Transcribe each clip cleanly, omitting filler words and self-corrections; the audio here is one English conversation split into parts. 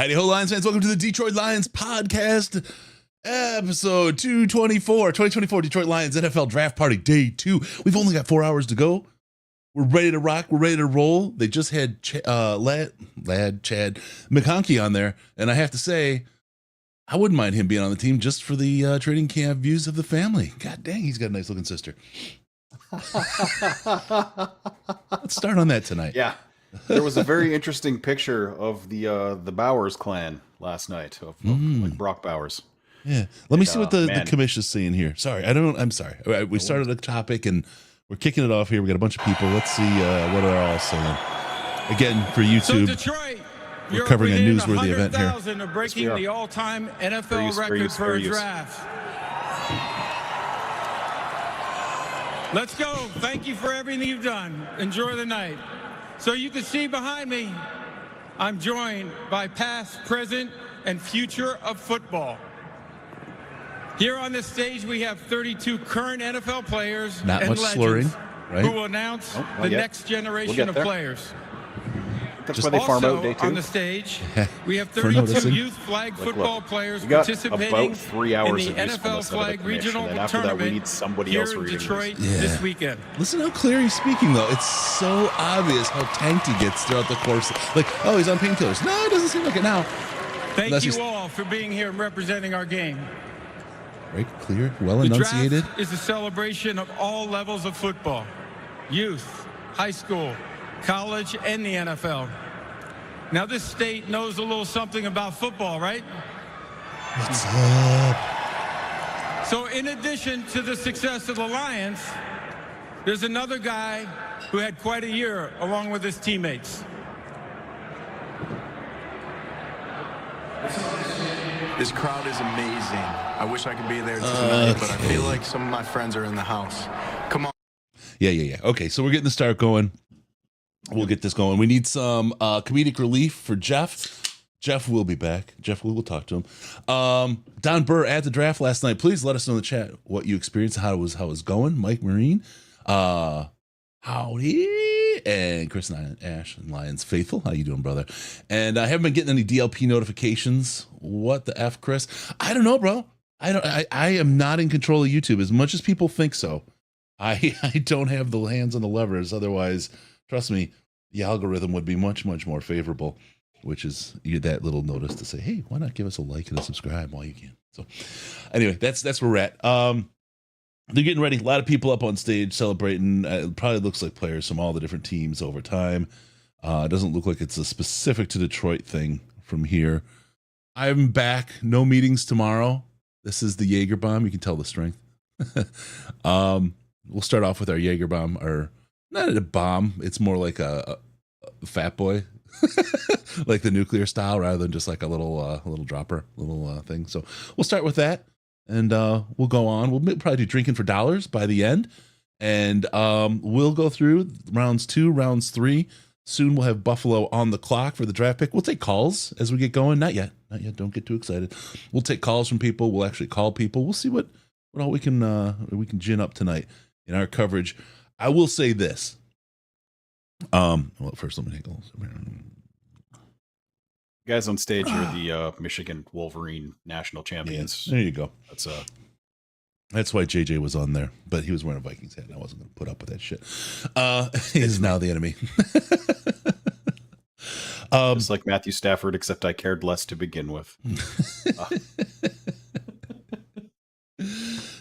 Howdy ho, Lions fans. Welcome to the Detroit Lions podcast, episode 2024 Detroit Lions NFL Draft Party Day 2. We've only got 4 hours to go. We're ready to rock. We're ready to roll. They just had lad Chad McConkey on there, and I have to say, I wouldn't mind him being on the team just for the trading camp views of the family. God dang, he's got a nice looking sister. Let's start on that tonight. Yeah. There was a very interesting picture of the Bowers clan last night of like Brock Bowers. Yeah. Let me see what the commission's saying here. Sorry. I'm sorry. We started a topic and we're kicking it off here. We got a bunch of people. Let's see what they're all saying. Again, for YouTube. So Detroit, we're covering a newsworthy event here. Of breaking the all-time NFL record for a draft. Let's go. Thank you for everything you've done. Enjoy the night. So you can see behind me, I'm joined by past, present, and future of football. Here on this stage, we have 32 current NFL players Not and much legends slurring, right? who will announce the next generation of players. That's why they farm out day 2. On the stage, we have 32 youth flag football players participating about 3 hours in the NFL flag regional and after that, we need somebody else here in reading Detroit this weekend. Listen how clear he's speaking, though. It's so obvious how tanked he gets throughout the course. Like, oh, he's on painkillers. No, it doesn't seem like it now. Thank you all for being here and representing our game. Very clear, well enunciated. The draft is a celebration of all levels of football, youth, high school, college, and the NFL. Now, this state knows a little something about football, right? What's up? So in addition to the success of the Lions, there's another guy who had quite a year along with his teammates. This crowd is amazing. I wish I could be there tonight, but I feel like some of my friends are in the house. Come on. Yeah. Okay, so we're getting the start going. We'll get this going. We need some comedic relief for Jeff. Jeff will be back. Jeff, we'll talk to him. Don Burr at the draft last night. Please let us know in the chat what you experienced, how it was going. Mike Marine, howdy, and Chris and Ash and Lions Faithful. How you doing, brother? And I haven't been getting any DLP notifications. What the F, Chris? I don't know, bro. I am not in control of YouTube as much as people think so. I don't have the hands on the levers. Otherwise, trust me, the algorithm would be much, much more favorable, which is you get that little notice to say, hey, why not give us a like and a subscribe while you can? So anyway, that's where we're at. They're getting ready. A lot of people up on stage celebrating. It probably looks like players from all the different teams over time. It doesn't look like it's a specific to Detroit thing from here. I'm back. No meetings tomorrow. This is the Jaeger bomb. You can tell the strength. We'll start off with our Jaeger bomb, or not a bomb. It's more like a fat boy, like the nuclear style, rather than just like a little dropper, little thing. So we'll start with that, and we'll go on. We'll probably do drinking for dollars by the end, and we'll go through rounds 2, rounds 3. Soon we'll have Buffalo on the clock for the draft pick. We'll take calls as we get going. Not yet. Don't get too excited. We'll take calls from people. We'll actually call people. We'll see what all we can gin up tonight in our coverage. I will say this. Well, first let me take a look. Guys on stage are the Michigan Wolverine national champions. Yeah, there you go. That's why JJ was on there, but he was wearing a Vikings hat, and I wasn't going to put up with that shit. He is now the enemy. Just like Matthew Stafford, except I cared less to begin with.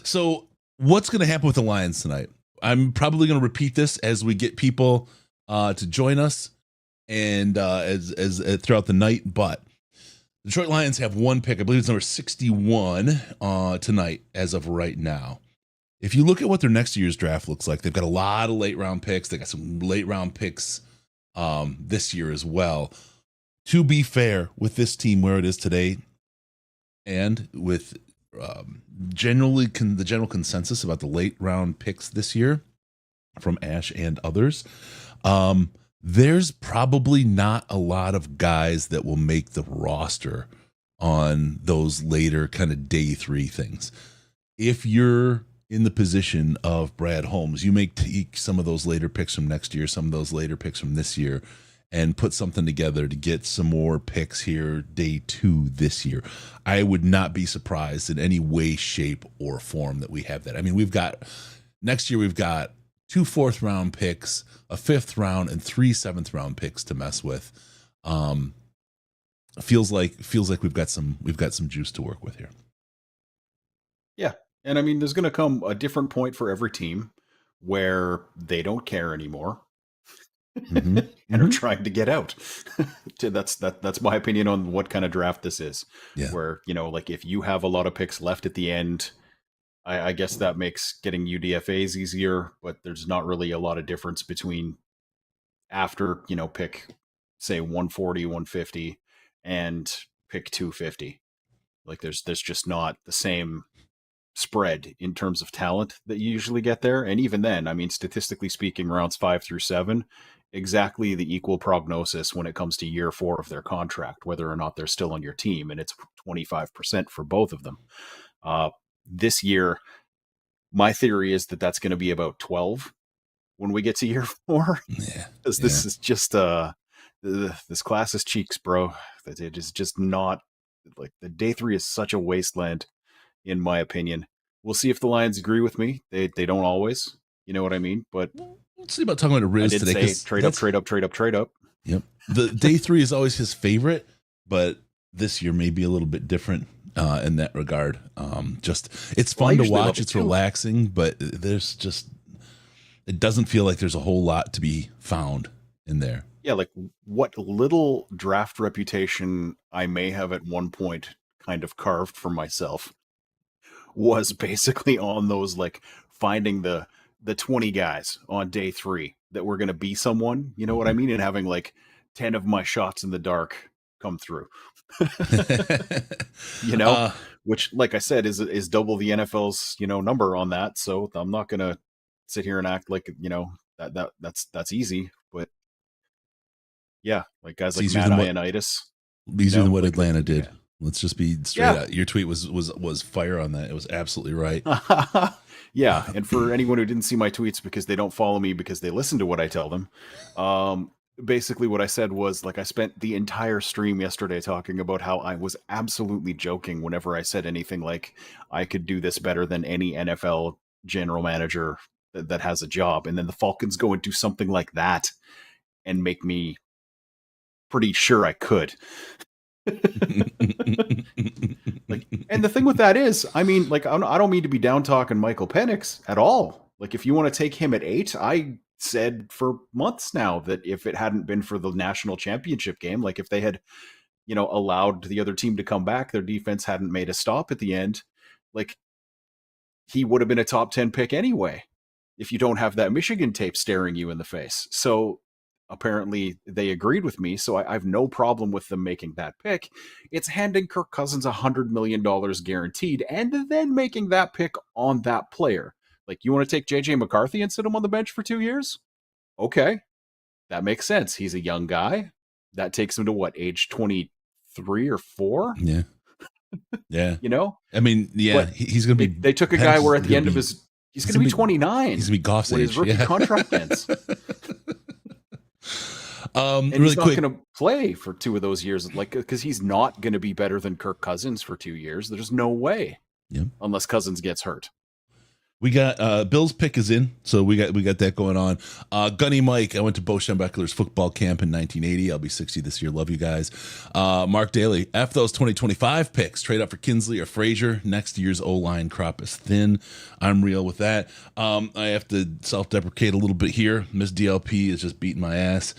So what's going to happen with the Lions tonight? I'm probably going to repeat this as we get people to join us and as throughout the night. But the Detroit Lions have one pick. I believe it's number 61 tonight as of right now. If you look at what their next year's draft looks like, they've got a lot of late round picks. They got some late round picks this year as well. To be fair, with this team where it is today, and with generally the general consensus about the late round picks this year from Ash and others, there's probably not a lot of guys that will make the roster on those later kind of day 3 things. If you're in the position of Brad Holmes, you may take some of those later picks from next year, some of those later picks from this year, and put something together to get some more picks here day 2 this year. I would not be surprised in any way, shape, or form that we have that. I mean, next year we've got 2 4th-round picks, a 5th round, and 3 7th-round picks to mess with. Feels like we've got some juice to work with here. Yeah. And I mean, there's going to come a different point for every team where they don't care anymore. Mm-hmm. And are trying to get out. That's my opinion on what kind of draft this is. Yeah. Where, like if you have a lot of picks left at the end, I guess that makes getting UDFAs easier, but there's not really a lot of difference between after, pick say 140, 150 and pick 250. Like there's just not the same spread in terms of talent that you usually get there. And even then, I mean, statistically speaking, rounds 5 through 7, exactly the equal prognosis when it comes to year 4 of their contract, whether or not they're still on your team. And it's 25% for both of them. This year, my theory is that that's going to be about 12 when we get to year 4. Yeah. Because this is just, this class is cheeks, bro. It is just not, like, the day 3 is such a wasteland, in my opinion. We'll see if the Lions agree with me. They don't always, you know what I mean? But let's see about talking about the Riz today. Say, trade up. Yep. The day 3 is always his favorite, but this year may be a little bit different in that regard. It's fun to watch. It's relaxing, but it doesn't feel like there's a whole lot to be found in there. Yeah, like what little draft reputation I may have at one point kind of carved for myself was basically on those, like, finding the 20 guys on day 3 that were going to be someone, you know what I mean? And having like 10 of my shots in the dark come through, which, like I said, is double the NFL's, number on that. So I'm not going to sit here and act like, that's easy, but yeah, like guys like Matt Ioannidis. Easier than what Atlanta did. Yeah. Let's just be straight out. Your tweet was fire on that. It was absolutely right. Yeah, and for anyone who didn't see my tweets because they don't follow me because they listen to what I tell them, basically what I said was, like, I spent the entire stream yesterday talking about how I was absolutely joking whenever I said anything like I could do this better than any NFL general manager that has a job, and then the Falcons go and do something like that and make me pretty sure I could. Like, and the thing with that is, I mean, like, I don't mean to be down talking Michael Penix at all. Like, if you want to take him at 8, I said for months now that if it hadn't been for the national championship game, like if they had, allowed the other team to come back, their defense hadn't made a stop at the end, like, he would have been a top 10 pick anyway, if you don't have that Michigan tape staring you in the face. So apparently they agreed with me, so I have no problem with them making that pick. It's handing Kirk Cousins $100 million guaranteed and then making that pick on that player. Like, you want to take JJ McCarthy and sit him on the bench for 2 years? Okay, that makes sense. He's a young guy. That takes him to what, age 23 or 4? Yeah. Yeah. I mean, yeah, he's going to be. They took a guy where at the end of his, he's going to be 29. He's going to be Goff's age. When his rookie contract ends. And really he's not quick, going to play for 2 of those years, like, because he's not going to be better than Kirk Cousins for 2 years. There's no way, unless Cousins gets hurt. We got Bill's pick is in, so we got that going on. Gunny Mike, I went to Bo Schembechler's football camp in 1980. I'll be 60 this year. Love you guys. Mark Daly, F those 2025 picks. Trade up for Kinsley or Frazier. Next year's O-line crop is thin. I'm real with that. I have to self-deprecate a little bit here. Miss DLP is just beating my ass.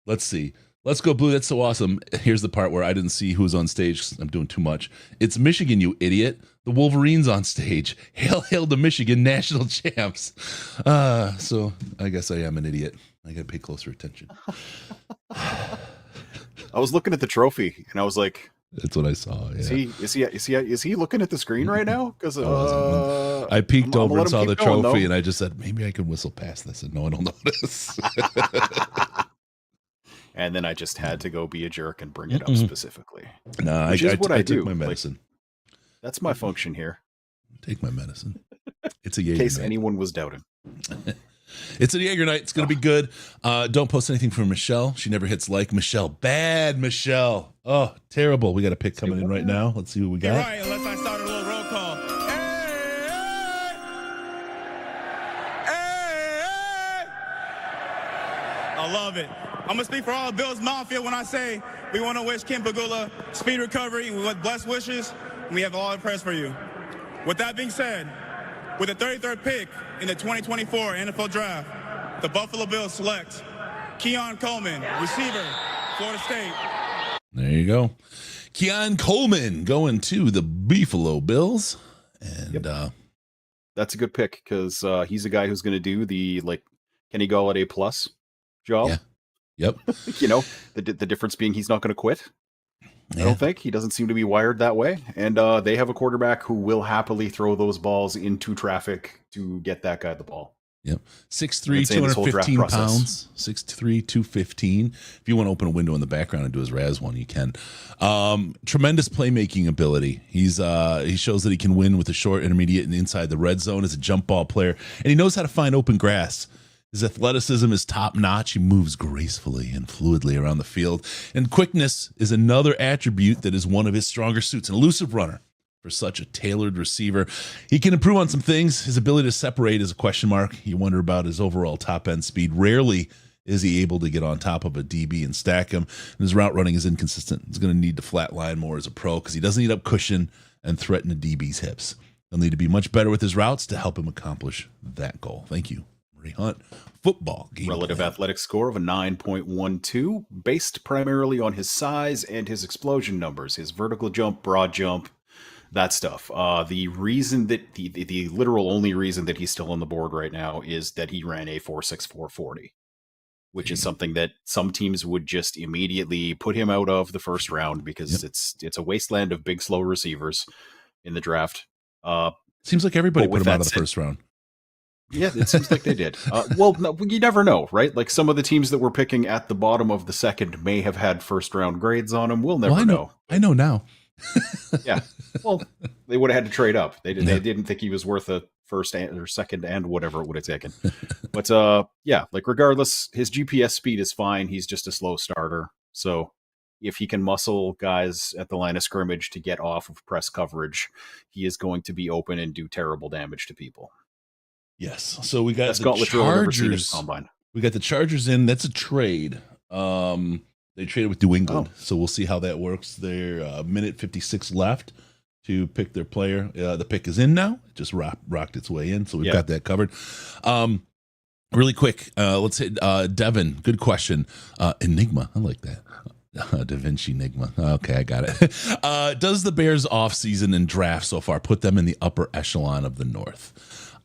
Let's see. Let's go Blue. That's so awesome. Here's the part where I didn't see who was on stage. I'm doing too much. It's Michigan, you idiot. The Wolverines on stage. Hail, hail to Michigan, national champs. So I guess I am an idiot. I got to pay closer attention. I was looking at the trophy and I was like, that's what I saw. Yeah. Is he looking at the screen right now? Because I peeked over and saw the trophy and I just said, maybe I can whistle past this and no one will notice. And then I just had to go be a jerk and bring it up specifically. No, I do. Take my medicine. Like, that's my function here. Take my medicine. It's a yay. In case anyone was doubting. It's a Jaeger night. It's going to be good. Don't post anything from Michelle. She never hits like. Michelle. Bad Michelle. Oh, terrible. We got a pick coming in right now. Let's see what we got. You're right, unless I started a little roll call. Hey! I love it. I'm going to speak for all of Bills Mafia when I say we want to wish Kim Pagula speed recovery and with blessed wishes, and we have all the prayers for you. With that being said, with the 33rd pick in the 2024 NFL Draft, the Buffalo Bills select Keon Coleman, receiver, Florida State. There you go. Keon Coleman going to the Buffalo Bills. And that's a good pick because he's a guy who's going to do the Kenny Golladay plus job. Yeah. Yep. The difference being he's not going to quit. I don't think. He doesn't seem to be wired that way. And they have a quarterback who will happily throw those balls into traffic to get that guy the ball. Yep. 6'3", 215 pounds. 6'3", 215. If you want to open a window in the background and do his Raz one, you can. Tremendous playmaking ability. He shows that he can win with the short, intermediate, and inside the red zone as a jump ball player. And he knows how to find open grass. His athleticism is top notch. He moves gracefully and fluidly around the field. And quickness is another attribute that is one of his stronger suits. An elusive runner for such a tailored receiver. He can improve on some things. His ability to separate is a question mark. You wonder about his overall top end speed. Rarely is he able to get on top of a DB and stack him. And his route running is inconsistent. He's going to need to flatline more as a pro because he doesn't eat up cushion and threaten a DB's hips. He'll need to be much better with his routes to help him accomplish that goal. Thank you. Hunt football game relative athletic score of a 9.12 based primarily on his size and his explosion numbers, his vertical jump, broad jump, that stuff. The reason that the literal only reason that he's still on the board right now is that he ran a 4.64 40, which is something that some teams would just immediately put him out of the first round because it's a wasteland of big slow receivers in the draft. Seems like everybody put him out of the first round. Yeah, it seems like they did. Well, no, you never know, right? Like some of the teams that were picking at the bottom of the second may have had first round grades on them. We'll never know. I know now. Yeah. Well, they would have had to trade up. They didn't think he was worth a first or second and whatever it would have taken. But regardless, his GPS speed is fine. He's just a slow starter. So if he can muscle guys at the line of scrimmage to get off of press coverage, he is going to be open and do terrible damage to people. Yes. So we got the Chargers. We got the Chargers in. That's a trade. They traded with New England. So we'll see how that works. They're minute 56 left to pick their player. The pick is in now. It just rocked its way in. So we've got that covered. Really quick. Let's hit Devin. Good question. Enigma. I like that. Da Vinci Enigma. Okay, I got it. Does the Bears offseason and draft so far put them in the upper echelon of the North?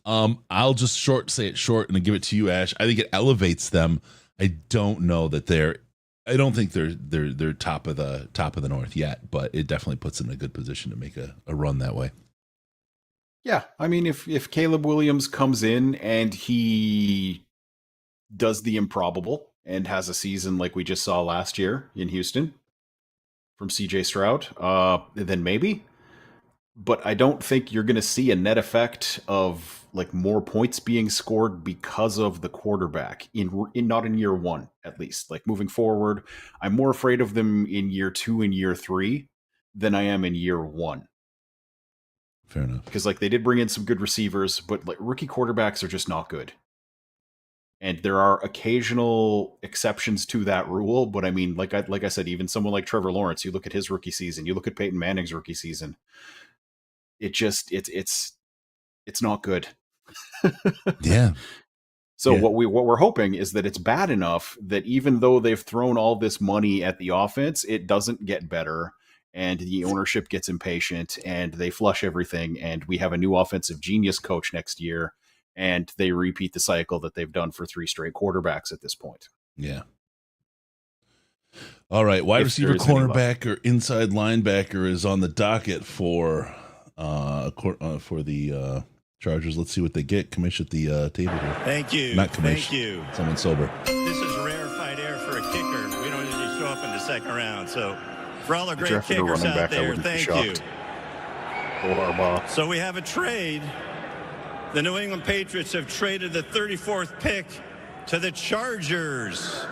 I'll just say it short and give it to you, Ash. I think it elevates them. I don't know that I don't think they're top of the North yet, but it definitely puts them in a good position to make a run that way. Yeah, I mean, if Caleb Williams comes in and he does the improbable and has a season like we just saw last year in Houston from CJ Stroud, then maybe. But I don't think you're going to see a net effect of like more points being scored because of the quarterback not in year one, at least. Like moving forward, I'm more afraid of them in year 2 and year 3 than I am in year 1. Fair enough. Because like they did bring in some good receivers, but like rookie quarterbacks are just not good. And there are occasional exceptions to that rule, but I mean, like I said, even someone like Trevor Lawrence, you look at his rookie season, you look at Peyton Manning's rookie season. It's not good. Yeah. So what we're hoping is that it's bad enough that even though they've thrown all this money at the offense, it doesn't get better, and the ownership gets impatient, and they flush everything, and we have a new offensive genius coach next year, and they repeat the cycle that they've done for 3 straight quarterbacks at this point. Yeah. All right, wide receiver, cornerback, or inside linebacker is on the docket for the Chargers. Let's see what they get. Commish at the table here. Thank you. Not Commish. Thank you. Someone sober. This is rarefied air for a kicker. We don't usually show up in the second round. So for all the great kickers out there, thank you. Harbaugh. So we have a trade the New England Patriots have traded the 34th pick to the Chargers.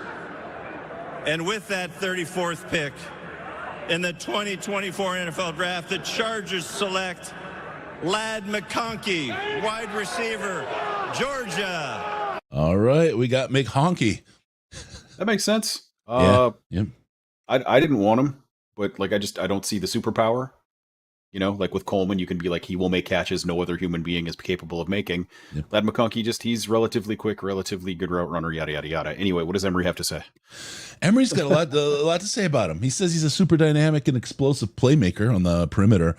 And with that 34th pick in the 2024 NFL Draft, the Chargers select Ladd McConkey, wide receiver, Georgia. All right, we got McHonky. That makes sense. Yeah. I didn't want him, but like I don't see the superpower. You know, like with Coleman, you can be like, he will make catches no other human being is capable of making. Yep. Ladd McConkey, he's relatively quick, relatively good route runner, yada, yada, yada. Anyway, what does Emery have to say? Emery's got a lot to say about him. He says he's a super dynamic and explosive playmaker on the perimeter.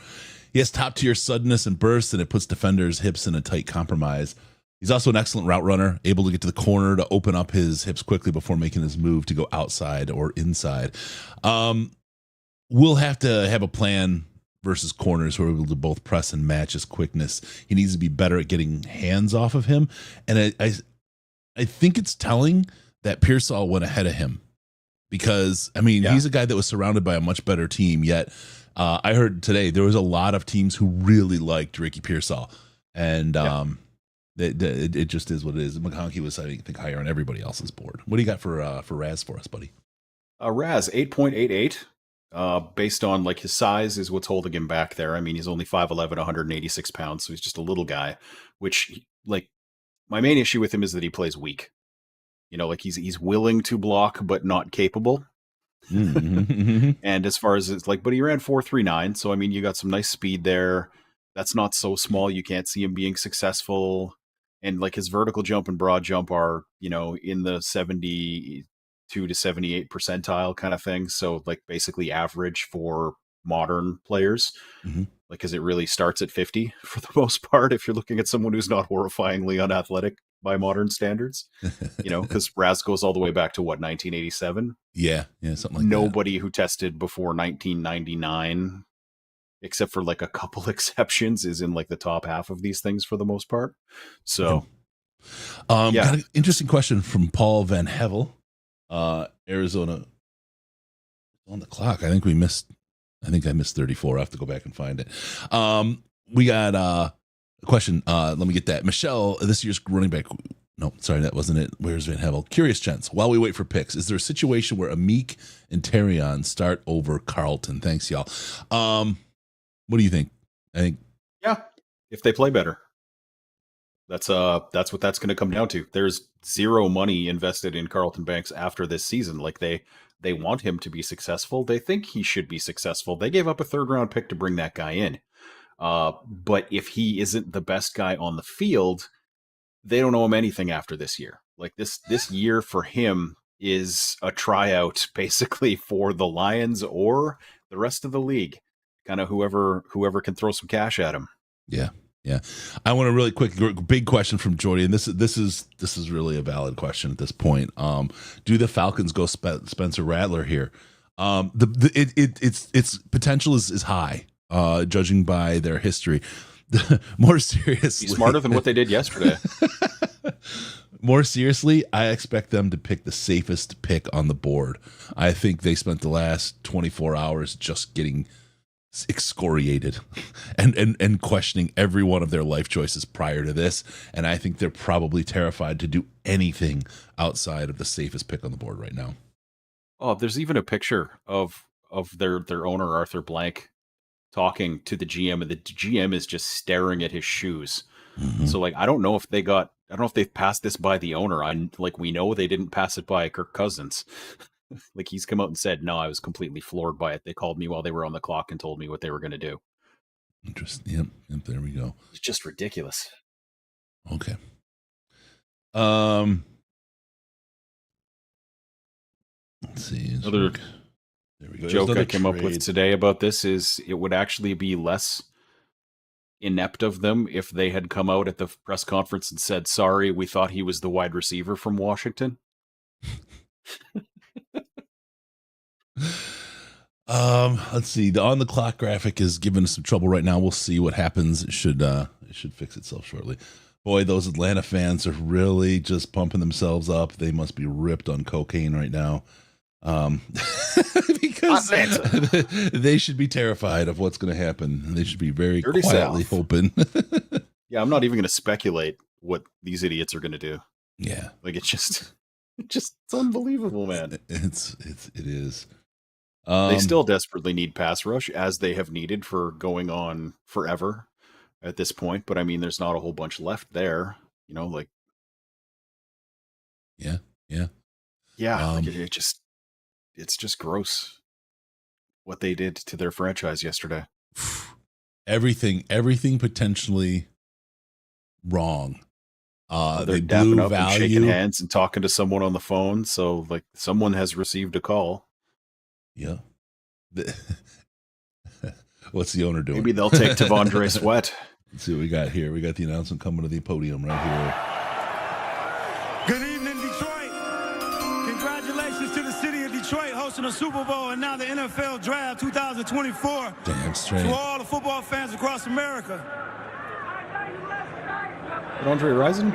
He has top-tier suddenness and burst, and it puts defenders' hips in a tight compromise. He's also an excellent route runner, able to get to the corner to open up his hips quickly before making his move to go outside or inside. We'll have to have a plan versus corners who are able to both press and match his quickness. He needs to be better at getting hands off of him. And I think it's telling that Pearsall went ahead of him because, I mean, he's a guy that was surrounded by a much better team. Yet I heard today there was a lot of teams who really liked Ricky Pearsall. And it just is what it is. McConkey was, I think, higher on everybody else's board. What do you got for Raz for us, buddy? Raz, 8.88. Based on like his size is what's holding him back there. I mean, he's only 5'11", 186 pounds, so he's just a little guy, which like my main issue with him is that he plays weak. You know, like he's willing to block, but not capable. Mm-hmm. And as far as it's like, but he ran 4.39. So, I mean, you got some nice speed there. That's not so small. You can't see him being successful. And like his vertical jump and broad jump are, you know, in the 72 to 78 percentile kind of thing. So like basically average for modern players, like, cause it really starts at 50 for the most part. If you're looking at someone who's not horrifyingly unathletic by modern standards, you know, cause Raz goes all the way back to what, 1987. Yeah. Something like Nobody who tested before 1999, except for like a couple exceptions, is in like the top half of these things for the most part. So, got an interesting question from Paul Van Hevel. Arizona on the clock. I think I missed 34. I have to go back and find it. We got a question. Let me get that. Michelle, this year's running back. No, sorry, that wasn't it. Where's Van Hevel? Curious, gents. While we wait for picks, is there a situation where Amik and Terrion start over Carlton? Thanks, y'all. What do you think? I think, if they play better. That's what that's going to come down to. There's zero money invested in Carlton Banks after this season. Like they want him to be successful. They think he should be successful. They gave up a 3rd round pick to bring that guy in. But if he isn't the best guy on the field, they don't owe him anything after this year. Like this year for him is a tryout basically for the Lions or the rest of the league. Kind of whoever can throw some cash at him. Yeah. I want a really quick, big question from Jordy, and this is really a valid question at this point. Do the Falcons go Spencer Rattler here? Its potential is high, judging by their history. More seriously, He's smarter than what they did yesterday. More seriously, I expect them to pick the safest pick on the board. I think they spent the last 24 hours just getting excoriated and questioning every one of their life choices prior to this, and I think they're probably terrified to do anything outside of the safest pick on the board right now. Oh, there's even a picture of their owner, Arthur Blank, talking to the GM, and the GM is just staring at his shoes. So like I don't know if they've passed this by the owner. We know they didn't pass it by Kirk Cousins. Like he's come out and said, no, I was completely floored by it. They called me while they were on the clock and told me what they were going to do. Interesting. Yep. There we go. It's just ridiculous. Okay. Let's see. Another there we go. joke I came up with today about this is it would actually be less inept of them if they had come out at the press conference and said, sorry, we thought he was the wide receiver from Washington. Let's see. The on the clock graphic is giving us some trouble right now. We'll see what happens. It should fix itself shortly. Boy, those Atlanta fans are really just pumping themselves up. They must be ripped on cocaine right now. Because they should be terrified of what's going to happen. They should be very quietly hoping. Yeah, I'm not even going to speculate what these idiots are going to do. Yeah. Like it's unbelievable, man. It is. They still desperately need pass rush, as they have needed for going on forever at this point. But I mean, there's not a whole bunch left there. Like yeah. Like it's just gross what they did to their franchise yesterday. Everything potentially wrong. They're dapping up and shaking hands and talking to someone on the phone. So like someone has received a call. Yeah. What's the owner doing? Maybe they'll take Tavondre Sweat. Let's see what we got here. We got the announcement coming to the podium right here. Good evening, Detroit. Congratulations to the city of Detroit hosting a Super Bowl and now the NFL Draft 2024. Damn straight. To all the football fans across America. Andre Rison?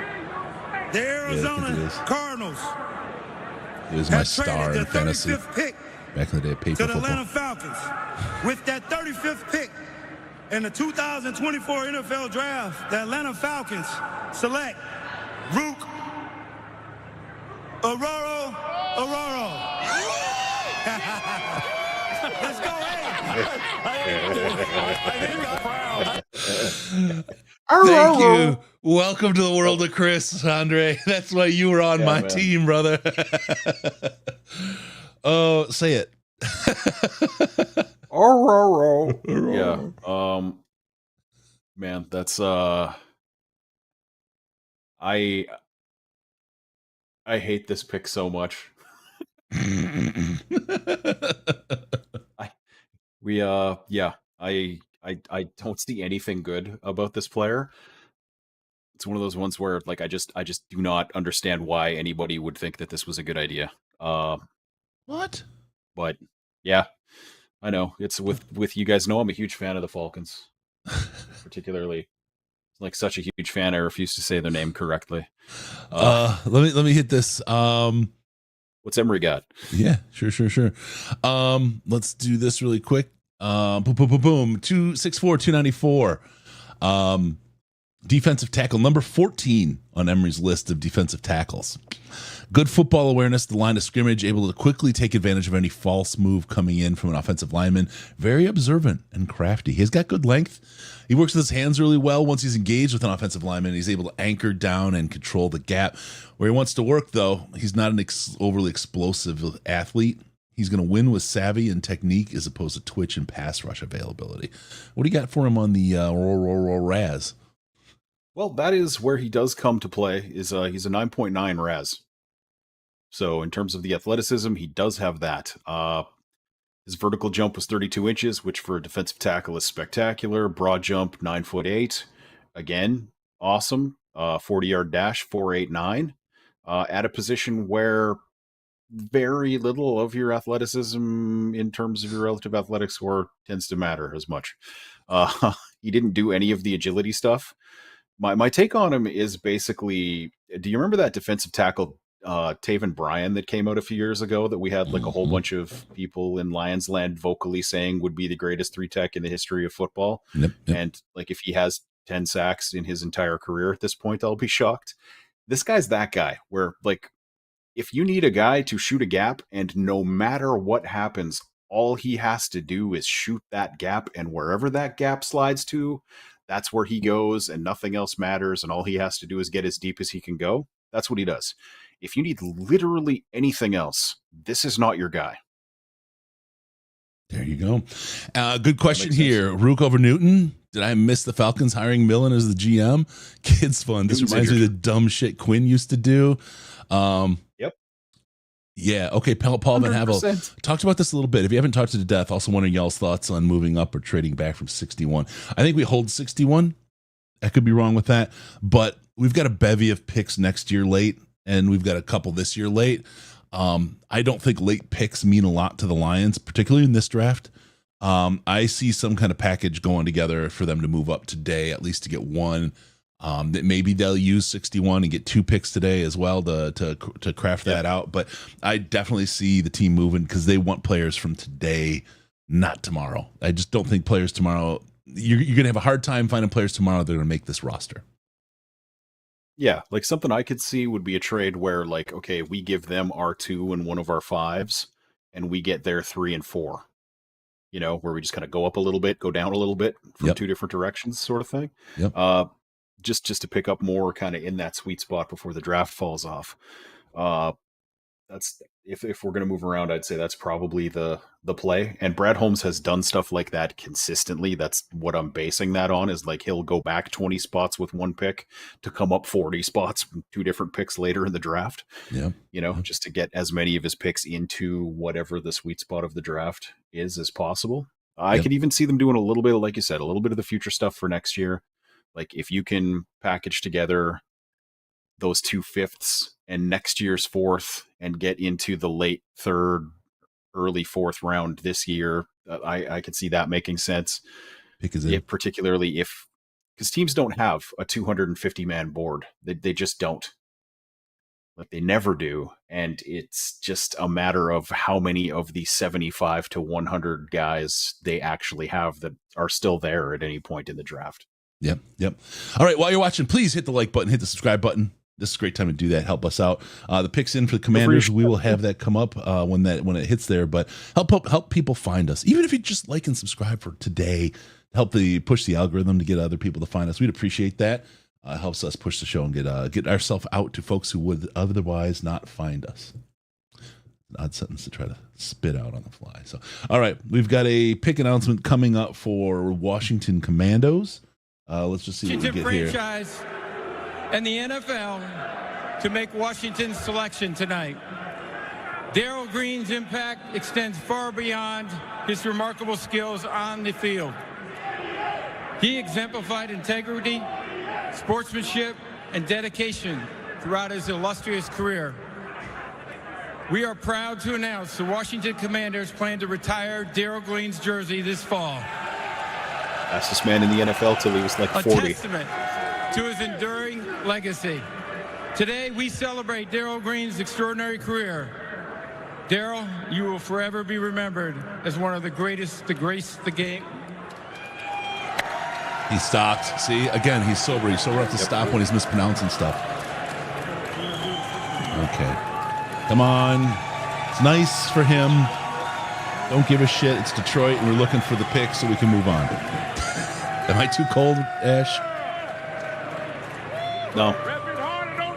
The Arizona Cardinals. He was my star in fantasy. Pick back in the day of paper to the football. Atlanta Falcons. With that 35th pick in the 2024 NFL Draft, the Atlanta Falcons select Rook Aurora. Let's go, Thank you. Welcome to the world of Chris, Andre. That's why you were on my team, brother. Oh, say it. Yeah. Man, that's I hate this pick so much. I don't see anything good about this player. It's one of those ones where like I just do not understand why anybody would think that this was a good idea. What? But yeah, I know. It's with you guys know I'm a huge fan of the Falcons. Particularly like such a huge fan I refuse to say their name correctly. Let me hit this. What's Emery got? Yeah, sure. Let's do this really quick. Boom. 264, 294. Defensive tackle number 14 on Emery's list of defensive tackles. Good football awareness, the line of scrimmage, able to quickly take advantage of any false move coming in from an offensive lineman. Very observant and crafty. He's got good length. He works with his hands really well. Once he's engaged with an offensive lineman, he's able to anchor down and control the gap. Where he wants to work, though, he's not an overly explosive athlete. He's going to win with savvy and technique as opposed to twitch and pass rush availability. What do you got for him on the Raz? Well, that is where he does come to play. He's a 9.9 Raz. So in terms of the athleticism, he does have that. His vertical jump was 32 inches, which for a defensive tackle is spectacular. Broad jump, 9'8". Again, awesome. 40-yard dash, 4.89. At a position where very little of your athleticism in terms of your relative athletic score tends to matter as much. He didn't do any of the agility stuff. My take on him is basically, do you remember that defensive tackle Taven Bryan that came out a few years ago that we had like a whole bunch of people in Lions Land vocally saying would be the greatest 3-tech in the history of football? Yep. And like if he has 10 sacks in his entire career at this point, I'll be shocked. This guy's that guy where like if you need a guy to shoot a gap and no matter what happens, all he has to do is shoot that gap, and wherever that gap slides to, that's where he goes and nothing else matters, and all he has to do is get as deep as he can go. That's what he does. If you need literally anything else, this is not your guy. There you go. Good question here. Rook over Newton. Did I miss the Falcons hiring Millen as the GM? Kids fun. This reminds me of the dumb shit Quinn used to do. Yep. Yeah. Okay. Paul Van Havel talked about this a little bit. If you haven't talked to death, also wondering y'all's thoughts on moving up or trading back from 61. I think we hold 61. I could be wrong with that, but we've got a bevy of picks next year late, and we've got a couple this year late. I don't think late picks mean a lot to the Lions, particularly in this draft. I see some kind of package going together for them to move up today, at least to get one. That maybe they'll use 61 and get 2 picks today as well to craft that out. But I definitely see the team moving because they want players from today, not tomorrow. I just don't think players tomorrow you're going to have a hard time finding players tomorrow that are going to make this roster. Yeah, like something I could see would be a trade where, like, okay, we give them our 2 and one of our 5s, and we get their 3 and 4. You know, where we just kind of go up a little bit, go down a little bit from two different directions, sort of thing. Yep. Just to pick up more kind of in that sweet spot before the draft falls off. That's if we're going to move around, I'd say that's probably the play. And Brad Holmes has done stuff like that consistently. That's what I'm basing that on, is like he'll go back 20 spots with one pick to come up 40 spots from 2 different picks later in the draft. Yeah. You know, just to get as many of his picks into whatever the sweet spot of the draft is as possible. I could even see them doing a little bit of, like you said, a little bit of the future stuff for next year. Like if you can package together those 2 5ths and next year's 4th and get into the late 3rd, early 4th round this year, I could see that making sense. Particularly if, because teams don't have a 250-man board. They just don't. Like they never do. And it's just a matter of how many of the 75 to 100 guys they actually have that are still there at any point in the draft. Yep. All right, while you're watching, please hit the like button, hit the subscribe button. This is a great time to do that. Help us out. The picks in for the Commanders, we will have that come up when it hits there. But help people find us, even if you just like and subscribe for today. Help push the algorithm to get other people to find us. We'd appreciate that. Helps us push the show and get ourselves out to folks who would otherwise not find us. An odd sentence to try to spit out on the fly. So, all right, we've got a pick announcement coming up for Washington Commandos. Let's just see what we get franchise here. And the NFL to make Washington's selection tonight. Darryl Green's impact extends far beyond his remarkable skills on the field. He exemplified integrity, sportsmanship, and dedication throughout his illustrious career. We are proud to announce the Washington Commanders plan to retire Darryl Green's jersey this fall. Fastest man in the NFL till he was like 40. A testament to his enduring legacy. Today, we celebrate Darryl Green's extraordinary career. Darryl, you will forever be remembered as one of the greatest to grace the game. He stopped. See, again, he's sober. He's sober enough to stop when he's mispronouncing stuff. Okay. Come on. It's nice for him. Don't give a shit. It's Detroit, and we're looking for the pick so we can move on. Am I too cold, Ash? No.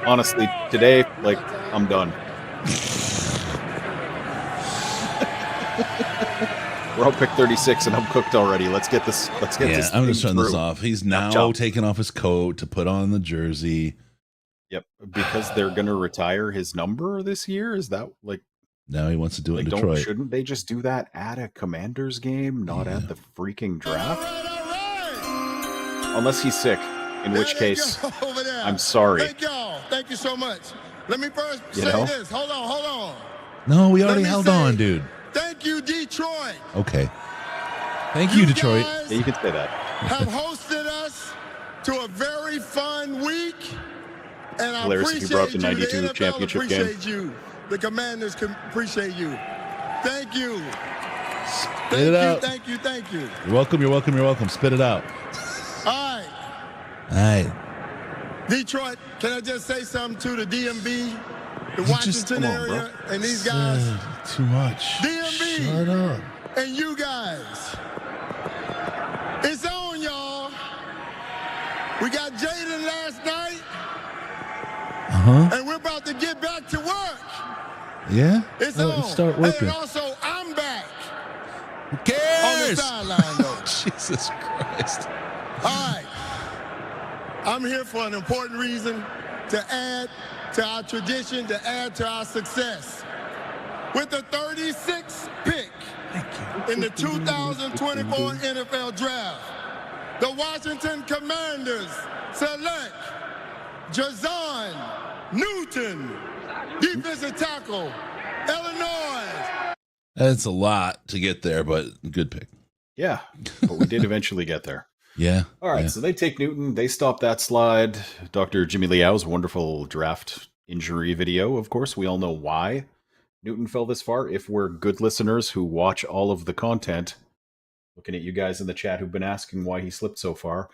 Honestly, today, like, I'm done. We're on pick 36, and I'm cooked already. Let's get this. Yeah, I'm just shutting this off. He's now taking off his coat to put on the jersey. Yep, because they're going to retire his number this year. Is that like? Now he wants to do it in Detroit. Shouldn't they just do that at a Commanders game, not at the freaking draft? Unless he's sick, in which case, I'm sorry. Thank y'all. Thank you so much. Let me first say this. Hold on. No, we already held on, dude. Thank you, Detroit. Okay. Thank you, Detroit. Yeah, you can say that. Have hosted us to a very fun week, and I Hilarious if you brought the 92 NFL championship game. Appreciate you. The Commanders appreciate you. Thank you. Spit it out. Thank you. You're welcome. Spit it out. All right. Detroit, can I just say something to the DMV, the Washington area, and these guys? Too much. DMV. Shut up. And you guys. It's on, y'all. We got Jaden last night. And we're about to get back to work. Yeah? It's on. Start working. And also, I'm back. Who cares? On the sideline, though. Jesus Christ. All right. I'm here for an important reason, to add to our tradition, to add to our success. With the 36th pick in the 2024 NFL Draft, the Washington Commanders select Jazon Newton, defensive tackle, Illinois. That's a lot to get there, but good pick. Yeah, but we did eventually get there. Yeah. All right, so they take Newton. They stop that slide. Dr. Jimmy Liao's wonderful draft injury video, of course. We all know why Newton fell this far. If we're good listeners who watch all of the content, Looking at you guys in the chat who've been asking why he slipped so far.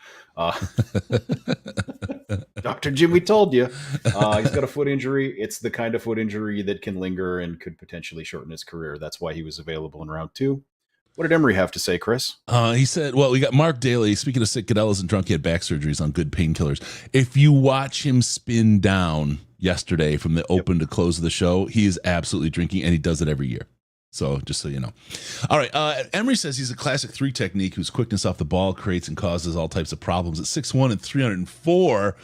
Dr. Jimmy told you. He's got a foot injury. It's the kind of foot injury that can linger and could potentially shorten his career. That's why he was available in round 2. What did Emery have to say, Chris? He said, well, we got Mark Daly. Speaking of sick, Goodell isn't drunk. He had back surgeries on good painkillers. If you watch him spin down yesterday from the open to close of the show, he is absolutely drinking, and he does it every year. So just so you know. All right. Emery says he's a classic 3 technique whose quickness off the ball creates and causes all types of problems. At 6'1" and 304,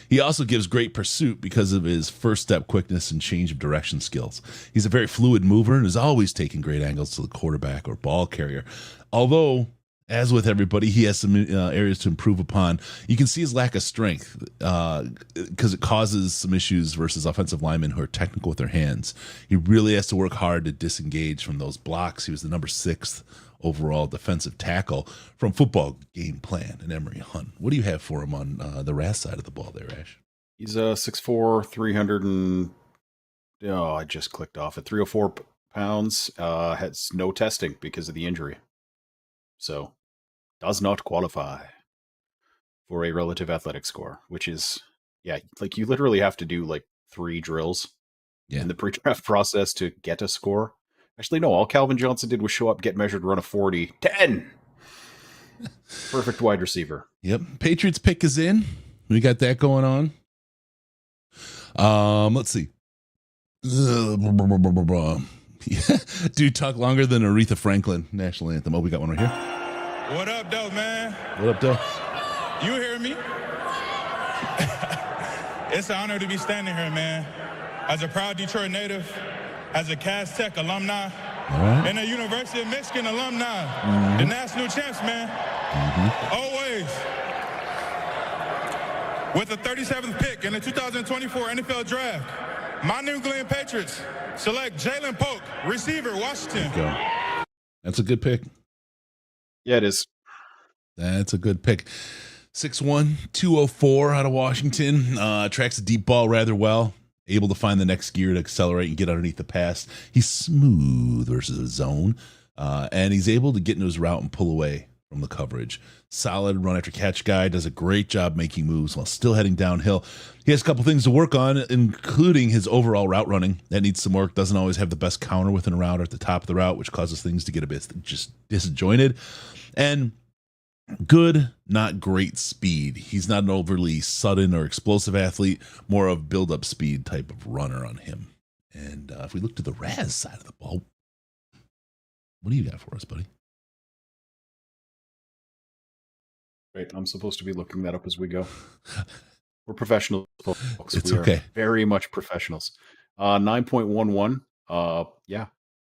he also gives great pursuit because of his first step quickness and change of direction skills. He's a very fluid mover and is always taking great angles to the quarterback or ball carrier. Although, as with everybody, he has some areas to improve upon. You can see his lack of strength because it causes some issues versus offensive linemen who are technical with their hands. He really has to work hard to disengage from those blocks. He was the number 6th overall defensive tackle from Football Game Plan and Emery Hunt. What do you have for him on the RAS side of the ball there, Ash? He's 6'4", 300 and... Oh, I just clicked off at 304 pounds. Has no testing because of the injury. So, does not qualify for a relative athletic score, which is, like you literally have to do like 3 drills in the pre-draft process to get a score. Actually, no, all Calvin Johnson did was show up, get measured, run a 40. 10! Perfect wide receiver. Yep. Patriots pick is in. We got that going on. Let's see. Dude, talk longer than Aretha Franklin national anthem. Oh, we got one right here. What up, though, man? What up, though? You hear me? It's an honor to be standing here, man. As a proud Detroit native, as a Cass Tech alumni, and a University of Michigan alumni, the national champs, man. Always. With the 37th pick in the 2024 NFL Draft, my New England Patriots select Jalen Polk, receiver, Washington. That's a good pick. Yeah, it is. That's a good pick. 6'1", 204 out of Washington. Tracks the deep ball rather well. Able to find the next gear to accelerate and get underneath the pass. He's smooth versus a zone. And he's able to get into his route and pull away from the coverage. Solid run after catch guy. Does a great job making moves while still heading downhill. He has a couple things to work on, including his overall route running. That needs some work. Doesn't always have the best counter within a route or at the top of the route, which causes things to get a bit just disjointed. And good, not great speed. He's not an overly sudden or explosive athlete, more of build-up speed type of runner on him. And if we look to the Raz side of the ball, what do you got for us, buddy? Right, I'm supposed to be looking that up as we go. We're professionals, folks. It's we okay. Are very much professionals. 9.11. Yeah.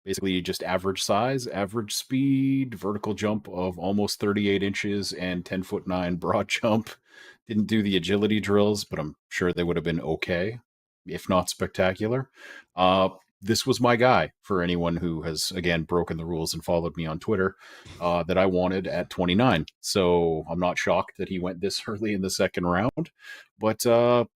Basically just average size, average speed, vertical jump of almost 38 inches and 10'9" broad jump. Didn't do the agility drills, but I'm sure they would have been okay, if not spectacular. This was my guy for anyone who has, again, broken the rules and followed me on Twitter, that I wanted at 29. So I'm not shocked that he went this early in the second round. But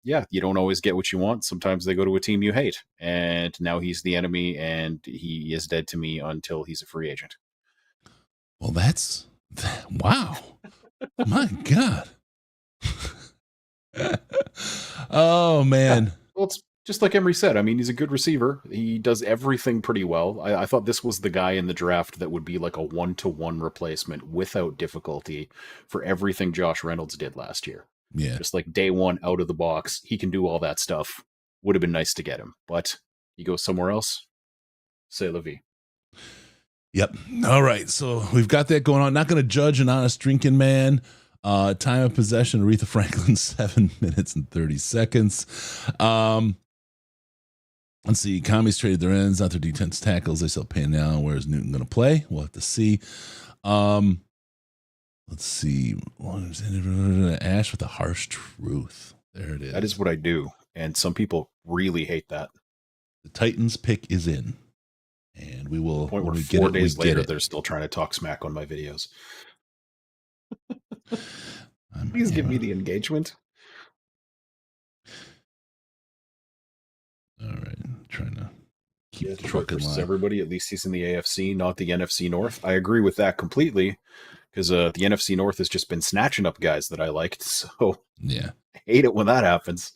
yeah, you don't always get what you want. Sometimes they go to a team you hate. And now he's the enemy, and he is dead to me until he's a free agent. Well, wow. My God. Oh, man. Yeah. Well, it's just like Emery said. I mean, he's a good receiver. He does everything pretty well. I thought this was the guy in the draft that would be like a 1-to-1 replacement without difficulty for everything Josh Reynolds did last year. Yeah. Just like day one out of the box, he can do all that stuff. Would have been nice to get him, but he goes somewhere else. C'est la vie. Yep. All right. So we've got that going on. Not going to judge an honest drinking man. Time of possession, Aretha Franklin, 7 minutes and 30 seconds. Let's see. Commies traded their ends, not their defense tackles. They still paying now. Where's Newton going to play? We'll have to see. Let's see. Ash with the harsh truth. There it is. That is what I do. And some people really hate that. The Titans pick is in. And we will. Point where 4 days later, they're still trying to talk smack on my videos. Please give me the engagement. All right. I'm trying to keep the Detroit truck in versus line. everybody. At least he's in the AFC, not the NFC North. I agree with that completely because the NFC North has just been snatching up guys that I liked. So Yeah. I hate it when that happens.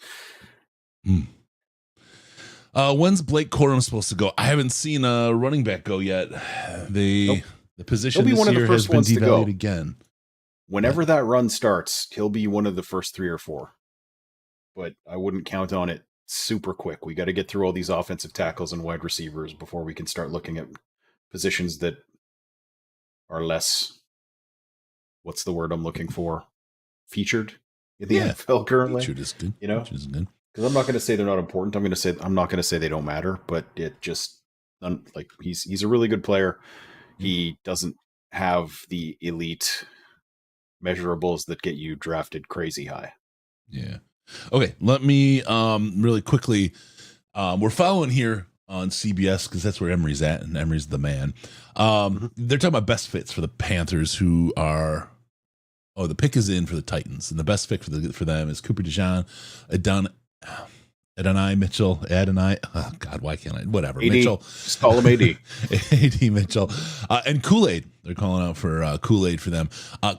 When's Blake Corum supposed to go? I haven't seen a running back go yet. The position He'll be this one of the year has first been ones to go. devalued again. Whenever that run starts, he'll be one of the first 3 or 4. But I wouldn't count on it super quick. We got to get through all these offensive tackles and wide receivers before we can start looking at positions that are less, what's the word I'm looking for? Featured in the NFL currently. Featured is good. You know? Featured is good. Because I'm not going to say they're not important. I'm not going to say they don't matter, but it just like he's a really good player. He doesn't have the elite measurables that get you drafted crazy high. Yeah. Okay. Let me really quickly. We're following here on CBS because that's where Emery's at, and Emery's the man. They're talking about best fits for the Panthers, who are. Oh, the pick is in for the Titans, and the best fit for them is Cooper DeJean, Adonai Mitchell, oh God, why can't I? Whatever, AD, Mitchell. Just call him AD. AD Mitchell, and Kool-Aid. They're calling out for Kool-Aid for them.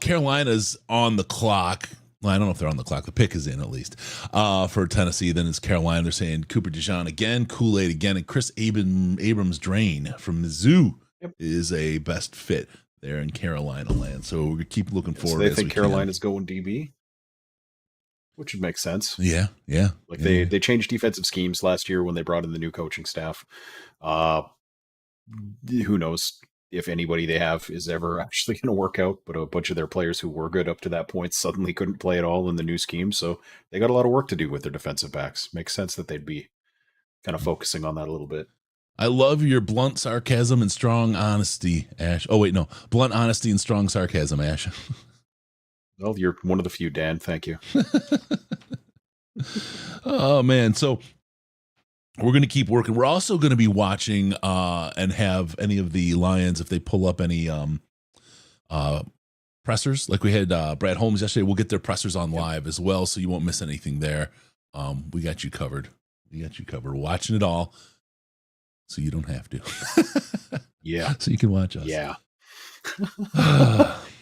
Carolina's on the clock. Well, I don't know if they're on the clock. The pick is in at least for Tennessee. Then it's Carolina. They're saying Cooper DeJean again, Kool-Aid again, and Chris Abrams Drain from Mizzou is a best fit there in Carolina land. So we keep looking forward. So they think Carolina's going DB, which would make sense. Yeah. Like they changed defensive schemes last year when they brought in the new coaching staff. Who knows if anybody they have is ever actually going to work out, but a bunch of their players who were good up to that point suddenly couldn't play at all in the new scheme. So they got a lot of work to do with their defensive backs. Makes sense that they'd be kind of focusing on that a little bit. I love your blunt sarcasm and strong honesty, Ash. Oh, wait, no. Blunt honesty and strong sarcasm, Ash. Well, you're one of the few, Dan. Thank you. Oh, man. So we're going to keep working. We're also going to be watching and have any of the Lions, if they pull up any pressers, like we had Brad Holmes yesterday, we'll get their pressers on live as well, so you won't miss anything there. We got you covered. We're watching it all, so you don't have to. Yeah. So you can watch us. Yeah.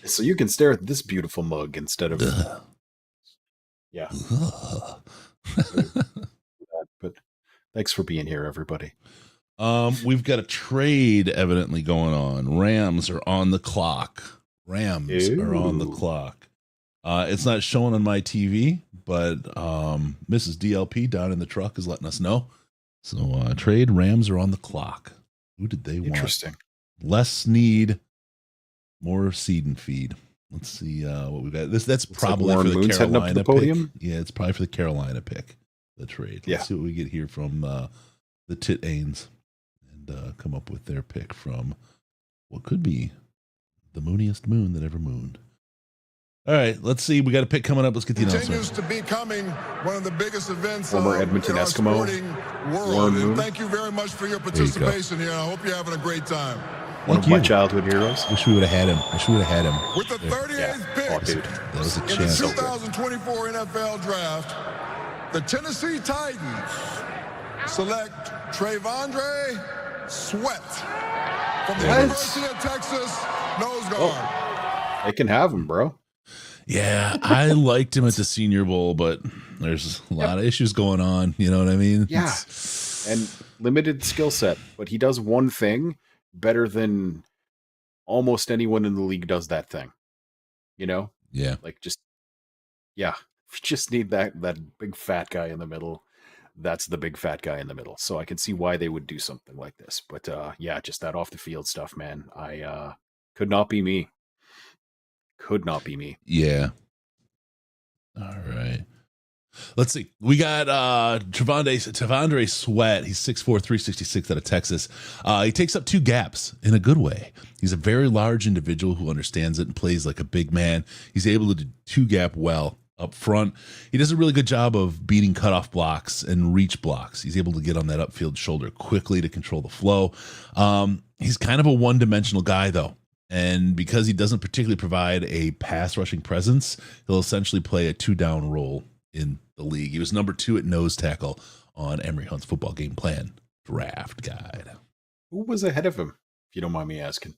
So you can stare at this beautiful mug instead of... Yeah. But thanks for being here, everybody. We've got a trade evidently going on. Rams are on the clock. Are on the clock. It's not showing on my TV, but Mrs. DLP down in the truck is letting us know. So trade, Rams are on the clock. Who did they want? Interesting. Less Snead, more seed and feed. Let's see what we've got. That's probably like for the Moon's heading up to Carolina the podium? pick. Yeah, it's probably for the Carolina pick. The trade. Let's see what we get here from the Tit Ains and come up with their pick from what could be the mooniest moon that ever mooned. All right, let's see. We got a pick coming up. Let's get the announcement. Continues to becoming one of the biggest events Former Edmonton Eskimo. World. And thank you very much for your participation here. I hope you're having a great time. One of my childhood heroes. Wish we would have had him. With the 38th pick That was a in the chance. 2024 NFL Draft, the Tennessee Titans select Trayvondre Sweat from the University of Texas nose guard. They can have him, bro. Yeah, I liked him at the Senior Bowl, but there's a lot of issues going on. You know what I mean? Yeah. And limited skill set, but he does one thing better than almost anyone in the league does that thing. You know? Yeah. Like we just need that big fat guy in the middle. That's the big fat guy in the middle. So I can see why they would do something like this. But just that off the field stuff, man. I could not be me. Could not be me. Yeah. All right. Let's see. We got Trayvondre Sweat. He's 6'4", 366 out of Texas. He takes up two gaps in a good way. He's a very large individual who understands it and plays like a big man. He's able to do two gap well up front. He does a really good job of beating cutoff blocks and reach blocks. He's able to get on that upfield shoulder quickly to control the flow. He's kind of a one-dimensional guy, though. And because he doesn't particularly provide a pass rushing presence, he'll essentially play a 2-down role in the league. He was number 2 at nose tackle on Emory Hunt's football game plan draft guide. Who was ahead of him, if you don't mind me asking?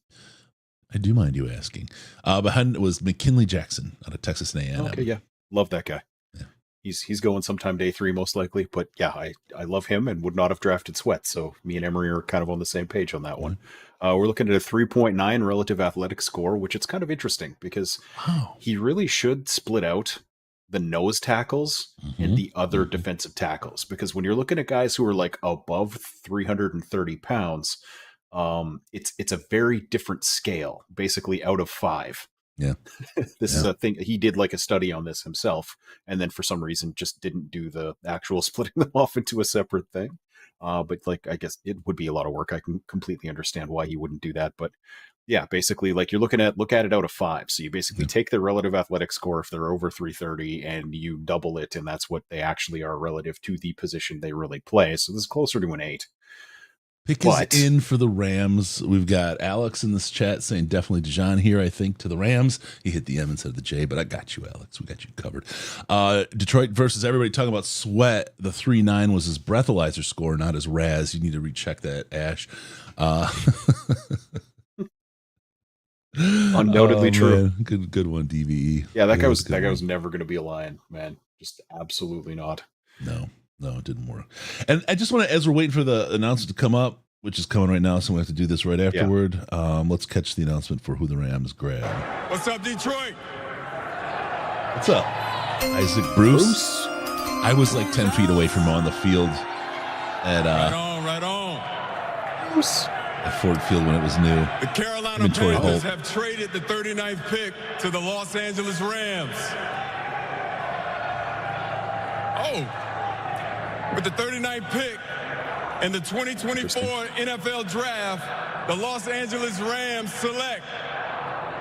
I do mind you asking. Behind it was McKinley Jackson out of Texas A&M. Okay, yeah. Love that guy. Yeah. He's going sometime day 3 most likely, but yeah, I love him and would not have drafted Sweat. So me and Emery are kind of on the same page on that one. We're looking at a 3.9 relative athletic score, which it's kind of interesting because he really should split out the nose tackles and the other defensive tackles, because when you're looking at guys who are like above 330 pounds, it's a very different scale, basically out of 5. Yeah. This is a thing. He did like a study on this himself, and then for some reason just didn't do the actual splitting them off into a separate thing. But like, I guess it would be a lot of work. I can completely understand why he wouldn't do that. But yeah, basically like look at it out of 5. So you basically take their relative athletic score if they're over 330 and you double it, and that's what they actually are relative to the position they really play. So this is closer to an 8. Pick is in for the Rams. We've got Alex in this chat saying definitely Dijon here, I think, to the Rams. He hit the M instead of the J, but I got you, Alex. We got you covered. Detroit versus everybody talking about Sweat. The 3.9 was his breathalyzer score, not his RAS. You need to recheck that, Ash. Undoubtedly true. Man. Good one, DVE. Yeah, that guy was never going to be a Lion, man. Just absolutely not. No, it didn't work. And I just want to, as we're waiting for the announcement to come up, which is coming right now, so we have to do this right afterward. Yeah. Let's catch the announcement for who the Rams grab. What's up, Detroit? What's up? Isaac Bruce? I was like 10 feet away from him on the field at right on. Bruce. At Ford Field when it was new. The Carolina Panthers have traded the 39th pick to the Los Angeles Rams. With the 39th pick in the 2024 NFL Draft, the Los Angeles Rams select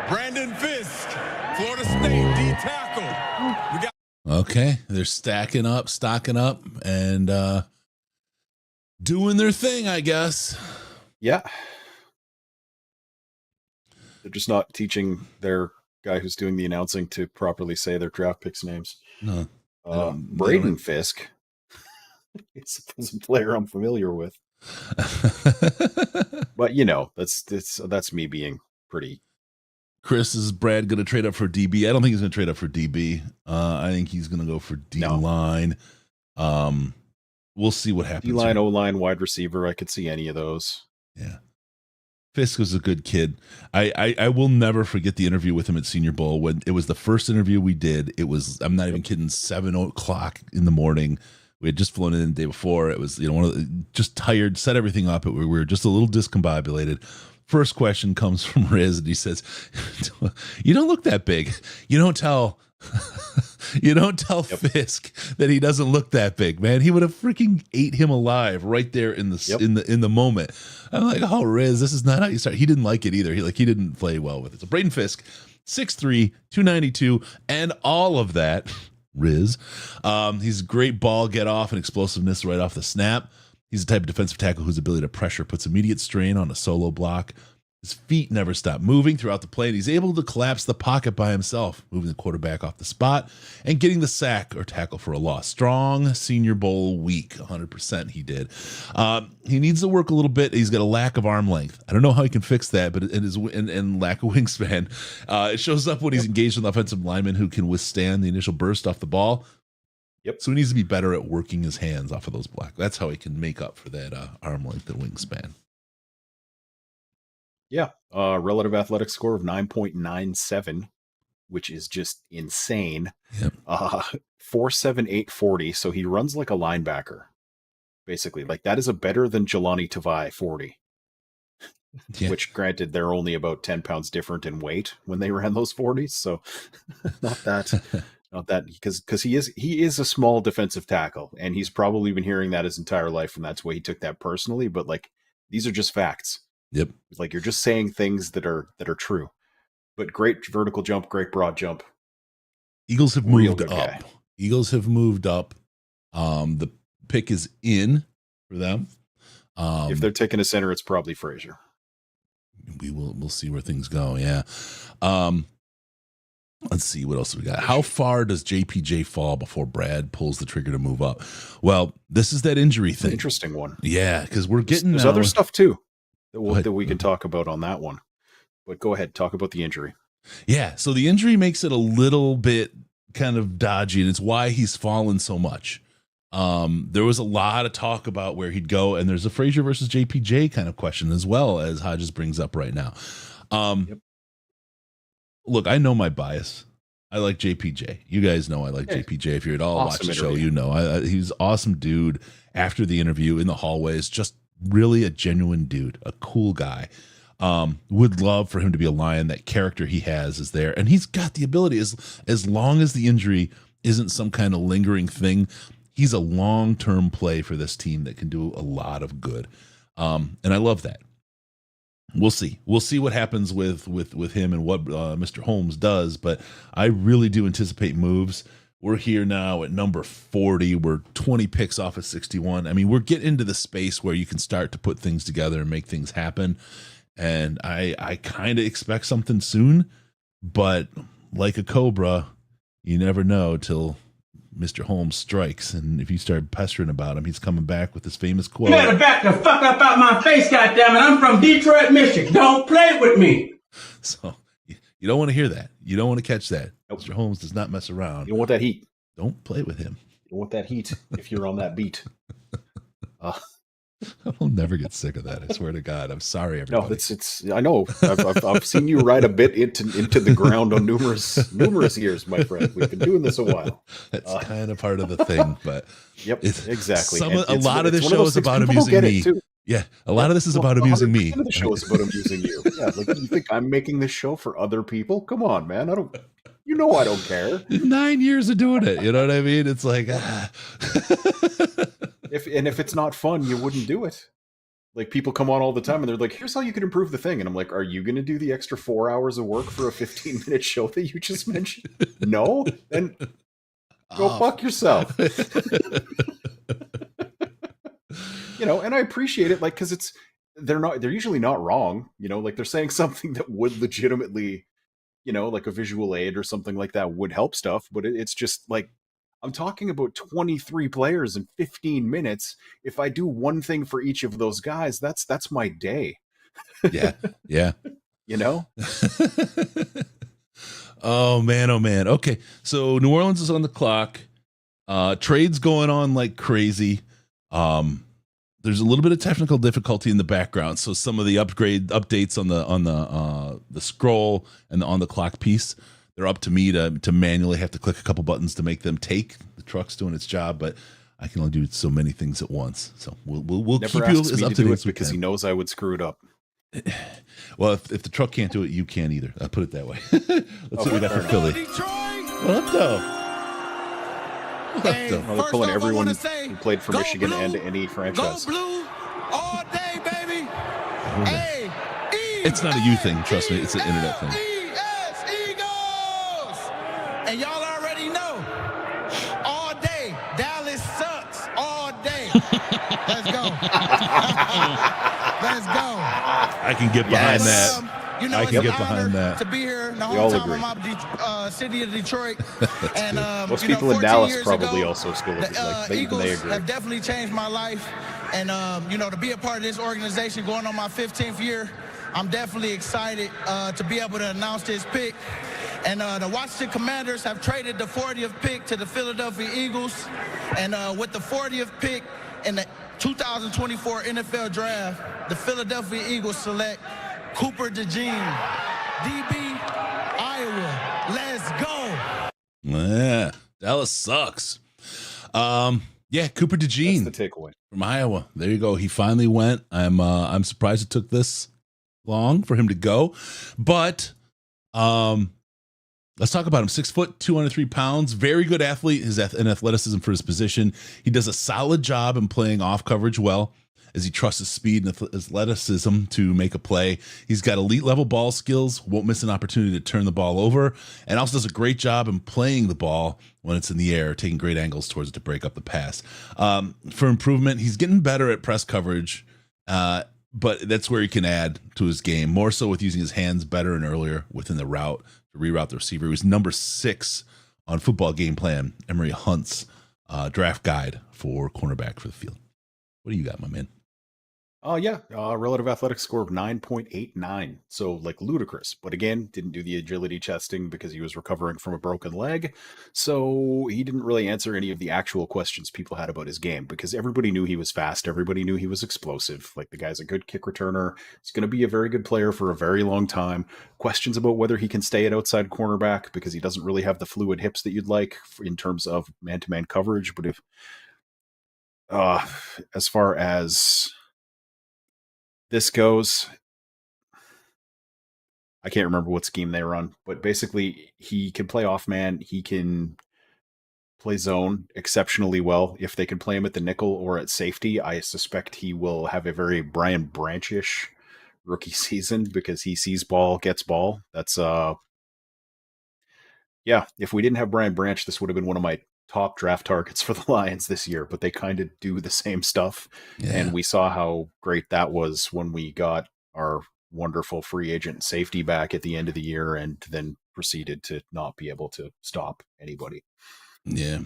Brandon Fisk, Florida State D tackle. Okay, they're stocking up, and doing their thing, I guess. Yeah. They're just not teaching their guy who's doing the announcing to properly say their draft picks' names. No. Braden Fisk. It's a player I'm familiar with. But that's me being pretty. Chris, is Brad going to trade up for DB? I don't think he's going to trade up for DB. I think he's going to go for D-line. We'll see what happens. D-line, O-line, wide receiver. I could see any of those. Yeah. Fisk was a good kid. I will never forget the interview with him at Senior Bowl when it was the first interview we did. It was, I'm not even kidding, 7:00 in the morning. We had just flown in the day before. It was, just tired, set everything up. We were just a little discombobulated. First question comes from Riz, and he says, "You don't look that big. You don't tell Fisk that he doesn't look that big, man. He would have freaking ate him alive right there in the moment." I'm like, "Oh, Riz, this is not how you start." He didn't like it either. He didn't play well with it. So Braden Fisk, 6'3", 292, and all of that. Riz. He's a great ball get off and explosiveness right off the snap. He's the type of defensive tackle whose ability to pressure puts immediate strain on a solo block. His feet never stop moving throughout the play, and he's able to collapse the pocket by himself, moving the quarterback off the spot and getting the sack or tackle for a loss. Strong Senior Bowl week, 100% he did. He needs to work a little bit. He's got a lack of arm length. I don't know how he can fix that, but and lack of wingspan. It shows up when he's engaged with an offensive lineman who can withstand the initial burst off the ball. Yep. So he needs to be better at working his hands off of those blocks. That's how he can make up for that arm length and wingspan. Yeah, relative athletic score of 9.97, which is just insane. Yep. 4.78 40, so he runs like a linebacker, basically. Like, that is a better than Jelani Tavai 40. Yeah. Which, granted, they're only about 10 pounds different in weight when they ran those 40s, so not that, because he is a small defensive tackle, and he's probably been hearing that his entire life, and that's why he took that personally. But like, these are just facts. Yep. It's like you're just saying things that are true. But great vertical jump, great broad jump. Eagles have moved up. Eagles have moved up. The pick is in for them. If they're taking a center, it's probably Frazier. We'll see where things go. Yeah. Let's see what else we got. How far does JPJ fall before Brad pulls the trigger to move up? Well, this is that injury thing. Interesting one. Yeah, because we're getting there's other stuff too that we can talk about on that one. But go ahead, talk about the injury. Yeah, so the injury makes it a little bit kind of dodgy, and it's why he's fallen so much. There was a lot of talk about where he'd go, and there's a Frazier versus JPJ kind of question as well, as Hodges brings up right now. Yep. Look, I know my bias. I like JPJ. You guys know I like JPJ. If you're at all watch the show, you know he's an awesome dude. After the interview in the hallways, just really a genuine dude, a cool guy. Would love for him to be a Lion. That character he has is there, and he's got the ability. As long as the injury isn't some kind of lingering thing, he's a long-term play for this team that can do a lot of good. And I love that. We'll see. We'll see what happens with him and what Mr. Holmes does, but I really do anticipate moves. We're here now at number 40. We're 20 picks off of 61. I mean, we're getting into the space where you can start to put things together and make things happen. And I kind of expect something soon, but like a cobra, you never know till Mr. Holmes strikes. And if you start pestering about him, he's coming back with this famous quote. You better back the fuck up out my face, goddammit. I'm from Detroit, Michigan. Don't play with me. So you don't want to hear that. You don't want to catch that. Nope. Mr. Holmes does not mess around. You don't want that heat. Don't play with him. You don't want that heat if you're on that beat. I'll never get sick of that. I swear to God. I'm sorry, everybody. No, it's. I know. I've seen you ride a bit into the ground on numerous years, my friend. We've been doing this a while. That's kind of part of the thing, but yep, exactly. A lot of this show is about amusing me. Yeah, a lot of this is about amusing me. The show is about amusing you. Yeah, like you think I'm making this show for other people? Come on, man. I don't. You know I don't care. 9 years of doing it. You know what I mean? It's like, If it's not fun, you wouldn't do it. Like people come on all the time and they're like, here's how you can improve the thing. And I'm like, are you going to do the extra 4 hours of work for a 15-minute show that you just mentioned? No? Then go fuck yourself. And I appreciate it. Like, cause they're usually not wrong. Like they're saying something that would legitimately, like a visual aid or something like that would help stuff. But it's just like, I'm talking about 23 players in 15 minutes. If I do one thing for each of those guys, that's my day. Yeah. Oh man. Okay. So New Orleans is on the clock. Trades going on like crazy. There's a little bit of technical difficulty in the background. So some of the updates on the scroll and the on the clock piece, they're up to me to manually have to click a couple buttons to make them take. The truck's doing its job, but I can only do so many things at once. So we'll keep you as up to date because he knows I would screw it up. Well, if the truck can't do it, you can't either. I'll put it that way. Let's see what we got for Philly. What up, though? They're pulling everyone who played for Michigan and any franchise. Go blue all day, baby. It's not a you thing, trust me. It's an internet thing. Eagles! And y'all already know. All day. Dallas sucks. All day. Let's go. Let's go. I can get behind that. I can get behind that. To be here in the hometown of my city of Detroit. And most people in Dallas probably also still Eagles they agree. have definitely changed my life. And to be a part of this organization going on my 15th year, I'm definitely excited to be able to announce this pick. And the Washington Commanders have traded the 40th pick to the Philadelphia Eagles. And with the 40th pick in the 2024 NFL Draft, the Philadelphia Eagles select Cooper DeJean, DB, Iowa. Let's go. Yeah, Dallas sucks. Cooper DeJean. That's the takeaway from Iowa. There you go. He finally went. I'm surprised it took this long for him to go, but let's talk about him. 6 foot, 203 pounds, very good athlete. His athleticism for his position. He does a solid job in playing off coverage well, as he trusts his speed and athleticism to make a play. He's got elite level ball skills, won't miss an opportunity to turn the ball over, and also does a great job in playing the ball when it's in the air, taking great angles towards it to break up the pass. For improvement, he's getting better at press coverage, but that's where he can add to his game, more so with using his hands better and earlier within the route, to reroute the receiver. He was number 6 on Football Game Plan, Emory Hunt's draft guide for cornerback for the field. What do you got, my man? Relative athletic score of 9.89. So like ludicrous. But again, didn't do the agility testing because he was recovering from a broken leg. So he didn't really answer any of the actual questions people had about his game because everybody knew he was fast. Everybody knew he was explosive. Like the guy's a good kick returner. He's going to be a very good player for a very long time. Questions about whether he can stay at outside cornerback because he doesn't really have the fluid hips that you'd like in terms of man-to-man coverage. But if, as far as this goes, I can't remember what scheme they run, but basically he can play off man. He can play zone exceptionally well. If they can play him at the nickel or at safety, I suspect he will have a very Brian Branch-ish rookie season because he sees ball, gets ball. That's if we didn't have Brian Branch, this would have been one of my top draft targets for the Lions this year, but they kind of do the same stuff. Yeah. And we saw how great that was when we got our wonderful free agent safety back at the end of the year and then proceeded to not be able to stop anybody. Yeah.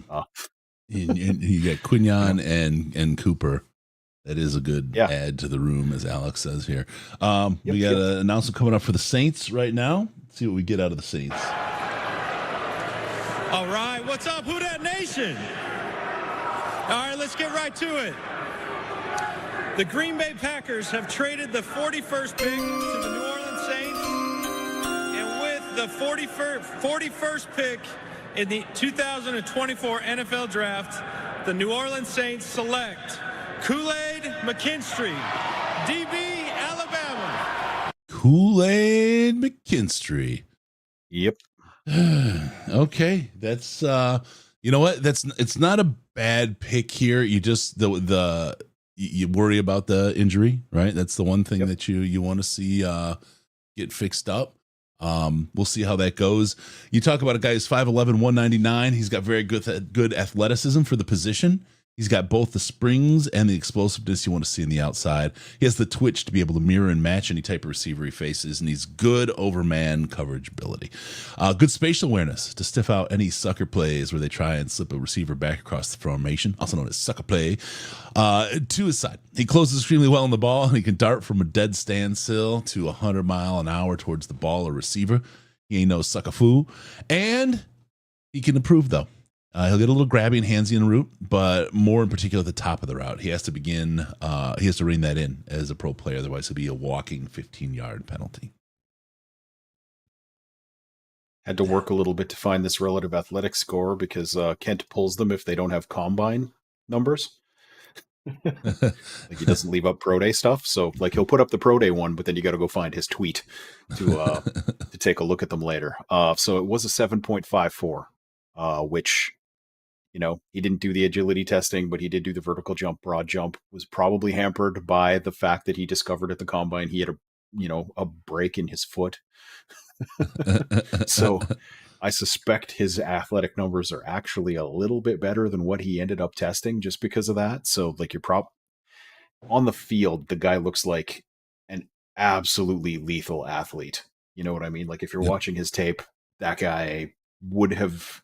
You got Quignon and Cooper. That is a good add to the room, as Alex says here. We got an announcement coming up for the Saints right now. Let's see what we get out of the Saints. All right, what's up, Who Dat Nation? All right, let's get right to it. The Green Bay Packers have traded the 41st pick to the New Orleans Saints, and with the 41st pick in the 2024 NFL Draft, the New Orleans Saints select Kool-Aid McKinstry, DB, Alabama. Kool-Aid McKinstry. Yep. Okay, that's you know what? It's not a bad pick here. You just you worry about the injury, right? That's the one thing that you want to see get fixed up. We'll see how that goes. You talk about a guy who's 5'11", 199. He's got very good athleticism for the position. He's got both the springs and the explosiveness you want to see in the outside. He has the twitch to be able to mirror and match any type of receiver he faces, and he's good over man coverage ability. Good spatial awareness to stiff out any sucker plays where they try and slip a receiver back across the formation, also known as sucker play, to his side. He closes extremely well on the ball, and he can dart from a dead standstill to 100 miles an hour towards the ball or receiver. He ain't no sucker fool. And he can improve, though. He'll get a little grabby and handsy in the route, but more in particular at the top of the route. He has to rein that in as a pro player. Otherwise, he'll be a walking 15-yard penalty. Had to work a little bit to find this relative athletic score because Kent pulls them if they don't have combine numbers. Like he doesn't leave up pro day stuff. So like he'll put up the pro day one, but then you got to go find his tweet to take a look at them later. So it was a 7.54, which, he didn't do the agility testing, but he did do the vertical jump, broad jump. Was probably hampered by the fact that he discovered at the combine he had a break in his foot. So I suspect his athletic numbers are actually a little bit better than what he ended up testing just because of that. So like on the field, the guy looks like an absolutely lethal athlete. You know what I mean? Like if you're watching his tape, that guy would have,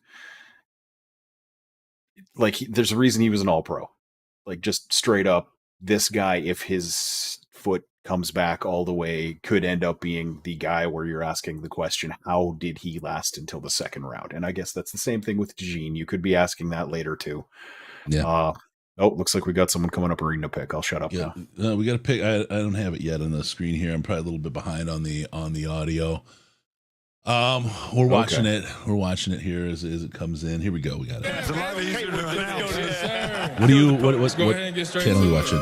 there's a reason he was an all-pro. Like just straight up, this guy, if his foot comes back all the way, could end up being the guy where you're asking the question, how did he last until the second round? And I guess that's the same thing with Gene. You could be asking that later too. Yeah. Looks like we got someone coming up reading a pick. I'll shut up now. We got a pick. I don't have it yet on the screen here. I'm probably a little bit behind on the audio. We're watching it. We're watching it here as it comes in. Here we go. We got it. It's a lot easier to announce. What go ahead and get straight channel are you watching?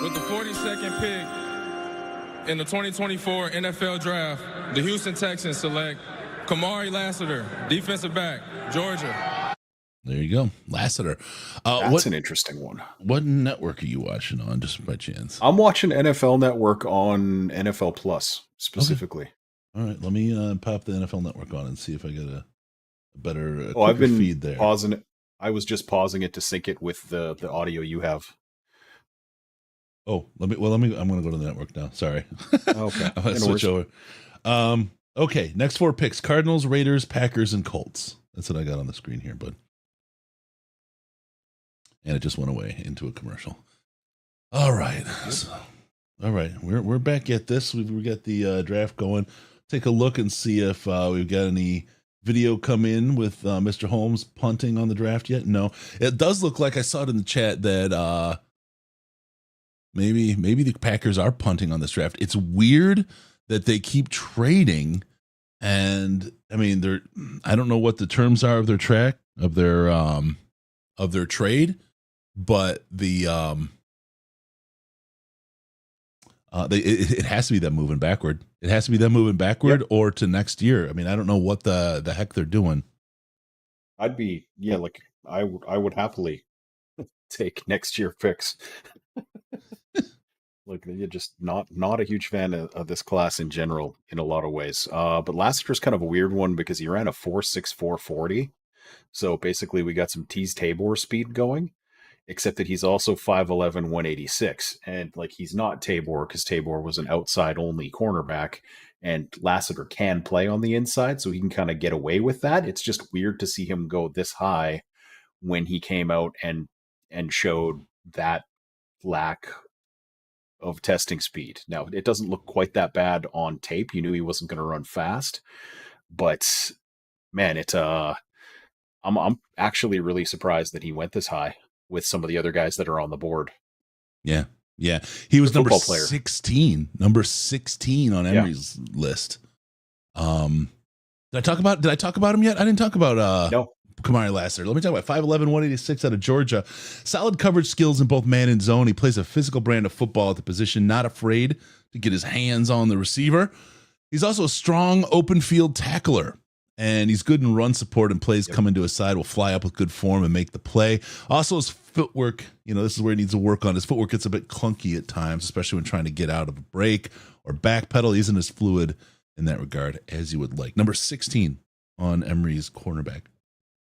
With the 42nd pick in the 2024 NFL Draft, the Houston Texans select Kamari Lassiter, defensive back, Georgia. There you go, Lassiter. That's an interesting one. What network are you watching on, just by chance? I'm watching NFL Network on NFL Plus specifically. Okay. All right, let me pop the NFL Network on and see if I get a better I've been feed there. Pausing it. I was just pausing it to sync it with the audio you have. Oh, I'm going to go to the network now. Sorry. Okay. I'm going to switch over. Okay, next 4 picks: Cardinals, Raiders, Packers, and Colts. That's what I got on the screen here, bud. And it just went away into a commercial. All right. So, all right. We're back at this. We've got the draft going. Take a look and see if we've got any video come in with Mr. Holmes punting on the draft yet. No. It does look like I saw it in the chat that maybe the Packers are punting on this draft. It's weird that they keep trading, and I mean I don't know what the terms are of their trade, but it has to be them moving backward. It has to be them moving backward or to next year. I mean, I don't know what the heck they're doing. I would happily take next year picks. Like, you're just not a huge fan of this class in general in a lot of ways. But Lassiter's kind of a weird one because he ran a 4.64 40. So basically we got some Tease Tabor speed going, except that he's also 5'11", 186. And like, he's not Tabor because Tabor was an outside only cornerback, and Lassiter can play on the inside, so he can kind of get away with that. It's just weird to see him go this high when he came out and showed that lack of testing speed. Now, it doesn't look quite that bad on tape. You knew he wasn't going to run fast, but man, I'm actually really surprised that he went this high with some of the other guys that are on the board. Yeah. He was number 16 on Emery's list. Did I talk about him yet? I didn't talk about no. Kamari Lassiter. Let me talk about 5'11", 186 out of Georgia. Solid coverage skills in both man and zone. He plays a physical brand of football at the position, not afraid to get his hands on the receiver. He's also a strong open field tackler, and he's good in run support, and plays coming to his side will fly up with good form and make the play. Also, his footwork, this is where he needs to work on. His footwork gets a bit clunky at times, especially when trying to get out of a break or backpedal. He isn't as fluid in that regard as you would like. Number 16 on Emery's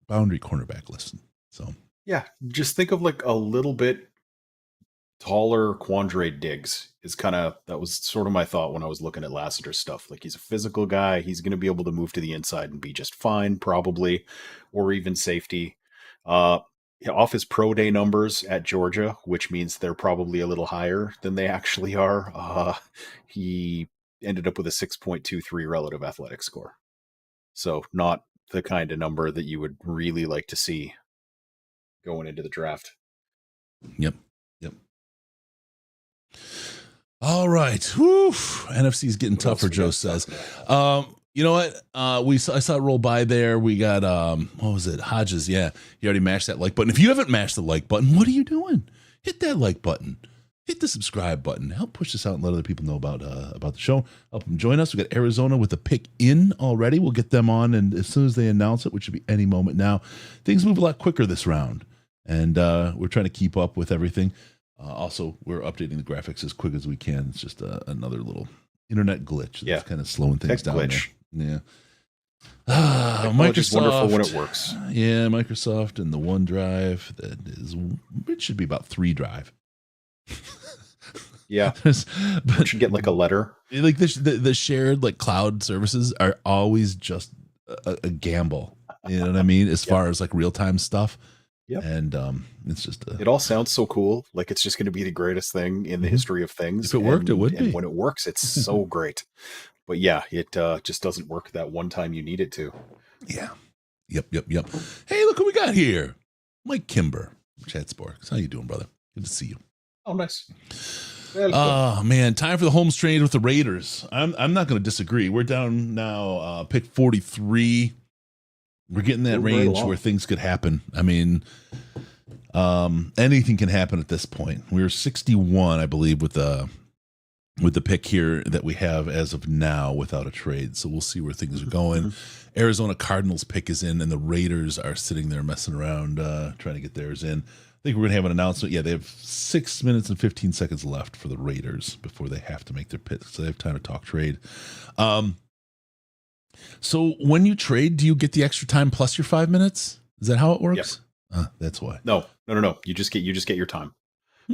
boundary cornerback list. So yeah, just think of like a little bit taller Quandre Diggs that was sort of my thought when I was looking at Lassiter's stuff. Like, he's a physical guy. He's going to be able to move to the inside and be just fine, probably, or even safety. Off his pro day numbers at Georgia, which means they're probably a little higher than they actually are, he ended up with a 6.23 relative athletic score. So not the kind of number that you would really like to see going into the draft. Yep. All right. Whew. NFC's getting tougher, Joe says. You know what? I saw it roll by there. We got, what was it? Hodges. Yeah. He already mashed that like button. If you haven't mashed the like button, what are you doing? Hit that like button. Hit the subscribe button. Help push this out and let other people know about the show. Help them join us. We got Arizona with a pick in already. We'll get them on, and as soon as they announce it, which should be any moment now, things move a lot quicker this round, and we're trying to keep up with everything. Also, we're updating the graphics as quick as we can. It's just another little internet glitch that's kind of slowing things down. Glitch. Yeah. Microsoft is wonderful when it works. Yeah, Microsoft and the OneDrive. It should be about 3 drive. Yeah, but you should get like a letter. Like the shared like cloud services are always just a gamble. You know what I mean? As far as like real time stuff. Yep. And it's just it all sounds so cool. Like, it's just going to be the greatest thing in the history of things. If it worked, it would be. And when it works, it's so great. But yeah, it just doesn't work that one time you need it to. Yeah. Yep. Hey, look who we got here. Mike Kimber, Chat Sporks. How you doing, brother? Good to see you. Oh, nice. Oh man, time for the Holmes trade with the Raiders. I'm not going to disagree. We're down now, pick 43. We're getting that range where things could happen. I mean, anything can happen at this point. We're 61, I believe, with the pick here that we have as of now without a trade. So we'll see where things are going. Arizona Cardinals pick is in, and the Raiders are sitting there messing around, trying to get theirs in. I think we're going to have an announcement. Yeah, they have 6 minutes and 15 seconds left for the Raiders before they have to make their pick. So they have time to talk trade. So when you trade, do you get the extra time plus your 5 minutes? Is that how it works? Yep. That's why. No. You just get your time.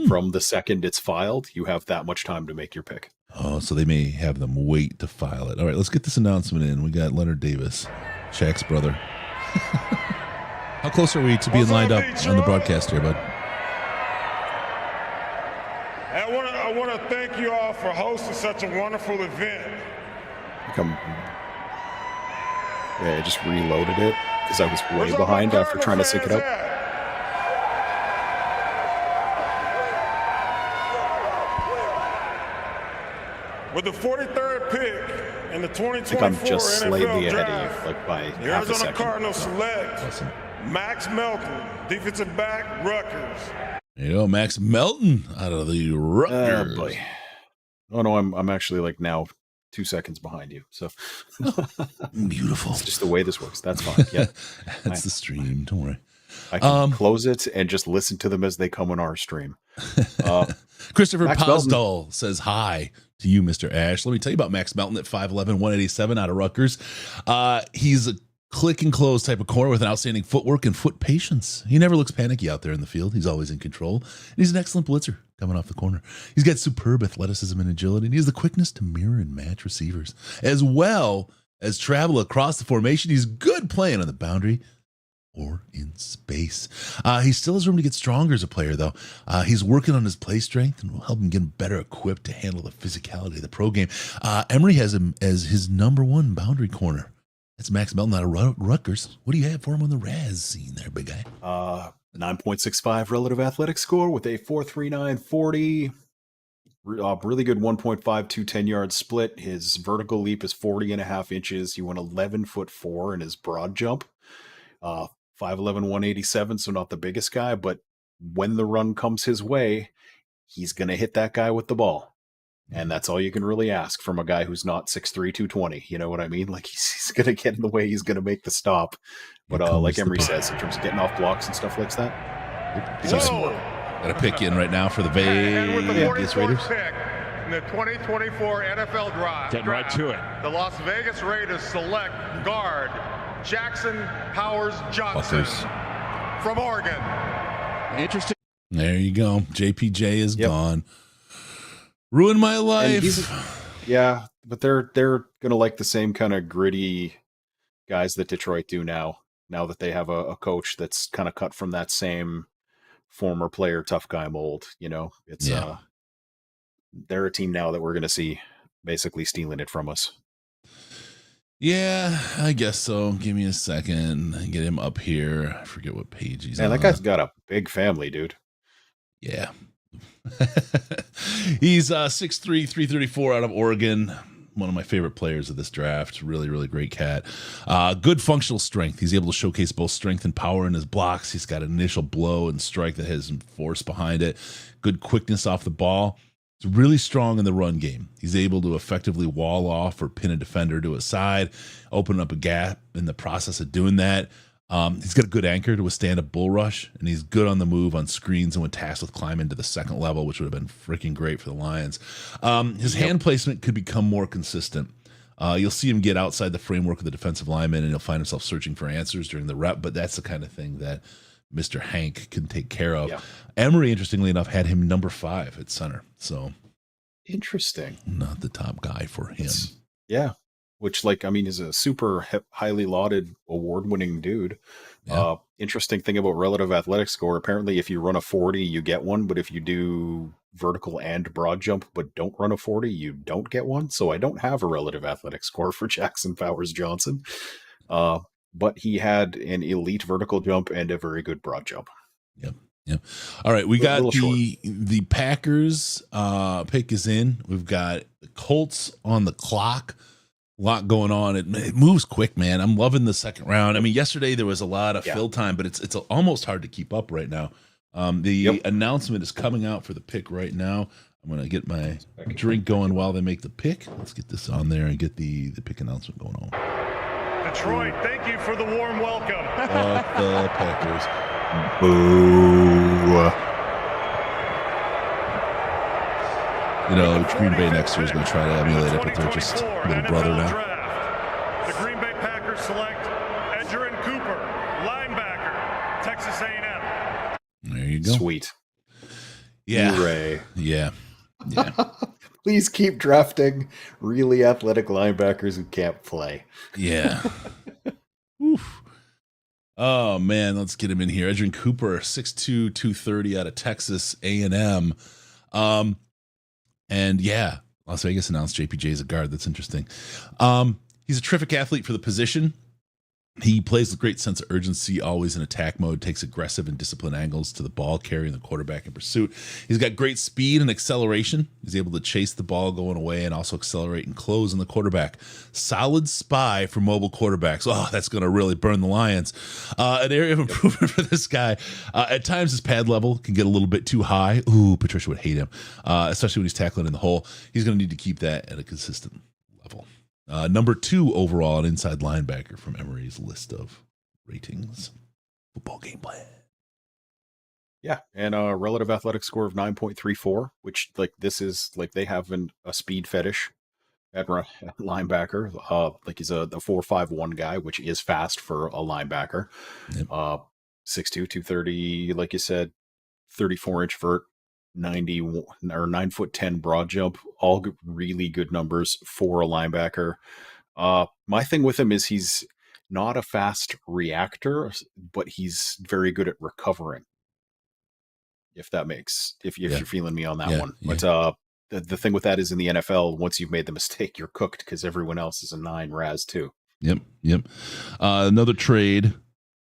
From the second it's filed, you have that much time to make your pick. Oh, so they may have them wait to file it. All right, let's get this announcement in. We got Leonard Davis, Shaq's brother. How close are we to being lined up on the broadcast here, bud? I want to thank you all for hosting such a wonderful event. I just reloaded it because I was way behind after trying to sync it up. With the 43rd pick in the 2024 I think I'm just NFL slightly ahead draft, of you, like by the half a Arizona second. Cardinals select Max Melton, defensive back, Rutgers. You know, Max Melton out of the Rutgers. Oh boy. Oh no, I'm actually like now 2 seconds behind you. So beautiful. It's just the way this works. That's fine. Yeah. That's the stream. Don't worry. I can close it and just listen to them as they come on our stream. Christopher Max Posdall says hi to you, Mr. Ash. Let me tell you about Max Melton at 5'11", 187 out of Rutgers. He's a click and close type of corner with an outstanding footwork and foot patience. He never looks panicky out there in the field. He's always in control. And he's an excellent blitzer coming off the corner. He's got superb athleticism and agility, and he has the quickness to mirror and match receivers, as well as travel across the formation. He's good playing on the boundary or in space. He still has room to get stronger as a player, though. He's working on his play strength and will help him get better equipped to handle the physicality of the pro game. Emory has him as his number one boundary corner. That's Max Melton out of Rutgers. What do you have for him on the Raz scene there, big guy? 9.65 relative athletic score with a 4.39 40. Really good 1.52 10-yard split. His vertical leap is 40.5 inches. He went 11'4" in his broad jump. 5'11", 187, so not the biggest guy, but when the run comes his way, he's going to hit that guy with the ball. And that's all you can really ask from a guy who's not 6'3", 220. You know what I mean? Like, he's going to get in the way. He's going to make the stop. But like Emery says, in terms of getting off blocks and stuff like that, he's smart. Got to pick you in right now for the Vegas Raiders. Pick in the 2024 NFL Draft. Getting right to it. The Las Vegas Raiders select guard Jackson Powers Johnson from Oregon. Interesting. There you go. JPJ is gone. Ruined my life. Yeah, but they're gonna like the same kind of gritty guys that Detroit do now. Now that they have a coach that's kind of cut from that same former player tough guy mold. You know, it's they're a team now that we're gonna see basically stealing it from us. Yeah, I guess so. Give me a second. Get him up here. I forget what page he's on. Man, that guy's got a big family, dude. Yeah. He's 6'3", 334 out of Oregon. One of my favorite players of this draft. Really, really great cat. Good functional strength. He's able to showcase both strength and power in his blocks. He's got an initial blow and strike that has some force behind it. Good quickness off the ball. He's really strong in the run game. He's able to effectively wall off or pin a defender to a side, open up a gap in the process of doing that. He's got a good anchor to withstand a bull rush, and he's good on the move on screens and when tasked with climbing to the second level, which would have been freaking great for the Lions. His hand placement could become more consistent. You'll see him get outside the framework of the defensive lineman, and he'll find himself searching for answers during the rep, but that's the kind of thing that Mr. Hank can take care of. Yeah. Emory, interestingly enough, had him number 5 at center. So interesting. Not the top guy for him. Yeah. Which, like, I mean, is a super highly lauded, award-winning dude. Yeah. Interesting thing about relative athletic score. Apparently, if you run a 40, you get one. But if you do vertical and broad jump, but don't run a 40, you don't get one. So I don't have a relative athletic score for Jackson Powers Johnson. But he had an elite vertical jump and a very good broad jump. Yep. Yep. All right. We got the Packers pick is in. We've got the Colts on the clock. A lot going on. It moves quick, man. I'm loving the second round. I mean, yesterday there was a lot of fill time, but it's almost hard to keep up right now. The announcement is coming out for the pick right now. I'm going to get my drink going while they make the pick. Let's get this on there and get the pick announcement going on. Detroit, thank you for the warm welcome. The Packers. Boo. You know, Green Bay next year is going to try to emulate it, but they're just little brother now. The Green Bay Packers select Edgerrin Cooper, linebacker, Texas A&M. There you go. Sweet. Yeah. Hooray. Yeah. Please keep drafting really athletic linebackers who can't play. Yeah. Oof. Oh man, let's get him in here. Edgerrin Cooper, 6'2", 230 out of Texas A&M. And yeah, Las Vegas announced JPJ as a guard. That's interesting. He's a terrific athlete for the position. He plays with great sense of urgency, always in attack mode, takes aggressive and disciplined angles to the ball, carrying the quarterback in pursuit. He's got great speed and acceleration. He's able to chase the ball going away and also accelerate and close on the quarterback. Solid spy for mobile quarterbacks. Oh, that's going to really burn the Lions. An area of improvement for this guy. At times, his pad level can get a little bit too high. Ooh, Patricia would hate him, especially when he's tackling in the hole. He's going to need to keep that at a consistent level. Number 2 overall, an inside linebacker from Emory's list of ratings. Football game plan. Yeah, and a relative athletic score of 9.34, which like this is like they have a speed fetish at linebacker. Like he's a 4.51 guy, which is fast for a linebacker. Yep. 6'2", 230, like you said, 34-inch vert. 90 or 9'10" broad jump, all really good numbers for a linebacker. My thing with him is he's not a fast reactor, but he's very good at recovering. If that makes, if you're feeling me on that one. But the thing with that is in the NFL, once you've made the mistake, you're cooked because everyone else is a 9 Raz too. Yep. Another trade.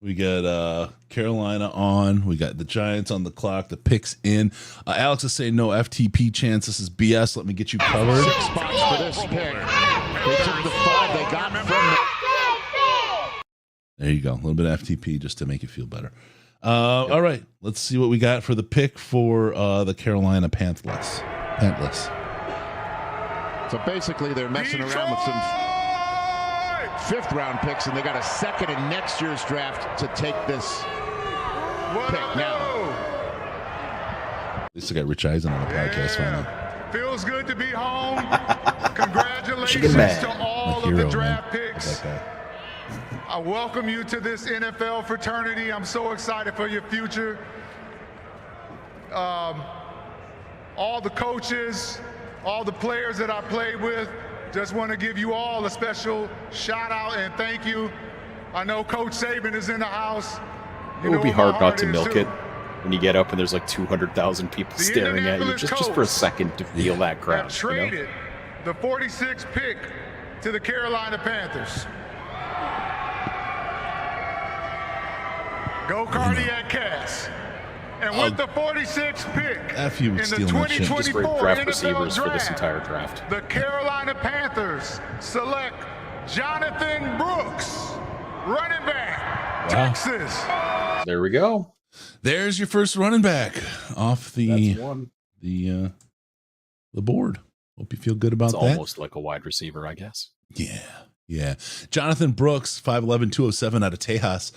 We got Carolina on. We got the Giants on the clock. The picks in. Alex is saying no FTP chance. This is BS. Let me get you covered. 6 spots for this pick. They took the 5 they got from There you go. A little bit of FTP just to make you feel better. All right. Let's see what we got for the pick for the Carolina Panthers. So basically they're messing around with some 5th round picks, and they got a 2nd in next year's draft to take this pick now. At least I got Rich Eisen on the podcast finally. Feels good to be home. Congratulations to all of the draft picks. I welcome you to this NFL fraternity. I'm so excited for your future. All the coaches, all the players that I played with, just want to give you all a special shout out and thank you. I know Coach Saban is in the house. It would be hard not to milk it when you get up and there's like 200,000 people staring at you just for a second to feel that crowd. Traded the 46th pick to the Carolina Panthers. Go Cardiac Cats. And with the 46th pick in the 2024 draft NFL receivers for this draft, entire draft. the Carolina Panthers select Jonathan Brooks, running back, Texas. There we go. There's your first running back off the board. Hope you feel good about that. Almost like a wide receiver, I guess. Yeah. Jonathan Brooks, 5'11", 207 out of Tejas.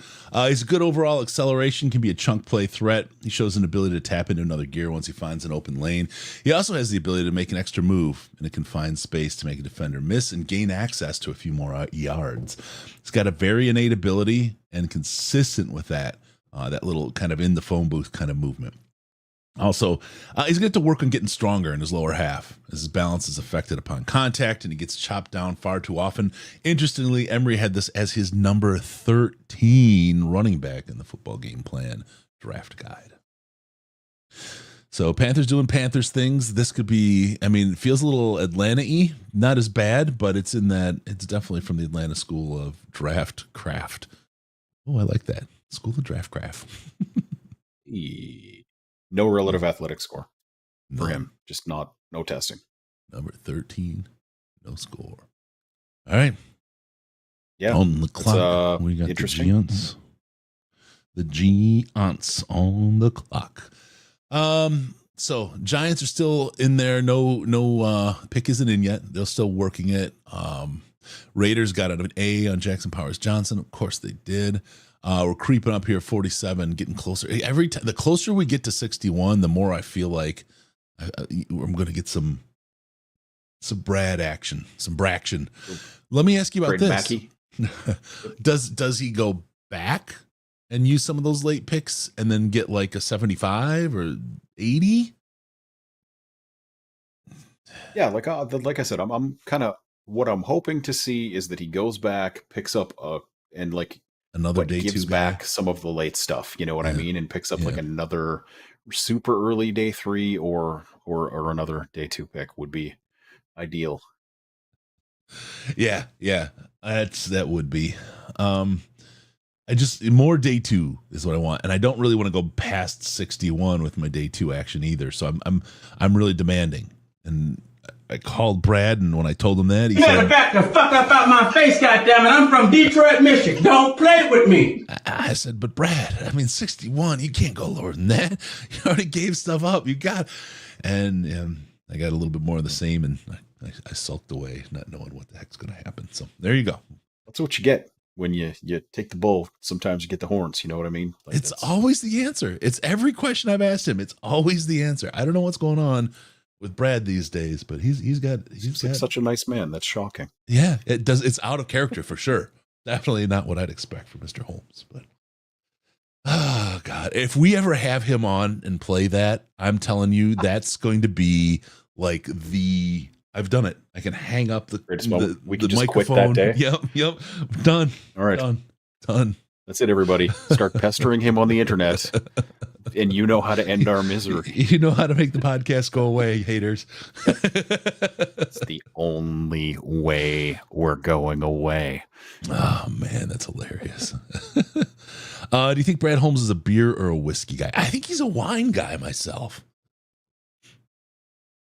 He's a good overall acceleration, can be a chunk play threat. He shows an ability to tap into another gear once he finds an open lane. He also has the ability to make an extra move in a confined space to make a defender miss and gain access to a few more yards. He's got a very innate ability and consistent with that little kind of in the phone booth kind of movement. Also, he's going to have to work on getting stronger in his lower half as his balance is affected upon contact and he gets chopped down far too often. Interestingly, Emory had this as his number 13 running back in the football game plan draft guide. So Panthers doing Panthers things. This could be, it feels a little Atlanta-y, not as bad, but it's definitely from the Atlanta School of Draft Craft. Oh, I like that. School of Draft Craft. No relative athletic score for him. Just no testing. Number 13, no score. All right. Yeah. On the clock, we got the Giants. The Giants on the clock. So Giants are still in there. No pick isn't in yet. They're still working it. Raiders got an A on Jackson Powers Johnson. Of course they did. We're creeping up here, 47, getting closer. Every time, the closer we get to 61, the more I feel like I'm going to get some Brad action, some Braction. Let me ask you about this. Does he go back and use some of those late picks and then get like a 75 or 80? Yeah, like I said, I'm kind of what I'm hoping to see is that he goes back, picks up and like Another day gives 2 back guy. some of the late stuff. You know what I Yeah. mean? And picks up like Yeah. another super early day 3 or another day 2 pick would be ideal. Yeah, that would be. I just more day 2 is what I want, and I don't really want to go past 61 with my day 2 action either. So I'm really demanding. And I called Brad, and when I told him that, he You better said, back the fuck up out my face, goddammit. I'm from Detroit, Michigan. Don't play with me. I said, but Brad, I mean 61, you can't go lower than that. You already gave stuff up. You got, and I got a little bit more of the same, and I sulked away, not knowing what the heck's going to happen. So there you go. That's what you get when you take the bull. Sometimes you get the horns. You know what I mean? Like, It's always the answer. It's every question I've asked him. It's always the answer. I don't know what's going on with Brad these days, but he's got such a nice man. That's shocking. Yeah, it's out of character for sure. Definitely not what I'd expect from Mr. Holmes. But oh God, if we ever have him on and play that, I'm telling you, that's going to be like I've done it. I can hang up the we can just microphone. quit that day. Yep. Done. All right. Done. That's it, everybody. Start pestering him on the internet, and you know how to end our misery. You know how to make the podcast go away, haters. It's the only way we're going away. Oh man, that's hilarious. Do you think Brad Holmes is a beer or a whiskey guy? I think he's a wine guy myself.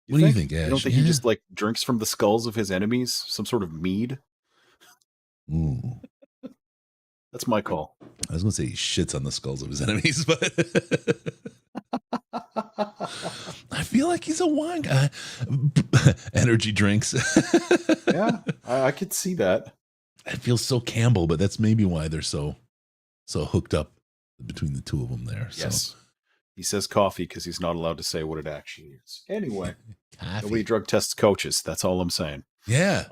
What do you think, Ash? You don't think he just like drinks from the skulls of his enemies? Some sort of mead? Ooh. That's my call. I was going to say he shits on the skulls of his enemies, but I feel like he's a wine guy. Energy drinks. Yeah, I could see that. I feel so Campbell, but that's maybe why they're so hooked up between the two of them there. Yes. So. He says coffee because he's not allowed to say what it actually is. Anyway, Coffee. nobody drug tests coaches. That's all I'm saying. Yeah,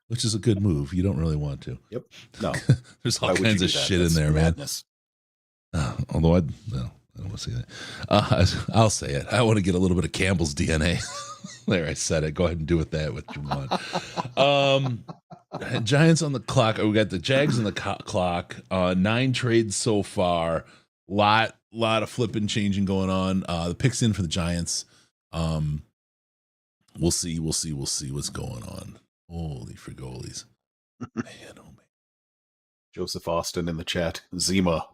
which is a good move. You don't really want to. Yep. No. There's all kinds of shit in there, madness. Man. Although I don't want to say that. I'll say it. I want to get a little bit of Campbell's DNA. There, I said it. Go ahead and do with that what you want. Giants on the clock. We got the Jags on the clock. 9 trades so far. Lot of flipping, changing going on. The picks in for the Giants. We'll see what's going on. Holy frigolies. Man, oh man. Joseph Austin in the chat. Zima.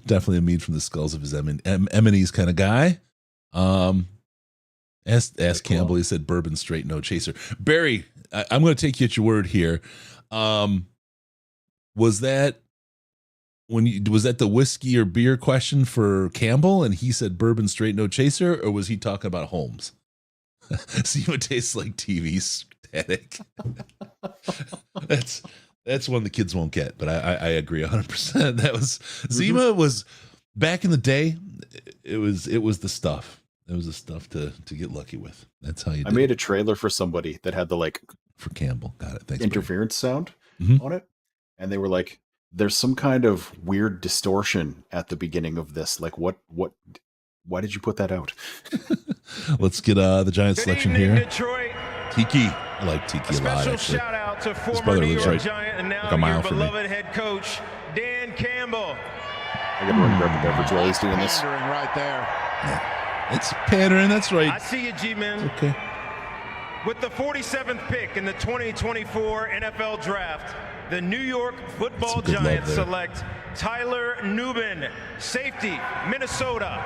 Definitely a mead from the skulls of his enemies kind of guy. Ask Campbell. He said bourbon straight, no chaser. Barry, I'm going to take you at your word here. Was that the whiskey or beer question for Campbell and he said bourbon straight, no chaser, or was he talking about Holmes? See what tastes like TV static. That's one the kids won't get, but I agree 100%. That was Zima was back in the day. It was the stuff. It was the stuff to get lucky with. That's how you did. I made a trailer for somebody that had the for Campbell. Got it. Thanks. Interference sound on it. And they were like, there's some kind of weird distortion at the beginning of this. Like why did you put that out? Let's get the Giants selection here. Detroit. Tiki. I like Tiki a lot, Special actually. shout out to His former brother New lives York right Giant and like now a mile your from me. beloved head coach, Dan Campbell. I gotta run grab a beverage while he's doing this. Pandering right there. Yeah. It's pandering. That's right. I see you, G-Man. Okay. With the 47th pick in the 2024 NFL Draft, the New York Football good love Giants there. select Tyler Nubin, safety, Minnesota.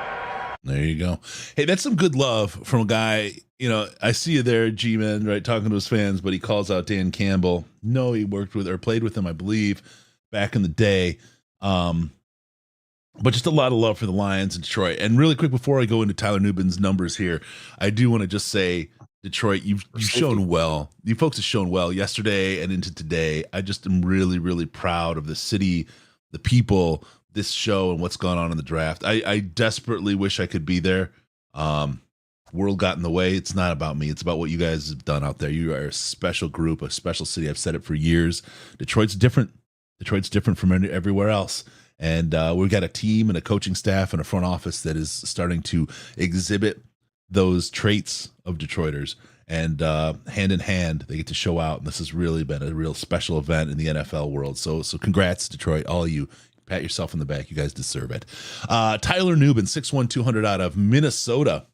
There you go. Hey, that's some good love from a guy. You know, I see you there, G-Man, right, talking to his fans, but he calls out Dan Campbell. No, he worked with or played with him, I believe, back in the day. But just a lot of love for the Lions in Detroit. And really quick, before I go into Tyler Nubin's numbers here, I do want to just say, Detroit, you've shown well. You folks have shown well yesterday and into today. I just am really, really proud of the city, the people, this show, and what's gone on in the draft. I desperately wish I could be there. World got in the way. It's not about me. It's about what you guys have done out there. You are a special group, a special city. I've said it for years. Detroit's different. Detroit's different from everywhere else. And we've got a team and a coaching staff and a front office that is starting to exhibit those traits of Detroiters. And hand in hand, they get to show out. And this has really been a real special event in the NFL world. So congrats, Detroit, all of you. Pat yourself in the back. You guys deserve it. Tyler Nubin, 6'1", 200 out of Minnesota.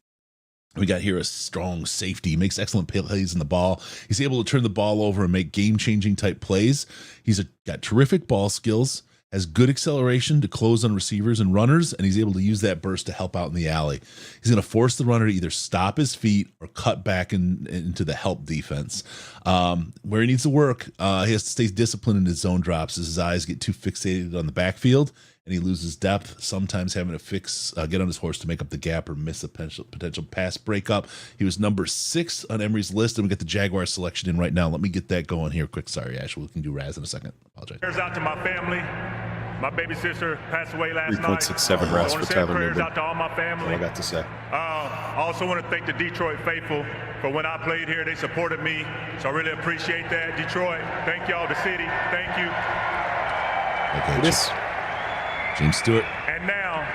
We got here a strong safety. He makes excellent plays in the ball. He's able to turn the ball over and make game-changing type plays. He's got terrific ball skills, has good acceleration to close on receivers and runners, and he's able to use that burst to help out in the alley. He's going to force the runner to either stop his feet or cut back into the help defense. Where he needs to work, he has to stay disciplined in his zone drops as his eyes get too fixated on the backfield, and he loses depth, sometimes having to get on his horse to make up the gap or miss a potential pass breakup. He was number 6 on Emery's list, and we get the Jaguars selection in right now. Let me get that going here quick. Sorry, Ash, we can do Raz in a second. Apologize. Prayers out to my family. My baby sister passed away last night. 3.67 Raz for Tyler prayers Nubin. out to all my family. That's all I got to say. I also want to thank the Detroit faithful for when I played here. They supported me, so I really appreciate that. Detroit, thank y'all. The city, thank you. Okay, James Stewart. And now,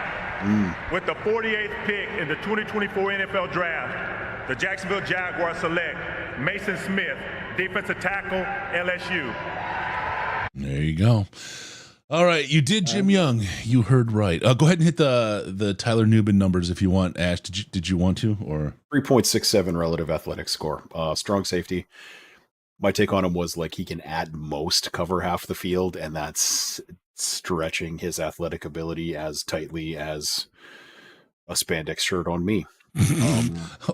with the 48th pick in the 2024 NFL Draft, the Jacksonville Jaguars select Mason Smith, defensive tackle, LSU. There you go. All right, you did Jim Young. You heard right. Go ahead and hit the Tyler Nubin numbers if you want, Ash. Did you want to? Or 3.67 relative athletic score. Strong safety. My take on him was like he can at most cover half the field, and that's stretching his athletic ability as tightly as a spandex shirt on me.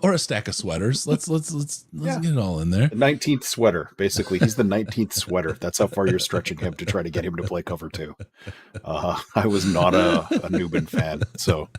Or a stack of sweaters. Let's get it all in there. The 19th sweater, basically. He's the 19th sweater. That's how far you're stretching him to try to get him to play cover 2. I was not a Nubin fan, so.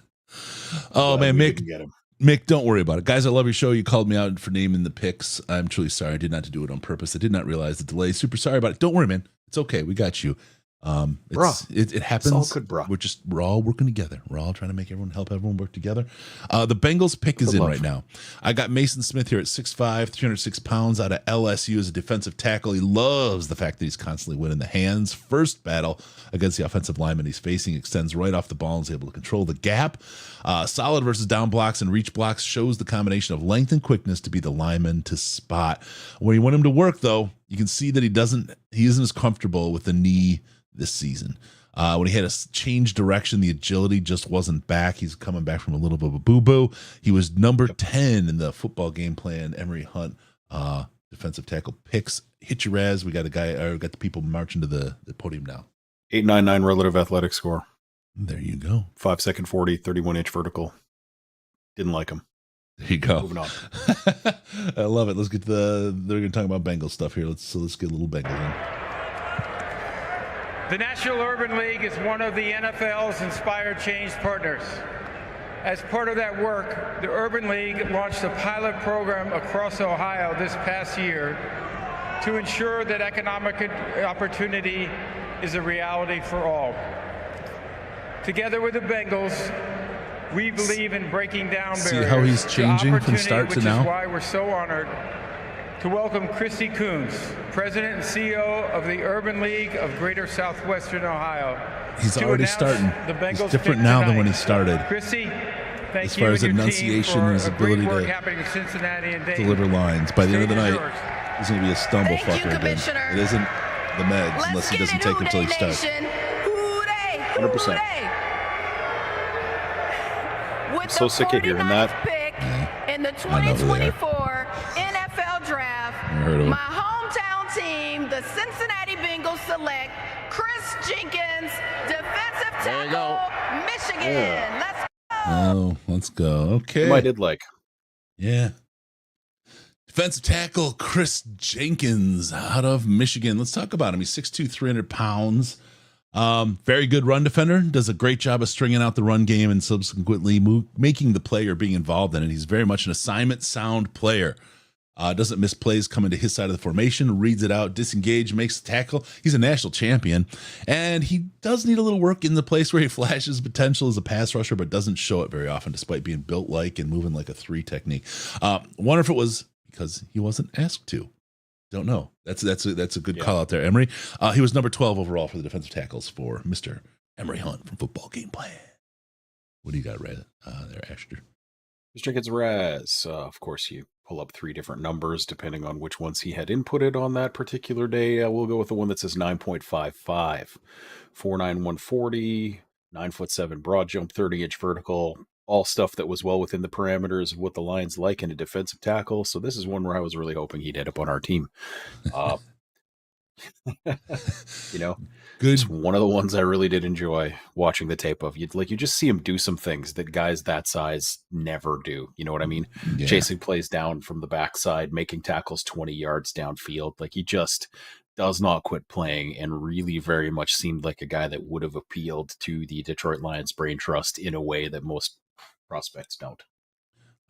Oh man, Mick, get him. Mick, don't worry about it. Guys, I love your show. You called me out for naming the picks. I'm truly sorry. I did not do it on purpose. I did not realize the delay. Super sorry about it. Don't worry, man. It's okay. We got you. It happens. It's all good, bro. We're all working together. We're all trying to help everyone work together. The Bengals pick is in right now. I got Mason Smith here at 6'5", 306 pounds out of LSU as a defensive tackle. He loves the fact that he's constantly winning the hands. First battle against the offensive lineman he's facing extends right off the ball and is able to control the gap. Solid versus down blocks and reach blocks, shows the combination of length and quickness to be the lineman to spot. When you want him to work, though, you can see that he isn't as comfortable with the knee this season. When he had to change direction, the agility just wasn't back. He's coming back from a little bit of a boo-boo. He was number 10 in the football game plan. Emery Hunt, defensive tackle picks. Hit your Raz. We got the people marching to the podium now. 8.99 relative athletic score. There you go. 5-second 40, 31-inch vertical. Didn't like him. There you go. Moving on. I love it. Let's get they're going to talk about Bengals stuff here. Let's get a little Bengals in. The National Urban League is one of the NFL's Inspired Change partners. As part of that work, the Urban League launched a pilot program across Ohio this past year to ensure that economic opportunity is a reality for all. Together with the Bengals, we believe in breaking down barriers. See how he's changing from start to now? Which is why we're so honored to welcome Christy Coons, President and CEO of the Urban League of Greater Southwestern Ohio. He's already starting. He's different now than when he started. Christy, thank as far you as and your enunciation and his ability to deliver lines. By the end of the night, he's going to be a stumble fucker again. It isn't the meds unless he doesn't take them until he starts. 100%. I'm so sick of hearing that. In the 2024 NFL Draft, my hometown team, the Cincinnati Bengals, select Chris Jenkins, defensive tackle, Michigan. Yeah. Let's go. Oh, let's go. Okay. I did like. Yeah. Defensive tackle Chris Jenkins out of Michigan. Let's talk about him. He's 6'2", 300 pounds. Very good run defender, does a great job of stringing out the run game and subsequently making the play or being involved in it. He's very much an assignment sound player. Doesn't miss plays coming to his side of the formation, reads it out, disengage, makes the tackle. He's a national champion, and he does need a little work in the place where he flashes potential as a pass rusher, but doesn't show it very often despite being built like and moving like a 3 technique. Wonder if it was because he wasn't asked to. Don't know. That's a good call out there, Emery. He was number 12 overall for the defensive tackles for Mr. Emery Hunt from Football Game Plan. What do you got, there, Ashton? Mr. Jenkins Raz. Of course, you pull up 3 different numbers depending on which ones he had inputted on that particular day. We'll go with the one that says 9.55, 4'9", 140, 9'7" broad jump, 30-inch vertical. All stuff that was well within the parameters of what the Lions like in a defensive tackle. So this is one where I was really hoping he'd end up on our team. Good. It's one of the ones I really did enjoy watching the tape of. You just see him do some things that guys that size never do. You know what I mean? Yeah. Chasing plays down from the backside, making tackles 20 yards downfield. Like, he just does not quit playing, and really very much seemed like a guy that would have appealed to the Detroit Lions brain trust in a way that most prospects don't.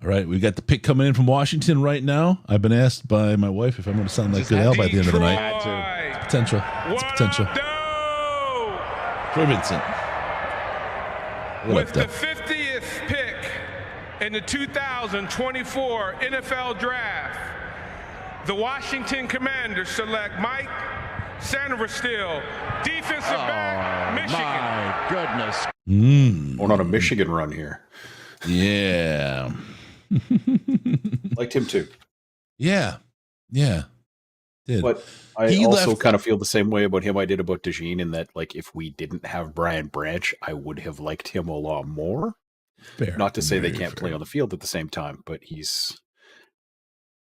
All right, we got the pick coming in from Washington right now. I've been asked by my wife if I'm going to sound like Good Al by the end of the night. It's potential. It's potential. Troy Vincent. With the 50th pick in the 2024 NFL Draft, the Washington Commanders select Mike Sanderstill, defensive back, Michigan. My goodness. Going on a Michigan run here. Yeah. Liked him too. Yeah. Did. But I also kind of feel the same way about him I did about DeJean, in that, like, if we didn't have Brian Branch, I would have liked him a lot more. Fair. Not to say they Very can't fair. play on the field at the same time, but he's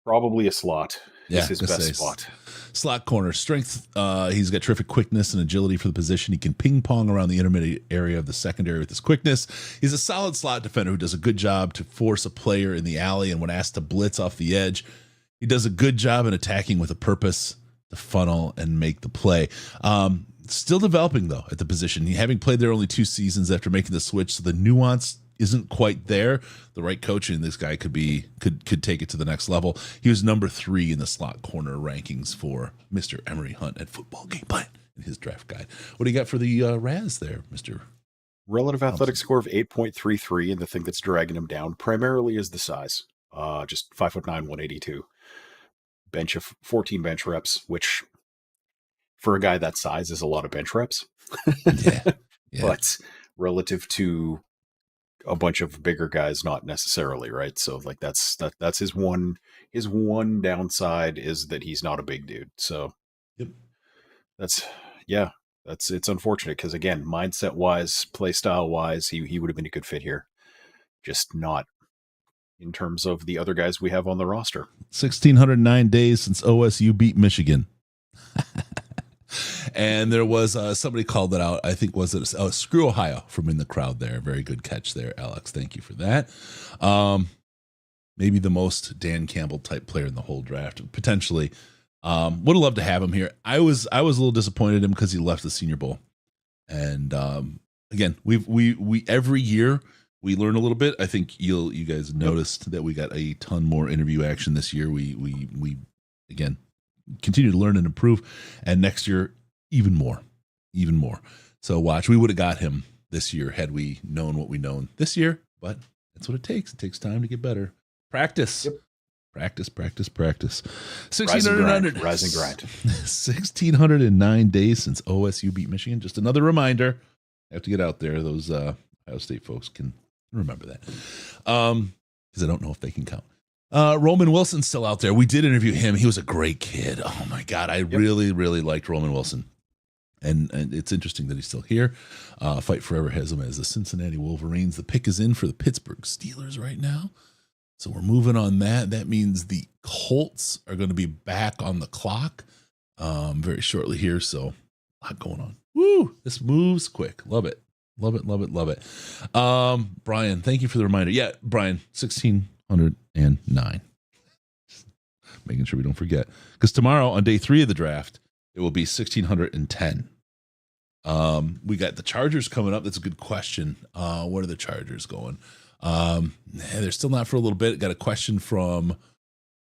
probably a slot. Yeah, Is his best spot. Slot corner strength. He's got terrific quickness and agility for the position. He can ping pong around the intermediate area of the secondary with his quickness. He's a solid slot defender who does a good job to force a player in the alley, and when asked to blitz off the edge, he does a good job in attacking with a purpose to funnel and make the play. Still developing, though, at the position. He having played there only 2 seasons after making the switch, so the nuance isn't quite there. The right coaching, this guy could take it to the next level. He was number 3 in the slot corner rankings for Mr. Emery Hunt at Football Game Plan in his draft guide. What do you got for the Raz there, Mr. Relative Thompson? athletic score of 8.33, and the thing that's dragging him down primarily is the size. Just 5'9", 182. Bench of 14 bench reps, which for a guy that size is a lot of bench reps. Yeah. But relative to a bunch of bigger guys, not necessarily, right? So, like, that's his one downside, is that he's not a big dude. So Yep. it's unfortunate, because, again, mindset wise, play style wise, he would have been a good fit here. Just not in terms of the other guys we have on the roster. 1,609 days since OSU beat Michigan. And there was somebody called it out. I think was it Screw Ohio from in the crowd there. Very good catch there, Alex. Thank you for that. Maybe the most Dan Campbell type player in the whole draft, potentially. Would have loved to have him here. I was a little disappointed in him because he left the Senior Bowl. And again, we every year we learn a little bit. I think you guys noticed that we got a ton more interview action this year. We again continue to learn and improve, and next year even more. So watch, we would have got him this year had we known what we known this year, but that's what it takes. It takes time to get better. Practice. Yep. Practice. Rise and grind. 1,609 days since OSU beat Michigan. Just another reminder. I have to get out there. Those Ohio State folks can remember that. Because I don't know if they can count. Roman Wilson's still out there. We did interview him. He was a great kid. Oh my God. I really, really liked Roman Wilson. And it's interesting that he's still here. Fight Forever has him as the Cincinnati Wolverines. The pick is in for the Pittsburgh Steelers right now. So we're moving on that. That means the Colts are going to be back on the clock very shortly here. So a lot going on. Woo! This moves quick. Love it. Brian, thank you for the reminder. Yeah, Brian, 1,609. Making sure we don't forget. Because tomorrow on day 3 of the draft, it will be 1,610. We got the Chargers coming up. That's a good question. What are the Chargers going? They're still not for a little bit. Got a question from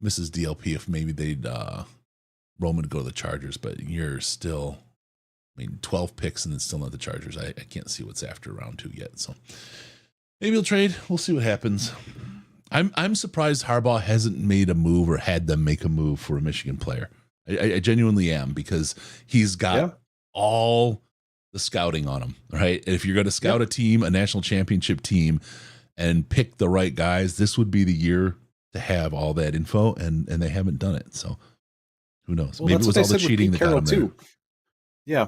Mrs. DLP if maybe they'd Roman go to the Chargers, but you're still, 12 picks and then still not the Chargers. I can't see what's after round 2 yet. So maybe he'll trade. We'll see what happens. I'm surprised Harbaugh hasn't made a move or had them make a move for a Michigan player. I genuinely am, because he's got all the scouting on them, right? If you're going to scout a team, a national championship team, and pick the right guys, this would be the year to have all that info, and they haven't done it. So who knows? Well, maybe it was all the cheating that got them there. Too. Yeah.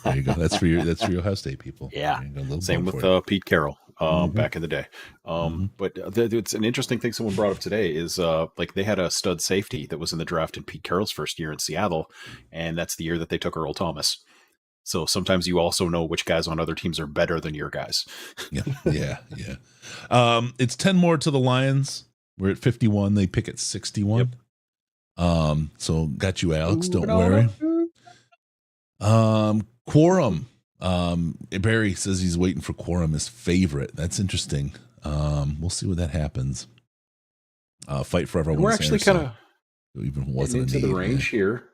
There you go. That's for your Ohio State people. Yeah. Same with Pete Carroll back in the day. But it's an interesting thing someone brought up today is like they had a stud safety that was in the draft in Pete Carroll's first year in Seattle, and that's the year that they took Earl Thomas. So sometimes you also know which guys on other teams are better than your guys. Yeah. It's 10 more to the Lions. We're at 51. They pick at 61. So got you, Alex. Don't worry. Quorum. Barry says he's waiting for Quorum as favorite. That's interesting. We'll see what that happens. Fight forever. We're actually kind of even wasn't into the range here.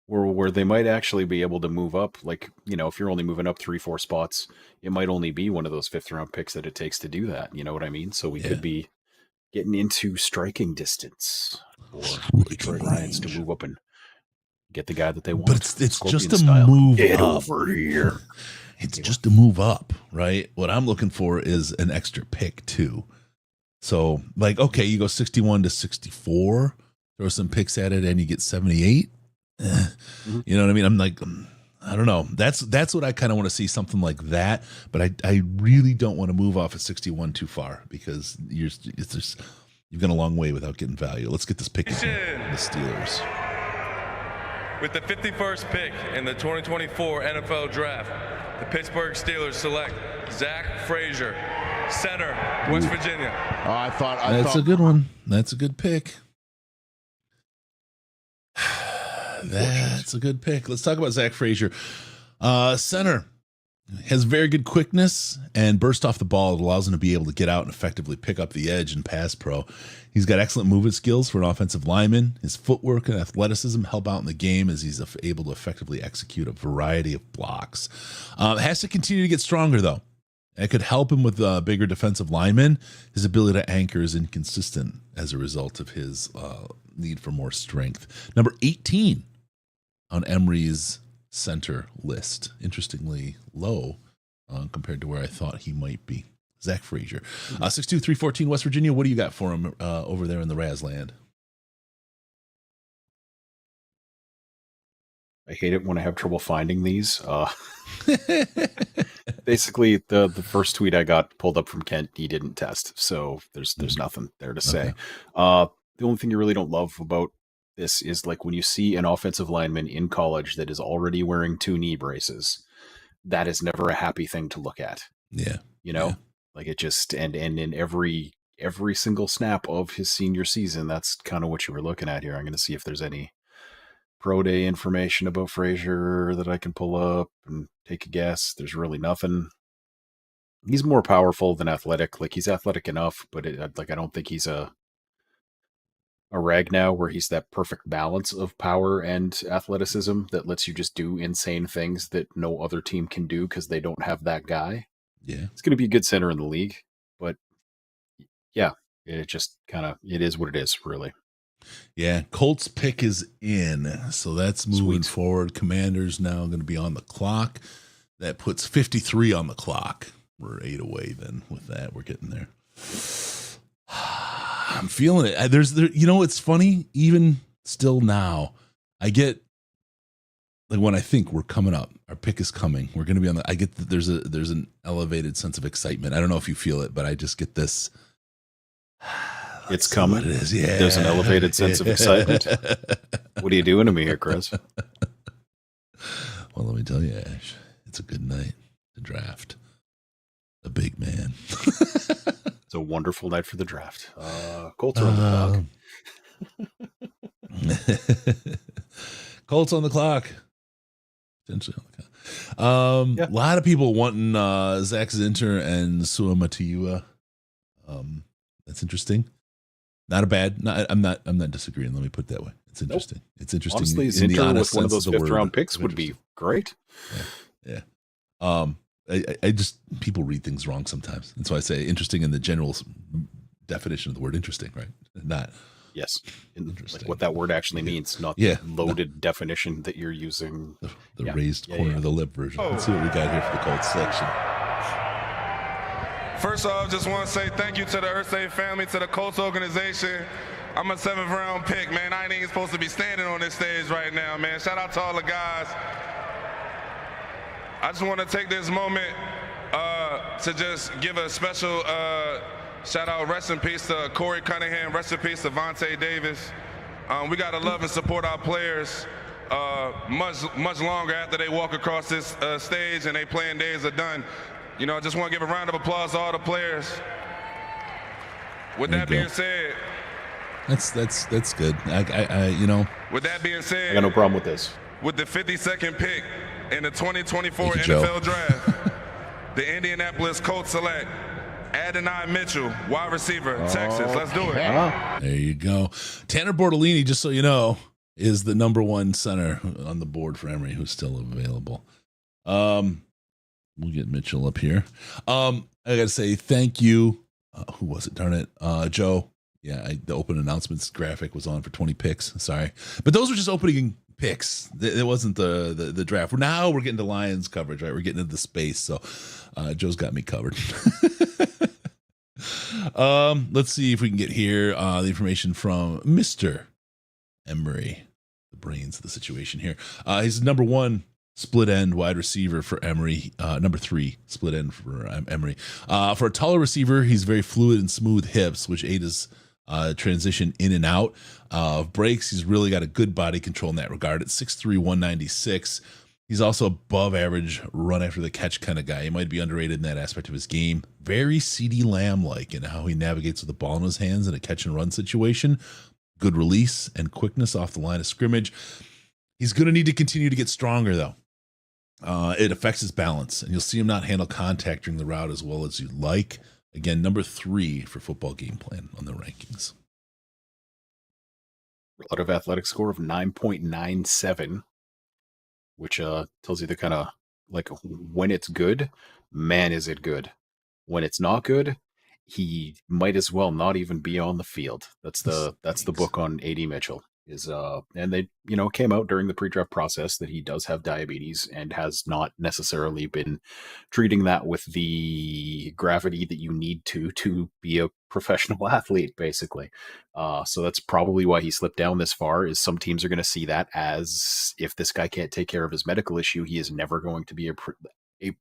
Where they might actually be able to move up, like, if you're only moving up 3-4 spots, it might only be one of those 5th round picks that it takes to do that. You know what I mean? So we could be getting into striking distance for Detroit Lions to move up and get the guy that they want. But it's just a move Get up. over here. It's just a move up, right? What I'm looking for is an extra pick too. So like, okay, you go 61 to 64, throw some picks at it, and you get 78. You know what I mean? I'm like, I don't know. That's what I kind of want to see, something like that. But I really don't want to move off at 61 too far, because you've gone a long way without getting value. Let's get this pick from the Steelers. With the 51st pick in the 2024 NFL Draft, the Pittsburgh Steelers select Zach Frazier, center, West Virginia. Oh, I thought that's a good one. That's a good pick. That's a good pick. Let's talk about Zach Frazier. Center has very good quickness and burst off the ball. It allows him to be able to get out and effectively pick up the edge and pass pro. He's got excellent movement skills for an offensive lineman. His footwork and athleticism help out in the game as he's able to effectively execute a variety of blocks. Has to continue to get stronger, though. It could help him with bigger defensive linemen. His ability to anchor is inconsistent as a result of his need for more strength. Number 18 on Emory's center list. Interestingly low compared to where I thought he might be. Zach Frazier. 6'2", 314 West Virginia. What do you got for him over there in the Razland? I hate it when I have trouble finding these. Basically, the first tweet I got pulled up from Kent, he didn't test. So there's nothing there to say. The only thing you really don't love about this is like when you see an offensive lineman in college that is already wearing 2 knee braces, that is never a happy thing to look at. Yeah. Like it just, and in every single snap of his senior season, that's kind of what you were looking at here. I'm going to see if there's any pro day information about Frazier that I can pull up and take a guess. There's really nothing. He's more powerful than athletic. Like he's athletic enough, but I don't think he's a Ragnow where he's that perfect balance of power and athleticism that lets you just do insane things that no other team can do because they don't have that guy. Yeah. It's going to be a good center in the league, but yeah, it just it is what it is, really. Yeah, Colts pick is in, so that's moving forward. Commanders now going to be on the clock. That puts 53 on the clock. We're 8 away then with that. We're getting there. I'm feeling it. It's funny. Even still now, I get like when I think we're coming up, our pick is coming. We're going to be on the. I get that there's an elevated sense of excitement. I don't know if you feel it, but I just get this. It's coming. It is. Yeah. There's an elevated sense of excitement. What are you doing to me here, Chris? Well, let me tell you, Ash, it's a good night to draft a big man. It's a wonderful night for the draft. Colts are on the clock. Colts on the clock. A lot of people wanting Zach Zinter and Sua Matiua. That's interesting. Not a bad. I'm not disagreeing. Let me put it that way. It's interesting. Nope. It's interesting. Honestly, Zinter with one of those 5th round picks would be great. Yeah. I just, people read things wrong sometimes. And so I say interesting in the general definition of the word interesting, right? Not Yes. Like what that word actually means, not the loaded definition that you're using. The raised corner of the lip version. Let's see what we got here for the Colts selection. First off, just want to say thank you to the Irsay family, to the Colts organization. I'm a 7th round pick, man. I ain't even supposed to be standing on this stage right now, man. Shout out to all the guys. I just want to take this moment to just give a special shout out, rest in peace to Corey Cunningham, rest in peace to Vontae Davis. We got to love and support our players much longer after they walk across this stage and their playing days are done. You know, I just want to give a round of applause to all the players. With that being said, that's good. I you know. With that being said, I got no problem with this. With the 52nd pick in the 2024 NFL Draft, the Indianapolis Colts select Adonai Mitchell, wide receiver, Texas. Let's do it. There you go. Tanner Bortolini, just so you know, is the number 1 center on the board for Emory, who's still available. We'll get Mitchell up here. I gotta say thank you. Who was it? Darn it, Joe. Yeah, the open announcements graphic was on for 20 picks. Sorry, but those were just opening picks. It wasn't the draft. Now we're getting to Lions coverage, right? We're getting into the space. So Joe's got me covered. Let's see if we can get here the information from Mr. Emory, the brains of the situation here. He's number 1 split end wide receiver for Emory. Number 3 split end for Emory. For a taller receiver, he's very fluid and smooth hips, which aid his transition in and out of breaks. He's really got a good body control in that regard. At 6'3", 196. He's also above average run after the catch kind of guy. He might be underrated in that aspect of his game. Very CeeDee Lamb-like in how he navigates with the ball in his hands in a catch and run situation. Good release and quickness off the line of scrimmage. He's going to need to continue to get stronger, though. It affects his balance, and you'll see him not handle contact during the route as well as you'd like. Again, number 3 for football game plan on the rankings. Relative athletic score of 9.97, which tells you the kind of, like, when it's good, man, is it good. When it's not good, he might as well not even be on the field. That's the book on AD Mitchell. And they, came out during the pre-draft process that he does have diabetes and has not necessarily been treating that with the gravity that you need to be a professional athlete, basically. So that's probably why he slipped down this far, is some teams are going to see that as, if this guy can't take care of his medical issue, he is never going to be a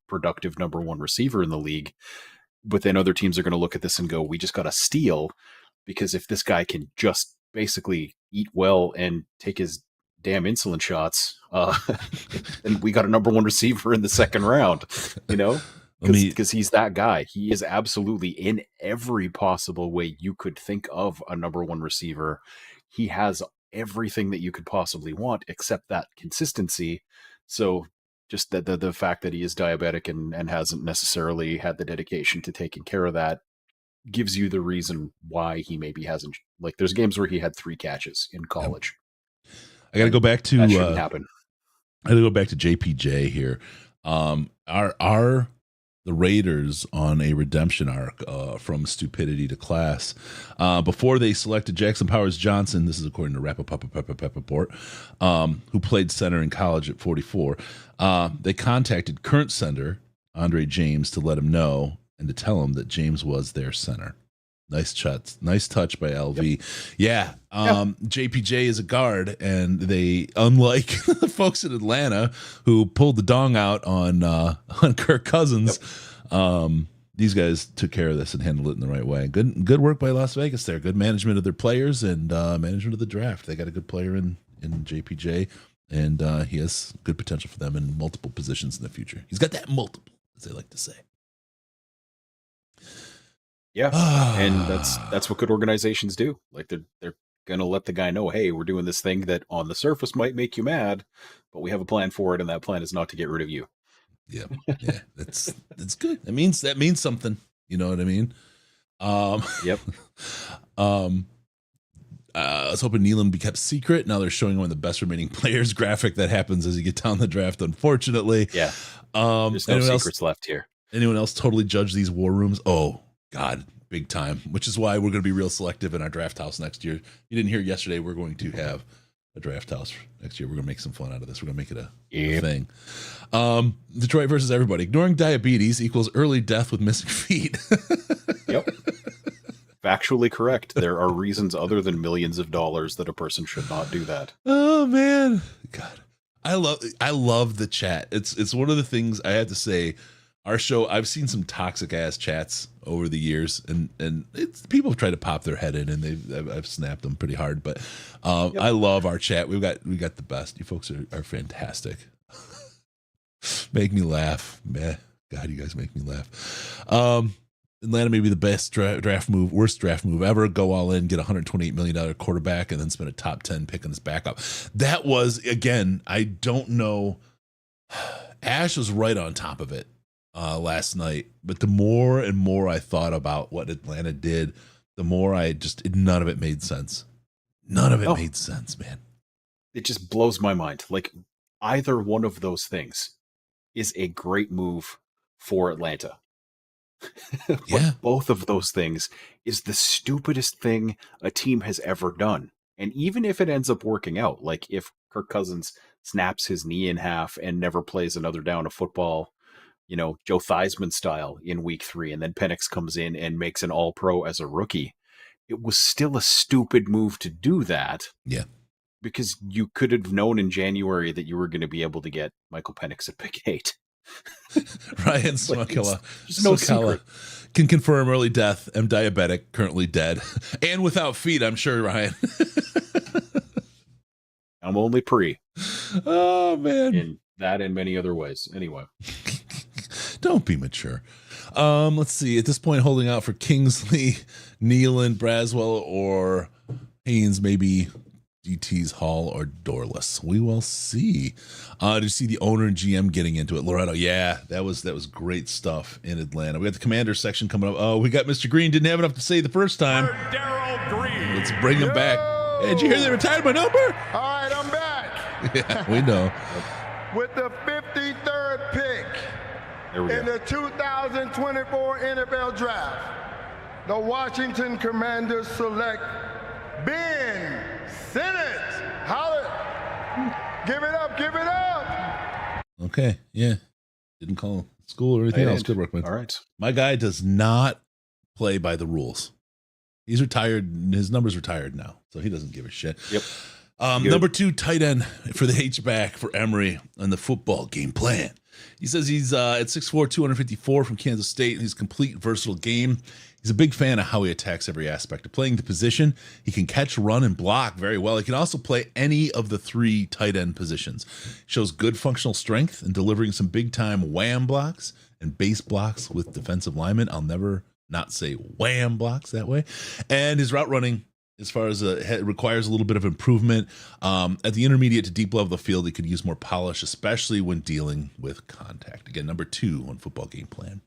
productive number 1 receiver in the league. But then other teams are going to look at this and go, we just got a steal, because if this guy can just basically eat well and take his damn insulin shots, and we got a number 1 receiver in the 2nd round, because he's that guy. He is absolutely, in every possible way you could think of a number 1 receiver. He has everything that you could possibly want except that consistency. So just the fact that he is diabetic and hasn't necessarily had the dedication to taking care of that gives you the reason why he maybe hasn't. Like, there's games where he had 3 catches in college. I got to go back to that shouldn't happen. I got to go back to JPJ here. Are the Raiders on a redemption arc from stupidity to class? Before they selected Jackson Powers Johnson, this is according to Rappaport, who played center in college at 44. They contacted current center Andre James to let him know and to tell him that James was their center. Nice touch by LV. Yeah. JPJ is a guard, and they, unlike the folks in Atlanta who pulled the dong out on Kirk Cousins, these guys took care of this and handled it in the right way. Good work by Las Vegas there. Good management of their players and management of the draft. They got a good player in JPJ, and he has good potential for them in multiple positions in the future. He's got that multiple, as they like to say. Yeah, and that's what good organizations do. Like, they're going to let the guy know, hey, we're doing this thing that on the surface might make you mad, but we have a plan for it, and that plan is not to get rid of you. Yeah, that's good. That means something. You know what I mean? Yep. I was hoping Nealon be kept secret. Now they're showing one of the best remaining players graphic that happens as you get down the draft, unfortunately. Yeah. There's no secrets left here. Anyone else totally judge these war rooms? Oh, God. big time, which is why we're going to be real selective in our draft house next year. You didn't hear yesterday. We're going to have a draft house next year. We're going to make some fun out of this. We're going to make it a thing. Detroit versus everybody. Ignoring diabetes equals early death with missing feet. Yep. Factually correct. There are reasons other than millions of dollars that a person should not do that. Oh man, God, I love the chat. It's one of the things I have to say. Our show, I've seen some toxic ass chats over the years, and people have tried to pop their head in, and I've snapped them pretty hard. But I love our chat. We got the best. You folks are fantastic. Make me laugh, man. God, you guys make me laugh. Atlanta may be the best draft move, worst draft move ever. Go all in, get a $128 million quarterback, and then spend a top 10 pick on his backup. That was, again, I don't know. Ash was right on top of it last night, but the more and more I thought about what Atlanta did, the more none of it made sense. None of it made sense, man. It just blows my mind. Like, either one of those things is a great move for Atlanta. But both of those things is the stupidest thing a team has ever done. And even if it ends up working out, like if Kirk Cousins snaps his knee in half and never plays another down of football, Joe Theismann style in week 3, and then Penix comes in and makes an all-pro as a rookie, it was still a stupid move to do that. Yeah. Because you could have known in January that you were going to be able to get Michael Penix at pick 8. Ryan Smokella can confirm early death. I'm diabetic, currently dead, and without feet. I'm sure, Ryan. I'm only pre. Oh man, in that and many other ways. Anyway, don't be mature. Let's see. At this point, holding out for Kingsley, Nealon, Braswell, or Haynes, maybe. DT's Hall or Dorless. We will see. Did you see the owner and GM getting into it? Loretto, yeah, that was great stuff in Atlanta. We got the Commander section coming up. Oh, we got Mr. Green. Didn't have enough to say the first time. Daryl Green. Let's bring him back. Hey, did you hear they retired my number? All right, I'm back. Yeah, we know. With the 53rd pick in the 2024 NFL Draft, the Washington Commanders select Ben Simmons. Holler. Give it up. Give it up. Okay. Yeah. Didn't call school or anything else. Good work, man. All right. My guy does not play by the rules. He's retired. His number's retired now, so he doesn't give a shit. Yep. Number 2 tight end for the H-back for Emery on the football game plan. He says he's at 6'4", 254 from Kansas State, and he's complete, versatile game. He's a big fan of how he attacks every aspect of playing the position. He can catch, run, and block very well. He can also play any of the 3 tight end positions. Shows good functional strength in delivering some big-time wham blocks and base blocks with defensive linemen. I'll never not say wham blocks that way. And his route running, as far as requires a little bit of improvement. At the intermediate to deep level of the field, he could use more polish, especially when dealing with contact. Again, number 2 on football game plan.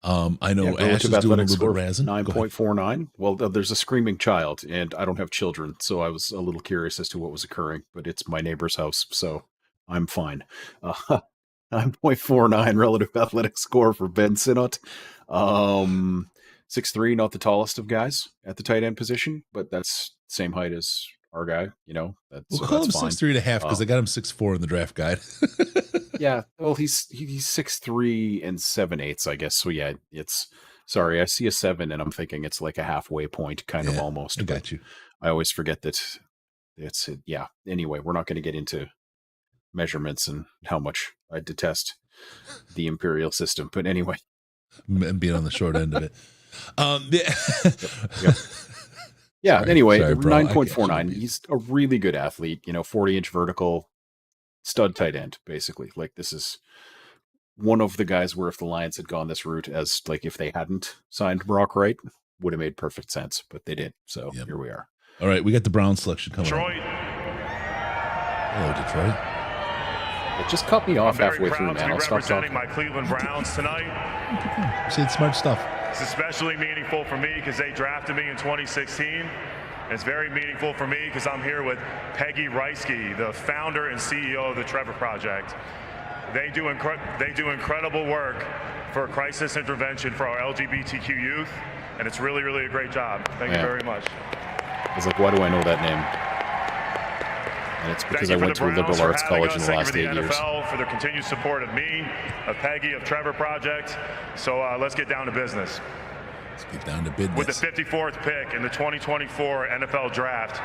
I know Ash is doing a little bit razzing. 9.49. Well, there's a screaming child, and I don't have children, so I was a little curious as to what was occurring, but it's my neighbor's house, so I'm fine. 9.49 relative athletic score for Ben Sinnott. 6'3", not the tallest of guys at the tight end position, but that's same height as our guy, We'll call him 6'3.5" because I got him 6'4" in the draft guide. Yeah, well, he's 6'3" and 7/8", I guess. So yeah, it's sorry, I see a 7 and I'm thinking it's like a halfway point, kind of almost. I got you. I always forget that it's Anyway, we're not going to get into measurements and how much I detest the imperial system, but anyway, and being on the short end of it. Yeah. Sorry, anyway, bro. 9.49. He's a really good athlete. 40-inch vertical, stud tight end, basically. Like, this is one of the guys where if the Lions had gone this route, as like if they hadn't signed Brock Wright, would have made perfect sense, but they did. So here we are. All right, we got the Brown selection coming Detroit. up. Hello, Detroit. It just cut me off halfway through, man. I'll stop talking. My Cleveland Browns tonight. You said smart stuff. It's especially meaningful for me because they drafted me in 2016. It's very meaningful for me because I'm here with Peggy Reisky, the founder and CEO of the Trevor Project. They do incredible work for crisis intervention for our LGBTQ youth, and it's really, really a great job. Thank you very much. I was like, why do I know that name? And it's because I went to a liberal arts college in the last 8 years. Thank you for the NFL for their continued support of me, of Peggy, of Trevor Project. So let's get down to business. Let's get down to business. With the 54th pick in the 2024 NFL Draft,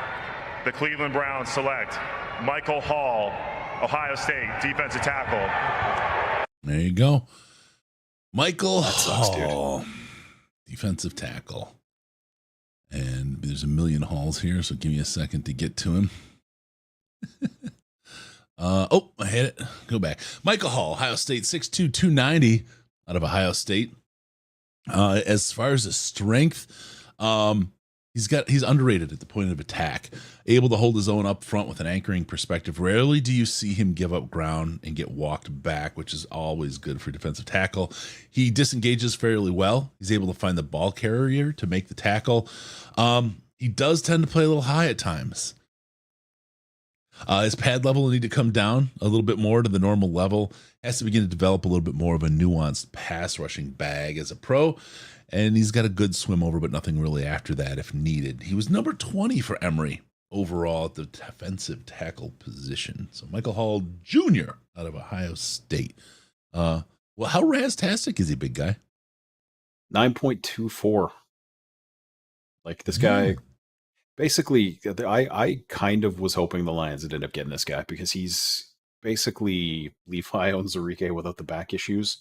the Cleveland Browns select Michael Hall, Ohio State defensive tackle. There you go. Michael sucks, Hall, defensive tackle. And there's a million Halls here, so give me a second to get to him. I had it. Go back. Michael Hall, Ohio State, 6'2", 290 out of Ohio State. As far as his strength, he's underrated at the point of attack, able to hold his own up front with an anchoring perspective. Rarely do you see him give up ground and get walked back, which is always good for defensive tackle. He disengages fairly well. He's able to find the ball carrier to make the tackle. He does tend to play a little high at times. His pad level will need to come down a little bit more to the normal level. Has to begin to develop a little bit more of a nuanced pass rushing bag as a pro. And he's got a good swim over, but nothing really after that if needed. He was number 20 for Emory overall at the defensive tackle position. So Michael Hall Jr. out of Ohio State. Well, how rastastic is he, big guy? 9.24. Like this guy, basically, I kind of was hoping the Lions would end up getting this guy because he's basically Levi Onwuzurike without the back issues.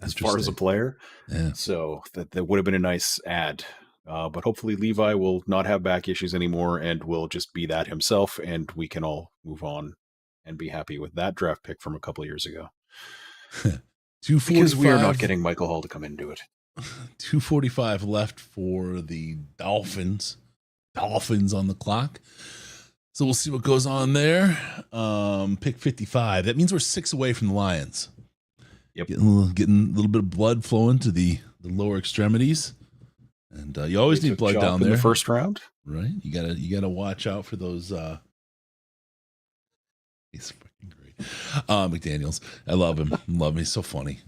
As far as a player. Yeah. So that would have been a nice add. But hopefully Levi will not have back issues anymore and will just be that himself, and we can all move on and be happy with that draft pick from a couple of years ago. Because we are not getting Michael Hall to come in and do it. 2:45 left for the Dolphins. Dolphins on the clock. So we'll see what goes on there. Pick 55. That means we're 6 away from the Lions. Yep. Getting a little bit of blood flowing to the lower extremimies. And you always need blood down there. In the first round. Right? You gotta watch out for those he's freaking great. McDaniels. I love him. He's so funny.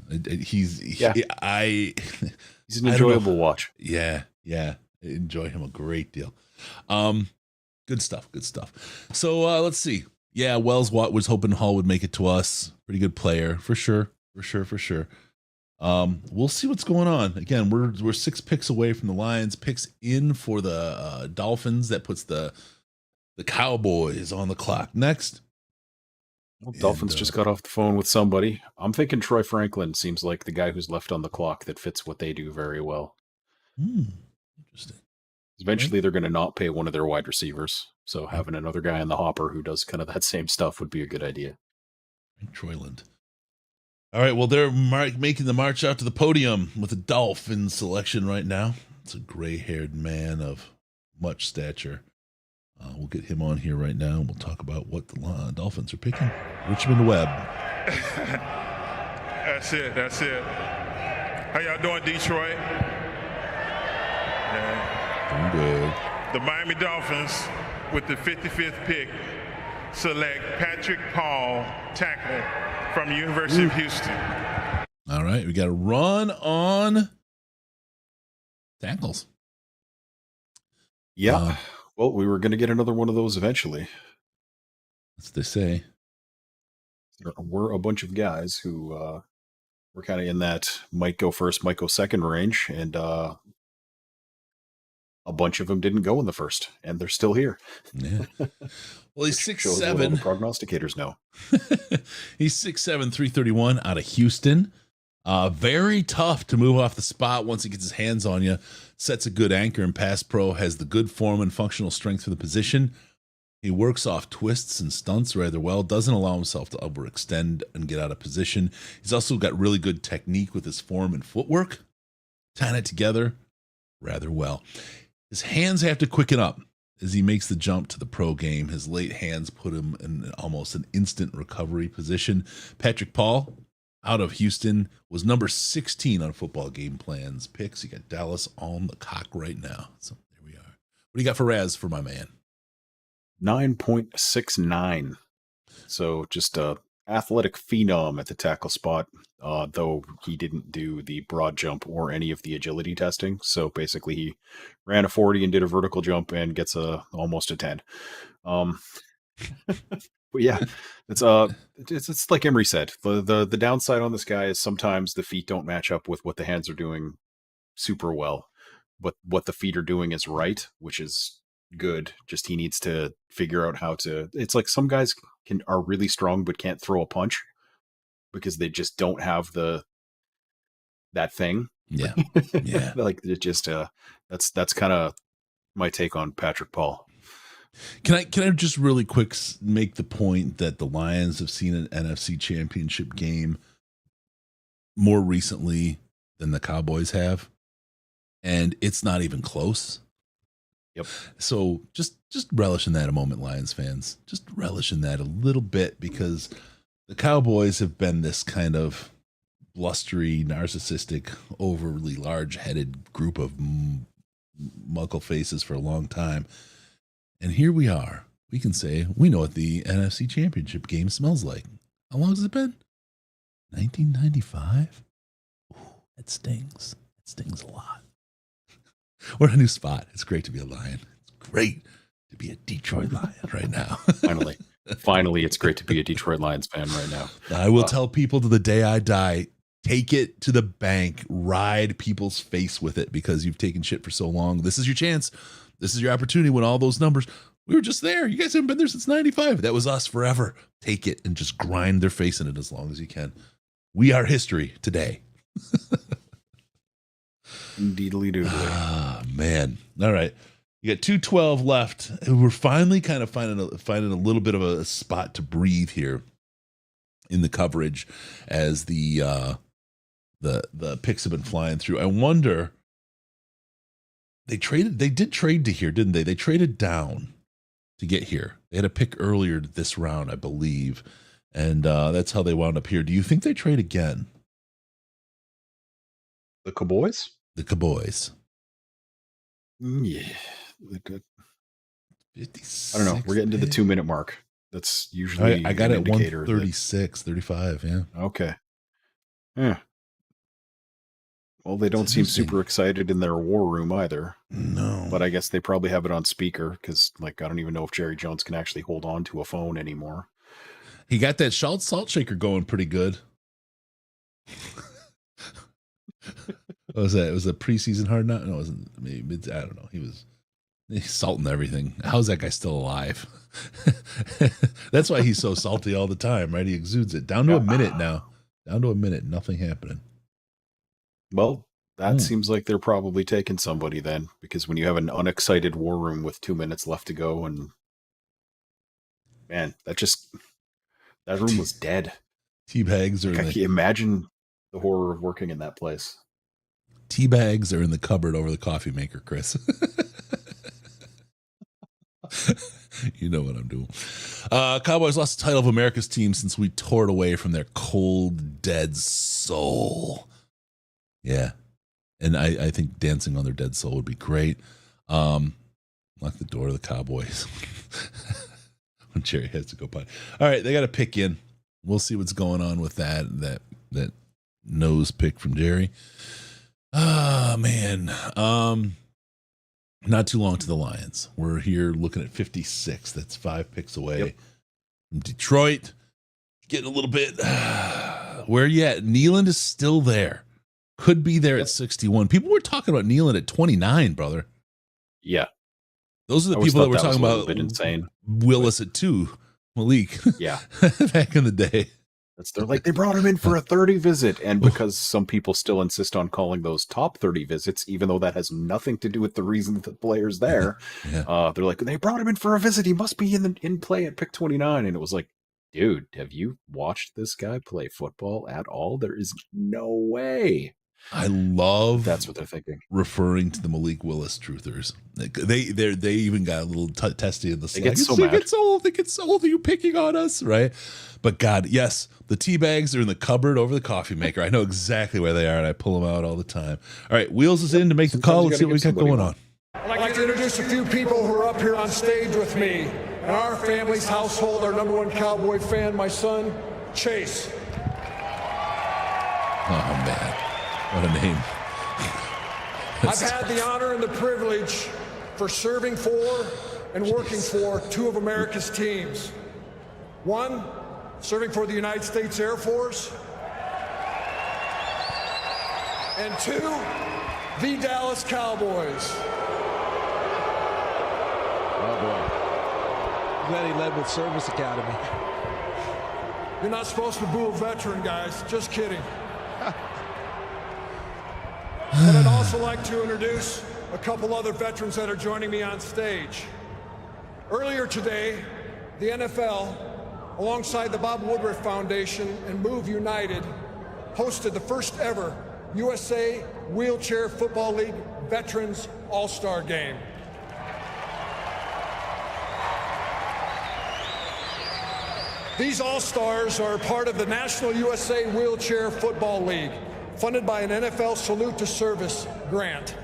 He's an enjoyable watch. Yeah. I enjoy him a great deal. Good stuff. So let's see. Yeah, Wells was hoping Hall would make it to us. Pretty good player for sure. We'll see what's going on. Again, we're 6 picks away from the Lions. Picks in for the Dolphins. That puts the Cowboys on the clock next. Well, Dolphins just got off the phone with somebody. I'm thinking Troy Franklin seems like the guy who's left on the clock that fits what they do very well. Interesting. Eventually, they're going to not pay one of their wide receivers. So having another guy in the hopper who does kind of that same stuff would be a good idea. Troyland. All right, well, they're making the march out to the podium with a Dolphin selection right now. It's a gray-haired man of much stature. We'll get him on here right now, and we'll talk about what the Dolphins are picking. Richmond Webb. That's it. How y'all doing, Detroit? Doing good. The Miami Dolphins, with the 55th pick, select Patrick Paul, tackle from the University of Houston. All right, we got a run on tackles. Yeah. Well, we were going to get another one of those eventually. That's what they say. There were a bunch of guys who were kind of in that might go first, might go second range, and a bunch of them didn't go in the first, and they're still here. Yeah. Well, he's 6'7". The prognosticators know. He's 6'7", 331 out of Houston. Very tough to move off the spot once he gets his hands on you. Sets a good anchor and pass pro, has the good form and functional strength for the position. He works off twists and stunts rather well, doesn't allow himself to overextend and get out of position. He's also got really good technique with his form and footwork. Tying it together rather well. His hands have to quicken up as he makes the jump to the pro game. His late hands put him in almost an instant recovery position. Patrick Paul, out of Houston, was number 16 on Football Game Plan's picks. You got Dallas on the cock right now. So there we are. What do you got for Raz for my man? 9.69. So just athletic phenom at the tackle spot, though he didn't do the broad jump or any of the agility testing. So basically, he ran a 40 and did a vertical jump and gets almost a 10. But yeah, it's like Emery said. The downside on this guy is sometimes the feet don't match up with what the hands are doing super well. But what the feet are doing is right, which is good. Just he needs to figure out how to. It's like some guys are really strong but can't throw a punch because they just don't have that thing. Yeah, yeah. Like it just that's kind of my take on Patrick Paul. Can I just really quick make the point that the Lions have seen an NFC Championship game more recently than the Cowboys have, and it's not even close. Yep. So just relish in that a moment, Lions fans. Just relish in that a little bit, because the Cowboys have been this kind of blustery, narcissistic, overly large-headed group of muckle faces for a long time. And here we are. We can say we know what the NFC Championship game smells like. How long has it been? 1995? Ooh, it stings. It stings a lot. We're in a new spot. It's great to be a Lion. It's great to be a Detroit Lion right now. Finally, it's great to be a Detroit Lions fan right now. I will tell people to the day I die, take it to the bank, ride people's face with it, because you've taken shit for so long. This is your chance. This is your opportunity when all those numbers. We were just there. You guys haven't been there since 95. That was us forever. Take it and just grind their face in it as long as you can. We are history today. Indeedly doodly. Ah, man. All right. You got 2:12 left. We're finally kind of finding a little bit of a spot to breathe here in the coverage as the picks have been flying through. I wonder, they did trade to here, didn't they? They traded down to get here. They had a pick earlier this round, I believe. And that's how they wound up here. Do you think they trade again? The Cowboys? The Cowboys. Yeah. I don't know. We're getting to the 2-minute mark. That's usually I got it at 136, 35. Yeah. Okay. Yeah. Well, they don't seem super excited in their war room either. No. But I guess they probably have it on speaker because, I don't even know if Jerry Jones can actually hold on to a phone anymore. He got that salt shaker going pretty good. What was that? It was a preseason hard knock? No, it wasn't. Maybe I don't know. He's salting everything. How's that guy still alive? That's why he's so salty all the time, right? He exudes it. Down to a minute now. Down to a minute. Nothing happening. Well, that seems like they're probably taking somebody then, because when you have an unexcited war room with 2 minutes left to go, and man, that room was dead. Teabags are. Can you imagine the horror of working in that place? Teabags are in the cupboard over the coffee maker, Chris. You know what I'm doing. Cowboys lost the title of America's team since we tore it away from their cold, dead soul. Yeah. And I think dancing on their dead soul would be great. Lock the door to the Cowboys. When Jerry has to go potty. All right, they got to pick in. We'll see what's going on with that nose pick from Jerry. Ah, man. Not too long to the Lions. We're here looking at 56. That's 5 picks away from Detroit. Getting a little bit. Where you at? Nealand is still there. Could be there at 61. People were talking about Nealand at 29, brother. Yeah. Those are the people that were talking about. Insane. Willis at 2. Malik. Yeah. Back in the day. They're like, they brought him in for a 30 visit. And because some people still insist on calling those top 30 visits, even though that has nothing to do with the reason that the player's there, they're like, they brought him in for a visit. He must be in play at pick 29. And it was like, dude, have you watched this guy play football at all? There is no way. I love that's what they're thinking. Referring to the Malik Willis truthers. They even got a little testy in the Slack. They get so mad. They get sold. Are you picking on us? Right. But God, yes, the tea bags are in the cupboard over the coffee maker. I know exactly where they are, and I pull them out all the time. All right, Wheels is in to make the call. Let's see what we got going on. I'd like to introduce a few people who are up here on stage with me. In our family's household, our number one Cowboy fan, my son, Chase. Oh, man. What a name. I've had the honor and the privilege for serving for and working for two of America's teams. One, serving for the United States Air Force. And two, the Dallas Cowboys. Oh, boy. Glad he led with Service Academy. You're not supposed to boo a veteran, guys. Just kidding. And I'd also like to introduce a couple other veterans that are joining me on stage. Earlier today, the NFL, alongside the Bob Woodruff Foundation and Move United, hosted the first ever USA Wheelchair Football League Veterans All-Star Game. These All-Stars are part of the National USA Wheelchair Football League, funded by an NFL Salute to Service grant.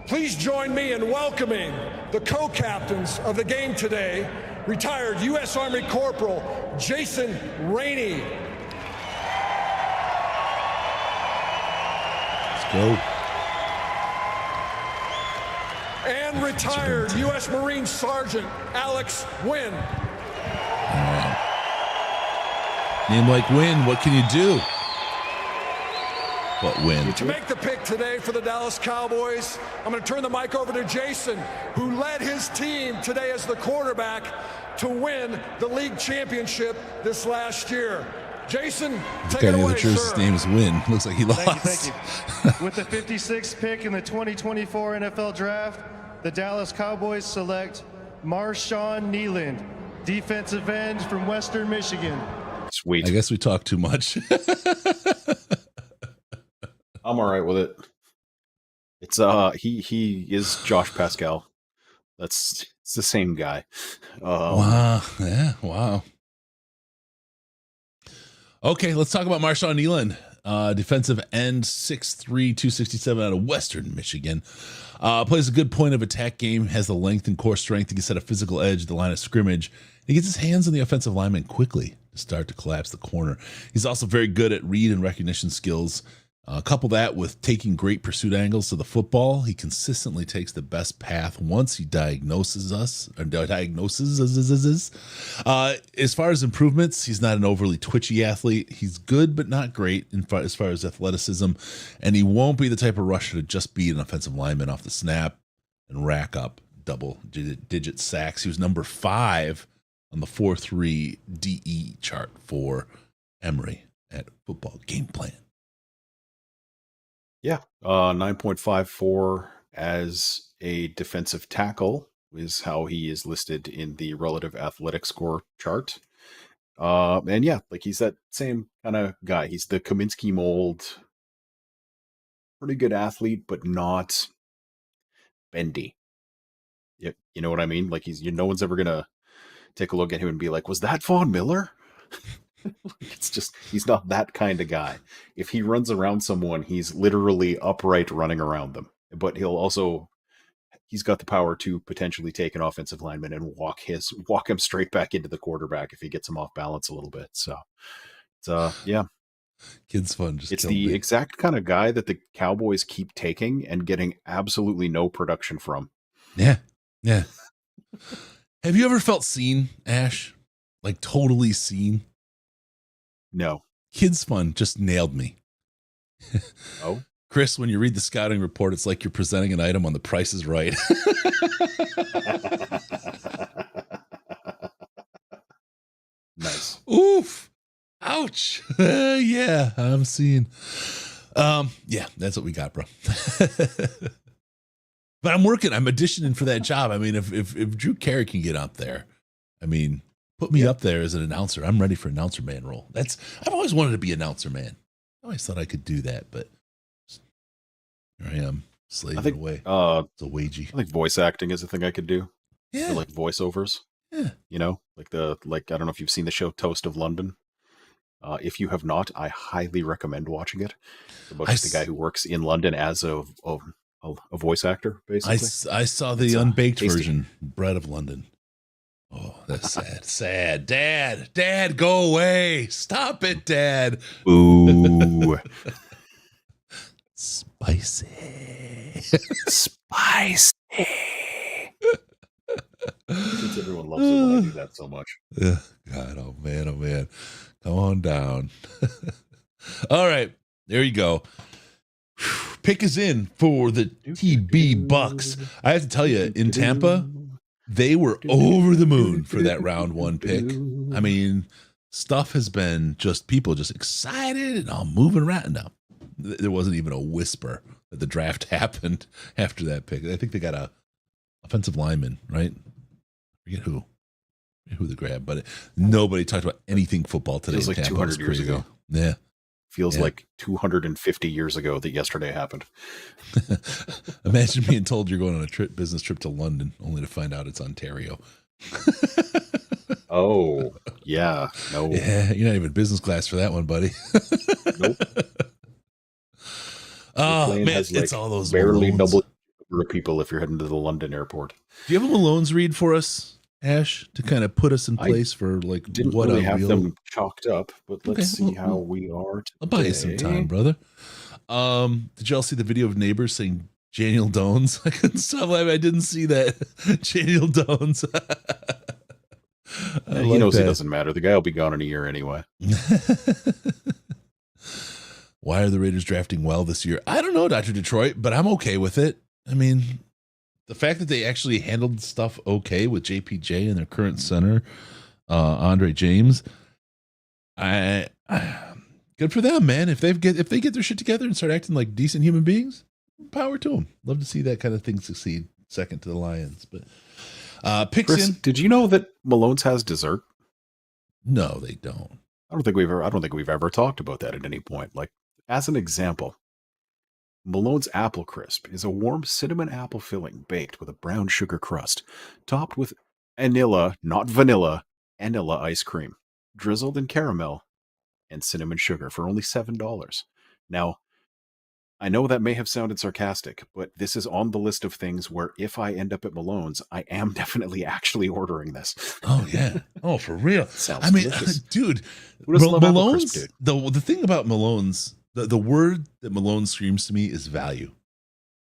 Please join me in welcoming the co-captains of the game today, retired U.S. Army Corporal Jason Rainey. Let's go. And retired U.S. Marine Sergeant Alex Wynn. Name like Win, what can you do? But win. To make the pick today for the Dallas Cowboys, I'm going to turn the mic over to Jason, who led his team today as the quarterback to win the league championship this last year. Jason, take it away, sir. His name is Win. Looks like he lost. Thank you. With the 56th pick in the 2024 NFL Draft, the Dallas Cowboys select Marshawn Kneeland, defensive end from Western Michigan. Sweet. I guess we talked too much. I'm all right with it. It's he is Josh Pascal. It's the same guy. Wow. Yeah, wow. Okay, let's talk about Marshawn Kneeland, defensive end, 6'3", 267 out of Western Michigan. Plays a good point of attack game, has the length and core strength to set a physical edge at the line of scrimmage. He gets his hands on the offensive lineman quickly to start to collapse the corner. He's also very good at read and recognition skills. Couple that with taking great pursuit angles to the football. He consistently takes the best path once he diagnoses. As far as improvements, he's not an overly twitchy athlete. He's good, but not great as far as athleticism. And he won't be the type of rusher to just beat an offensive lineman off the snap and rack up double-digit sacks. He was number 5 on the 4-3 DE chart for Emory at Football Game Plan. Yeah, 9.54 as a defensive tackle is how he is listed in the relative athletic score chart. And yeah, like he's that same kind of guy. He's the Kaminsky mold. Pretty good athlete, but not bendy. You know what I mean? Like no one's ever gonna take a look at him and be like, was that Von Miller? It's just, he's not that kind of guy. If he runs around someone, he's literally upright running around them. But he's got the power to potentially take an offensive lineman and walk him straight back into the quarterback if he gets him off balance a little bit. So it's yeah. Kid's fun. It's the exact kind of guy that the Cowboys keep taking and getting absolutely no production from. Yeah. Yeah. Have you ever felt seen, Ash? Like totally seen? No. Kids Fun just nailed me. Oh? Chris, when you read the scouting report, it's like you're presenting an item on The Price is Right. Nice. Oof. Ouch. Yeah, I'm seeing. Yeah, that's what we got, bro. But I'm auditioning for that job. I mean, if Drew Carey can get up there, I mean, put me up there as an announcer. I'm ready for announcer man role. I've always wanted to be announcer man. I always thought I could do that, but here I am, slaving away. It's a wagey. I think voice acting is a thing I could do. Yeah. Or like voiceovers. Yeah. You know, I don't know if you've seen the show Toast of London. If you have not, I highly recommend watching it. It's about the guy who works in London as a voice actor, basically. I saw the unbaked version, Bread of London. Oh, that's sad. Sad. Dad, go away. Stop it, Dad. Ooh. Spicy. Spicy. Since everyone loves it when I do that so much. Yeah. God, oh man. Come on down. All right. There you go. Pick is in for the TB Bucks. I have to tell you, in Tampa, they were over the moon for that round 1 pick. I mean, stuff has been people just excited and all moving around. No, there wasn't even a whisper that the draft happened after that pick. I think they got a offensive lineman, right? I forget who they grabbed, but nobody talked about anything football today. Feels like 200 years ago. Yeah. Feels like 250 years ago that yesterday happened. Imagine being told you're going on a business trip to London, only to find out it's Ontario. Oh, yeah. No. Yeah, you're not even business class for that one, buddy. Nope. Oh, man, it's all those barely Malones. double number of people if you're heading to the London airport. Do you have a Malone's read for us, Ash, to kind of put us in place for like Didn't what really a have real... them chalked up, but let's see how we are today. I'll buy you some time, brother. Did y'all see the video of neighbors saying Janiel Dones? I couldn't stop laughing. I didn't see that. Janiel Dones. He knows it doesn't matter. The guy will be gone in a year anyway. Why are the Raiders drafting well this year? I don't know, Dr. Detroit, but I'm okay with it. I mean, the fact that they actually handled stuff okay with JPJ and their current center, Andre James, good for them, man. If they get their shit together and start acting like decent human beings, power to them. Love to see that kind of thing succeed. Second to the Lions, but picks Chris, in. did you know that Malone's has dessert? No, they don't. I don't think we've ever talked about that at any point. Like, as an example, Malone's Apple Crisp is a warm cinnamon apple filling baked with a brown sugar crust, topped with Anilla, not vanilla, Anilla ice cream, drizzled in caramel and cinnamon sugar for only $7. Now, I know that may have sounded sarcastic, but this is on the list of things where if I end up at Malone's, I am definitely actually ordering this. Oh yeah. Oh, for real. Sounds I mean, delicious. Dude, Who doesn't love Apple Malone's, Crisp, the thing about Malone's, the word that Malone screams to me is value.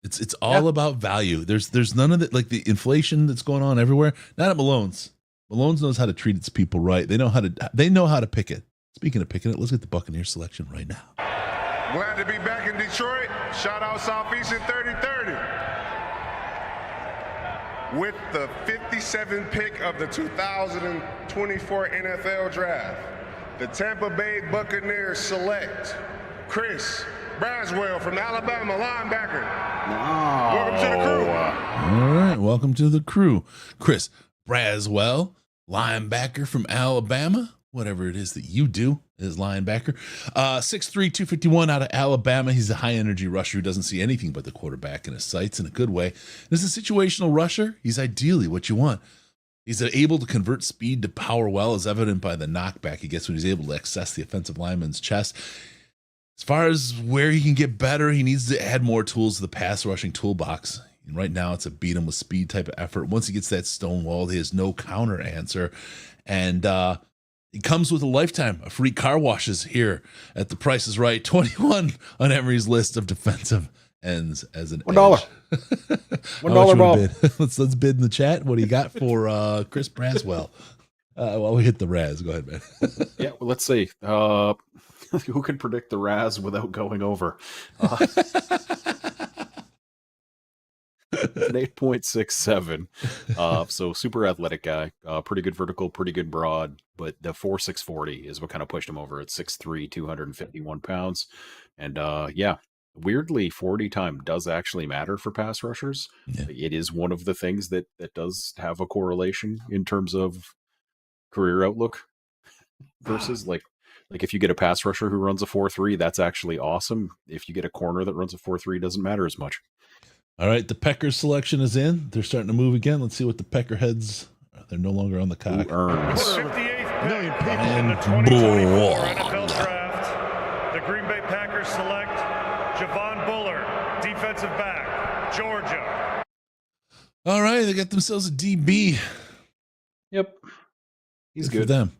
It's all about value. There's none of that, like the inflation that's going on everywhere. Not at Malone's. Malone's knows how to treat its people right. They know how to pick it. Speaking of picking it, let's get the Buccaneers selection right now. Glad to be back in Detroit. Shout out Southeastern 3030. With the 57th pick of the 2024 NFL Draft, the Tampa Bay Buccaneers select Chris Braswell from Alabama, linebacker. Welcome to the crew. All right, welcome to the crew. Chris Braswell, linebacker from Alabama. Whatever it is that you do as linebacker. 6'3", 251 out of Alabama. He's a high-energy rusher who doesn't see anything but the quarterback in his sights in a good way. As a situational rusher, he's ideally what you want. He's able to convert speed to power well, as evident by the knockback he gets when he's able to access the offensive lineman's chest. As far as where he can get better, he needs to add more tools to the pass rushing toolbox. And right now, it's a beat him with speed type of effort. Once he gets that stonewalled, he has no counter answer. And it comes with a lifetime of free car washes here at The Price is Right. 21 on Emery's list of defensive ends as an $1. $1, Bob. Let's bid in the chat. What do you got for Chris Braswell? While we hit the Raz, go ahead, man. Yeah, well, let's see. Who can predict the Raz without going over? An 8.67. So super athletic guy. Pretty good vertical, pretty good broad, but the 4.6 40 is what kind of pushed him over at 6'3", 251 pounds. And yeah, weirdly, 40 time does actually matter for pass rushers. Yeah. It is one of the things that does have a correlation in terms of career outlook versus like if you get a pass rusher who runs a 4.3, that's actually awesome. If you get a corner that runs a 4.3, it doesn't matter as much. All right, the Packers selection is in. They're starting to move again. Let's see what the Pecker heads. They're no longer on the cock. The 58th million people in the 2024 NFL Draft. The Green Bay Packers select Javon Buller, defensive back, Georgia. All right, they got themselves a DB. Yep. He's good good. for them.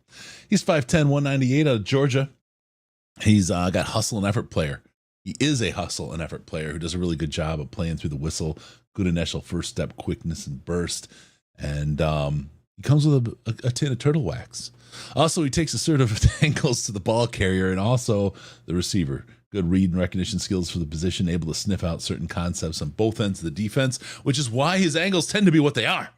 He's 5'10", 198 out of Georgia. He's got hustle and effort player. He is a hustle and effort player who does a really good job of playing through the whistle, good initial first step, quickness, and burst. And he comes with a tin of turtle wax. Also, he takes assertive angles to the ball carrier and also the receiver. Good read and recognition skills for the position, able to sniff out certain concepts on both ends of the defense, which is why his angles tend to be what they are.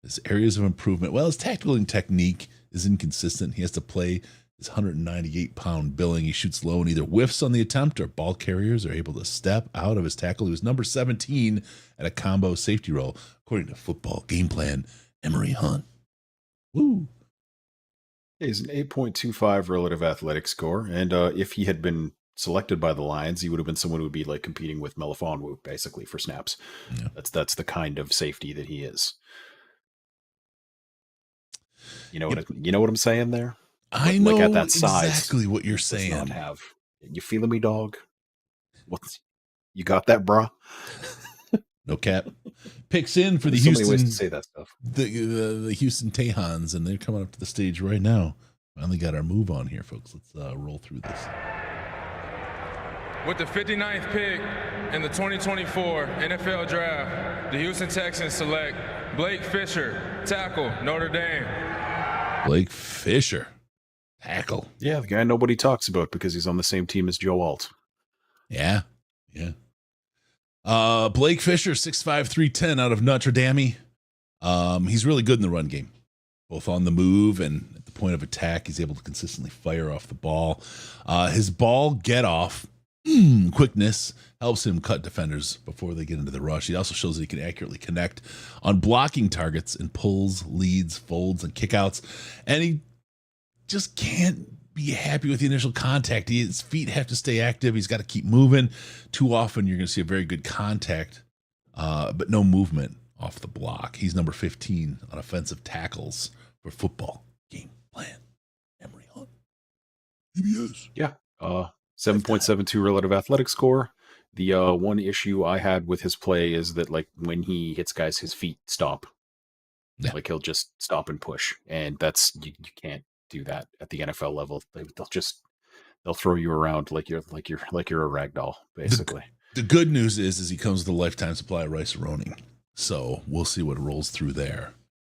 His areas of improvement. Well, his tackling technique is inconsistent. He has to play his 198-pound billing. He shoots low and either whiffs on the attempt or ball carriers are able to step out of his tackle. He was number 17 at a combo safety role, according to Football Game Plan, Emory Hunt. Woo. He's an 8.25 relative athletic score. And if he had been selected by the Lions, he would have been someone who would be like competing with Melifonwu, basically, for snaps. Yeah. That's the kind of safety that he is. You know what I'm saying there? I know at that size, exactly what you're saying. Not have. You feeling me, dog? You got that, brah? No cap. Picks in for the There's so Houston. many ways to say that stuff. The Houston Tehans, and they're coming up to the stage right now. Finally got our move on here, folks. Let's roll through this. With the 59th pick in the 2024 NFL Draft, the Houston Texans select Blake Fisher, tackle, Notre Dame. Blake Fisher, tackle. Yeah, the guy nobody talks about because he's on the same team as Joe Alt. Yeah. Blake Fisher, 6'5", 310 out of Notre Dame. He's really good in the run game, both on the move and at the point of attack. He's able to consistently fire off the ball. His ball get off quickness helps him cut defenders before they get into the rush. He also shows that he can accurately connect on blocking targets in pulls, leads, folds, and kickouts. And he just can't be happy with the initial contact. His feet have to stay active. He's got to keep moving. Too often you're going to see a very good contact, but no movement off the block. He's number 15 on offensive tackles for Football Game Plan. Emory Hunt. CBS. Yeah. 7.72 relative athletic score. The one issue I had with his play is that like when he hits guys, his feet stop. Yeah. Like he'll just stop and push, and that's you can't do that at the NFL level. They'll throw you around like you're a rag doll, basically. The good news is he comes with a lifetime supply of rice-a-roni. So we'll see what rolls through there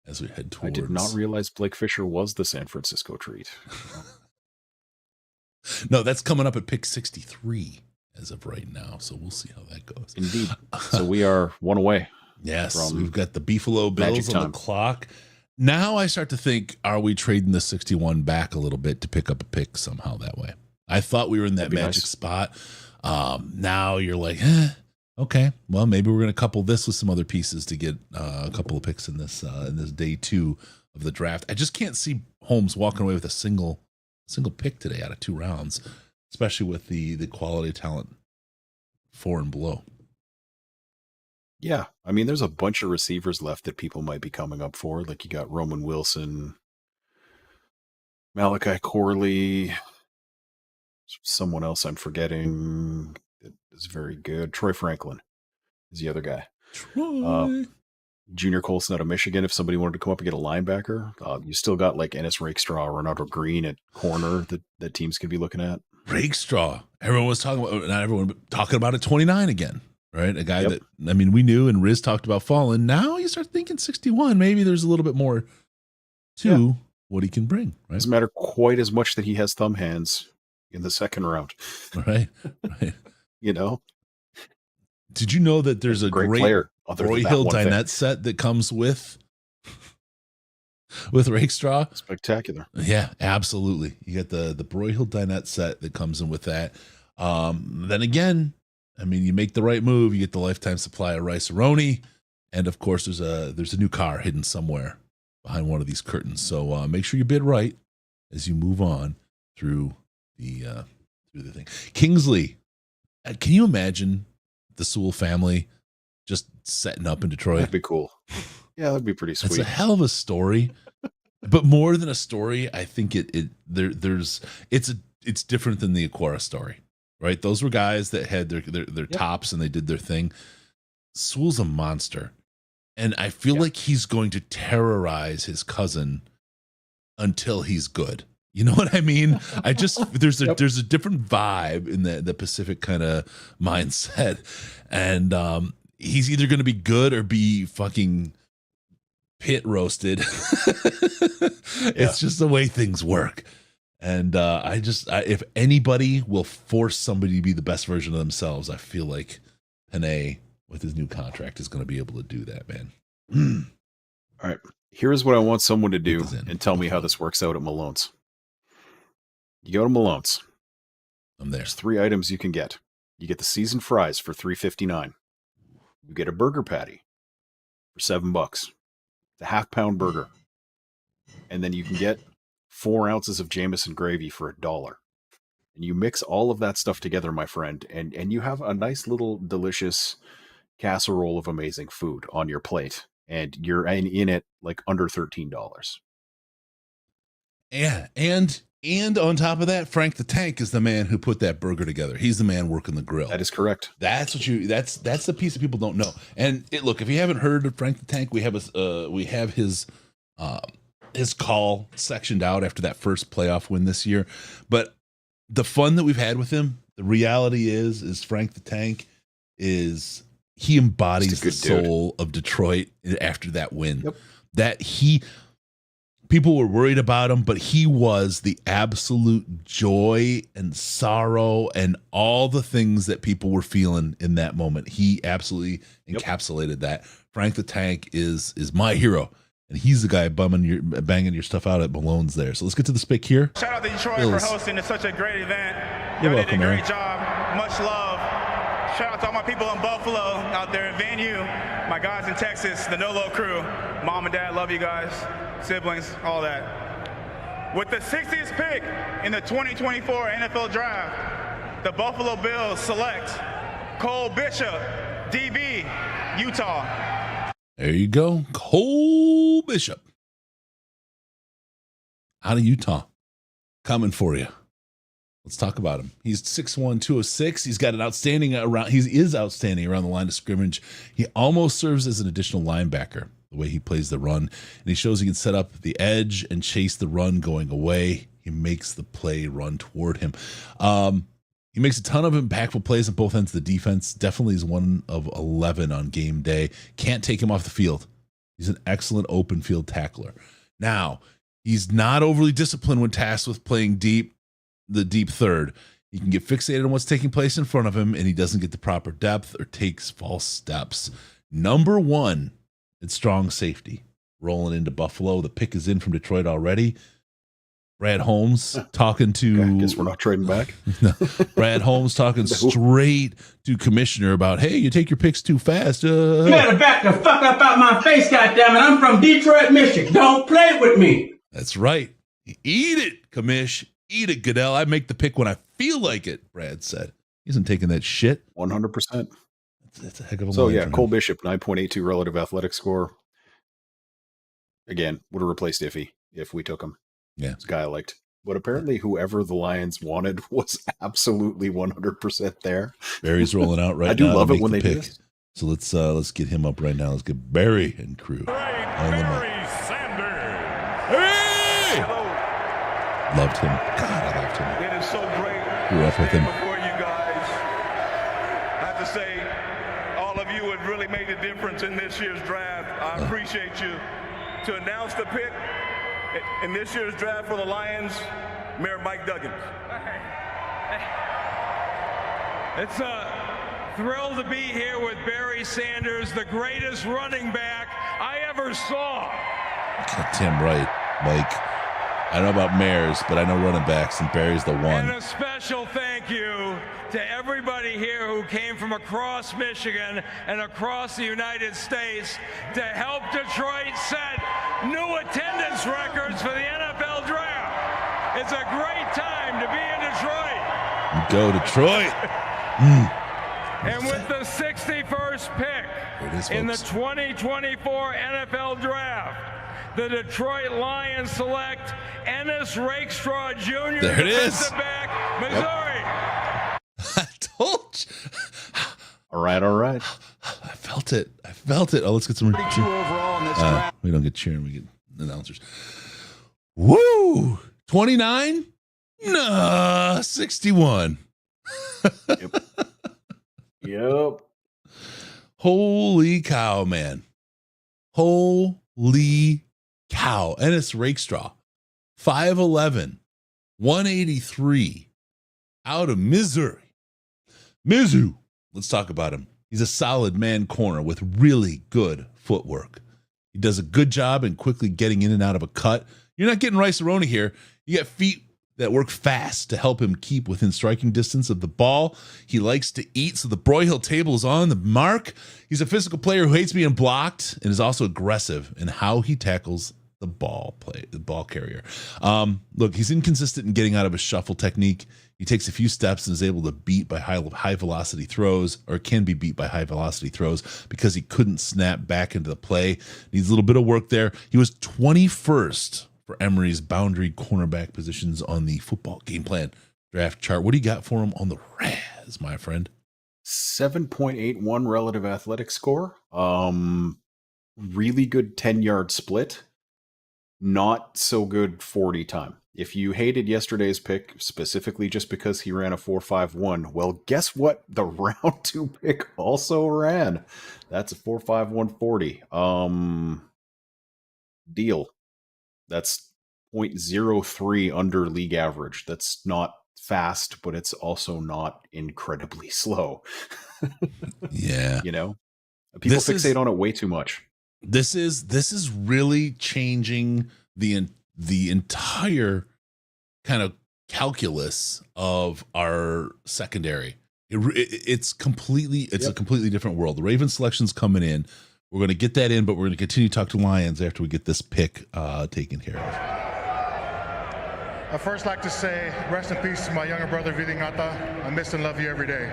as we head towards. I did not realize Blake Fisher was the San Francisco treat. No, that's coming up at pick 63 as of right now. So we'll see how that goes. Indeed. So we are one away. Yes, we've got the Buffalo Bills on the clock. Now I start to think, are we trading the 61 back a little bit to pick up a pick somehow that way? I thought we were in that magic spot. Now you're like, okay, well, maybe we're going to couple this with some other pieces to get a couple of picks in this day 2 of the draft. I just can't see Holmes walking away with a single pick today out of 2 rounds, especially with the quality of talent 4 and below. Yeah, I mean, there's a bunch of receivers left that people might be coming up for. Like you got Roman Wilson, Malachi Corley, someone else I'm forgetting that is very good. Troy Franklin is the other guy. Junior Colson out of Michigan. If somebody wanted to come up and get a linebacker, you still got like Ennis Rakestraw, Ronaldo Green at corner that teams could be looking at. Rakestraw. Everyone was talking about, not everyone, but talking about at 29 again. Right, a guy that, I mean, we knew and Riz talked about falling. Now you start thinking 61. Maybe there's a little bit more to what he can bring. Right, doesn't matter quite as much that he has thumb hands in the second round. Right. You know, did you know that there's a great player, Roy Hill dinette set that comes with Rakestraw? Spectacular. Yeah, absolutely. You got the Broy Hill dinette set that comes in with that. Then again, I mean, you make the right move, you get the lifetime supply of rice-a-roni, and of course, there's a new car hidden somewhere behind one of these curtains. So make sure you bid right as you move on through the thing. Kingsley, can you imagine the Sewell family just setting up in Detroit? That'd be cool. Yeah, that'd be pretty sweet. It's a hell of a story, but more than a story, I think it's different than the Aquara story. Right, those were guys that had their tops and they did their thing. Sewell's a monster, And I feel like he's going to terrorize his cousin until he's good. You know what I mean? There's a different vibe in the Pacific kind of mindset. And he's either going to be good or be fucking pit roasted. It's just the way things work. And if anybody will force somebody to be the best version of themselves, I feel like Panay with his new contract is going to be able to do that, man. All right. Here's what I want someone to do and tell me how this works out at Malone's. You go to Malone's. I'm there. There's 3 items you can get. You get the seasoned fries for $3.59. You get a burger patty for $7. The half-pound burger. And then you can get 4 ounces of Jameson gravy for $1. And you mix all of that stuff together, my friend, and you have a nice little delicious casserole of amazing food on your plate. And you're in it like under $13. Yeah, and on top of that, Frank the Tank is the man who put that burger together. He's the man working the grill. That is correct. That's the piece that people don't know. And look, if you haven't heard of Frank the Tank, we have his call sectioned out after that first playoff win this year. But the fun that we've had with him, the reality is Frank the Tank he embodies the soul of Detroit after that win. Yep. People were worried about him, but he was the absolute joy and sorrow and all the things that people were feeling in that moment. He absolutely encapsulated that. Frank the Tank is my hero, and he's the guy banging your stuff out at Malone's there. So let's get to the spick here. Shout out to Detroit for hosting. It's such a great event. You're Y'all welcome, did a great man. job. Much love. Shout out to all my people in Buffalo out there in Venue, my guys in Texas, the Nolo crew. Mom and Dad, love you guys. Siblings, all that. With the 60th pick in the 2024 NFL Draft, the Buffalo Bills select Cole Bishop, DB, Utah. There you go. Cole Bishop out of Utah. Coming for you. Let's talk about him. He's 6'1", 206. He's got an outstanding he is outstanding around the line of scrimmage. He almost serves as an additional linebacker, the way he plays the run. And he shows he can set up the edge and chase the run going away. He makes the play run toward him. He makes a ton of impactful plays on both ends of the defense. Definitely is 1 of 11 on game day. Can't take him off the field. He's an excellent open field tackler. Now, he's not overly disciplined when tasked with playing the deep third. He can get fixated on what's taking place in front of him, and he doesn't get the proper depth or takes false steps. Number 1, it's strong safety. Rolling into Buffalo. The pick is in from Detroit already. Brad Holmes talking to... I guess we're not trading back. No, Brad Holmes talking straight to Commissioner about, hey, you take your picks too fast. You better back the fuck up out my face, goddammit. I'm from Detroit, Michigan. Don't play with me. That's right. Eat it, Commish. Eat it, Goodell. I make the pick when I feel like it, Brad said. He isn't taking that shit. 100%. That's a heck of a So, line yeah, from Cole him. Bishop, 9.82 relative athletic score. Again, would have replaced Iffy if we took him. Yeah. It's a guy I liked. But apparently whoever the Lions wanted was absolutely 100% there. Barry's rolling out right now. I do love to it make when the they do pick. this. So let's get him up right now. Let's get Barry and crew. On the mic. Hey! Loved him. God, I loved him. It is so great. Grew up with him. Before you guys, I have to say, all of you have really made a difference in this year's draft. I appreciate you. To announce the pick in this year's draft for the Lions, Mayor Mike Duggan. It's a thrill to be here with Barry Sanders, the greatest running back I ever saw. Damn right, Mike. I don't know about mayors, but I know running backs, and Barry's the one. And a special thank you to everybody here who came from across Michigan and across the United States to help Detroit set new attendance records for the NFL Draft. It's a great time to be in Detroit. Go Detroit. And with the 61st pick in the 2024 NFL Draft, the Detroit Lions select Ennis Rakestraw Jr. There it is. defensive back, Missouri. I told you. All right. I felt it. felt it. Oh, let's get some Two overall in this draft. We don't get cheering, we get announcers. Woo! 29? Nah, 61. Yep. Holy cow, man. Holy cow. Ennis Rakestraw, 5'11", 183, out of Missouri. Mizzou. Let's talk about him. He's a solid man corner with really good footwork. He does a good job in quickly getting in and out of a cut. You're not getting Rice-A-Roni here. You got feet that work fast to help him keep within striking distance of the ball. He likes to eat, so the Broyhill table is on the mark. He's a physical player who hates being blocked and is also aggressive in how he tackles the ball carrier. Look, he's inconsistent in getting out of his shuffle technique. He takes a few steps and is able to beat by high velocity throws, or can be beat by high velocity throws because he couldn't snap back into the play. Needs a little bit of work there. He was 21st for Emory's boundary cornerback positions on the football game plan draft chart. What do you got for him on the Raz, my friend? 7.81 relative athletic score. Really good 10-yard split. Not so good 40 time. If you hated yesterday's pick specifically just because he ran a 4.51, well, guess what? The round 2 pick also ran. That's a 4.51 40. Deal. That's 0.03 under league average. That's not fast, but it's also not incredibly slow. Yeah. You know? People fixate on it way too much. This is really changing the entire kind of calculus of our secondary. It's a completely different world. The Ravens selection's coming in. We're going to get that in, but we're going to continue to talk to Lions after we get this pick taken care of. I'd first like to say rest in peace to my younger brother, Vidi Ngata. I miss and love you every day.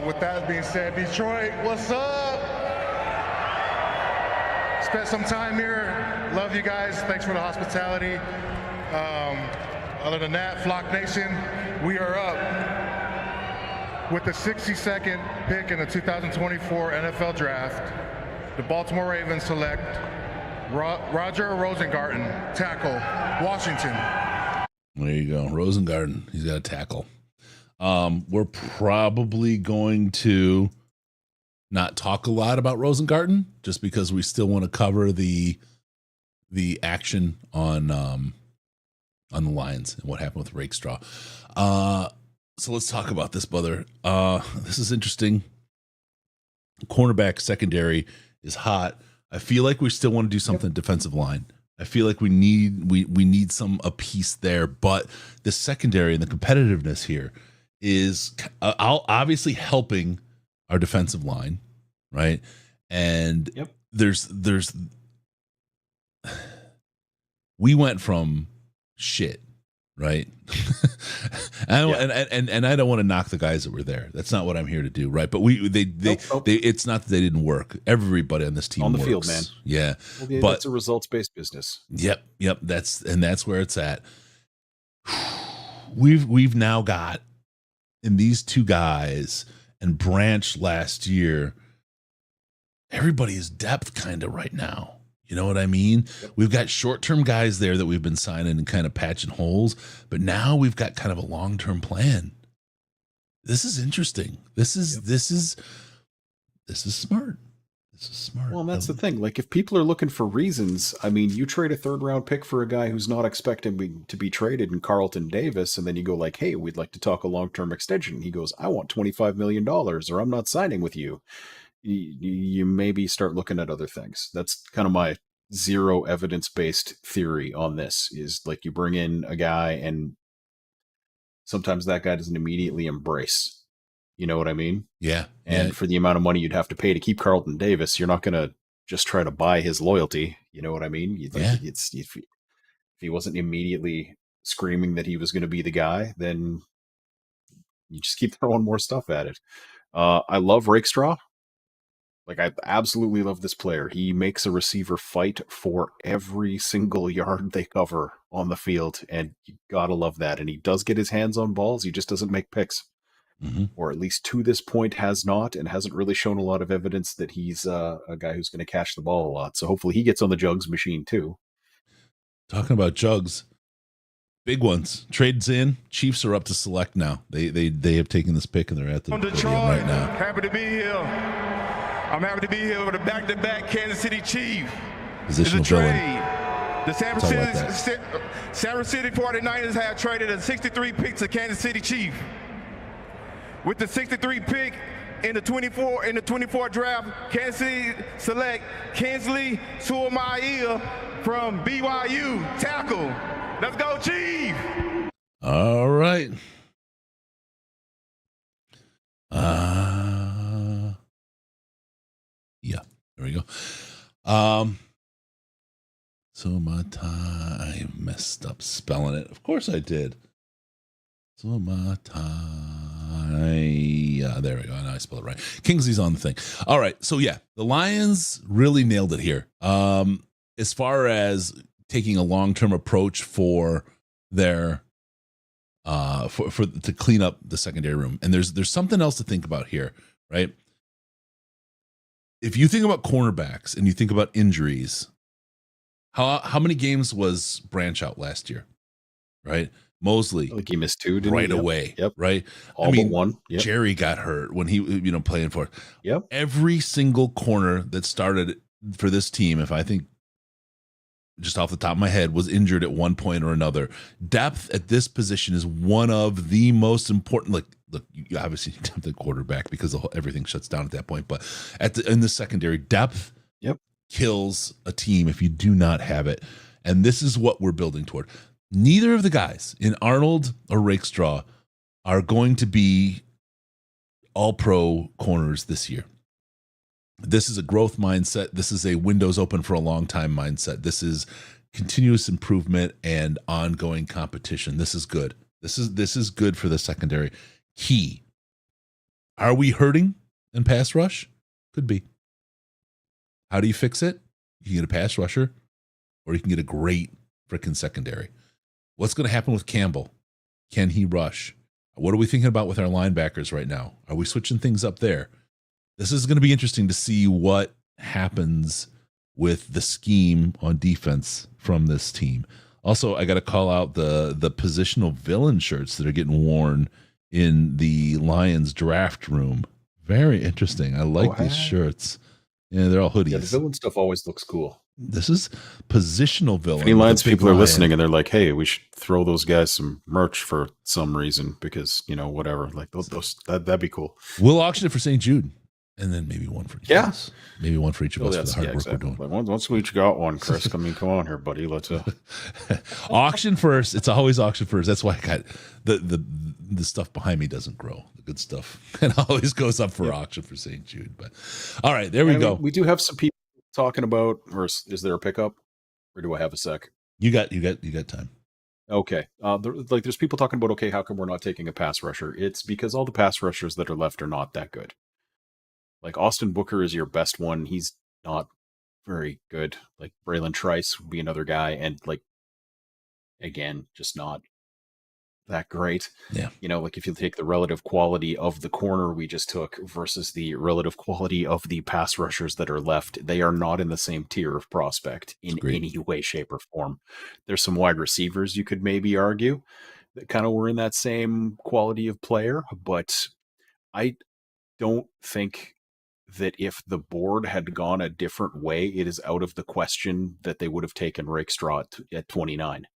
With that being said, Detroit, what's up? Spent some time here. Love you guys. Thanks for the hospitality. Other than that, Flock Nation, we are up with the 62nd pick in the 2024 NFL Draft. The Baltimore Ravens select Roger Rosengarten, tackle, Washington. There you go. Rosengarten. He's got a tackle. We're probably going to not talk a lot about Rosengarten just because we still want to cover the action on the Lions and what happened with Rakestraw. So let's talk about this, brother. This is interesting. Cornerback secondary is hot. I feel like we still want to do something defensive line. I feel like we need a piece there, but the secondary and the competitiveness here is obviously helping our defensive line, right? And there's we went from shit, right? And I don't want to knock the guys that were there. That's not what I'm here to do, right? But they it's not that they didn't work. Everybody on this team on the works. field, man. Yeah, well, but it's a results-based business. Yep. That's where it's at. We've now got in these two guys and Branch last year. Everybody is depth kind of right now. You know what I mean? Yep. We've got short-term guys there that we've been signing and kind of patching holes, but now we've got kind of a long-term plan. This is interesting. This is smart. This is smart. Well, and that's the thing. Like, if people are looking for reasons, I mean, you trade a third-round pick for a guy who's not expecting to be traded in Carlton Davis, and then you go like, hey, we'd like to talk a long-term extension. He goes, I want $25 million, or I'm not signing with you. You maybe start looking at other things. That's kind of my zero evidence-based theory on this, is like you bring in a guy and sometimes that guy doesn't immediately embrace. You know what I mean? Yeah. And for the amount of money you'd have to pay to keep Carlton Davis, you're not going to just try to buy his loyalty. You know what I mean? If he wasn't immediately screaming that he was going to be the guy, then you just keep throwing more stuff at it. I love Rakestraw. Like, I absolutely love this player. He makes a receiver fight for every single yard they cover on the field, and you gotta love that. And he does get his hands on balls. He just doesn't make picks. or at least to this point has not, and hasn't really shown a lot of evidence that he's a guy who's going to catch the ball a lot. So hopefully he gets on the jugs machine too. Talking about jugs, big ones. Trades in. Chiefs are up to select now. They have taken this pick and they're at the podium right now. Happy to be here. I'm happy to be here with a back-to-back Kansas City Chief. Positional villain. The San Francisco 49ers have traded a 63 pick to Kansas City Chief. With the 63 pick in the 24 draft, Kansas City select Kinsley Suamaiya from BYU, tackle. Let's go, Chief. All right. Yeah, there we go. I messed up spelling it. Of course I did. Yeah, there we go. Now I spelled it right. Kingsley's on the thing. All right. So yeah, the Lions really nailed it here. As far as taking a long-term approach for their to clean up the secondary room. And there's something else to think about here, right? If you think about cornerbacks and you think about injuries, how many games was Branch out last year? Right? Mosley, like he missed 2 right away. Yep. Right. All but one. Yep. Jerry got hurt when he, playing for it. Yep. Every single corner that started for this team, if I think just off the top of my head, was injured at one point or another. Depth at this position is one of the most important. Look, you obviously need to have the quarterback because everything shuts down at that point. But in the secondary, depth kills a team if you do not have it. And this is what we're building toward. Neither of the guys in Arnold or Rakestraw are going to be all-pro corners this year. This is a growth mindset. This is a windows open for a long time mindset. This is continuous improvement and ongoing competition. This is good. This is good for the secondary. Key. Are we hurting in pass rush? Could be. How do you fix it? You can get a pass rusher, or you can get a great freaking secondary. What's going to happen with Campbell? Can he rush? What are we thinking about with our linebackers right now? Are we switching things up there? This is going to be interesting to see what happens with the scheme on defense from this team. Also, I got to call out the positional villain shirts that are getting worn in the Lions draft room. Very interesting. I like these shirts. Yeah, they're all hoodies. Yeah, the villain stuff always looks cool. This is positional villain. If any Lions people are listening and they're like, hey, we should throw those guys some merch for some reason because, whatever. Like that'd be cool. We'll auction it for St. Jude. And then maybe one for each of us. Maybe one for each of us for the hard work we're doing. Like once we each got one, Chris, come on here, buddy. Let's auction first. It's always auction first. That's why I got the stuff behind me doesn't grow. The good stuff. It always goes up for auction for St. Jude. But all right, there we go. We do have some people talking about, or is there a pickup? Or do I have a sec? You got time. Okay. There's people talking about, okay, how come we're not taking a pass rusher? It's because all the pass rushers that are left are not that good. Like Austin Booker is your best one. He's not very good. Like Braylon Trice would be another guy. And again, just not that great. Yeah. Like if you take the relative quality of the corner we just took versus the relative quality of the pass rushers that are left, they are not in the same tier of prospect in any way, shape, or form. There's some wide receivers you could maybe argue that kind of were in that same quality of player, but I don't think that if the board had gone a different way, it is out of the question that they would have taken Rakestraw at 29.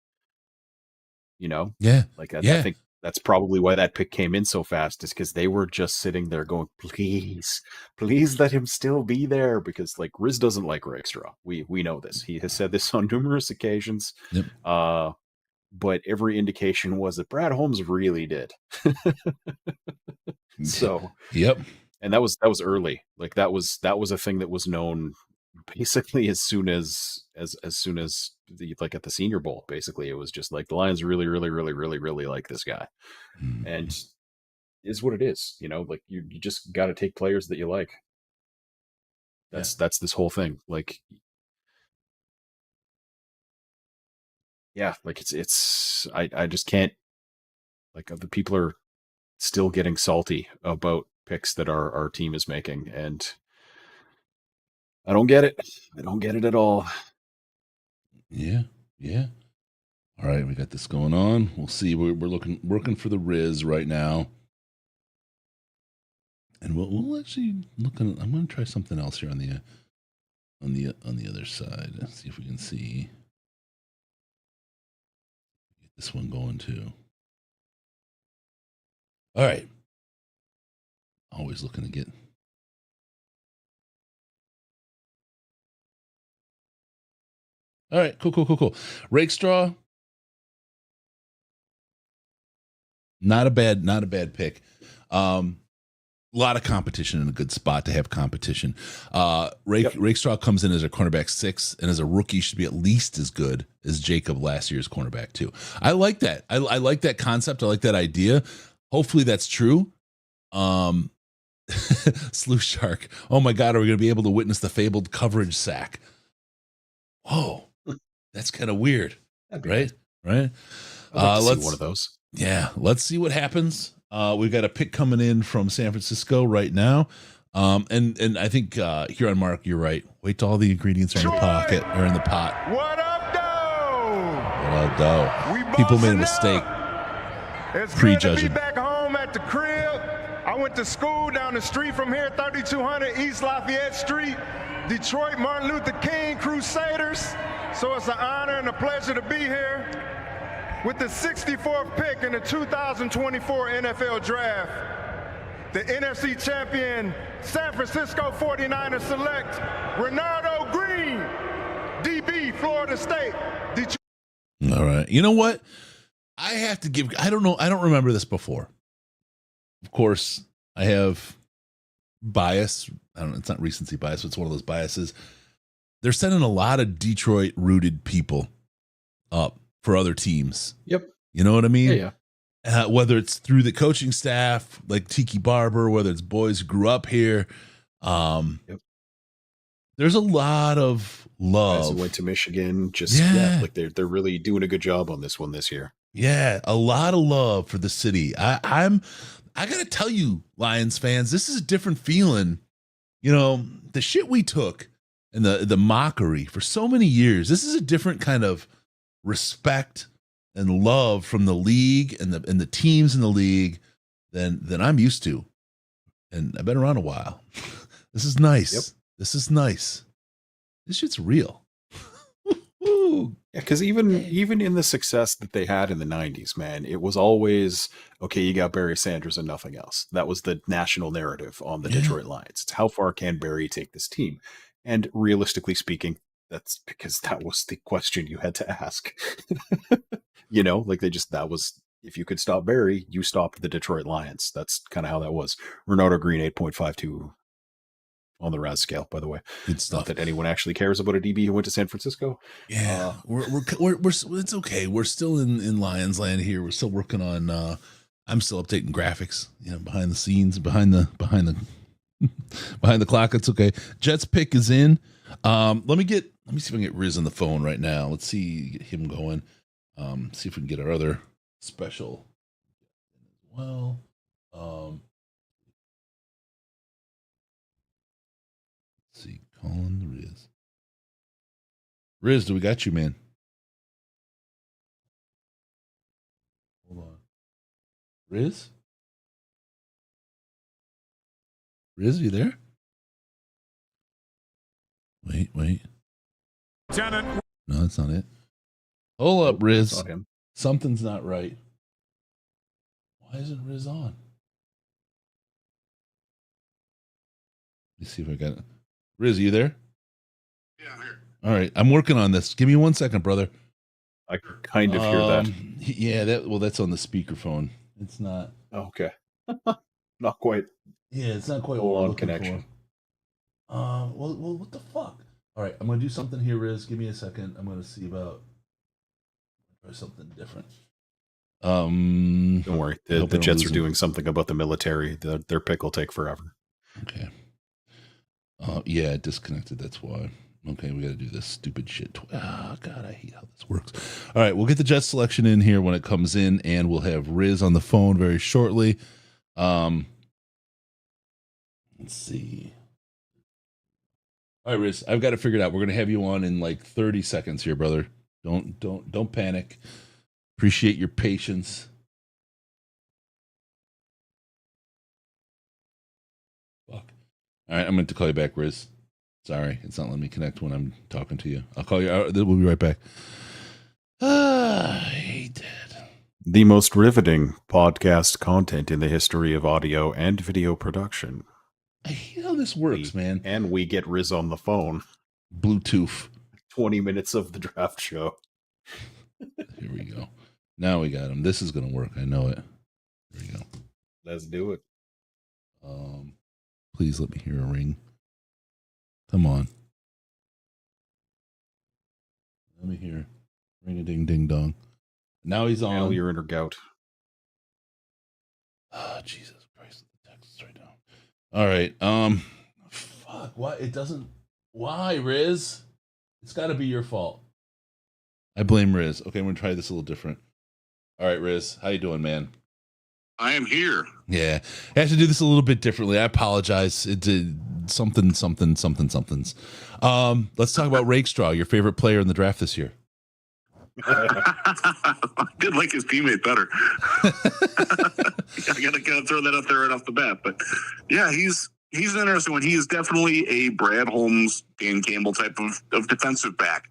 Yeah. I think that's probably why that pick came in so fast, is because they were just sitting there going, please let him still be there, because Riz doesn't like Rakestraw. We know this. He has said this on numerous occasions. Yep. But every indication was that Brad Holmes really did. So yep. And that was early. That was a thing that was known basically as soon as at the Senior Bowl. Basically, it was just the Lions really, really, really, really, really like this guy, and is what it is. You just got to take players that you like. That's this whole thing. It's I just can't. The people are still getting salty about picks that our team is making, and I don't get it. I don't get it at all. Yeah. All right, we got this going on. We'll see. We're working for the Riz right now, and we'll actually look. I'm going to try something else here on the other side. Let's see if we can see get this one going too. All right. Always looking to get. All right, cool. Rakestraw. Not a bad pick. A lot of competition in a good spot to have competition. Rakestraw comes in as a cornerback 6, and as a rookie should be at least as good as Jacob last year's cornerback 2. I like that. I like that concept. I like that idea. Hopefully that's true. Sleuth Shark. Oh my God, are we going to be able to witness the fabled coverage sack? Whoa, that's kind of weird, right? Right. I'd like to see one of those. Yeah, let's see what happens. We've got a pick coming in from San Francisco right now. And I think here on Mark, you're right. Wait till all the ingredients are in the pocket or in the pot. What up, though? What up, though? People made a mistake. It's prejudging. good to be back home at the crib. I went to school down the street from here, 3200 East Lafayette Street, Detroit Martin Luther King Crusaders. So it's an honor and a pleasure to be here. With the 64th pick in the 2024 NFL Draft, the NFC champion San Francisco 49ers select Renardo Green, DB, Florida State. Detroit. All right. You know what? I have to give, I don't know. I don't remember this before. Of course, I have bias. I don't know. It's not recency bias, but it's one of those biases. They're sending a lot of Detroit rooted people up for other teams. Yep. You know what I mean? Yeah. Whether it's through the coaching staff, like Tiki Barber, whether it's boys who grew up here. Yep. There's a lot of love. Guys who went to Michigan, like they're really doing a good job on this one this year. Yeah, a lot of love for the city. I gotta tell you, Lions fans, this is a different feeling. You know, the shit we took and the mockery for so many years. This is a different kind of respect and love from the league and the teams in the league than I'm used to. And I've been around a while. This is nice. Yep. This is nice. This shit's real. Yeah, because even in the success that they had in the 90s, man, it was always, okay, you got Barry Sanders and nothing else. That was the national narrative on the Detroit Lions. It's how far can Barry take this team? And realistically speaking, that's because that was the question you had to ask. You know, like that was, if you could stop Barry, you stopped the Detroit Lions. That's kind of how that was. Renardo Green, 8.52 on the RAS scale, by the way. Good stuff. Not that anyone actually cares about a DB who went to San Francisco. Yeah, we're it's okay. We're still in Lions land here. We're still working on. I'm still updating graphics. You know, behind the scenes, behind the behind the clock. It's okay. Jets pick is in. Let me see if I can get Riz on the phone right now. Let's see, get him going. See if we can get our other special as well. Let's see, calling the Riz. Riz, do we got you, man? Hold on. Riz? Riz, you there? Wait. Lieutenant. No, that's not it. Hold up, Riz. Not him. Something's not right. Why isn't Riz on? Let me see if I got it. Riz, are you there? Yeah, I'm here. All right, I'm working on this. Give me 1 second, brother. I kind of hear that. Yeah, that's on the speakerphone. It's not. Okay. Not quite. Yeah, it's not quite full on connection. Well, what the fuck? All right, I'm gonna do something here, Riz. Give me a second. I'm gonna see about try something different. Don't worry. The Jets are doing something about the military. Their pick will take forever. Okay. Yeah, it disconnected. That's why. Okay, we got to do this stupid shit. God, I hate how this works. All right, we'll get the Jets selection in here when it comes in, and we'll have Riz on the phone very shortly. Let's see. All right, Riz, I've got it figured out. We're gonna have you on in like 30 seconds here, brother. Don't panic. Appreciate your patience. Fuck. All right, I'm going to call you back, Riz. Sorry, it's not letting me connect when I'm talking to you. I'll call you. We'll be right back. He did. The most riveting podcast content in the history of audio and video production. I hate how this works, man. And we get Riz on the phone. Bluetooth. 20 minutes of the draft show. Here we go. Now we got him. This is going to work. I know it. There we go. Let's do it. Please let me hear a ring. Come on. Let me hear. Ring a ding ding dong. Now he's on. Now you're in her gout. Oh, Jesus Christ. The text is right now. All right. Fuck. What? It doesn't. Why, Riz? It's got to be your fault. I blame Riz. Okay, I'm going to try this a little different. All right, Riz. How you doing, man? I am here. Yeah. I have to do this a little bit differently. I apologize. It's somethings. Let's talk about Rakestraw, your favorite player in the draft this year. I did like his teammate better. I gotta throw that out there right off the bat. But yeah, he's an interesting one. He is definitely a Brad Holmes, Dan Campbell type of defensive back.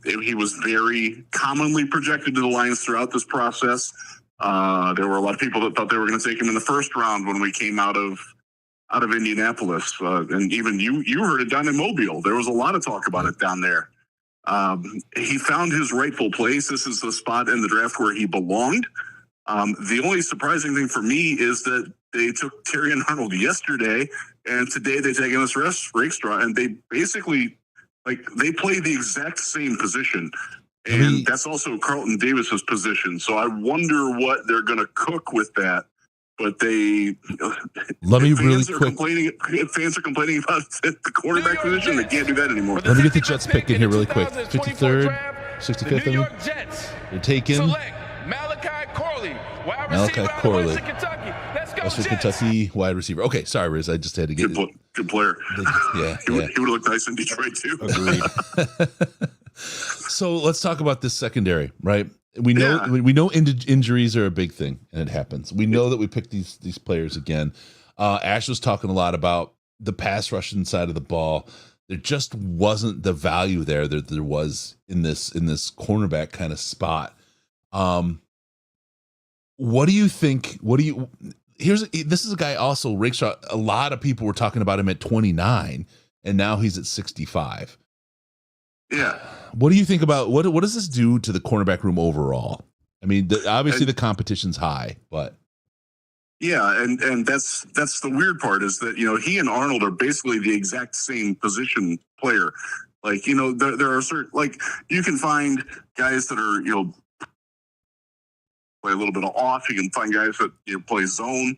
He was very commonly projected to the Lions throughout this process. There were a lot of people that thought they were going to take him in the first round when we came out of Indianapolis, and even you heard it down in Mobile. There was a lot of talk about it down there. He found his rightful place. This is the spot in the draft where he belonged. The only surprising thing for me is that they took Terry and Arnold yesterday, and today they take Ennis Rakestraw, and they basically they play the exact same position. And that's also Carlton Davis's position. So I wonder what they're going to cook with that. But fans are complaining about the quarterback position. They can't do that anymore. Let me get the Jets pick in here really quick. 53rd, 65th. New York Jets. They're taking Malachi Corley, Western Kentucky wide receiver. Okay, sorry, Riz. I just had to get good player. Yeah, he would look nice in Detroit too. Agreed. So let's talk about this secondary, right? We know injuries are a big thing, and it happens. We know that we picked these players again. Ash was talking a lot about the pass rushing side of the ball. There just wasn't the value there that there was in this cornerback kind of spot. What do you think? This is a guy also, Rakestraw. A lot of people were talking about him at 29, and now he's at 65. Yeah. What do you think about what does this do to the cornerback room overall? I mean, obviously the competition's high, but yeah, and that's the weird part is that he and Arnold are basically the exact same position player. There are certain you can find guys that are play a little bit of off. You can find guys that play zone.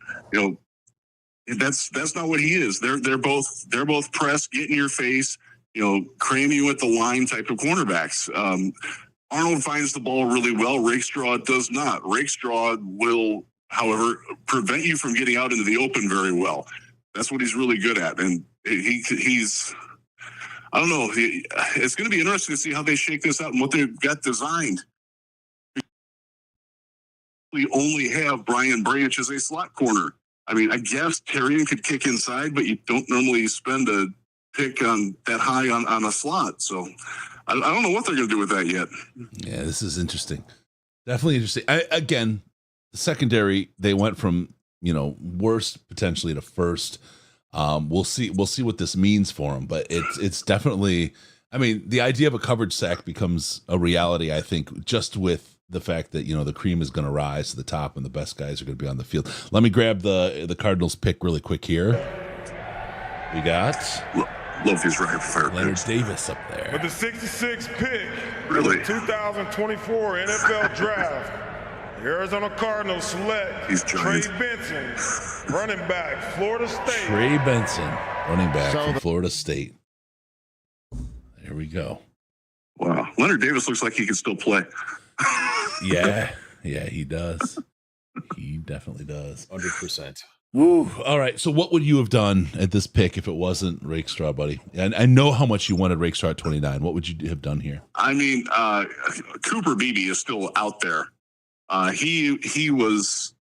That's not what he is. They're both press, get in your face. Cram you at the line type of cornerbacks. Arnold finds the ball really well. Rakestraw does not. Rakestraw will, however, prevent you from getting out into the open very well. That's what he's really good at. And he's, I don't know. It's going to be interesting to see how they shake this out and what they've got designed. We only have Brian Branch as a slot corner. I mean, I guess Terrian could kick inside, but you don't normally spend a pick on that high on a slot. So I don't know what they're going to do with that yet. Yeah, this is interesting. Definitely interesting. Again, the secondary, they went from, worst potentially to first. We'll see what this means for them, but it's definitely, I mean, the idea of a coverage sack becomes a reality, I think, just with the fact that, the cream is going to rise to the top and the best guys are going to be on the field. Let me grab the Cardinals pick really quick here. We got love his right fire Leonard Davis up there. With the 66th pick, really? The 2024 NFL Draft, the Arizona Cardinals select Trey Benson, running back, Florida State. Trey Benson, running back from Florida State. There we go. Wow, Leonard Davis looks like he can still play. Yeah, he does. He definitely does. 100%. Woo. All right. So what would you have done at this pick if it wasn't Rakestraw, buddy? And I know how much you wanted Rakestraw at 29. What would you have done here? I mean, Cooper Beebe is still out there. He was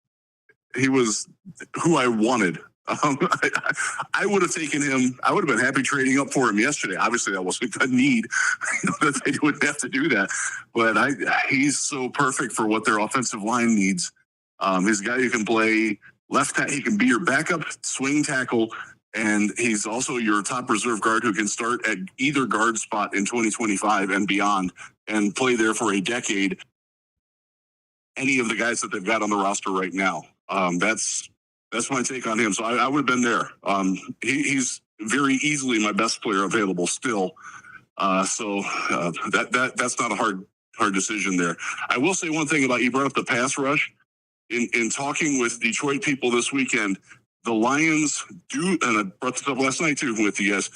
who I wanted. I would have taken him. I would have been happy trading up for him yesterday. Obviously, that wasn't a need. That they wouldn't have to do that. But he's so perfect for what their offensive line needs. He's a guy who can play left tackle. He can be your backup swing tackle, and he's also your top reserve guard who can start at either guard spot in 2025 and beyond and play there for a decade. Any of the guys that they've got on the roster right now. That's my take on him. So I would have been there. He's very easily my best player available still. That's not a hard decision there. I will say one thing about, you brought up the pass rush. In talking with Detroit people this weekend, the Lions do, and I brought this up last night too with you guys,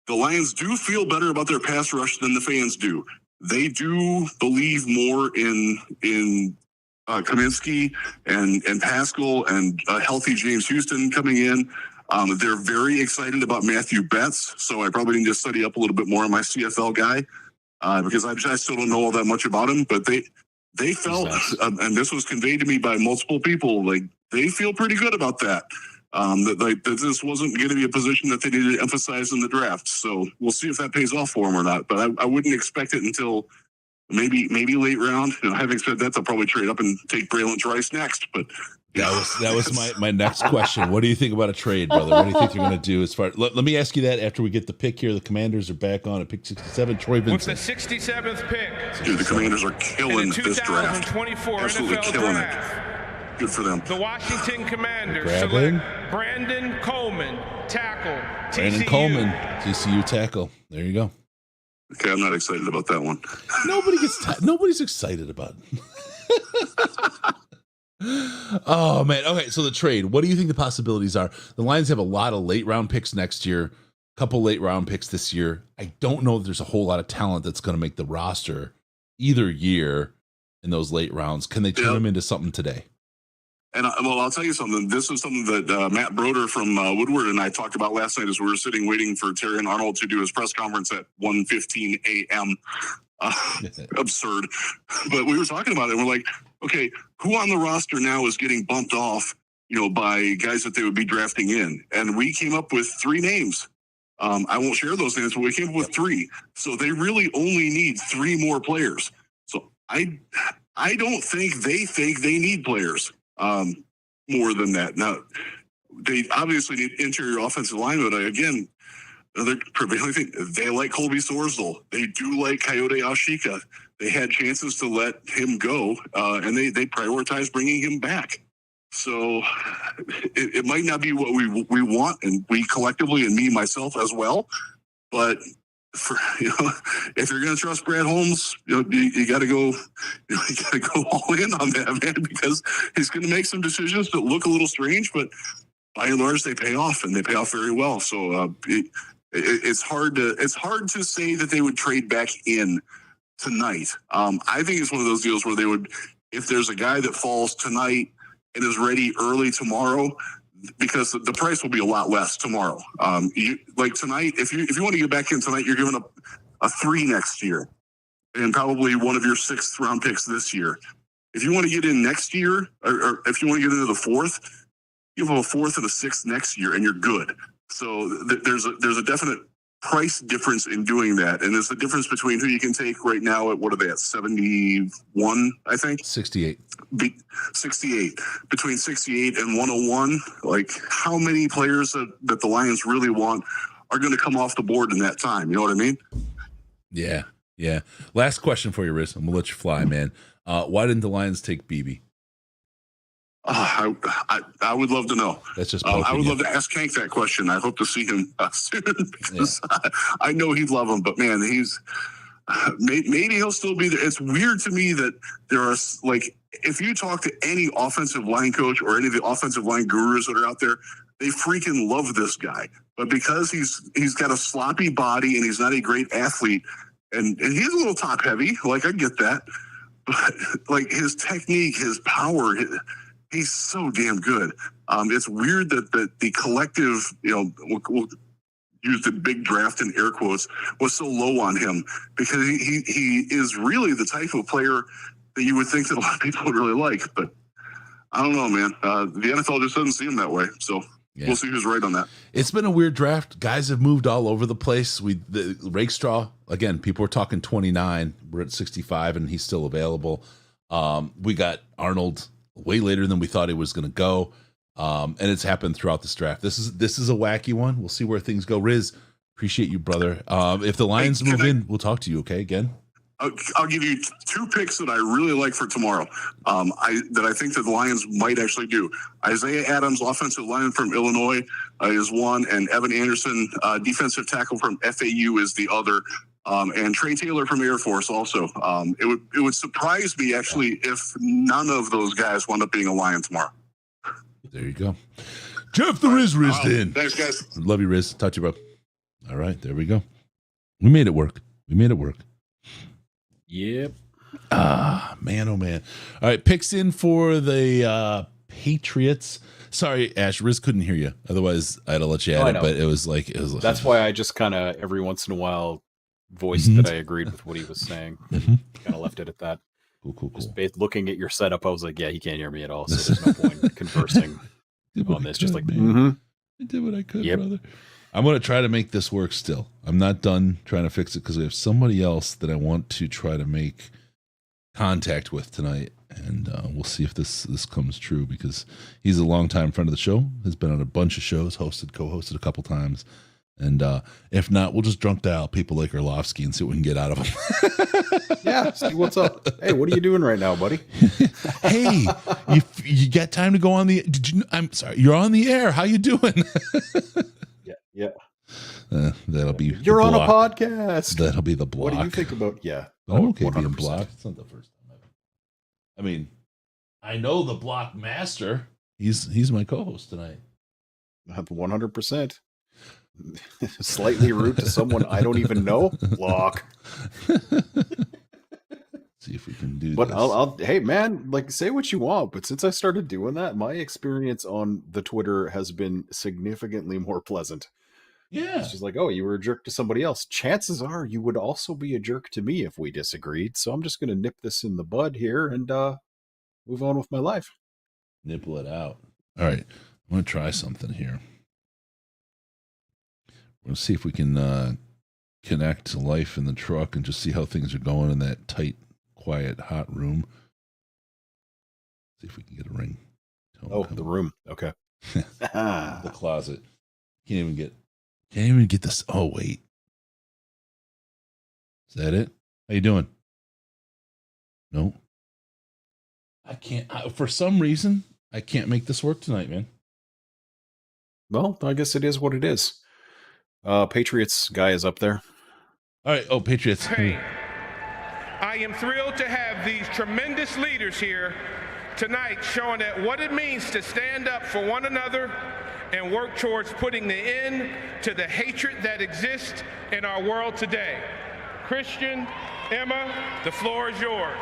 the Lions do feel better about their pass rush than the fans do. They do believe more in Kaminsky and Pascal and healthy James Houston coming in. They're very excited about Matthew Betts, so I probably need to study up a little bit more on my CFL guy because I still don't know all that much about him. But they felt, and this was conveyed to me by multiple people, like they feel pretty good about that. That this wasn't going to be a position that they needed to emphasize in the draft. So we'll see if that pays off for him or not. But I wouldn't expect it until maybe late round. Having said that, they'll probably trade up and take Braylon Trice next. But that was my next question. What do you think about a trade, brother? What do you think they're going to do as far? Let me ask you that after we get the pick here. The Commanders are back on at pick 67. Troy Vincent. With the 67th pick. Dude, the Commanders are killing this draft. 2024 Absolutely NFL killing draft. it. Good for them. The Washington Commanders Bradley? select Brandon Coleman, tackle. Brandon TCU. Coleman, TCU tackle. There you go. Okay, I'm not excited about that one. Nobody's excited about it. Oh man. Okay, so the trade. What do you think the possibilities are? The Lions have a lot of late round picks next year, a couple late round picks this year. I don't know if there's a whole lot of talent that's going to make the roster either year in those late rounds. Can they turn them into something today? And I'll tell you something. This is something that Matt Broder from Woodward and I talked about last night as we were sitting waiting for Terry and Arnold to do his press conference at 1:15 a.m. Absurd. But we were talking about it. And we're like, okay, who on the roster now is getting bumped off, by guys that they would be drafting in? And we came up with 3 names. I won't share those names, but we came up with 3. So they really only need 3 more players. So I don't think they need players. More than that. Now, they obviously need interior offensive linemen. Again, another prevailing thing, they like Colby Sorsdal. They do like Coyote Ashika. They had chances to let him go, and they prioritize bringing him back. So it might not be what we want, and we collectively, and me, myself as well, but if you're going to trust Brad Holmes, you got to go. You got to go all in on that, man, because he's going to make some decisions that look a little strange, but by and large, they pay off, and they pay off very well. So it's hard to say that they would trade back in tonight. I think it's one of those deals where they would, if there's a guy that falls tonight and is ready early tomorrow, because the price will be a lot less tomorrow. Like tonight, if you want to get back in tonight, you're giving up a 3 next year and probably one of your 6th round picks this year. If you want to get in next year, or if you want to get into the 4th, you have a 4th and a 6th next year and you're good. So there's a definite price difference in doing that. And there's the difference between who you can take right now at, what are they at, 71, I think? 68. 68. Between 68 and 101, like how many players that the Lions really want are going to come off the board in that time? You know what I mean? Yeah. Last question for you, Riz. I'm going to let you fly, man. Why didn't the Lions take BB? I would love to know. That's just I would love to ask Hank that question. I hope to see him soon because I know he'd love him. But man, he's maybe he'll still be there. It's weird to me that there are, like, if you talk to any offensive line coach or any of the offensive line gurus that are out there, they freaking love this guy. But because he's got a sloppy body and he's not a great athlete, and he's a little top heavy, like I get that, but like his technique, his power. He's so damn good. It's weird that the collective, we'll use the big draft in air quotes, was so low on him, because he is really the type of player that you would think that a lot of people would really like. But I don't know, man. The NFL just doesn't see him that way. So we'll see who's right on that. It's been a weird draft. Guys have moved all over the place. The Rakestraw, again, people were talking 29. We're at 65, and he's still available. We got Arnold way later than we thought he was going to go. And it's happened throughout this draft. This is a wacky one. We'll see where things go. Riz, appreciate you, brother. If the Lions move in, we'll talk to you. Okay, again. I'll give you 2 picks that I really like for tomorrow. That I think that the Lions might actually do. Isaiah Adams, offensive lineman from Illinois, is one, and Evan Anderson, defensive tackle from FAU, is the other. And Trey Taylor from Air Force also. It would surprise me actually if none of those guys wound up being a Lion tomorrow. There you go. Jeff the Riz in. Thanks, guys. Love you, Riz. Talk to you, bro. All right, there we go. We made it work. Yep. Man, oh man. All right, picks in for the Patriots. Sorry, Ash, Riz couldn't hear you. Otherwise, I'd have let you at it, but it was like that's why I just kind of every once in a while voiced that I agreed with what he was saying. Kind of left it at that. Cool. Just looking at your setup, I was like, yeah, he can't hear me at all, so there's no point conversing on this. Just like, I did what I could, brother. I'm going to try to make this work still. I'm not done trying to fix it because we have somebody else that I want to try to make contact with tonight, and we'll see if this comes true, because he's a longtime friend of the show, has been on a bunch of shows, co-hosted a couple times, and if not, we'll just drunk dial people like Orlovsky and see what we can get out of them. Yeah, see what's up. Hey, what are you doing right now, buddy? Hey, you got time to go on the? I'm sorry, you're on the air. How you doing? Yeah. That'll be. You're on a podcast. That'll be the block. What do you think about? Yeah. I'm okay being blocked. It's not the first time. I mean, I know the block master. He's my co-host tonight. 100%. Slightly rude to someone I don't even know. Block. See if we can do. But this. I'll hey man, like, say what you want, but since I started doing that, my experience on the Twitter has been significantly more pleasant. Yeah. It's just like, oh, you were a jerk to somebody else. Chances are you would also be a jerk to me if we disagreed. So I'm just going to nip this in the bud here and move on with my life. Nipple it out. All right. I'm going to try something here. We'll see if we can connect to life in the truck and just see how things are going in that tight, quiet, hot room. See if we can get a ring. The room. Okay. The closet. Can't even get this. Oh, wait. Is that it? How you doing? No. I can't. For some reason, I can't make this work tonight, man. Well, I guess it is what it is. Patriots guy is up there. All right. Oh, Patriots. Hey, I am thrilled to have these tremendous leaders here tonight showing that what it means to stand up for one another and work towards putting the end to the hatred that exists in our world today. Christian, Emma, the floor is yours.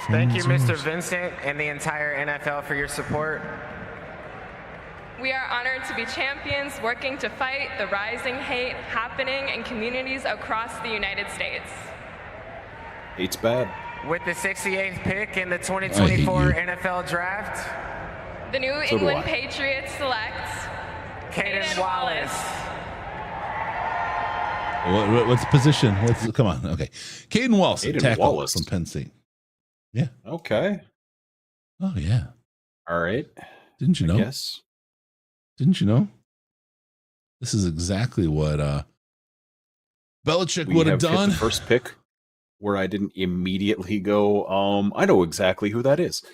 Thank you, Mr. Vincent and the entire NFL for your support. We are honored to be champions working to fight the rising hate happening in communities across the United States. Hate's bad. With the 68th pick in the 2024 NFL Draft, the New England Patriots select Caden Wallace. What's the position? Come on. Okay. Caden Wallace, tackle Wallace from Penn State. Yeah. Okay. Oh, yeah. All right. Didn't you know? Yes. Didn't you know? This is exactly what Belichick would have done. The first pick where I didn't immediately go, I know exactly who that is.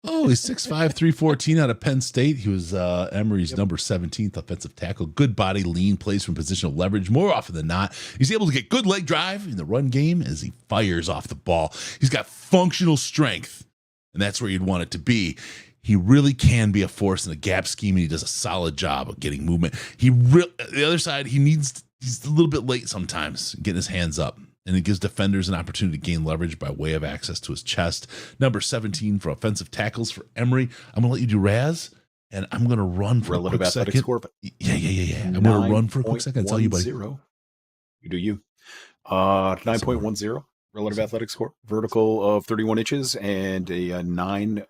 He's 6'5", 314 out of Penn State. He was Emory's number 17th offensive tackle. Good body, lean, plays from positional leverage. More often than not, he's able to get good leg drive in the run game as he fires off the ball. He's got functional strength, and that's where you'd want it to be. He really can be a force in a gap scheme, and he does a solid job of getting movement. The other side, he's a little bit late sometimes getting his hands up. and it gives defenders an opportunity to gain leverage by way of access to his chest. Number 17 for offensive tackles for Emery. I'm going to let you do Raz, and I'm going to run for Relative a quick athletic second. score. Yeah. I'm going to run for a quick second. I'll tell you, buddy. 9.10. You do you. 9.10 relative athletic score. Vertical of 31 inches and a 9'8"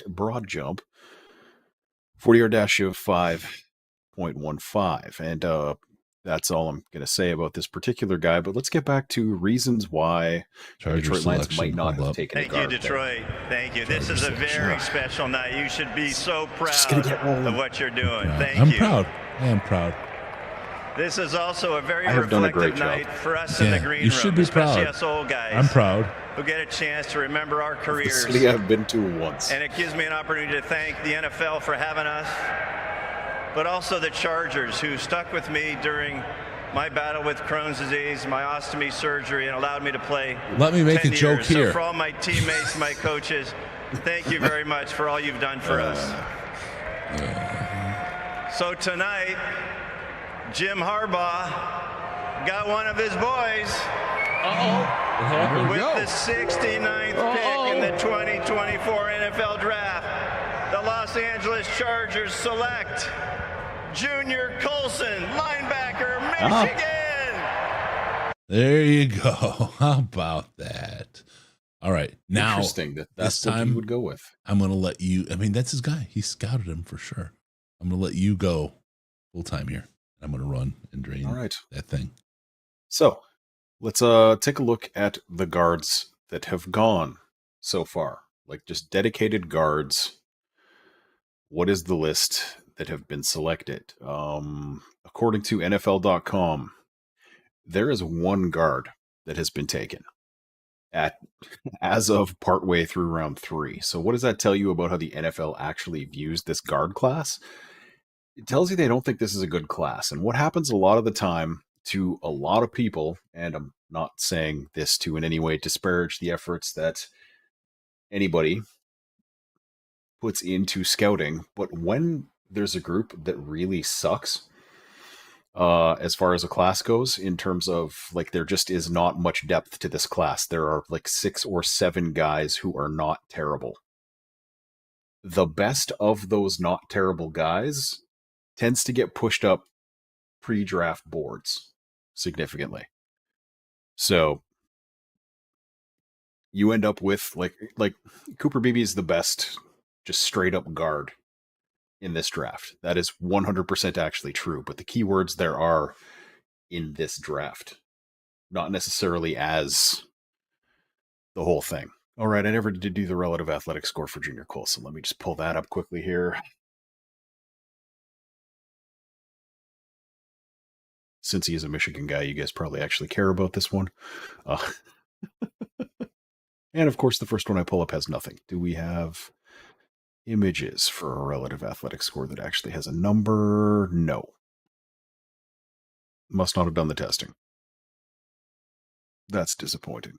broad jump. 40-yard dash of 5.15. And that's all I'm going to say about this particular guy. But let's get back to reasons why the Detroit Lions might not have taken a guard. Thank you, Detroit. There. Thank you. This is a very special night. You should be so proud of what you're doing. Thank I'm you. proud. I am proud. This is also a very done a great reflective job. night for us in the green room, you should be especially proud. us old guys. I'm proud. Who get a chance to remember our The careers. city I've been to once. And it gives me an opportunity to thank the NFL for having us, but also the Chargers, who stuck with me during my battle with Crohn's disease, my ostomy surgery, and allowed me to play. Let me make 10 a joke years. here. So for all my teammates, my coaches, thank you very much for all you've done for us. So tonight, Jim Harbaugh got one of his boys with the 69th pick in the 2024 NFL Draft. The Los Angeles Chargers select Junior Colson, linebacker, Michigan. There you go. How about that? All right. Now, Interesting that that's this what time he would go with. I'm going to let you. I mean, that's his guy. He scouted him for sure. I'm going to let you go full time here. I'm going to run and drain that thing. So let's take a look at the guards that have gone so far, like just dedicated guards. What is the list that have been selected? According to NFL.com, there is one guard that has been taken as of partway through round 3. So what does that tell you about how the NFL actually views this guard class? It tells you they don't think this is a good class. And what happens a lot of the time to a lot of people, and I'm not saying this to in any way disparage the efforts that anybody puts into scouting, but when there's a group that really sucks, as far as a class goes, in terms of like there just is not much depth to this class. There are like 6 or 7 guys who are not terrible. The best of those not terrible guys tends to get pushed up pre-draft boards significantly. So you end up with like Cooper Beebe is the best just straight up guard in this draft. That is 100% actually true, but the keywords there are in this draft, not necessarily as the whole thing. All right, I never did do the relative athletic score for Junior Colson. Let me just pull that up quickly here. Since he is a Michigan guy, you guys probably actually care about this one. And of course, the first one I pull up has nothing. Do we have images for a relative athletic score that actually has a number? No. Must not have done the testing. That's disappointing.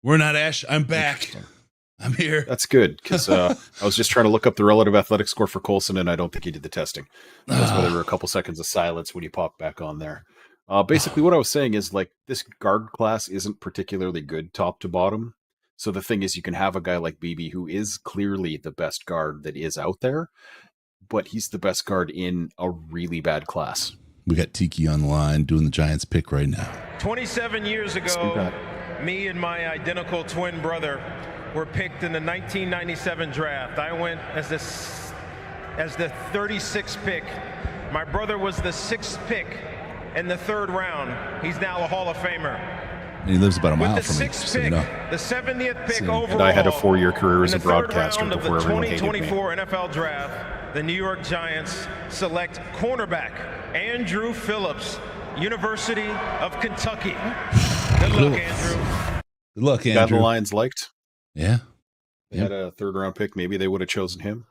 We're not Ash. I'm back. I'm here. That's good, because I was just trying to look up the relative athletic score for Colson, and I don't think he did the testing. That's why there were a couple seconds of silence when you popped back on there. Basically, what I was saying is, like, this guard class isn't particularly good top to bottom. So the thing is, you can have a guy like BB who is clearly the best guard that is out there, but he's the best guard in a really bad class. We got Tiki on the line doing the Giants pick right now. 27 years ago, me and my identical twin brother were picked in the 1997 draft. I went as the 36th pick. My brother was the 6th pick in the 3rd round. He's now a Hall of Famer. And he lives about a mile With the from me. 6th So pick, you know. the 70th pick overall. And I had a 4-year career as a in the 3rd broadcaster round of before the everyone hated me. 2024 NFL Draft, the New York Giants select cornerback Andrew Phillips, University of Kentucky. Good luck, Andrew. Good luck, Guy Andrew. the Lions liked. Yeah. They had a 3rd round pick. Maybe they would have chosen him.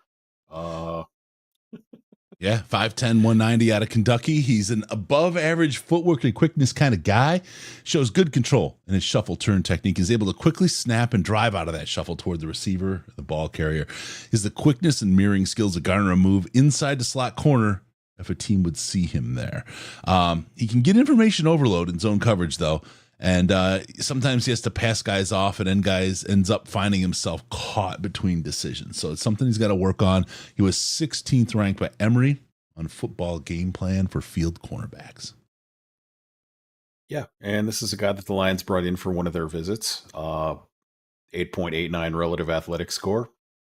Yeah, 5'10", 190 out of Kentucky. He's an above average footwork and quickness kind of guy. Shows good control in his shuffle turn technique. He's able to quickly snap and drive out of that shuffle toward the receiver, the ball carrier. He has the quickness and mirroring skills to garner a move inside the slot corner if a team would see him there. He can get information overload in zone coverage, though. And sometimes he has to pass guys off, and then guys ends up finding himself caught between decisions. So it's something he's got to work on. He was 16th ranked by Emory on football game plan for field cornerbacks. Yeah, and this is a guy that the Lions brought in for one of their visits. 8.89 relative athletic score.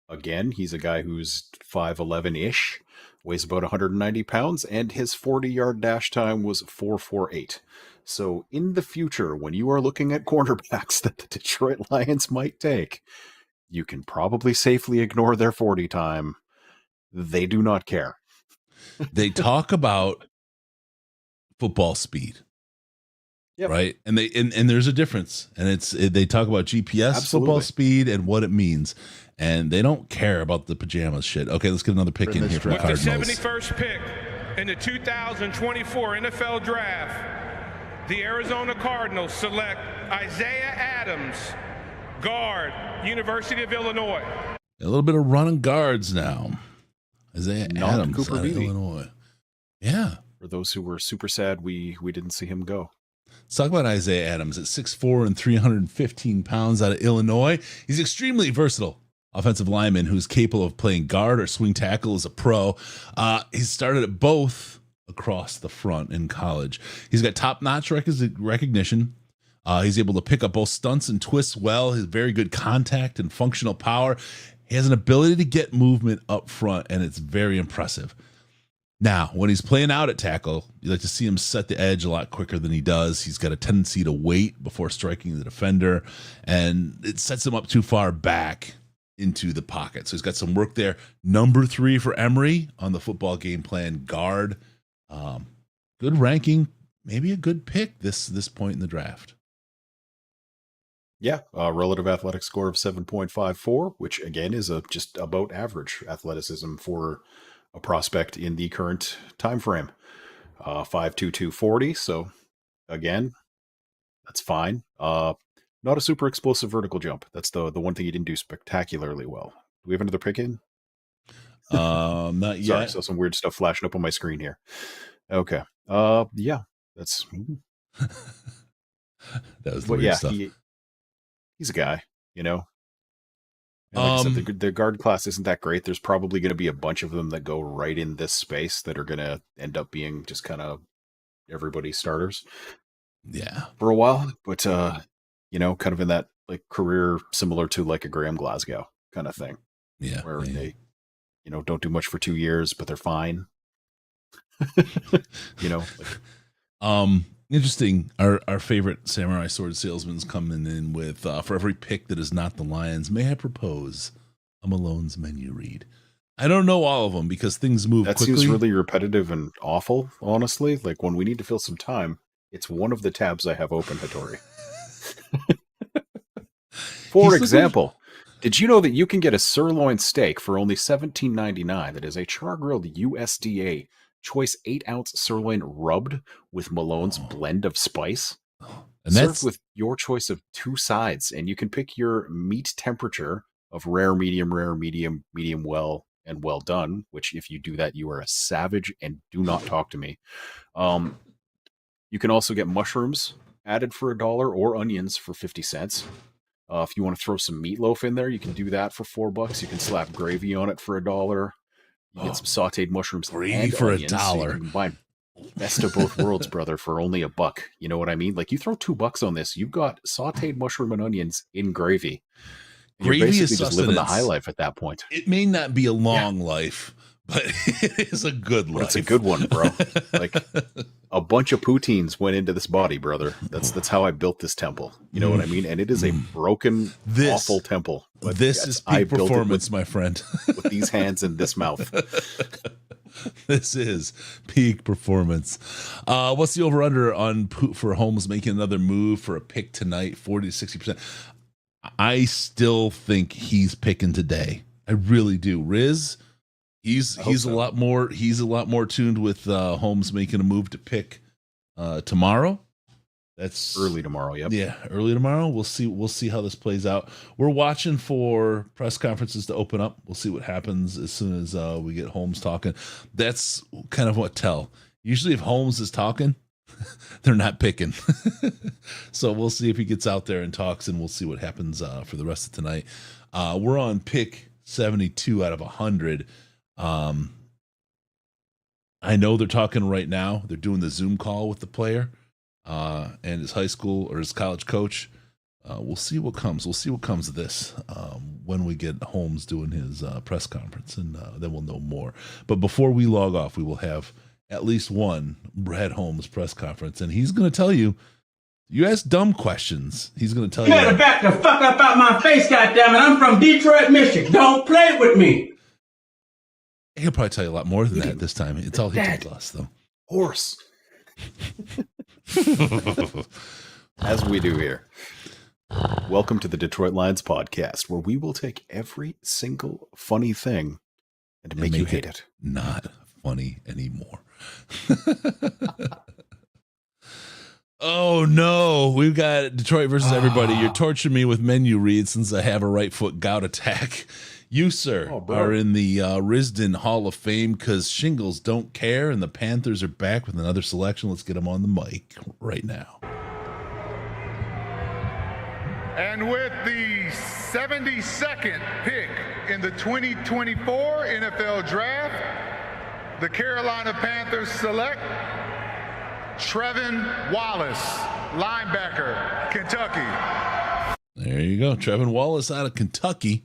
Again, he's a guy who's 5'11-ish, weighs about 190 pounds, and his 40-yard dash time was 4.48. So in the future, when you are looking at cornerbacks that the Detroit Lions might take, you can probably safely ignore their 40 time. They do not care. They talk about football speed. Yep. Right. And there's a difference. And they talk about GPS, football speed, and what it means. And they don't care about the pajamas shit. Okay, let's get another pick in here for the Cardinals. With the 71st pick in the 2024 NFL Draft, the Arizona Cardinals select Isaiah Adams, guard, University of Illinois. A little bit of running guards now. Isaiah Not Adams Cooper out of Beebe. Illinois. Yeah. For those who were super sad we didn't see him go. Let's talk about Isaiah Adams at 6'4" and 315 pounds out of Illinois. He's extremely versatile offensive lineman who's capable of playing guard or swing tackle as a pro. He's started at both across the front in college. He's got top-notch recognition. He's able to pick up both stunts and twists well. He has very good contact and functional power. He has an ability to get movement up front, and it's very impressive. Now, when he's playing out at tackle, you like to see him set the edge a lot quicker than he does. He's got a tendency to wait before striking the defender, and it sets him up too far back into the pocket. So he's got some work there. Number 3 for Emory on the football game plan, guard. Good ranking, maybe a good pick this point in the draft. Yeah, relative athletic score of 7.54, which again is just about average athleticism for a prospect in the current time frame. 5'2", 240. So again, that's fine. Not a super explosive vertical jump. That's the one thing he didn't do spectacularly well. Do we have another pick in? Not yet. Sorry, I saw some weird stuff flashing up on my screen here. Okay. Yeah, that's that was the weird stuff. He's a guy, you know. And like I said, the guard class isn't that great. There's probably going to be a bunch of them that go right in this space that are going to end up being just kind of everybody's starters. Yeah, for a while, but you know, kind of in that like career similar to like a Graham Glasgow kind of thing. Yeah, where they, you know, don't do much for 2 years, but they're fine. You know, like, interesting. Our favorite samurai sword salesman's coming in with for every pick that is not the Lions, may I propose a Malone's menu read? I don't know all of them because things move quickly. That seems really repetitive and awful, honestly. Like when we need to fill some time, it's one of the tabs I have open, Hattori. For example, did you know that you can get a sirloin steak for only $17.99 that is a char-grilled USDA Choice 8-ounce sirloin rubbed with Malone's blend of spice? And served with your choice of 2 sides, and you can pick your meat temperature of rare, medium, medium well, and well done, which if you do that, you are a savage and do not talk to me. You can also get mushrooms added for $1 or onions for 50 cents. If you want to throw some meatloaf in there, you can do that for $4. You can slap gravy on it for $1. You get some sauteed mushrooms gravy for onions, $1. So you can buy best of both worlds, brother, for only $1. You know what I mean? Like you throw $2 on this, you've got sauteed mushroom and onions in gravy. And Gravy you're basically is just living the high life at that point. It may not be a long life, but it is a good life. But it's a good one, bro. Like a bunch of poutines went into this body, brother. That's how I built this temple. You know what I mean? And it is a broken, awful temple. But this is peak performance, my friend. With these hands and this mouth. This is peak performance. What's the over-under on for Holmes making another move for a pick tonight? 40 to 60%. I still think he's picking today. I really do. Riz, he's a lot more tuned with Holmes making a move to pick tomorrow. That's early tomorrow. Yep. Yeah, early tomorrow. We'll see how this plays out. We're watching for press conferences to open up. We'll see what happens as soon as we get Holmes talking. That's kind of what tell. Usually if Holmes is talking, they're not picking. So we'll see if he gets out there and talks, and we'll see what happens for the rest of tonight. We're on pick 72 out of 100. I know they're talking right now. They're doing the Zoom call with the player and his high school or his college coach. We'll see what comes. We'll see what comes of this when we get Holmes doing his press conference, and then we'll know more. But before we log off, we will have at least one Brad Holmes press conference, and he's going to tell you, you ask dumb questions, he's going to tell you. You better back the fuck up out my face, goddammit. I'm from Detroit, Michigan. Don't play with me. He'll probably tell you a lot more than that this time. It's all he tells us, though. Horse. As we do here. Welcome to the Detroit Lions podcast, where we will take every single funny thing and make you hate it. Not funny anymore. Oh no, we've got Detroit versus everybody. You're torturing me with menu reads since I have a right foot gout attack. You, sir, are in the Risdon Hall of Fame because shingles don't care, and the Panthers are back with another selection. Let's get them on the mic right now. And with the 72nd pick in the 2024 NFL Draft, the Carolina Panthers select Trevin Wallace, linebacker, Kentucky. There you go. Trevin Wallace out of Kentucky.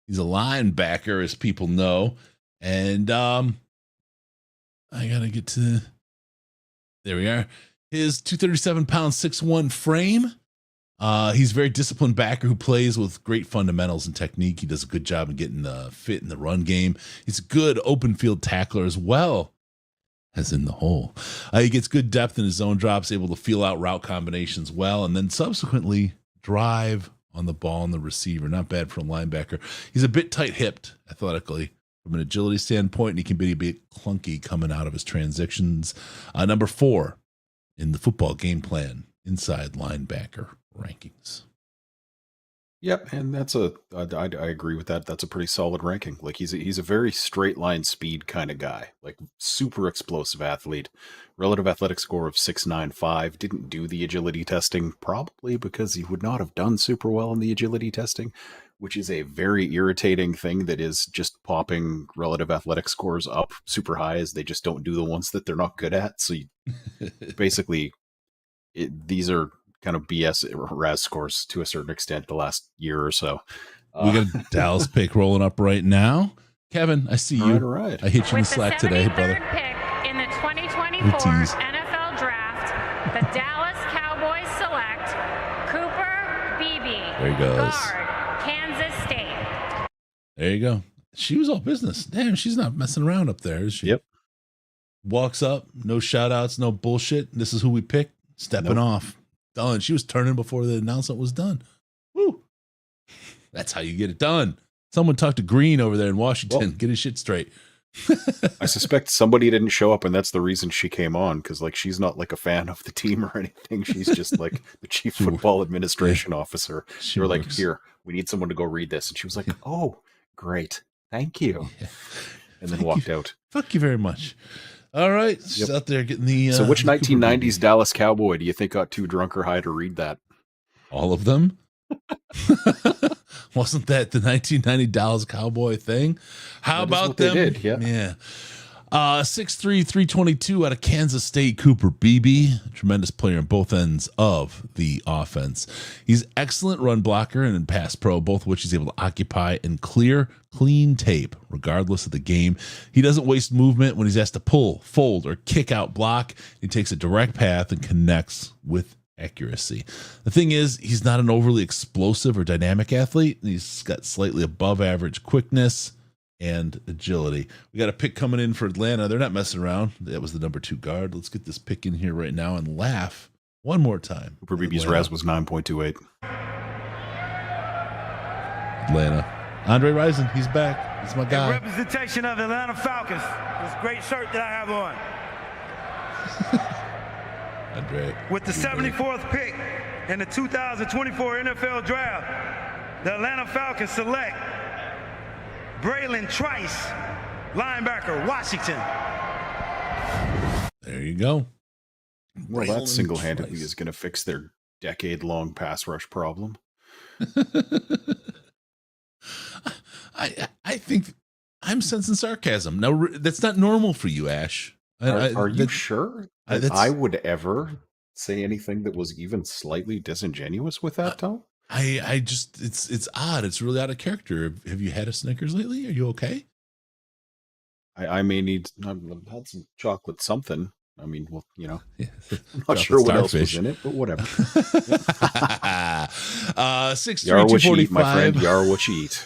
He's a linebacker, as people know. And I got to get to... There we are. His 237-pound, 6'1" frame. He's a very disciplined backer who plays with great fundamentals and technique. He does a good job of getting fit in the run game. He's a good open field tackler as well as in the hole. He gets good depth in his zone drops, able to feel out route combinations well, and then subsequently drive on the ball and the receiver. Not bad for a linebacker. He's a bit tight-hipped athletically from an agility standpoint, and he can be a bit clunky coming out of his transitions. Number 4 in the football game plan, inside linebacker rankings. Yep, and I agree with that. That's a pretty solid ranking. Like he's a very straight line speed kind of guy, like super explosive athlete. Relative athletic score of 6.95. Didn't do the agility testing, probably because he would not have done super well in the agility testing, which is a very irritating thing that is just popping relative athletic scores up super high as they just don't do the ones that they're not good at. So basically, these are kind of BS RAS scores to a certain extent the last year or so. We got a Dallas pick rolling up right now. Kevin, I see you. All right. I hit you in the slack today, brother. Pick in the 2024 NFL Draft, the Dallas Cowboys select Cooper Beebe. There he goes. Guard, Kansas State. There you go. She was all business. Damn, she's not messing around up there, is she? Yep. Walks up, no shout outs, no bullshit. This is who we picked. Stepping off. Done. She was turning before the announcement was done. Woo. That's how you get it done. Someone talked to Green over there in Washington. Get his shit straight. I suspect somebody didn't show up, and that's the reason she came on, because like she's not like a fan of the team or anything. She's just like the chief football administration officer. They were like, here, we need someone to go read this. And she was like, oh, great. Thank you. Yeah. And then walked out. Fuck you very much. All right. She's out there getting the... So which 1990s Dallas Cowboy do you think got too drunk or high to read that? All of them? Wasn't that the 1990 Dallas Cowboy thing? How about them? They did, yeah. 6'3", 322 out of Kansas State, Cooper Beebe. Tremendous player on both ends of the offense. He's excellent run blocker and in pass pro, both of which he's able to occupy and clear clean tape, regardless of the game. He doesn't waste movement when he's asked to pull, fold, or kick out block. He takes a direct path and connects with accuracy. The thing is, he's not an overly explosive or dynamic athlete. He's got slightly above average quickness and agility. We got a pick coming in for Atlanta. They're not messing around. That was the number 2 guard. Let's get this pick in here right now and laugh one more time. Cooper Beebe's RAS was 9.28. Atlanta. Andre Rison, he's back. He's my guy. In representation of the Atlanta Falcons. This great shirt that I have on. With the 74th pick in the 2024 NFL Draft, the Atlanta Falcons select Braylon Trice, linebacker, Washington. There you go. Well, that single-handedly is going to fix their decade-long pass rush problem. I think I'm sensing sarcasm. Now, that's not normal for you, Ash. Are you sure that I would ever say anything that was even slightly disingenuous with that tone? I just it's odd. It's really out of character. Have you had a Snickers lately? Are you okay? I may need. I've had some chocolate something. I mean, well, you know, I'm not Chocolate sure what else starfish. was in it, but whatever. 6'3", my friend. Yar what you eat.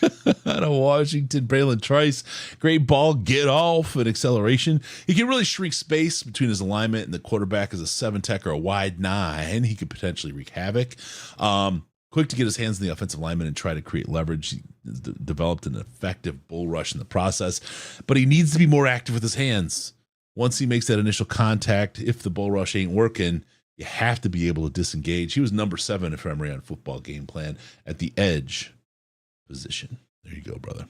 Out of Washington, Braylon Trice, great ball, get off and acceleration. He can really shrink space between his alignment and the quarterback as a 7-tech or a wide 9. He could potentially wreak havoc. Quick to get his hands in the offensive lineman and try to create leverage. He developed an effective bull rush in the process, but he needs to be more active with his hands. Once he makes that initial contact, if the bull rush ain't working, you have to be able to disengage. He was number 7 if memory on football game plan at the edge position. There you go, brother.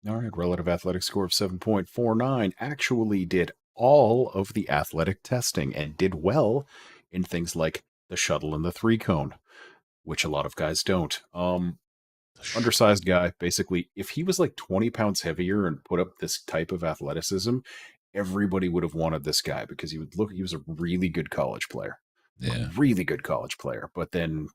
All right, relative athletic score of 7.49. Actually did all of the athletic testing and did well in things like the shuttle and the 3-cone, which a lot of guys don't. Undersized guy, basically, if he was like 20 pounds heavier and put up this type of athleticism, everybody would have wanted this guy because he was a really good college player. Yeah. Really good college player. But then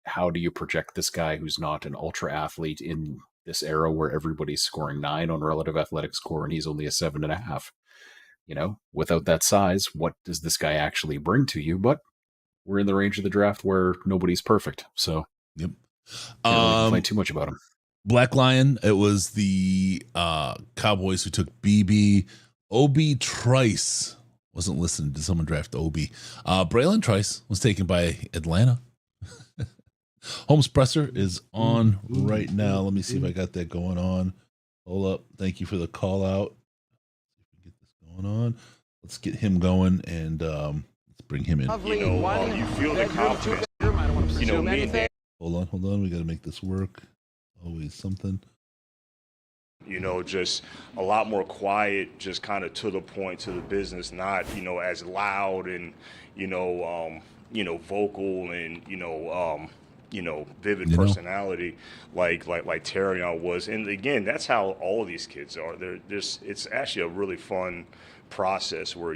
how do you project this guy who's not an ultra athlete in this era where everybody's scoring 9 on relative athletic score and he's only a 7.5? You know, without that size, what does this guy actually bring to you? But we're in the range of the draft where nobody's perfect. So, yep. Can't really complain too much about him. Black Lion, it was the Cowboys who took BB. OB Trice wasn't listening to someone draft OB. Braylon Trice was taken by Atlanta. Holmes Presser is on right now. Let me see if I got that going on. Hold up. Thank you for the call out. Get this going on. Let's get him going and let's bring him in. You know, you feel the confidence. You know, me and Dan. Hold on. We got to make this work. Always something. You know, just a lot more quiet, just kind of to the point, to the business, not, you know, as loud and, vocal and, vivid personality like Terrion was. And again, that's how all these kids are. It's actually a really fun process where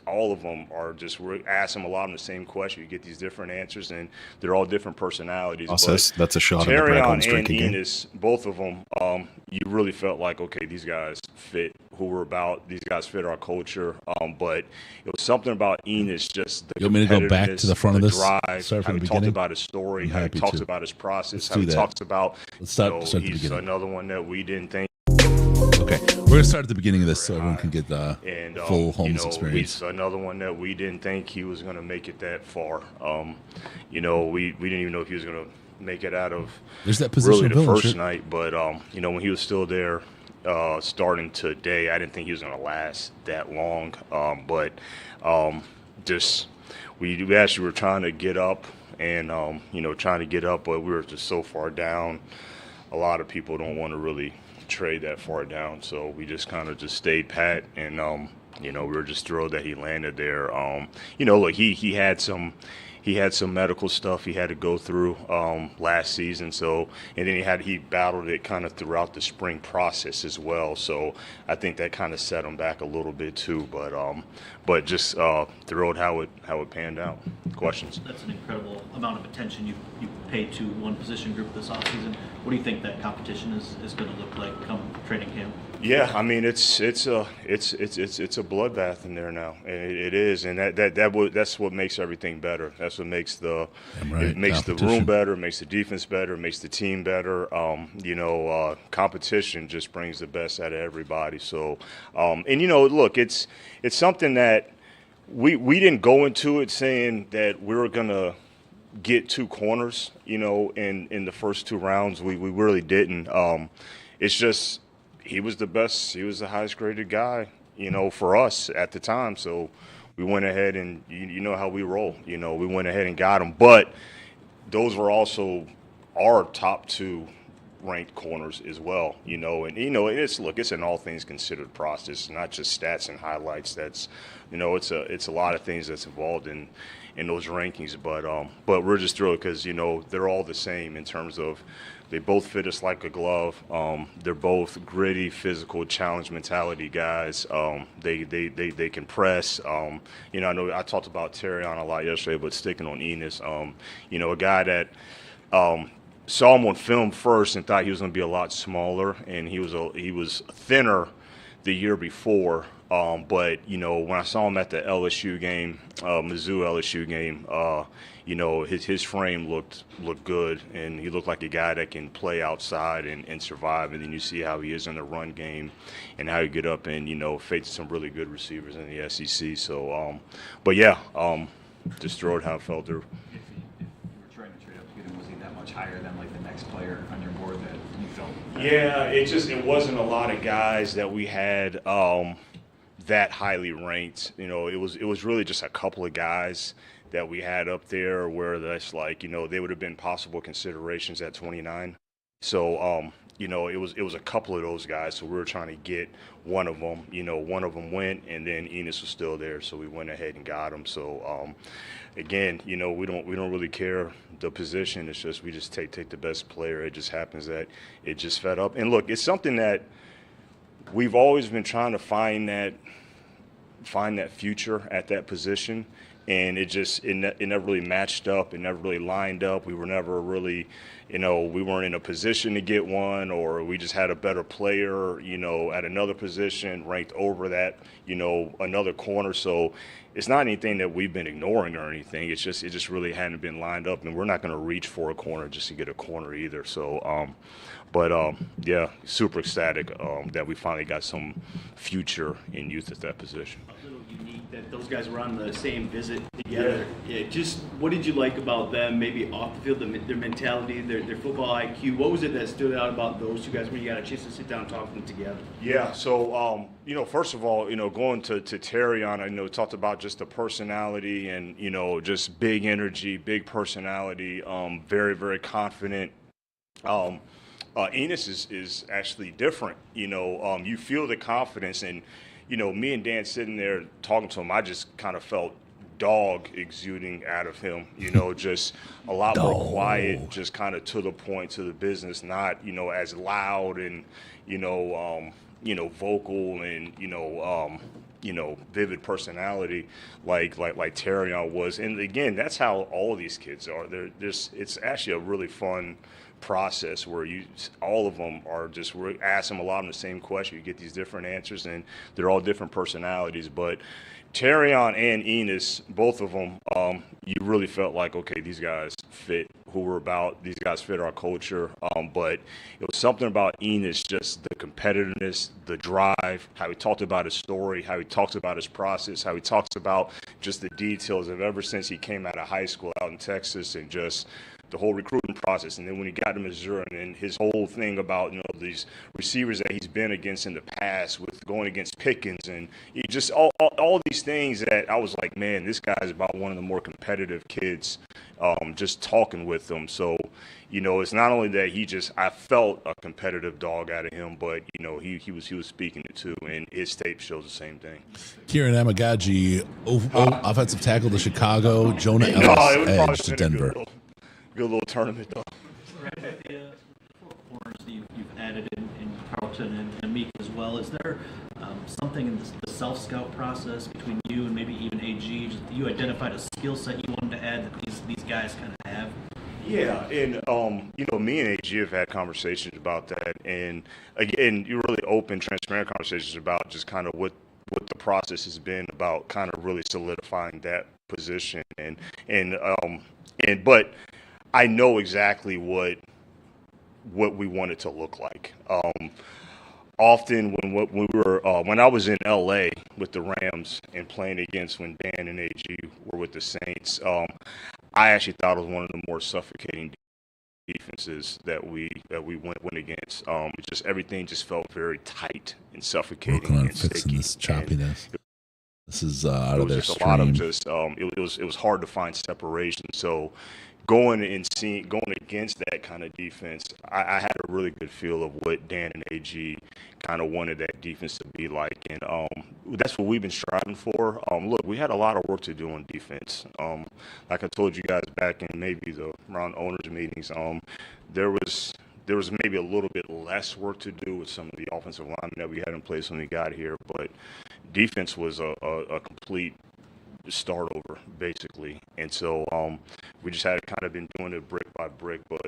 all of them are just ask them a lot of the same question. You get these different answers, and they're all different personalities. Process. That's a shot at the Brad Holmes drinking game. Enos, both of them, you really felt like, okay, these guys fit who we're about. These guys fit our culture. But it was something about Enos, just the You want me to go back to the front of this? Drive, Start from how the he talked beginning? about his story, how he talks about his process, how he talks about. Let's start the he's beginning. another one that we didn't think. Okay, we're going to start at the beginning of this so everyone can get the full Holmes experience. He's another one that we didn't think he was going to make it that far. We didn't even know if he was going to make it out of There's that position really the villain, first sure. night. But, when he was still there starting today, I didn't think he was going to last that long. We actually were trying to get up and, but we were just so far down. A lot of people don't want to really trade that far down, so we just kind of just stayed pat, and we were just thrilled that he landed there. Look, he had some medical stuff he had to go through last season, and then he battled it kind of throughout the spring process as well, so I think that kind of set him back a little bit too, but just thrilled how it panned out. Questions? That's an incredible amount of attention you paid to one position group this offseason. What do you think that competition is going to look like come training camp? Yeah, I mean it's a bloodbath in there now, and it is, and that's what makes everything better. That's what makes the room better, makes the defense better, makes the team better. Competition just brings the best out of everybody. So, look, it's something that we didn't go into it saying that we were gonna get 2 corners, in the first 2 rounds. We really didn't. It's just he was the best. He was the highest graded guy, for us at the time. So we went ahead and you know how we roll. You know, we went ahead and got them, but those were also our top 2 ranked corners as well. You know, and it's an all things considered process, not just stats and highlights. That's, it's a lot of things that's involved in those rankings. But we're just thrilled because they're all the same in terms of they both fit us like a glove. They're both gritty, physical, challenge mentality guys. They can press. I know I talked about Terrion a lot yesterday, but sticking on Enos, a guy that saw him on film first and thought he was going to be a lot smaller, and he was thinner the year before. But when I saw him at the LSU game, Mizzou LSU game, his frame looked good, and he looked like a guy that can play outside and survive. And then you see how he is in the run game, and how he get up and face some really good receivers in the SEC. So, but yeah, just thrilled how it felt there. Higher than like the next player on your board that you felt? Yeah, it wasn't a lot of guys that we had that highly ranked. It was really just a couple of guys that we had up there where that's like, they would have been possible considerations at 29. So it was a couple of those guys, so we were trying to get one of them. One of them went, and then Enos was still there, so we went ahead and got him. So again, we don't really care the position. It's just we just take the best player. It just happens that it just fed up. And look, it's something that we've always been trying to find that future at that position. And it never really matched up. It never really lined up. We were never really, we weren't in a position to get one, or we just had a better player, at another position ranked over that, another corner. So it's not anything that we've been ignoring or anything. It just really hadn't been lined up, and we're not going to reach for a corner just to get a corner either. So, yeah, super ecstatic that we finally got some future in youth at that position. A little unique that those guys were on the same visit together. Yeah. Just what did you like about them, maybe off the field, their mentality, their football IQ? What was it that stood out about those two guys when you got a chance to sit down and talk to them together? Yeah, so, first of all, going to Terrion, talked about just the personality and, just big energy, big personality, very, very confident. Enos is actually different. You feel the confidence, and me and Dan sitting there talking to him, I just kind of felt dog exuding out of him. Just a lot more quiet, just kind of to the point, to the business, not as loud and vocal and vivid personality like Terrion was. And again, that's how all of these kids are. It's actually a really fun process where all of them are just, we ask them a lot of the same question. You get these different answers, and they're all different personalities. But Terrion and Enos, both of them, you really felt like, okay, these guys fit who we're about. These guys fit our culture. But it was something about Enos, just the competitiveness, the drive, how he talked about his story, how he talks about his process, how he talks about just the details of ever since he came out of high school out in Texas, and just the whole recruiting process. And then when he got to Missouri, and his whole thing about these receivers that he's been against in the past, with going against Pickens, and he just all these things that I was like, man, this guy's about one of the more competitive kids. Just talking with him, so it's not only that I felt a competitive dog out of him, but he was speaking it too, and his tape shows the same thing. Kieran Amagaji, offensive tackle to Chicago, Jonah Ellis, edge to Denver. Good little tournament, though. Right. The four corners that you've added in Carlton and Meek as well, is there something in the self-scout process between you and maybe even AG? Just you identified a skill set you wanted to add that these guys kind of have? Yeah, and me and AG have had conversations about that, and again, you really open, transparent conversations about just kind of what the process has been about, kind of really solidifying that position, but I know exactly what we want it to look like. Often when I was in LA with the Rams and playing against, when Dan and AG were with the Saints, I actually thought it was one of the more suffocating defenses that we went against. Everything just felt very tight and suffocating. Working on and fixing sticky. this choppiness. This is out of their just a lot of stream. just it was hard to find separation. So going against that kind of defense, I had a really good feel of what Dan and AG kind of wanted that defense to be like, and that's what we've been striving for. Look, we had a lot of work to do on defense. Like I told you guys back in maybe the around owners meetings, there was maybe a little bit less work to do with some of the offensive linemen that we had in place when we got here, but defense was a complete start over, basically. And so we just had kind of been doing it brick by brick. But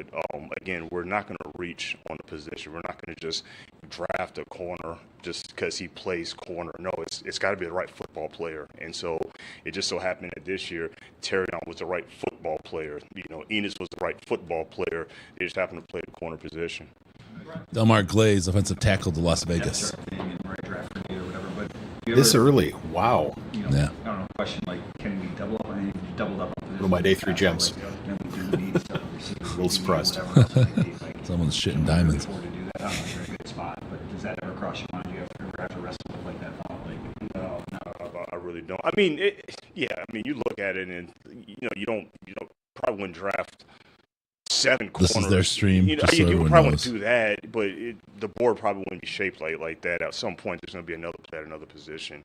again, we're not going to reach on a position. We're not going to just draft a corner just because he plays corner. No, it's got to be the right football player. And so it just so happened that this year, Terrion was the right football player. You know, Enos was the right football player. They just happened to play the corner position. Delmar Glaze, offensive tackle to Las Vegas. This early, wow. You know, Yeah. I don't know, question like, can we double up? I think if you doubled up on One of my day 3 gems. a little surprised. Someone's shitting diamonds. To do that, I don't know if you're in a good spot, but does that ever cross your mind? Do you ever have to wrestle with like that thought? Like, No, I really don't. I mean, you look at it and you don't probably wouldn't draft 7 corners. This is their stream, You know, just so you everyone probably knows. wouldn't do that, but the board probably wouldn't be shaped like that. At some point, there's going to be another player at another position,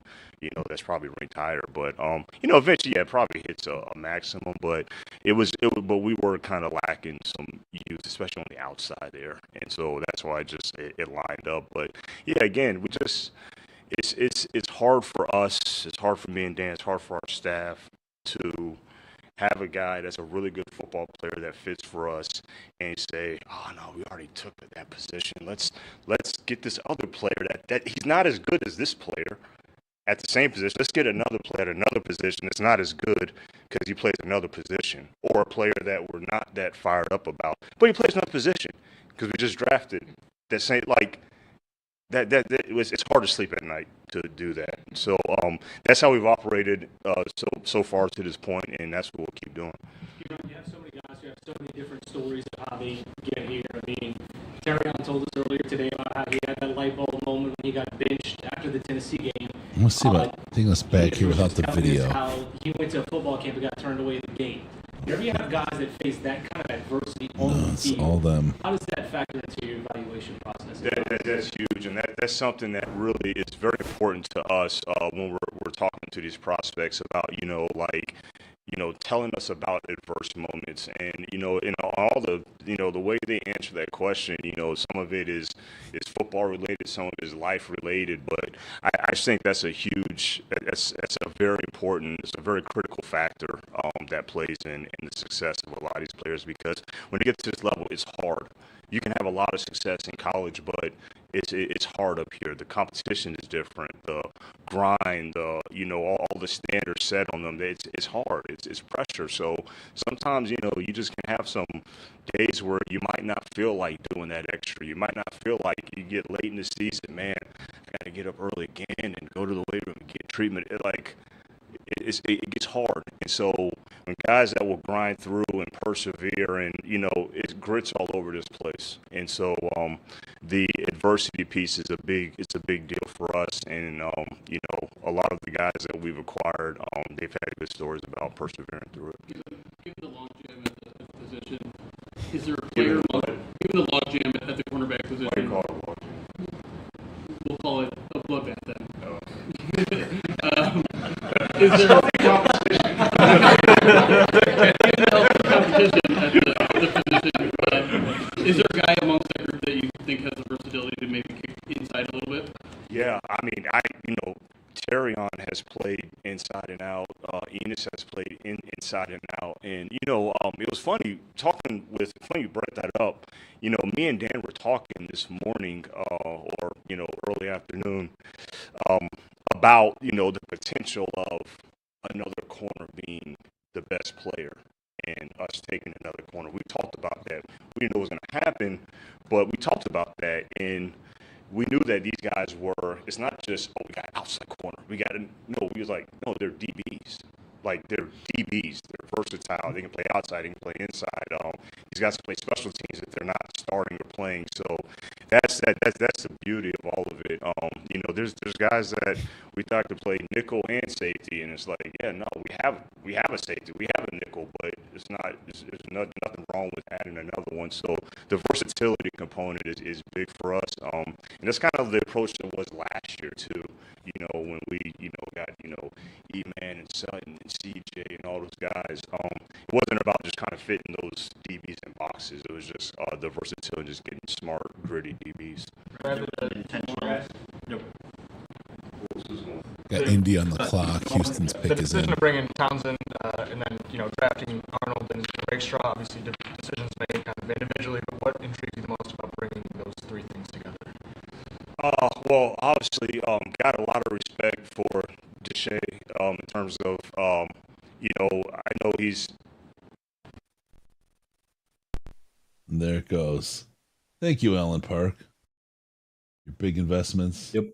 that's probably ranked higher. But eventually, it probably hits a maximum. But but we were kind of lacking some youth, especially on the outside there, and so that's why it lined up. But yeah, again, we just it's hard for us. It's hard for me and Dan. It's hard for our staff to have a guy that's a really good football player that fits for us, and say, "Oh no, we already took that position. Let's get this other player that he's not as good as this player at the same position. Let's get another player at another position that's not as good because he plays another position, or a player that we're not that fired up about, but he plays another position because we just drafted that same like." It's hard to sleep at night to do that. So that's how we've operated so far to this point, and that's what we'll keep doing. You have so many guys who have so many different stories of how they get here. I mean, Terrion told us earlier today about how he had that light bulb moment when he got benched after the Tennessee game. Let's see about taking us back here without the video. How he went to a football camp and got turned away at the gate. Whenever you have guys that face that kind of adversity on the field, all them. how does that factor into your evaluation process? That's huge, and that's something that really is very important to us when we're talking to these prospects about, telling us about adverse moments, and in all the way they answer that question, some of it is football related, some of it is life related, but I think that's a very important, it's a very critical factor that plays in the success of a lot of these players, because when you get to this level, it's hard. You can have a lot of success in college, but it's hard up here. The competition is different. The grind, all the standards set on them. It's hard. It's pressure. So sometimes, you just can have some days where you might not feel like doing that extra. You might not feel like you get late in the season, man, I got to get up early again and go to the weight room and get treatment. It gets hard. And so when guys that will grind through and persevere, and it's grits all over this place. And so the adversity piece is a big deal for us. And a lot of the guys that we've acquired, they've had good stories about persevering through it. Given the logjam at the position, is there a player given the logjam at the cornerback position? What do you call it, logjam? We'll call it a bloodbath then. Is there competition at the position? Is there a guy amongst that group that you think has the versatility to maybe kick inside a little bit? Yeah, I mean, Terrion has played inside and out. Enos has played inside and out. And, it was funny funny you brought that up. Me and Dan were talking this morning or, early afternoon about, the potential of another corner being the best player and us taking another corner. We talked about that. We didn't know what was going to happen, but we talked about that. And we knew that these guys it's not just, we got outside corner. We was like, no, they're DBs. Like, they're DBs. They're versatile. They can play outside. They can play inside. These guys play special teams if they're not starting or playing. So that's the beauty of all of it. You know, there's guys that we thought could play nickel and safety, and it's like, yeah, no, we have a safety, we have a nickel, but there's nothing wrong with adding another one. So the versatility component is big for us, and that's kind of the approach that was last year too. You know, when we got E-Man and Sutton and CJ and all those guys, it wasn't about just kind of fitting those DBs in boxes. It was just the versatility, just getting smart, gritty DBs. Got Indy on the clock. Houston's pick is in. The decision to bring in Townsend and then drafting Arnold and Rakestraw, obviously decisions made kind of individually, but what intrigued you the most about bringing those three things together? Well, obviously, got a lot of respect for Deshae in terms of, I know he's. And there it goes. Thank you, Alan Park. Your big investments. Yep.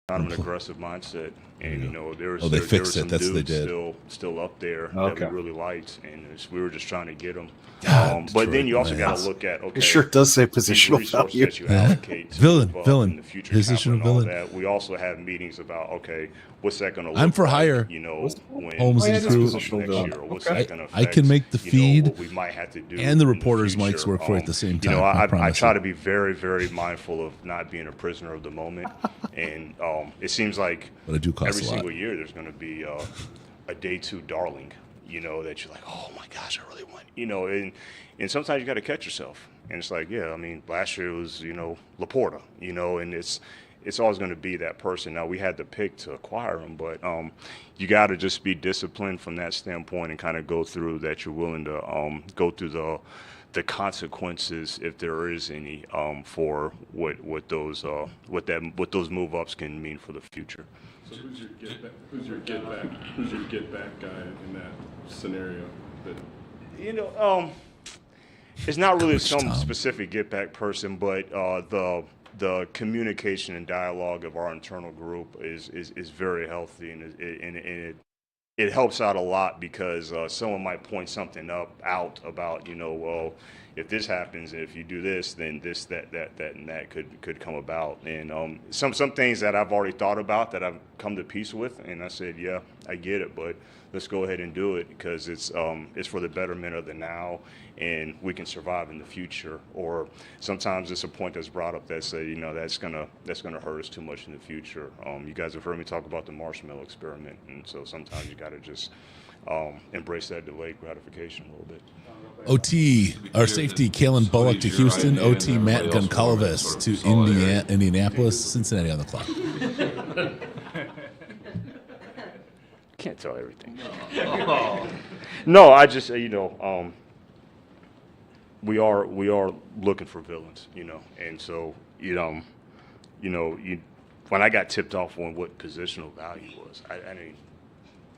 Kind of an aggressive mindset, and there was they fixed there it. were some That's what they dudes did. still up there Okay. that we really liked, and we were just trying to get them. God, But then you also Detroit got to look at It sure does say positional these resources value. that you allocate to Villain, move up villain, in the future positional capital and all villain. that. We also have meetings about what's that going to look I'm for like, hire. when Holmes and crew. next year, or what's that going to I can make the feed what we might have to do and the in reporters' future. mics work for it at the same time. I promise try you. to be very, very mindful of not being a prisoner of the moment, and it seems like But it do cost every a lot. single year there's going to be a day two darling, that you're like, oh my gosh, I really want, and sometimes you got to catch yourself, and it's like, yeah, I mean, last year it was, Laporta, and it's always going to be that person. Now, we had the pick to acquire him, but you got to just be disciplined from that standpoint and kind of go through that. You're willing to go through the consequences, if there is any, for what those move ups can mean for the future. So who's your get back guy in that scenario? It's not really Coach some Tom. specific get back person, but the communication and dialogue of our internal group is very healthy, and it helps out a lot, because someone might point something out about, well, if this happens, if you do this, then this, that, and that could come about. And some things that I've already thought about that I've come to peace with, and I said, yeah, I get it, but let's go ahead and do it, because it's for the betterment of the now, and we can survive in the future. Or sometimes it's a point that's brought up that say, that's gonna hurt us too much in the future. You guys have heard me talk about the marshmallow experiment, and so sometimes you got to just embrace that delayed gratification a little bit. OT, our safety, Kalen Bullock to Houston. OT, Matt Goncalves to Indianapolis. Cincinnati on the clock. Can't tell everything. No, I just we are looking for villains, and so when I got tipped off on what positional value was, I didn't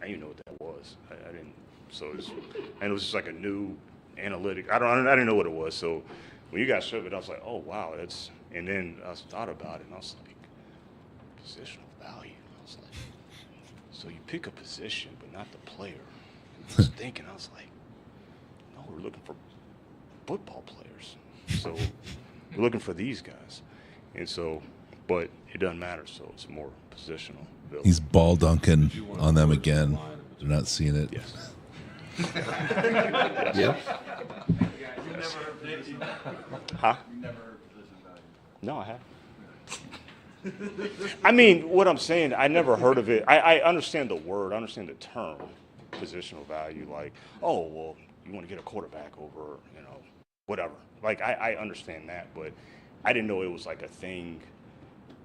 even know what that was. I didn't. So it was just like a new analytic. I didn't know what it was. So when you guys showed it, I was like, oh wow, that's. And then I thought about it, and I was like, positional value. I was like, so you pick a position, but not the player. I was thinking, I was like, no, we're looking for football players. So we're looking for these guys. And so, but it doesn't matter. So it's more positional. He's ball dunking on them again. They're not seeing it. Yes. Yeah. Huh? No, I haven't. I mean, what I'm saying, I never heard of it. I understand the word, I understand the term, positional value. Like, oh, well, you want to get a quarterback over, whatever. Like, I understand that, but I didn't know it was like a thing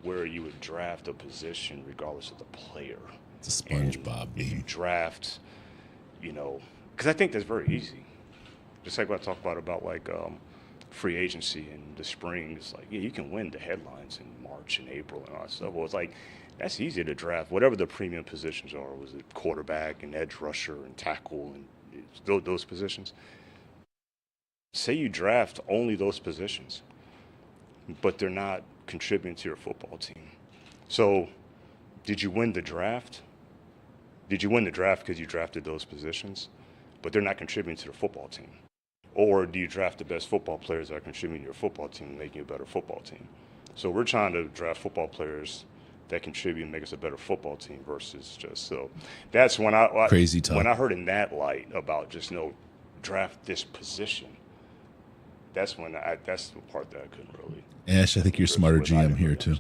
where you would draft a position regardless of the player. It's a SpongeBob If you meme. draft, because I think that's very easy. Just like what I talk about like free agency in the spring. It's like, yeah, you can win the headlines in March and April and all that stuff. Well, it's like, that's easy to draft. Whatever the premium positions are, was it quarterback and edge rusher and tackle and those positions. Say you draft only those positions, but they're not contributing to your football team. So did you win the draft? Did you win the draft because you drafted those positions, but they're not contributing to the football team? or do you draft the best football players that are contributing to your football team and making you a better football team? So we're trying to draft football players that contribute and make us a better football team versus just so. That's when Crazy talk. When I heard in that light about just draft this position. That's that's the part that I couldn't really. Ash, I think you're smarter GM here too.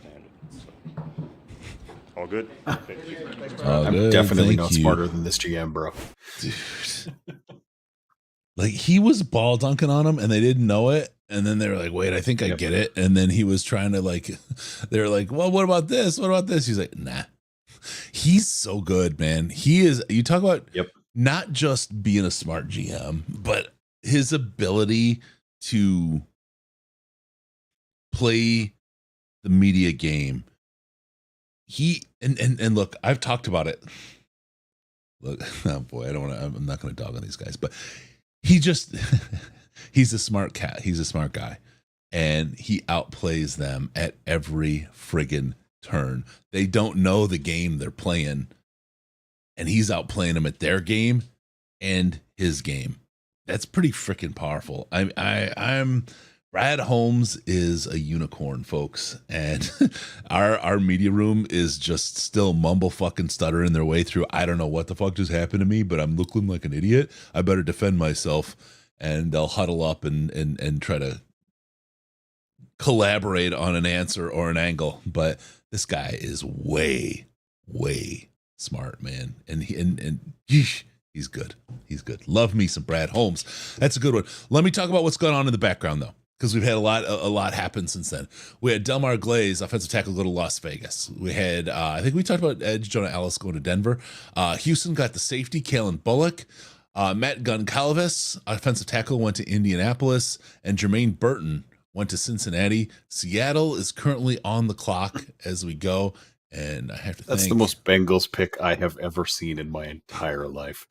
All good? I'm definitely not smarter than this GM, bro. Dude. Like, he was ball dunking on him and they didn't know it. And then they were like, wait, I think I get it. And then he was trying to they were like, well, what about this? What about this? He's like, nah. He's so good, man. He is, you talk about not just being a smart GM, but his ability to play the media game. And look, I've talked about it. Look, oh boy, I'm not going to dog on these guys, but he's a smart cat. He's a smart guy, and he outplays them at every friggin' turn. They don't know the game they're playing, and he's outplaying them at their game and his game. That's pretty freaking powerful. I'm Brad Holmes is a unicorn, folks, and our media room is just still mumble fucking stuttering their way through. I don't know what the fuck just happened to me, but I'm looking like an idiot. I better defend myself, and they'll huddle up and try to collaborate on an answer or an angle. But this guy is way smart, man, and he's good. He's good. Love me some Brad Holmes. That's a good one. Let me talk about what's going on in the background, though, because we've had a lot happen since then. We had Delmar Glaze, offensive tackle, go to Las Vegas. We had, I think we talked about Edge Jonah Ellis going to Denver. Houston got the safety, Kalen Bullock. Matt Goncalves, offensive tackle, went to Indianapolis. And Jermaine Burton went to Cincinnati. Seattle is currently on the clock as we go. And I have to That's the most Bengals pick I have ever seen in my entire life.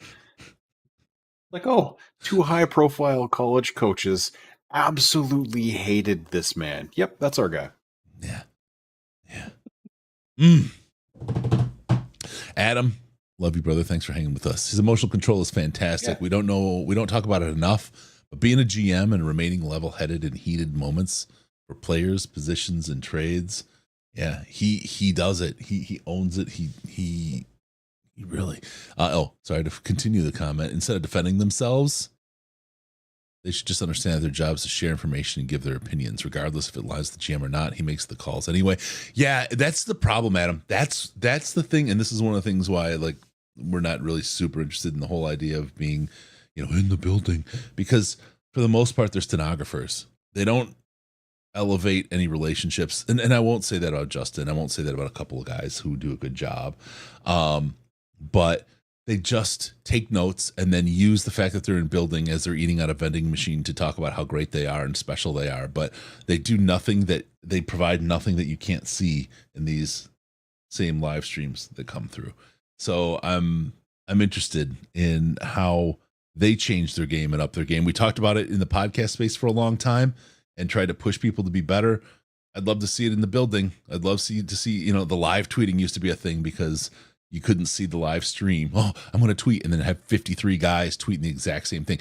Like, oh, two high-profile college coaches absolutely hated this man. Yep, that's our guy. Yeah. Adam, love you, brother. Thanks for hanging with us. His emotional control is fantastic. Yeah. We don't talk about it enough, but being a GM and remaining level-headed in heated moments for players, positions, and trades, yeah, he does it. He owns it. He really. Sorry to continue the comment. Instead of defending themselves, they should just understand that their job is to share information and give their opinions, regardless if it lies the GM or not. He makes the calls anyway. Yeah, that's the problem, Adam. That's the thing, and this is one of the things why we're not really super interested in the whole idea of being, in the building, because for the most part they're stenographers. They don't elevate any relationships, and I won't say that about Justin. I won't say that about a couple of guys who do a good job, but they just take notes and then use the fact that they're in building as they're eating out a vending machine to talk about how great they are and special they are. But they do nothing they provide nothing that you can't see in these same live streams that come through. So I'm interested in how they change their game and up their game. We talked about it in the podcast space for a long time and tried to push people to be better. I'd love to see it in the building. I'd love to see, the live tweeting used to be a thing because you couldn't see the live stream. Oh, I'm going to tweet and then have 53 guys tweeting the exact same thing.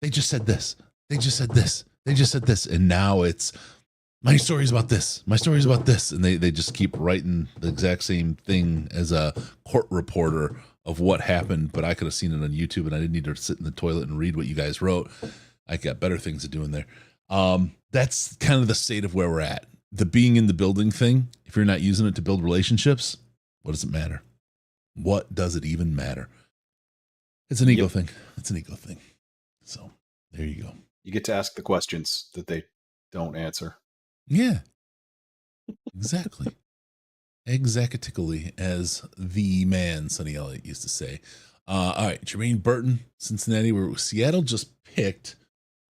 They just said this. They just said this. They just said this. And now it's my story's about this. My story's about this. And they just keep writing the exact same thing as a court reporter of what happened. But I could have seen it on YouTube and I didn't need to sit in the toilet and read what you guys wrote. I got better things to do in there. That's kind of the state of where we're at. The being in the building thing, if you're not using it to build relationships, what does it matter? What does it even matter? It's an ego thing. It's an ego thing. So there you go. You get to ask the questions that they don't answer. Yeah, exactly. Exactly, as the man Sonny Elliott used to say. All right, Jermaine Burton, Cincinnati, where Seattle just picked.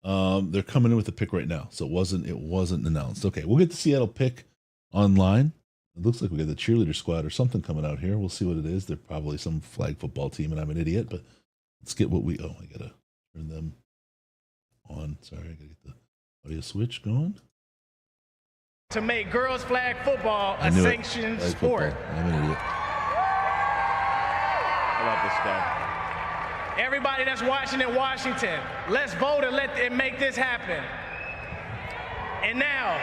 They're coming in with a pick right now, so it wasn't announced. Okay, we'll get the Seattle pick online. It looks like we got the cheerleader squad or something coming out here. We'll see what it is. They're probably some flag football team, and I'm an idiot. But let's get what we. Oh, I gotta turn them on. Sorry, I gotta get the audio switch going. To make girls flag football a sanctioned sport. Football. I'm an idiot. How about this guy? Everybody that's watching in Washington, let's vote and make this happen. And now,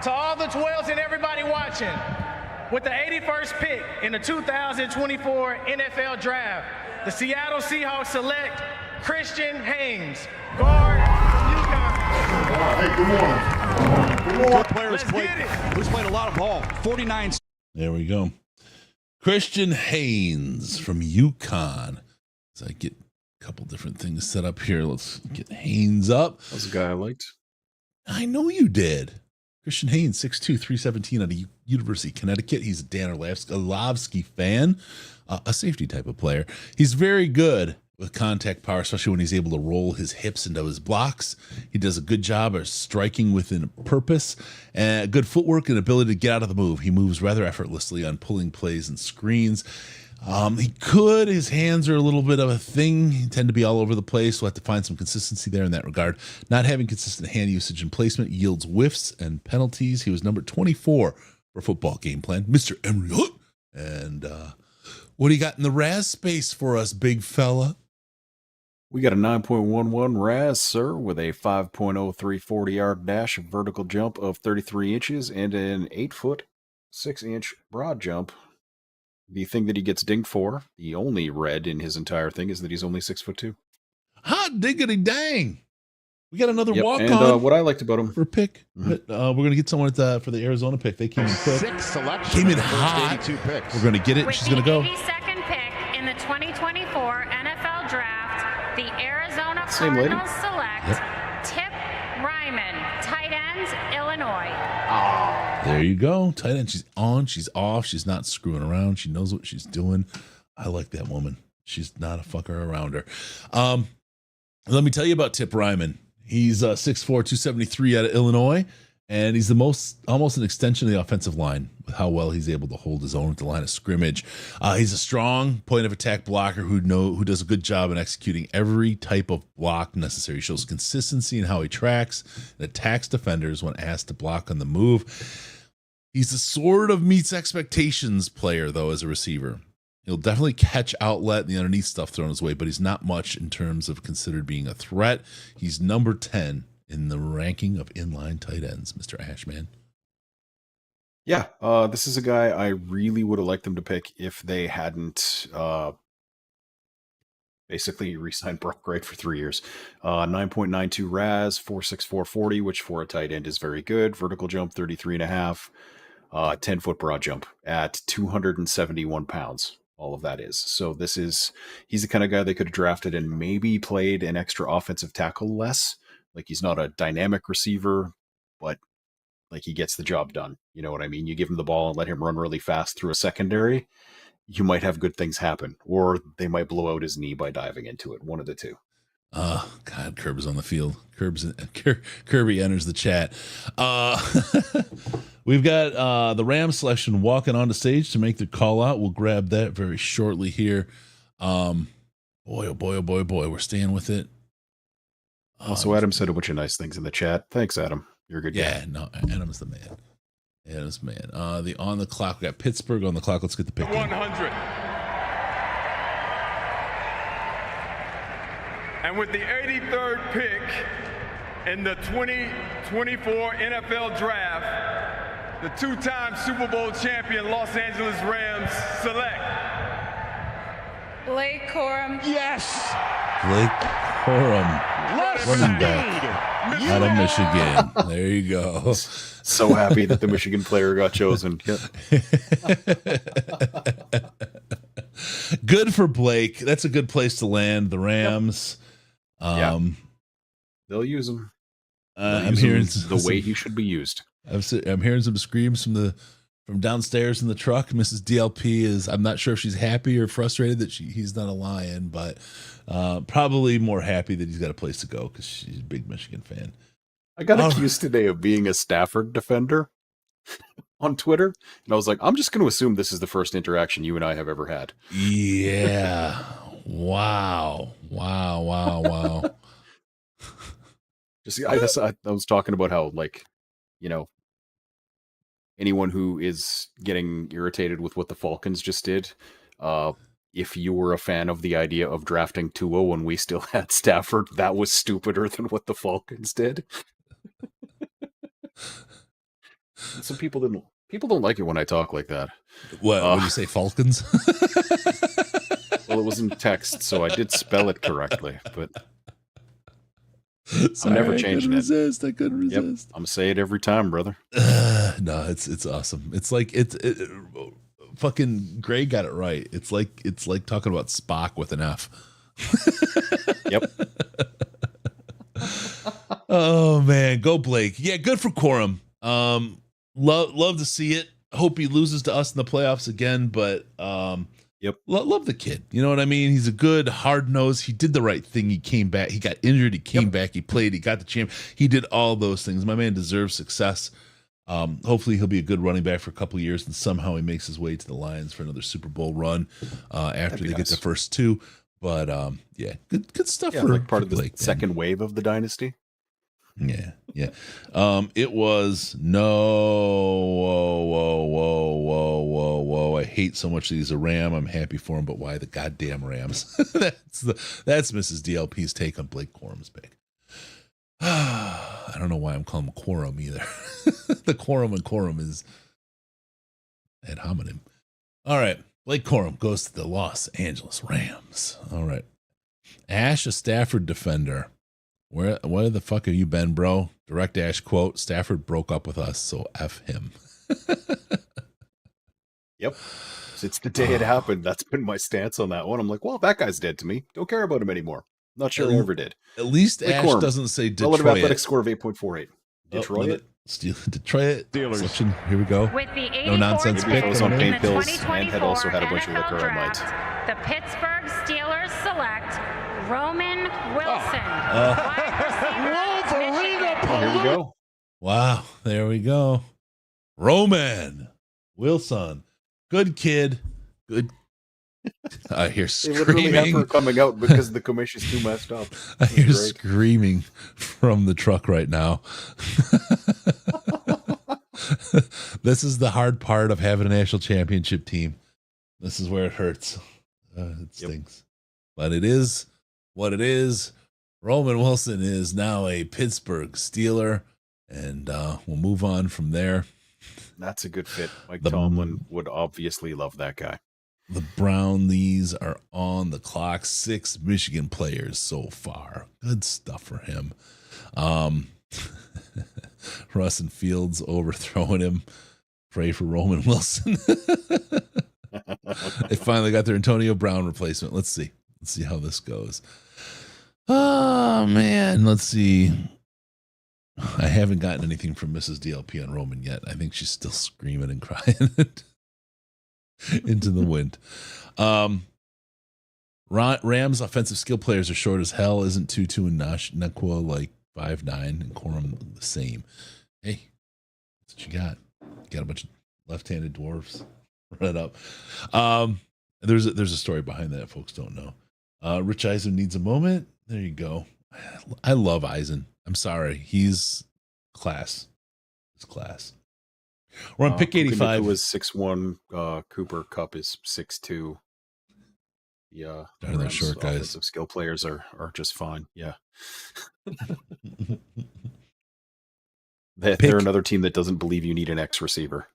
to all the 12s and everybody watching, with the 81st pick in the 2024 NFL Draft, the Seattle Seahawks select Christian Haynes, guard from UConn. Hey, good morning. Good morning. Let's get it. Who's played a lot of ball. 49. There we go. Christian Haynes from UConn. So I get a couple different things set up here. Let's get Haynes up. That's a guy I liked. I know you did. Christian Haynes, 6'2", 317 out of University of Connecticut. He's a Dan Orlovsky fan, a safety type of player. He's very good with contact power, especially when he's able to roll his hips into his blocks. He does a good job of striking within purpose, and good footwork and ability to get out of the move. He moves rather effortlessly on pulling plays and screens. His hands are a little bit of a thing. He tend to be all over the place. We'll have to find some consistency there in that regard. Not having consistent hand usage and placement yields whiffs and penalties. He was number 24 for football game plan, Mr. Emery Hunt. And what do you got in the Raz space for us, big fella? We got a 9.11 Raz, sir, with a 5.03 40-yard dash, a vertical jump of 33 inches, and an 8-foot, 6-inch broad jump. The thing that he gets dinged for, the only red in his entire thing, is that he's only 6'2". Hot diggity dang! We got another walk-on. And what I liked about him for a pick, but we're going to get someone for the Arizona pick. They came in quick. 6 selections. Came in hot. 82 picks. We're going to get it. With She's going to go. The 82nd pick in the 2024 NFL Draft, the Arizona Same lady. Cardinals select Tip Ryman, tight ends, Illinois. There you go. Tight end. She's on. She's off. She's not screwing around. She knows what she's doing. I like that woman. She's not a fucker around her. Let me tell you about Tip Ryman. He's 6'4", 273 out of Illinois, and he's almost an extension of the offensive line with how well he's able to hold his own at the line of scrimmage. He's a strong point of attack blocker who does a good job in executing every type of block necessary. He shows consistency in how he tracks and attacks defenders when asked to block on the move. He's a sort of meets expectations player, though, as a receiver. He'll definitely catch outlet and the underneath stuff thrown his way, but he's not much in terms of considered being a threat. He's number 10 in the ranking of inline tight ends, Mr. Ashman. Yeah, this is a guy I really would have liked them to pick if they hadn't basically re-signed Brock Wright for 3 years. 9.92 RAS, 4.64 40, which for a tight end is very good. Vertical jump, 33.5. 10-foot broad jump at 271 pounds. All of that is. So he's the kind of guy they could have drafted and maybe played an extra offensive tackle less. Like, he's not a dynamic receiver, but like, he gets the job done. You know what I mean? You give him the ball and let him run really fast through a secondary, you might have good things happen, or they might blow out his knee by diving into it. One of the two. Oh, God, Curb is on the field. Kirby enters the chat. We've got the Rams selection walking onto stage to make the call out. We'll grab that very shortly here. Boy, oh boy, oh boy, oh boy. We're staying with it. Also, Adam said a bunch of nice things in the chat. Thanks, Adam. You're a good guy. Yeah, no, Adam's the man. Adam's the man. On the clock, we got Pittsburgh on the clock. Let's get the pick. 100. And with the 83rd pick in the 2024 NFL Draft, the two-time Super Bowl champion Los Angeles Rams select Blake Corum. Yes. Blake Corum, running back out of Michigan. There you go. So happy that the Michigan player got chosen. Good for Blake. That's a good place to land. The Rams. They'll use him. I'm hearing the way he should be used. I'm hearing some screams from downstairs in the truck. Mrs. DLP is, I'm not sure if she's happy or frustrated that he's not a Lion, but probably more happy that he's got a place to go because she's a big Michigan fan. I got accused today of being a Stafford defender on Twitter, and I was like, I'm just going to assume this is the first interaction you and I have ever had. Yeah. Wow. I was talking about how, like, you know, anyone who is getting irritated with what the Falcons just did, if you were a fan of the idea of drafting Tua when we still had Stafford, that was stupider than what the Falcons did. Some people don't like it when I talk like that. What when you say Falcons? Well, it was in text, so I did spell it correctly, but Sorry, I'm never changing I couldn't resist. Yep, I'm gonna say it every time, brother. No, it's awesome. It's like fucking Gray got it right. It's like talking about Spock with an F. Yep. Oh man, go Blake. Yeah, good for Corum. Love to see it. Hope he loses to us in the playoffs again, but yep. Love the kid. You know what I mean? He's a good hard nose. He did the right thing. He came back. He got injured. He came back. He played. He got the champ. He did all those things. My man deserves success. Hopefully he'll be a good running back for a couple of years, and somehow he makes his way to the Lions for another Super Bowl run after they get the first two. But yeah, good stuff for like part of the Blake, second wave of the dynasty. Yeah. It was whoa. I hate so much that he's a Ram. I'm happy for him, but why the goddamn Rams? That's Mrs. DLP's take on Blake Corum's pick. I don't know why I'm calling him Quorum either. The Quorum and Quorum is ad hominem. All right. Blake Corum goes to the Los Angeles Rams. All right. Ash, a Stafford defender. Where the fuck have you been, bro? Direct Ash quote, Stafford broke up with us, so F him. Yep. Since the day it happened, that's been my stance on that one. I'm like, well, that guy's dead to me. Don't care about him anymore. Not sure he ever did. At least Blake Ash Corum, doesn't say Detroit. Relative athletic score of 8.48. Detroit. Detroit. Selection. Here we go. With the No nonsense Maybe pick. if I was on pain pills and had also had a bunch of liquor, I might. The Pittsburgh Steelers select Roman Wilson. Oh, here we go. Wow, there we go. Roman Wilson. Good kid. Good. I hear They literally have her screaming. coming out because the commission's too messed up. I hear Great. screaming from the truck right now. This is the hard part of having a national championship team. This is where it hurts. It stinks. But it is what it is. Roman Wilson is now a Pittsburgh Steeler, and we'll move on from there. That's a good fit. Mike Tomlin would obviously love that guy. The Brownies are on the clock. 6 Michigan players so far. Good stuff for him. Russ and Fields overthrowing him. Pray for Roman Wilson. They finally got their Antonio Brown replacement. Let's see how this goes. Oh man, let's see. I haven't gotten anything from Mrs. DLP on Roman yet. I think she's still screaming and crying into the wind. Rams offensive skill players are short as hell. Isn't Tutu and Nakua like 5'9" and Corum the same? Hey, that's what you got. You got a bunch of left-handed dwarfs. Run it up. There's a story behind that folks don't know. Rich Eisen needs a moment. There you go. I love Eisen. I'm sorry. He's class. It's class. We're on pick 85. Was 6'1". Cooper Kupp is 6'2". Yeah, they're short guys. Offensive skill players are just fine. Yeah, they're another team that doesn't believe you need an X receiver.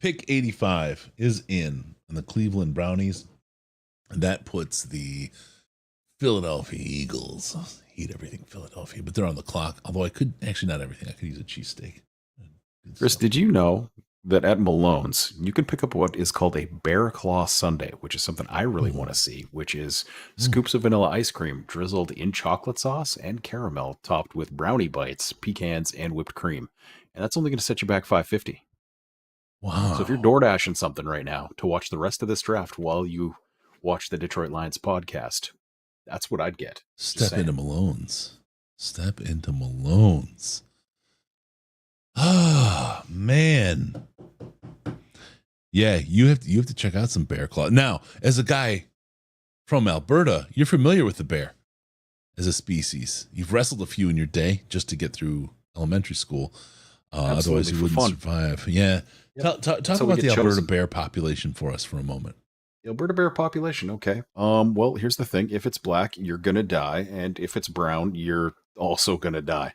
Pick 85 is in the Cleveland Brownies. And that puts the Philadelphia Eagles. Hate everything Philadelphia, but they're on the clock. Although I could actually not everything. I could use a cheesesteak. Chris, did you know that at Malone's you can pick up what is called a Bear Claw Sundae, which is something I really want to see, which is scoops of vanilla ice cream drizzled in chocolate sauce and caramel, topped with brownie bites, pecans, and whipped cream. And that's only going to set you back $5.50. Wow. So if you're door dashing something right now to watch the rest of this draft while you watch the Detroit Lions podcast, that's what I'd get. Step into Malone's. Step into Malone's. Ah, man. Yeah, you have to check out some bear claw. Now, as a guy from Alberta, you're familiar with the bear as a species. You've wrestled a few in your day just to get through elementary school. Otherwise, you wouldn't survive. Yeah. Talk about the Alberta bear population for us for a moment. Alberta bear population. Okay. Well, here's the thing. If it's black, you're going to die. And if it's brown, you're also going to die.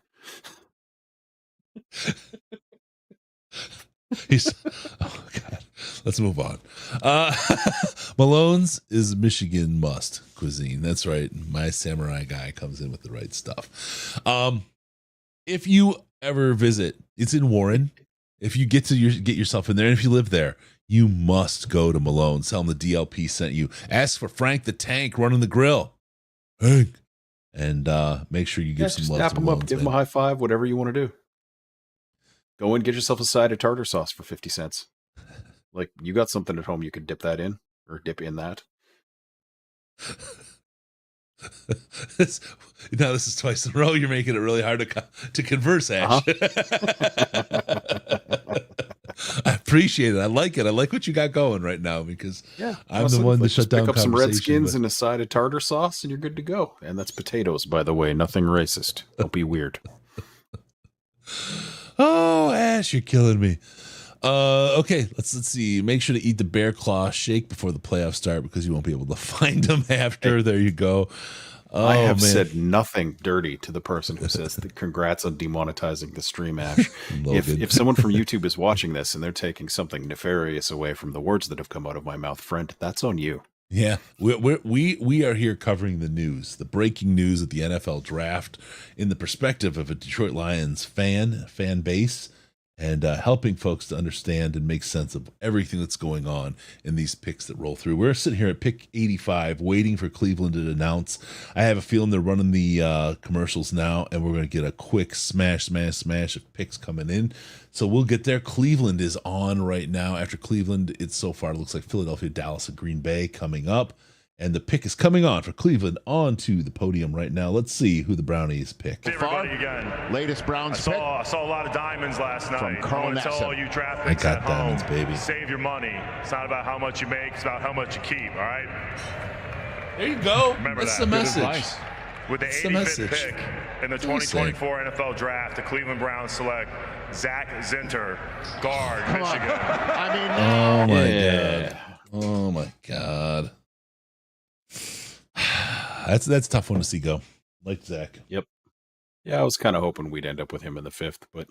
Oh God, let's move on. Malone's is Michigan must cuisine. That's right. My samurai guy comes in with the right stuff. If you ever visit, it's in Warren. If you get yourself in there, and if you live there, you must go to Malone's. Tell them the DLP sent you. Ask for Frank the Tank running the grill. Hank. And make sure you give some love Snap to them Malone's, up, give man. them a high five, whatever you want to do. Go and get yourself a side of tartar sauce for 50 cents. Like, you got something at home you could dip that in, or dip in that. Now this is twice in a row. You're making it really hard to converse, Ash. I appreciate it. I like it. I like what you got going right now because I'm the one that shut down pick up some conversation. Redskins and a side of tartar sauce, and you're good to go. And that's potatoes, by the way. Nothing racist. Don't be weird. Oh, Ash, you're killing me. Okay, let's see. Make sure to eat the bear claw shake before the playoffs start because you won't be able to find them after. Hey, there you go. Oh, I have said nothing dirty to the person who says congrats on demonetizing the stream, Ash. if someone from YouTube is watching this and they're taking something nefarious away from the words that have come out of my mouth, friend, that's on you. Yeah, we are here covering the news, the breaking news of the NFL draft in the perspective of a Detroit Lions fan base, and helping folks to understand and make sense of everything that's going on in these picks that roll through. We're sitting here at pick 85, waiting for Cleveland to announce. I have a feeling they're running the commercials now, and we're going to get a quick smash of picks coming in. So we'll get there. Cleveland is on right now. After Cleveland, it so far looks like Philadelphia, Dallas, and Green Bay coming up. And the pick is coming on for Cleveland onto the podium right now. Let's see who the Brownies pick. Everybody again. Latest Browns pick. I saw a lot of diamonds last night. Carl I want to tell Nassib. all you draft I picks got at diamonds, home, baby. save your money. It's not about how much you make. It's about how much you keep, all right? There you go. Remember That's that. the message. With the That's the 85th message. pick in the 2024 NFL Draft, the Cleveland Browns select Zach Zinter, guard, Michigan. I mean, Oh my God. That's a tough one to see go. Like Zach. Yep. Yeah, I was kind of hoping we'd end up with him in the 5th, but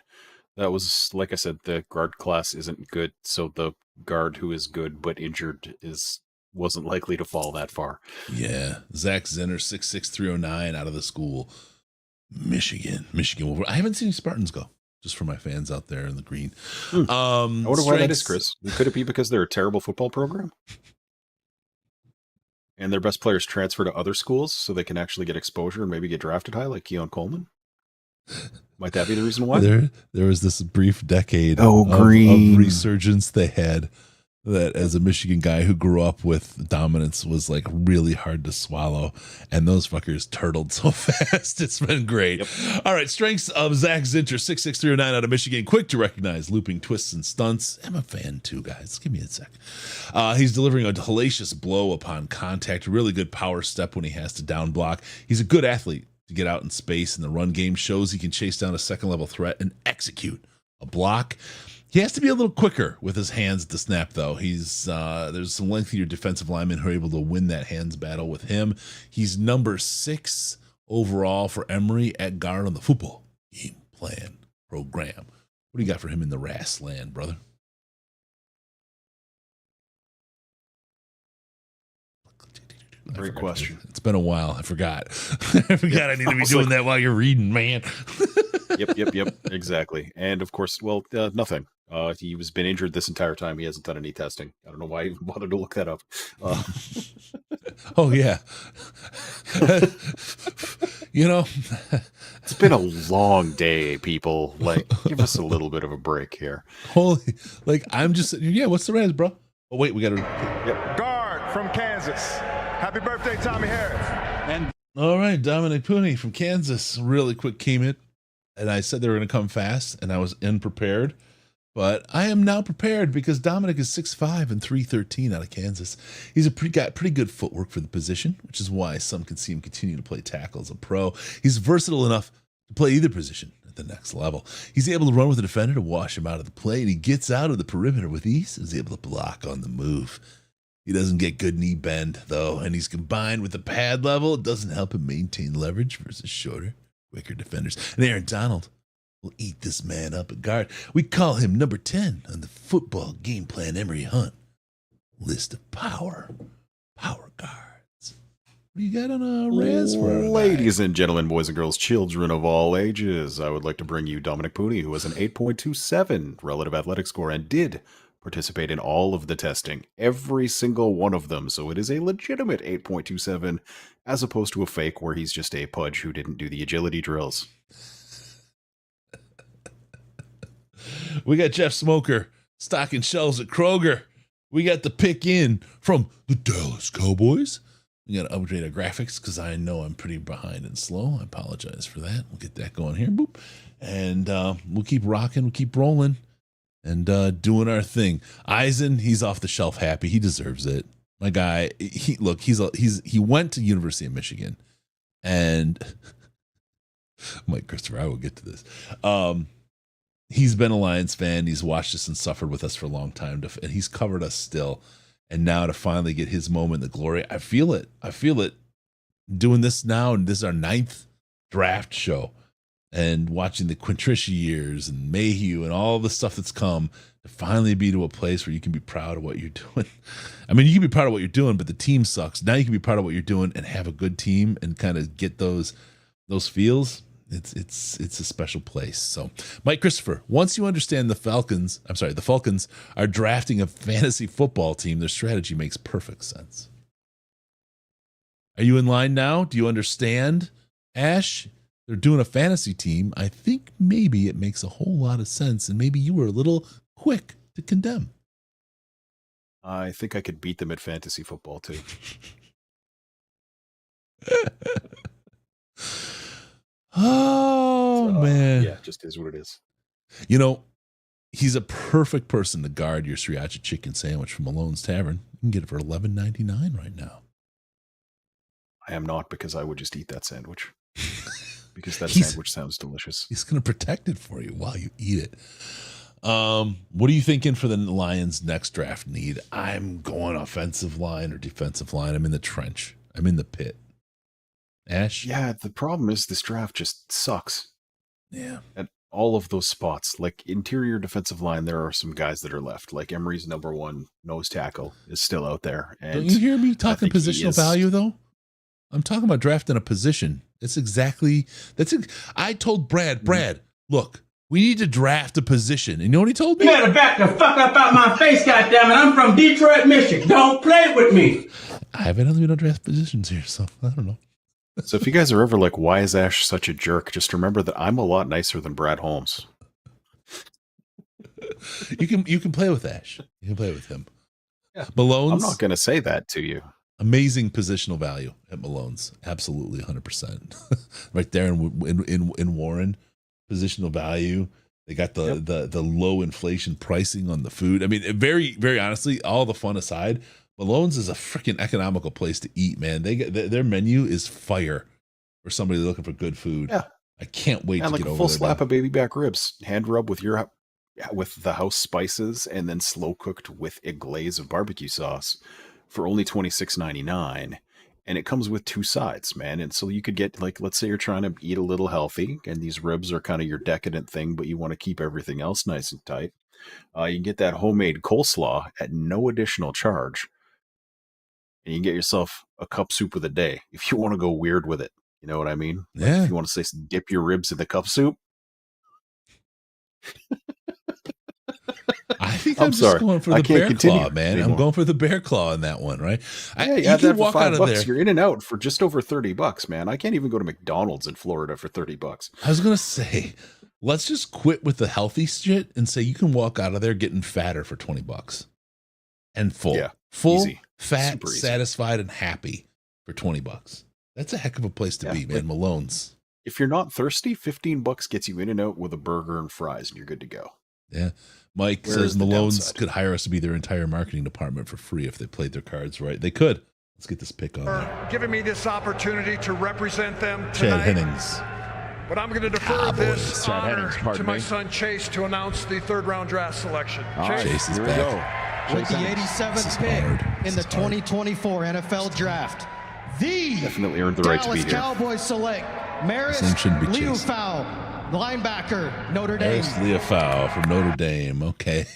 that was, like I said, the guard class isn't good, so the guard who is good but injured wasn't likely to fall that far. Yeah. Zach Zinner, 6'6", 309 out of the school. Michigan. I haven't seen Spartans go, just for my fans out there in the green. I wonder why that is, Chris. Could it be because they're a terrible football program? And their best players transfer to other schools so they can actually get exposure and maybe get drafted high like Keon Coleman? Might that be the reason why? There was this brief decade of resurgence they had that as a Michigan guy who grew up with dominance was like really hard to swallow. And those fuckers turtled so fast. It's been great. Yep. All right. Strengths of Zach Zinter, 6'6", 309 out of Michigan. Quick to recognize looping twists and stunts. I'm a fan too, guys. Give me a sec. He's delivering a hellacious blow upon contact. Really good power step when he has to down block. He's a good athlete to get out in space, and the run game shows he can chase down a second level threat and execute a block. He has to be a little quicker with his hands at the snap, though. There's some lengthier defensive linemen who are able to win that hands battle with him. He's number 6 overall for Emory at guard on the football game plan program. What do you got for him in the RAS land, brother? Great question. It's been a while. I forgot. I forgot I need to be doing that while you're reading, man. Yep. Exactly. And of course, nothing. He was been injured this entire time. He hasn't done any testing. I don't know why I even bothered to look that up. Oh yeah. It's been a long day, people. Like, give us a little bit of a break here. I'm just, what's the res, bro? Oh wait, we got to. Yep. Guard from Kansas. Happy birthday, Tommy Harris. And all right, Dominic Pooney from Kansas, really quick came in, and I said they were going to come fast, and I was unprepared, but I am now prepared because Dominic is 6'5" and 313 out of Kansas. He's got pretty good footwork for the position, which is why some can see him continue to play tackle as a pro. He's versatile enough to play either position at the next level. He's able to run with a defender to wash him out of the play, and he gets out of the perimeter with ease and is able to block on the move. He doesn't get good knee bend, though, and he's combined with the pad level. It doesn't help him maintain leverage versus shorter, quicker defenders. And Aaron Donald will eat this man up at guard. We call him number 10 on the football game plan Emery Hunt list of power guards. What do you got on a Raz for our Ladies and gentlemen, boys and girls, children of all ages, I would like to bring you Dominic Pooney, who has an 8.27 relative athletic score and did participate in all of the testing, every single one of them. So it is a legitimate 8.27 as opposed to a fake where he's just a pudge who didn't do the agility drills. We got Jeff Smoker stocking shelves at Kroger. We got the pick in from the Dallas Cowboys. We got to upgrade our graphics because I know I'm pretty behind and slow. I apologize for that. We'll get that going here. Boop. And we'll keep rocking. We'll keep rolling and doing our thing. Eisen, he's off the shelf happy. He deserves it. My guy, he went to University of Michigan. And Mike Christopher, I will get to this. He's been a Lions fan. He's watched us and suffered with us for a long time. And he's covered us still. And now to finally get his moment, the glory, I feel it. Doing this now, and this is our 9th draft show. And watching the Quintricia years and Mayhew and all the stuff that's come to finally be to a place where you can be proud of what you're doing. I mean, you can be proud of what you're doing, but the team sucks. Now you can be proud of what you're doing and have a good team and kind of get those feels. It's a special place. So, Mike Christopher, once you understand the Falcons are drafting a fantasy football team, their strategy makes perfect sense. Are you in line now? Do you understand, Ash? They're doing a fantasy team. I think maybe it makes a whole lot of sense, and maybe you were a little quick to condemn. I think I could beat them at fantasy football, too. Oh, man. Yeah, just is what it is. You know, he's a perfect person to guard your sriracha chicken sandwich from Malone's Tavern. You can get it for $11.99 right now. I am not, because I would just eat that sandwich. Because that sandwich sounds delicious. He's going to protect it for you while you eat it. What are you thinking for the Lions' next draft need? I'm going offensive line or defensive line. I'm in the trench. I'm in the pit. Ash? Yeah, the problem is this draft just sucks. Yeah. At all of those spots, like interior defensive line, there are some guys that are left. Like Emery's number 1 nose tackle is still out there. And don't you hear me talking positional value, though? I'm talking about drafting a position. I told Brad, look, we need to draft a position. And you know what he told me? You better back the fuck up out my face, goddammit. I'm from Detroit, Michigan. Don't play with me. I evidently don't draft positions here, so I don't know. So if you guys are ever like, why is Ash such a jerk? Just remember that I'm a lot nicer than Brad Holmes. You can play with Ash. You can play with him. Yeah. Malone's. I'm not going to say that to you. Amazing positional value at Malone's. Absolutely 100%. Right there in Warren, positional value. They got the low inflation pricing on the food. I mean, very, very honestly, all the fun aside, Malone's is a freaking economical place to eat, man. Their menu is fire for somebody looking for good food. Yeah. I can't wait to like get over there. A full slap of baby back ribs, hand rub with the house spices, and then slow cooked with a glaze of barbecue sauce for only $26.99. And it comes with 2 sides, man. And so you could get, like, let's say you're trying to eat a little healthy, and these ribs are kind of your decadent thing, but you want to keep everything else nice and tight. You can get that homemade coleslaw at no additional charge. And you can get yourself a cup soup of the day if you want to go weird with it. You know what I mean? Yeah. Like if you want to say dip your ribs in the cup soup. I think I'm just going for the bear claw, man. Anymore. I'm going for the bear claw in that one, right? You can walk out of there. You're in and out for just over $30, man. I can't even go to McDonald's in Florida for $30. I was gonna say, let's just quit with the healthy shit and say you can walk out of there getting fatter for $20 and full. Yeah. Full, easy. fat, satisfied, and happy for $20. That's a heck of a place to be, man. Like, Malone's. If you're not thirsty, $15 gets you in and out with a burger and fries, and you're good to go. Yeah. Mike says Malone's could hire us to be their entire marketing department for free if they played their cards right. They could. Let's get this pick on there. Giving me this opportunity to represent them tonight. Chad Hennings. But I'm going to defer this honor to my son Chase to announce the 3rd round draft selection. Chase is back. with the 87th pick in the 2024 NFL Draft. The Definitely earned the right to be Dallas here. Cowboys select Maris His name shouldn't be chased. Leufau, linebacker, Notre Dame. Maris Leufau from Notre Dame. Okay.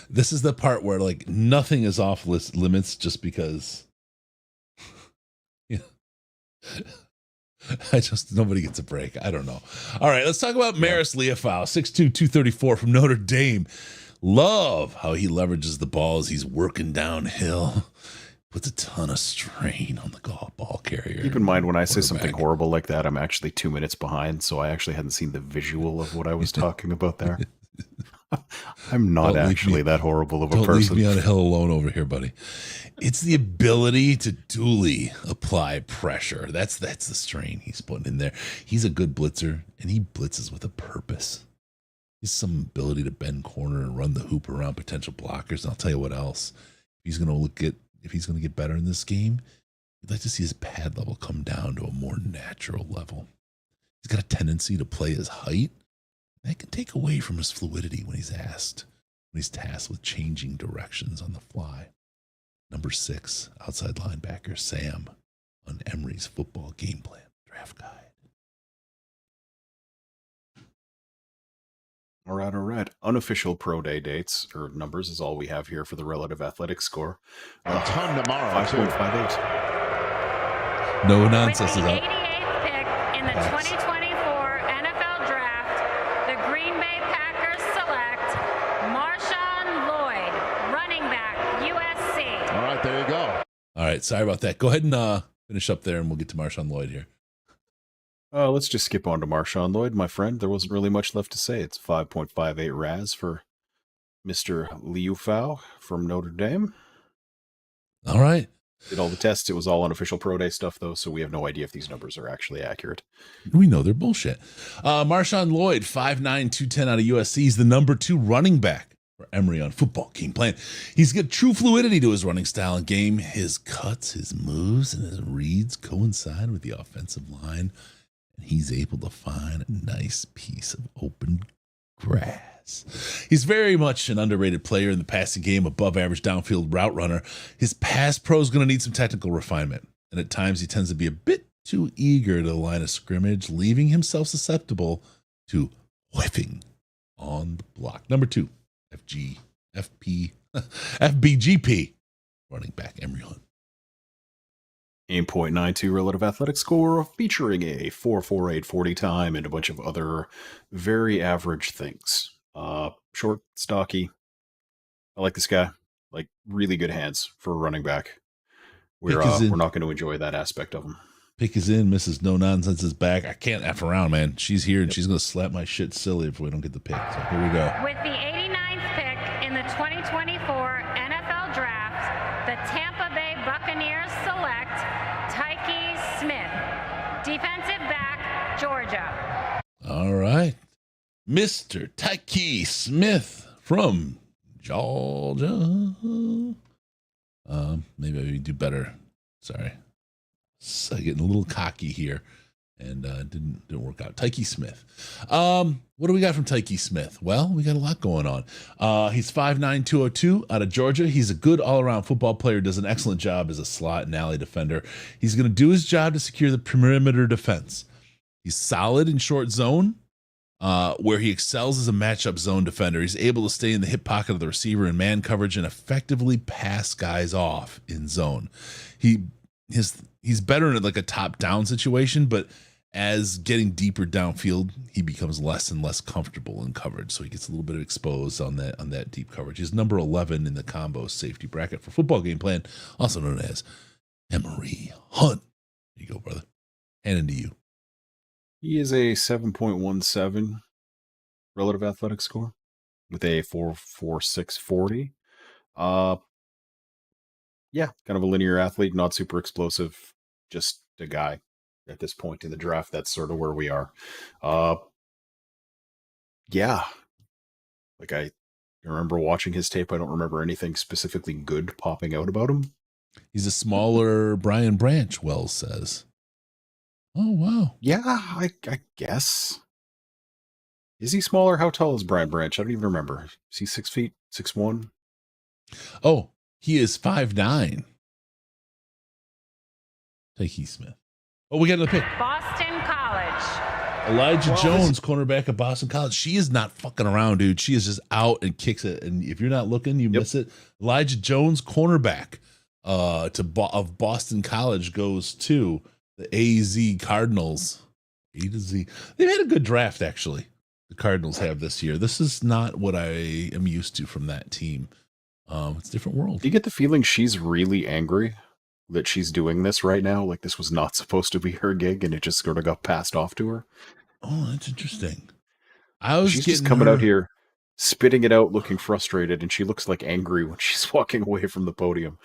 This is the part where like nothing is off limits just because nobody gets a break. I don't know. All right, let's talk about Maris Leufau, 6'2", 234 from Notre Dame. Love how he leverages the ball as he's working downhill. Puts a ton of strain on the ball carrier. Keep in mind, when I say something horrible like that, I'm actually 2 minutes behind, so I actually hadn't seen the visual of what I was talking about there. I'm not actually that horrible of a person. Don't leave me on a hill alone over here, buddy. It's the ability to duly apply pressure. That's the strain he's putting in there. He's a good blitzer, and he blitzes with a purpose. He's some ability to bend corner and run the hoop around potential blockers. And I'll tell you what else. If he's going to get better in this game, I'd like to see his pad level come down to a more natural level. He's got a tendency to play his height. That can take away from his fluidity when he's tasked with changing directions on the fly. Number 6, outside linebacker Sam on Emory's football game plan draft guide. All right. Unofficial pro day dates or numbers is all we have here for the relative athletic score. A ton tomorrow, 5.58. No nonsense is With the up. 88th pick in the 2024 NFL Draft, the Green Bay Packers select Marshawn Lloyd, running back, USC. All right, there you go. All right, sorry about that. Go ahead and finish up there, and we'll get to Marshawn Lloyd here. Let's just skip on to Marshawn Lloyd, my friend. There wasn't really much left to say. It's 5.58 RAS for Mr. Leufau from Notre Dame. All right. Did all the tests. It was all unofficial pro day stuff, though, so we have no idea if these numbers are actually accurate. We know they're bullshit. Marshawn Lloyd, 5'9", 210 out of USC. He's the number 2 running back for Emory on football game plan. He's got true fluidity to his running style and game. His cuts, his moves, and his reads coincide with the offensive line. And he's able to find a nice piece of open grass. He's very much an underrated player in the passing game, above average downfield route runner. His pass pro is going to need some technical refinement. And at times he tends to be a bit too eager to the line of scrimmage, leaving himself susceptible to whiffing on the block. Number 2, FBGP, running back Emory Hunt. 8.92 relative athletic score featuring a 4.48 40 time and a bunch of other very average things. Short, stocky. I like this guy. Like, really good hands for a running back. We're not going to enjoy that aspect of him. Pick is in. Mrs. No Nonsense is back. I can't F around, man. She's here, and she's going to slap my shit silly if we don't get the pick. So here we go. With the 89th pick in the 2024 NFL Draft, the Tampa Bay Buccaneers select Tyke Smith, defensive back, Georgia. All right. Mr. Tyke Smith from Georgia. Maybe I do better. Sorry. So getting a little cocky here and didn't work out. Tyke Smith. What do we got from Tyke Smith? Well, we got a lot going on. He's 5'9", 202 out of Georgia. He's a good all-around football player, does an excellent job as a slot and alley defender. He's going to do his job to secure the perimeter defense. He's solid in short zone, where he excels as a matchup zone defender. He's able to stay in the hip pocket of the receiver in man coverage and effectively pass guys off in zone. He's better in like a top-down situation, but as getting deeper downfield, he becomes less and less comfortable in coverage. So he gets a little bit exposed on that deep coverage. He's number 11 in the combo safety bracket for football game plan, also known as Emory Hunt. There you go, brother. Handing to you. He is a 7.17 relative athletic score with a 4.46 40. Yeah, kind of a linear athlete, not super explosive, just a guy at this point in the draft. That's sort of where we are. Yeah. Like I remember watching his tape. I don't remember anything specifically good popping out about him. He's a smaller Brian Branch, Wells says. Oh, wow. Yeah, I guess. Is he smaller? How tall is Brian Branch? I don't even remember. Is he 6 feet, 6'1"? Oh, he is 5'9". Tyke Smith. Oh, we got another pick. Boston College. Elijah Jones, cornerback of Boston College. She is not fucking around, dude. She is just out and kicks it. And if you're not looking, you miss it. Elijah Jones, cornerback of Boston College, goes to the AZ Cardinals. A to Z. They've had a good draft, actually. The Cardinals have this year. This is not what I am used to from that team. It's a different world. Do you get the feeling she's really angry that she's doing this right now? Like this was not supposed to be her gig and it just sort of got passed off to her? Oh, that's interesting. She's just coming out here, spitting it out, looking frustrated, and she looks like angry when she's walking away from the podium.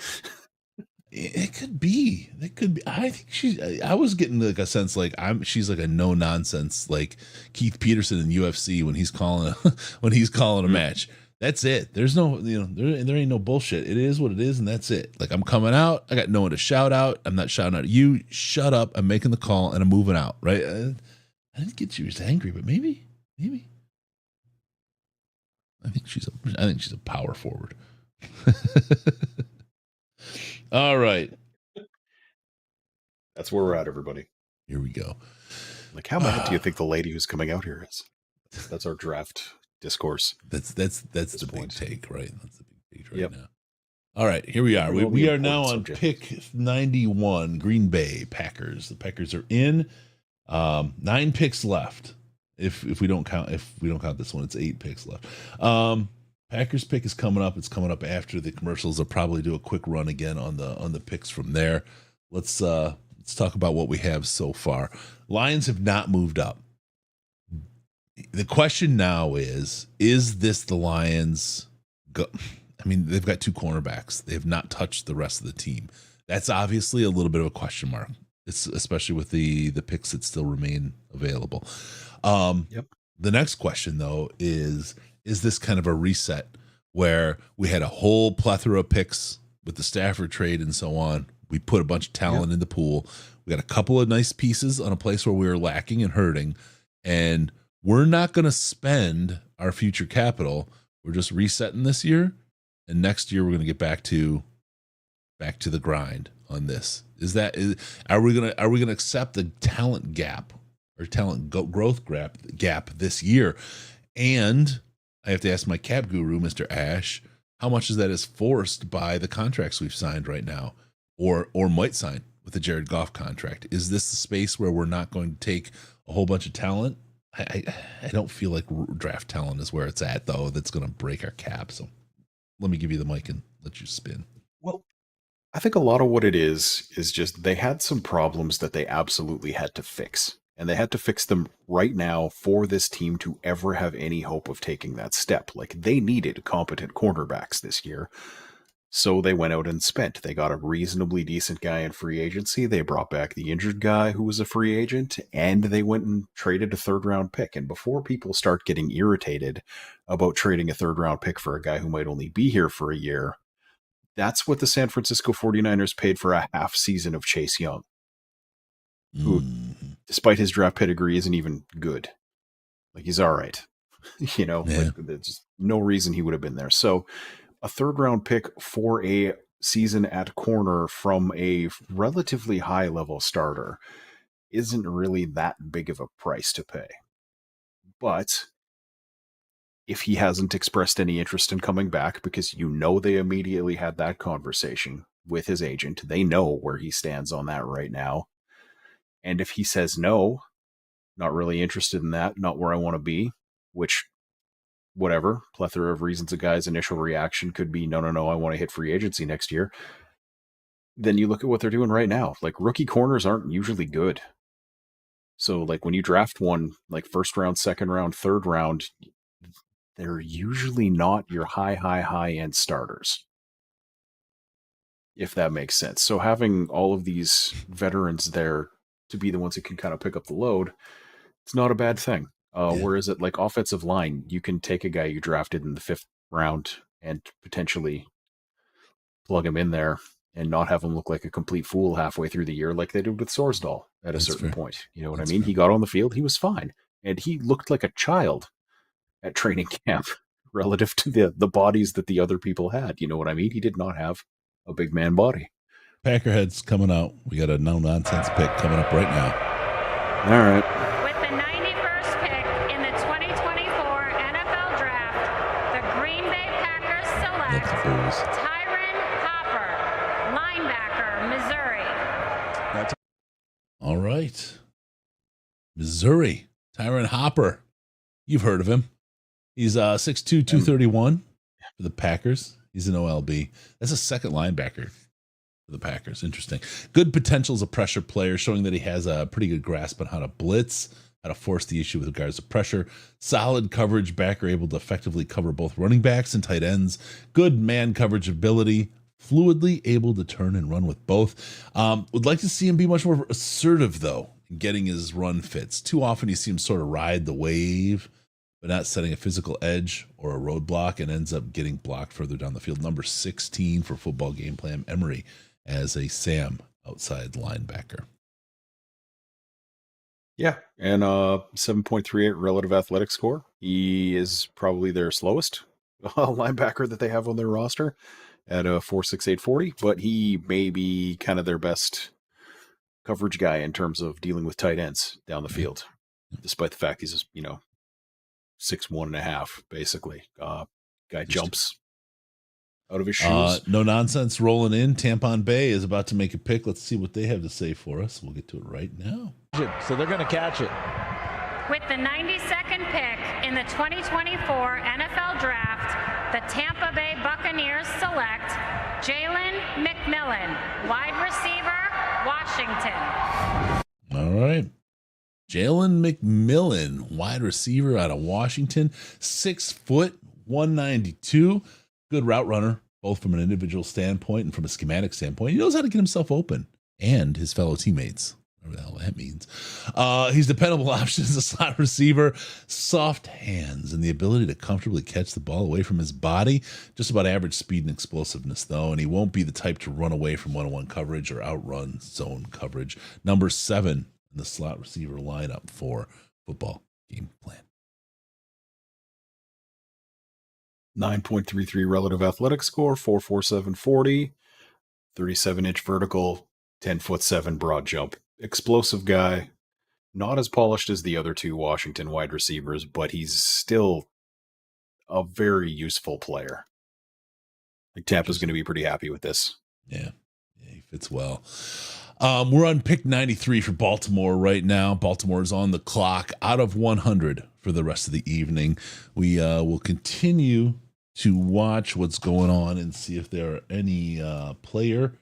It could be. It could be. I think I was getting like a sense like she's like a no nonsense like Keith Peterson in UFC when he's calling a match. That's it. There's no, there ain't no bullshit. It is what it is, and that's it. Like I'm coming out. I got no one to shout out. I'm not shouting out at you. Shut up. I'm making the call and I'm moving out. Right. I didn't get you as angry, but maybe. I think she's a power forward. All right. That's where we're at, everybody. Here we go. Like, how mad do you think the lady who's coming out here is? That's our draft discourse. That's the big take, right? That's the big take right now. All right, here we are. We are now on pick 91, Green Bay Packers. The Packers are in. 9 picks left. If we don't count this one, it's 8 picks left. Packers pick is coming up. It's coming up after the commercials. I'll probably do a quick run again on the picks from there. Let's talk about what we have so far. Lions have not moved up. The question now is this the Lions I mean, they've got 2 cornerbacks. They have not touched the rest of the team. That's obviously a little bit of a question mark. It's especially with the picks that still remain available. The next question though is this kind of a reset where we had a whole plethora of picks with the Stafford trade and so on. We put a bunch of talent in the pool. We got a couple of nice pieces on a place where we were lacking and hurting, and we're not going to spend our future capital. We're just resetting this year, and next year we're going to get back to the grind on this. Are we going to accept the talent gap or talent growth gap this year? And I have to ask my cap guru, Mr. Ash, how much is that is forced by the contracts we've signed right now, or might sign with the Jared Goff contract? Is this the space where we're not going to take a whole bunch of talent? I don't feel like draft talent is where it's at, though. That's going to break our cap. So let me give you the mic and let you spin. Well, I think a lot of what it is just they had some problems that they absolutely had to fix. And they had to fix them right now for this team to ever have any hope of taking that step. Like, they needed competent cornerbacks this year. So they went out and spent. They got a reasonably decent guy in free agency. They brought back the injured guy who was a free agent, and they went and traded a 3rd-round pick. And before people start getting irritated about trading a 3rd-round pick for a guy who might only be here for a year, that's what the San Francisco 49ers paid for a half season of Chase Young, who, despite his draft pedigree, isn't even good. Like, he's all right. Like, there's no reason he would have been there. So a 3rd-round pick for a season at corner from a relatively high-level starter isn't really that big of a price to pay. But if he hasn't expressed any interest in coming back, because they immediately had that conversation with his agent, they know where he stands on that right now. And if he says no, not really interested in that, not where I want to be, which, whatever, plethora of reasons a guy's initial reaction could be, no, I want to hit free agency next year. Then you look at what they're doing right now. Like, rookie corners aren't usually good. So, like, when you draft one, like 1st round, 2nd round, 3rd round, they're usually not your high-end starters, if that makes sense. So having all of these veterans there to be the ones who can kind of pick up the load, it's not a bad thing. Whereas at like offensive line, you can take a guy you drafted in the 5th round and potentially plug him in there and not have him look like a complete fool halfway through the year like they did with Sorsdahl at a certain point. You know what I mean? Fair. He got on the field, he was fine. And he looked like a child at training camp relative to the bodies that the other people had. You know what I mean? He did not have a big man body. Packerheads coming out. We got a no-nonsense pick coming up right now. All right. With the 91st pick in the 2024 NFL Draft, the Green Bay Packers select Tyron Hopper, linebacker, Missouri. All right. Missouri. Tyron Hopper. You've heard of him. He's 6'2", 231 for the Packers. He's an OLB. That's a second linebacker for the Packers. Interesting. Good potential as a pressure player, showing that he has a pretty good grasp on how to blitz, how to force the issue with regards to pressure. Solid coverage backer, able to effectively cover both running backs and tight ends. Good man coverage ability. Fluidly able to turn and run with both. Would like to see him be much more assertive, though, in getting his run fits. Too often he seems sort of ride the wave, but not setting a physical edge or a roadblock, and ends up getting blocked further down the field. Number 16 for Football Game Plan, Emery, as a Sam outside linebacker. Yeah, and 7.38 relative athletic score. He is probably their slowest linebacker that they have on their roster at a 4.68 40, but he may be kind of their best coverage guy in terms of dealing with tight ends down the field, despite the fact he's 6'1.5", basically. Guy jumps out of his shoes. No nonsense rolling in. Tampon Bay is about to make a pick. Let's see what they have to say for us. We'll get to it right now. So they're going to catch it. With the 92nd pick in the 2024 NFL Draft, the Tampa Bay Buccaneers select Jalen McMillan, wide receiver, Washington. All right. Jalen McMillan, wide receiver out of Washington, 6 foot, 192. Good route runner, both from an individual standpoint and from a schematic standpoint. He knows how to get himself open and his fellow teammates. Whatever the hell that means. He's dependable option as a slot receiver, soft hands, and the ability to comfortably catch the ball away from his body. Just about average speed and explosiveness, though, and he won't be the type to run away from one-on-one coverage or outrun zone coverage. Number 7 in the slot receiver lineup for Football Game Plan. 9.33 relative athletic score, 4.47 40, 37-inch vertical, 10'7" broad jump. Explosive guy, not as polished as the other two Washington wide receivers, but he's still a very useful player. Like Tampa's going to be pretty happy with this. Yeah, he fits well. We're on pick 93 for Baltimore right now. Baltimore is on the clock, out of 100 for the rest of the evening. We will continue to watch what's going on and see if there are any player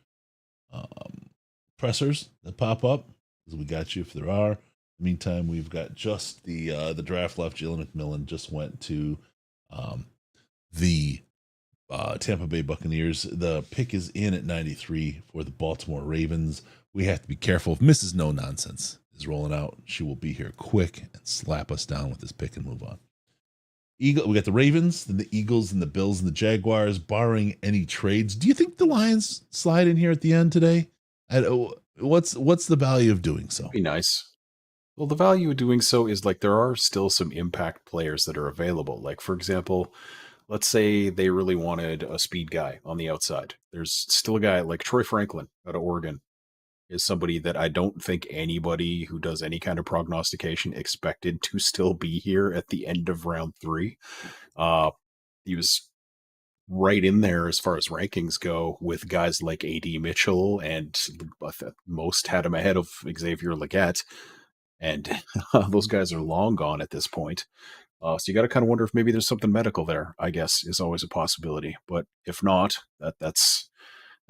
pressers that pop up, because we got you if there are. In the meantime, we've got just the draft left. Jalen McMillan just went to the Tampa Bay Buccaneers. The pick is in at 93 for the Baltimore Ravens. We have to be careful. If Mrs. No Nonsense is rolling out, she will be here quick and slap us down with this pick and move on. We got the Ravens, then the Eagles, and the Bills, and the Jaguars, barring any trades. Do you think the Lions slide in here at the end today? What's the value of doing so? Be nice. Well, the value of doing so is like there are still some impact players that are available. Like, for example, let's say they really wanted a speed guy on the outside. There's still a guy like Troy Franklin out of Oregon is somebody that I don't think anybody who does any kind of prognostication expected to still be here at the end of round 3. He was right in there as far as rankings go with guys like A.D. Mitchell, and most had him ahead of Xavier Legette. And those guys are long gone at this point. So you got to kind of wonder if maybe there's something medical there, I guess, is always a possibility. But if not, that's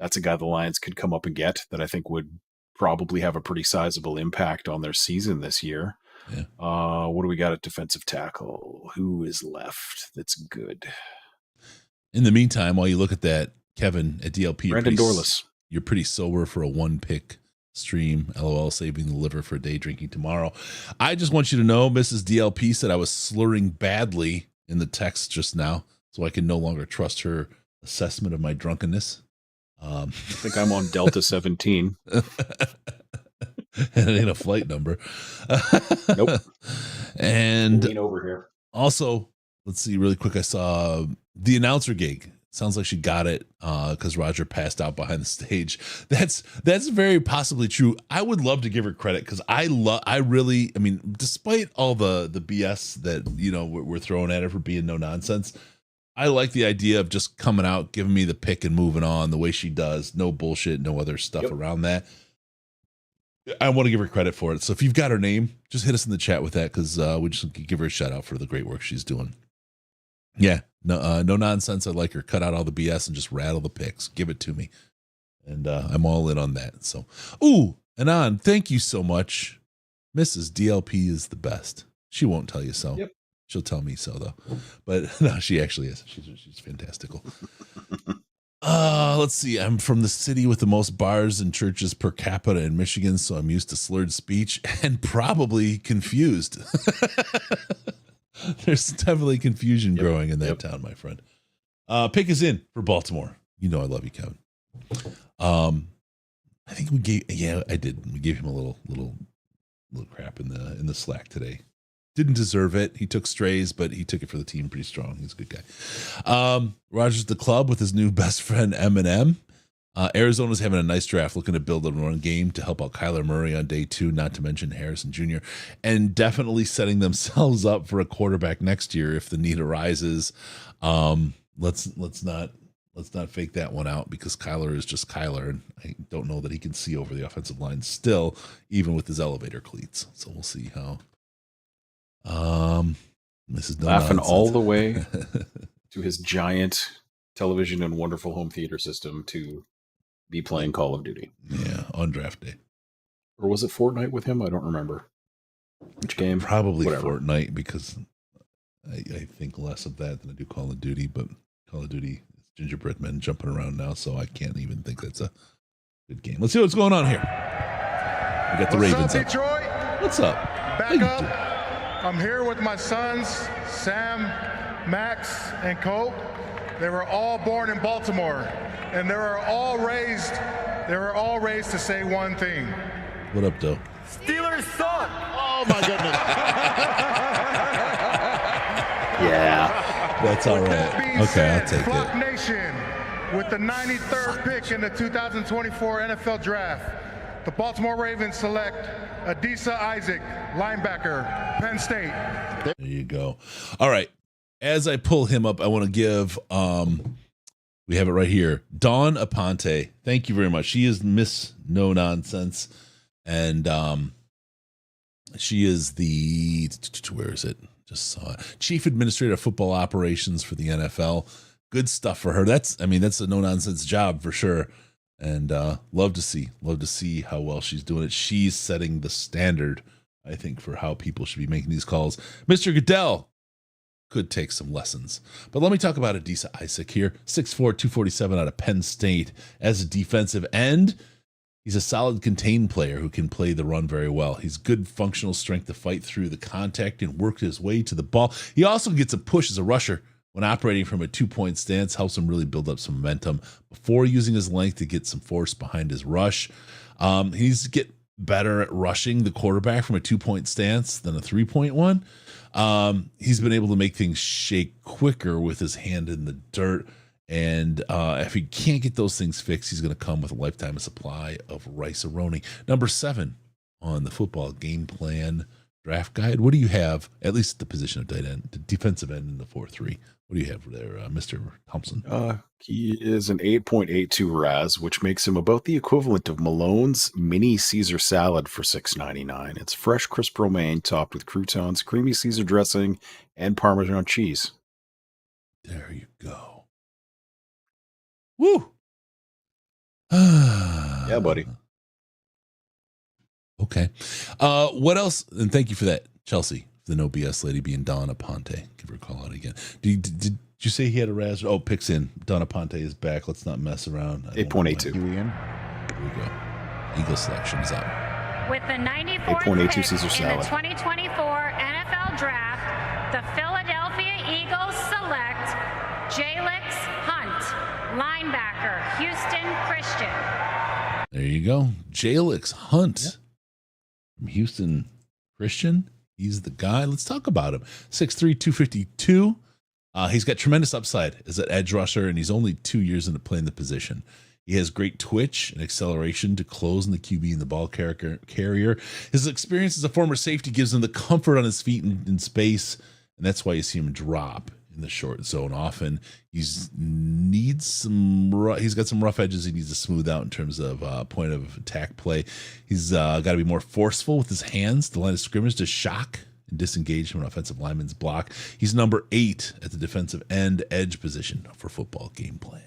a guy the Lions could come up and get that I think would probably have a pretty sizable impact on their season this year. Yeah. What do we got at defensive tackle? Who is left that's good? In the meantime, while you look at that, Kevin at DLP, Brandon Dorless. You're pretty sober for a 1-pick stream. LOL, saving the liver for day drinking tomorrow. I just want you to know, Mrs. DLP said I was slurring badly in the text just now, so I can no longer trust her assessment of my drunkenness. I think I'm on Delta 17. And it ain't a flight number. Nope. And lean over here. Also, let's see really quick. I saw the announcer gig. Sounds like she got it because Roger passed out behind the stage. That's very possibly true. I would love to give her credit because I mean, despite all the BS that we're throwing at her for being no nonsense, I like the idea of just coming out, giving me the pick and moving on the way she does. No bullshit, no other stuff around that. I want to give her credit for it. So if you've got her name, just hit us in the chat with that because we just give her a shout out for the great work she's doing. Yeah, no nonsense. I like her. Cut out all the BS and just rattle the picks. Give it to me, and I'm all in on that. So, Anon, thank you so much. Mrs. DLP is the best. She won't tell you so. Yep. She'll tell me so though, but no, she actually is. She's fantastical. Let's see. I'm from the city with the most bars and churches per capita in Michigan, so I'm used to slurred speech and probably confused. There's definitely confusion growing in that town, my friend. Pick is in for Baltimore. You know I love you, Kevin. I think we gave I did. We gave him a little crap in the Slack today. Didn't deserve it. He took strays, but he took it for the team pretty strong. He's a good guy. Rogers the club with his new best friend Eminem. Arizona's having a nice draft, looking to build a run game to help out Kyler Murray on day 2, not to mention Harrison Jr., and definitely setting themselves up for a quarterback next year if the need arises. Let's not fake that one out because Kyler is just Kyler, and I don't know that he can see over the offensive line still, even with his elevator cleats. So we'll see how. This is laughing all the way to his giant television and wonderful home theater system to be playing Call of Duty. Yeah, on draft day. Or was it Fortnite with him? I don't remember. Which game? Probably Fortnite because I think less of that than I do Call of Duty, but Call of Duty is gingerbread men jumping around now, so I can't even think that's a good game. Let's see what's going on here. We got the Ravens up. Detroit? What's up? Back up. I'm here with my sons, Sam, Max, and Colt. They were all born in Baltimore, and they were all raised to say one thing. What up, Doe? Steelers suck. Oh my goodness. Yeah. That's all right. Okay, I'll take Clock it. Nation, with the 93rd pick in the 2024 NFL Draft, the Baltimore Ravens select Adisa Isaac, linebacker, Penn State. There you go. All right. As I pull him up, I want to give we have it right here. Dawn Aponte. Thank you very much. She is Miss No Nonsense. And she is the where is it? Just saw it. Chief Administrator of Football Operations for the NFL. Good stuff for her. That's a no nonsense job for sure. And love to see how well she's doing it. She's setting the standard, I think, for how people should be making these calls. Mr. Goodell could take some lessons. But let me talk about Adisa Isaac here. 6'4", 247 out of Penn State. As a defensive end, he's a solid contained player who can play the run very well. He's good functional strength to fight through the contact and work his way to the ball. He also gets a push as a rusher. When operating from a 2-point stance, helps him really build up some momentum before using his length to get some force behind his rush. He needs to get better at rushing the quarterback from a 2-point stance than a 3-point one. He's been able to make things shake quicker with his hand in the dirt. And if he can't get those things fixed, he's going to come with a lifetime supply of rice-a-roni. Number 7 on the football game plan draft guide. What do you have, at least at the position of tight end, the defensive end in the 4-3? What do you have there, Mr. Thompson? He is an 8.82 RAS, which makes him about the equivalent of Malone's mini Caesar salad for $6.99. It's fresh, crisp romaine topped with croutons, creamy Caesar dressing, and Parmesan cheese. There you go. Woo! Yeah, buddy. Okay. What else? And thank you for that, Chelsea. The no BS lady being Dawn Aponte. Give her a call out again. Did you say he had a Raz? Oh, picks in. Dawn Aponte is back. Let's not mess around. 8.82. Here we go. Eagle selection is out. With the 94th 8.82 pick Caesar in salad. the 2024 NFL Draft, the Philadelphia Eagles select Jalix Hunt, linebacker, Houston Christian. There you go. Jalix Hunt from Houston Christian. He's the guy. Let's talk about him. 6'3", 252. He's got tremendous upside as an edge rusher, and he's only 2 years into playing the position. He has great twitch and acceleration to close in the QB and the ball carrier. His experience as a former safety gives him the comfort on his feet in space, and that's why you see him drop in the short zone often. He's got some rough edges he needs to smooth out in terms of point of attack play. He's got to be more forceful with his hands, the line of scrimmage, to shock and disengage from an offensive lineman's block. He's number 8 at the defensive end edge position for football game plan.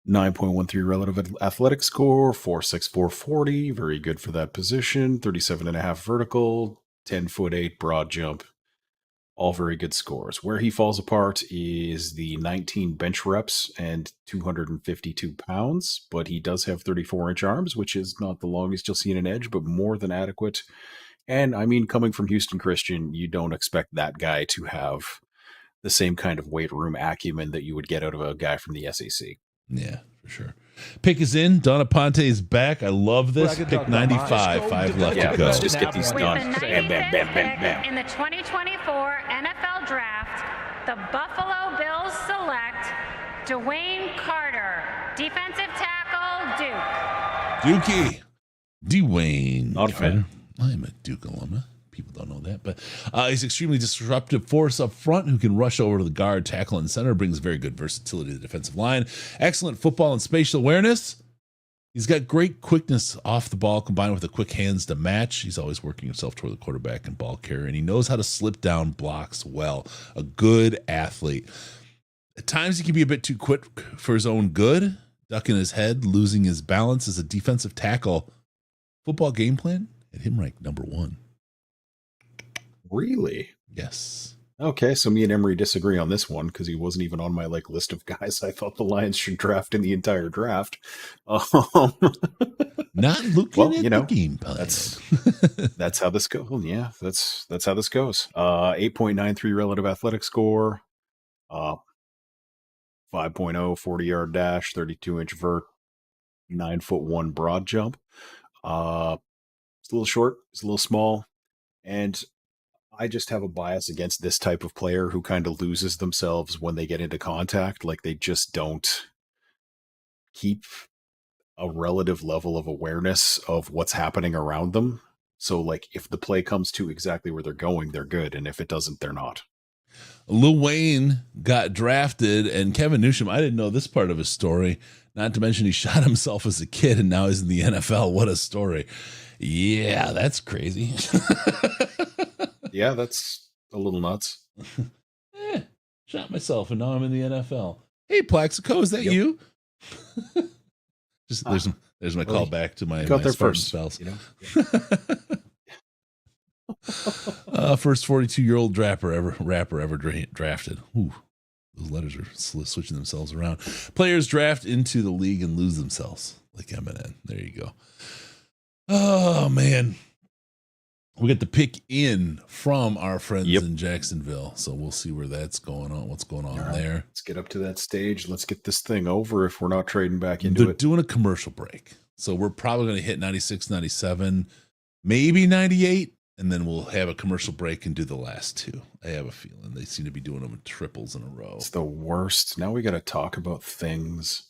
9.13 relative athletic score, 4.64 40, very good for that position. 37.5 vertical, 10'8" broad jump, all very good scores. Where he falls apart is the 19 bench reps and 252 pounds, but he does have 34-inch arms, which is not the longest you'll see in an edge, but more than adequate. And I mean, coming from Houston Christian, you don't expect that guy to have the same kind of weight room acumen that you would get out of a guy from the SEC. Yeah, for sure. Pick is in. Donna Ponte is back. I love this. Pick 95. 5 left to go. Let's just get these done. Bam, bam, bam, bam, bam. In the 2024 NFL Draft, the Buffalo Bills select Dwayne Carter, defensive tackle, Duke. Dookie. Dwayne. Not a fan. I'm a Duke alumna. People don't know that, but he's extremely disruptive force up front who can rush over to the guard, tackle, and center, brings very good versatility to the defensive line. Excellent football and spatial awareness. He's got great quickness off the ball combined with the quick hands to match. He's always working himself toward the quarterback and ball carrier, and he knows how to slip down blocks well. A good athlete. At times he can be a bit too quick for his own good, ducking his head, losing his balance as a defensive tackle. Football game plan at him ranked number 1. Really? Yes. Okay, so me and Emery disagree on this one because he wasn't even on my list of guys I thought the Lions should draft in the entire draft. Not looking at the game plan. That's how this goes. Yeah, that's how this goes. 8.93 relative athletic score, 5.0 40-yard dash, 32-inch vert, 9'1" broad jump. It's a little short. It's a little small, and I just have a bias against this type of player who kind of loses themselves when they get into contact. Like they just don't keep a relative level of awareness of what's happening around them. So like if the play comes to exactly where they're going, they're good. And if it doesn't, they're not. Lil Wayne got drafted, and Kevin Newsham, I didn't know this part of his story. Not to mention he shot himself as a kid and now he's in the NFL. What a story. Yeah, that's crazy. Yeah, that's a little nuts. Shot myself and now I'm in the NFL. Hey, Plaxico, is that you? Just there's my call back to my got there Spartan first, spells. you know? First 42-year-old rapper ever drafted. Ooh, those letters are switching themselves around. Players draft into the league and lose themselves, like Eminem. There you go. Oh man. We got the pick in from our friends in Jacksonville. So we'll see where that's going on. What's going on there. Let's get up to that stage. Let's get this thing over if we're not trading back into They're doing a commercial break. So we're probably going to hit 96, 97, maybe 98. And then we'll have a commercial break and do the last 2. I have a feeling they seem to be doing them in triples in a row. It's the worst. Now we got to talk about things.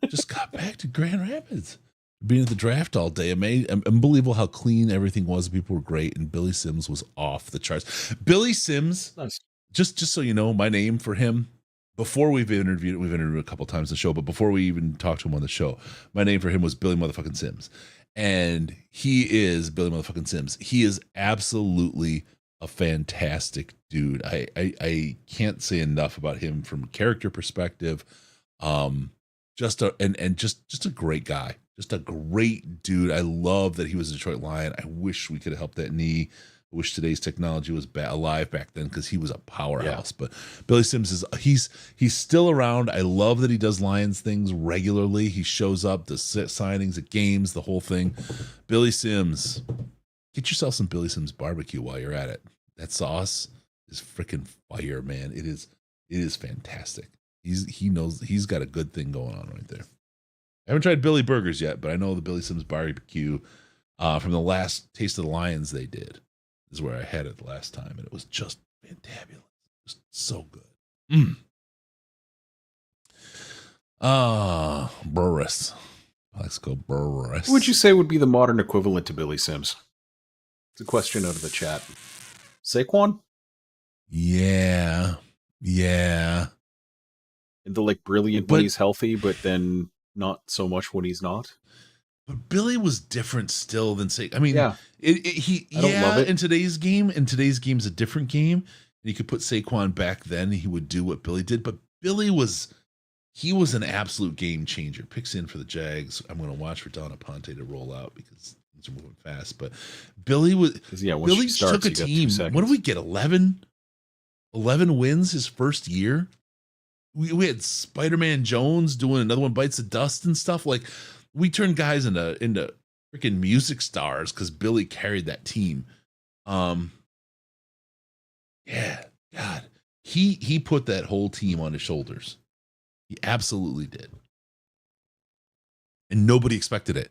Just got back to Grand Rapids. Being at the draft all day, unbelievable how clean everything was. People were great, and Billy Sims was off the charts. Billy Sims, nice. Just so you know, my name for him, before we've interviewed a couple times on the show, but before we even talked to him on the show, my name for him was Billy motherfucking Sims. And he is Billy motherfucking Sims. He is absolutely a fantastic dude. I can't say enough about him from a character perspective. Just a great guy. Just a great dude. I love that he was a Detroit Lion. I wish we could have helped that knee. I wish today's technology was alive back then because he was a powerhouse. Yeah. But Billy Sims he's still around. I love that he does Lions things regularly. He shows up, the signings at games, the whole thing. Billy Sims, get yourself some Billy Sims barbecue while you're at it. That sauce is freaking fire, man. It is fantastic. He knows he's got a good thing going on right there. I haven't tried Billy Burgers yet, but I know the Billy Sims barbecue from the last Taste of the Lions they did is where I had it the last time, and it was just Fantabulous. Just so good. Burris. Let's go Burris. Who would you say would be the modern equivalent to Billy Sims? It's a question out of the chat. Saquon? Yeah. And the like brilliant when he's healthy, but then not so much when he's not. But Billy was different still than Saquon. I mean, I don't love it. in today's game's a different game. And you could put Saquon back then, he would do what Billy did. But Billy was an absolute game changer. Picks in for the Jags. I'm going to watch for Donna Ponte to roll out because things are moving fast. But Billy Billy took a team. What did we get? 11 wins his first year. We had Spider-Man Jones doing another one bites the dust and stuff. Like we turned guys into freaking music stars because Billy carried that team. Yeah, God, he put that whole team on his shoulders. He absolutely did, and nobody expected it.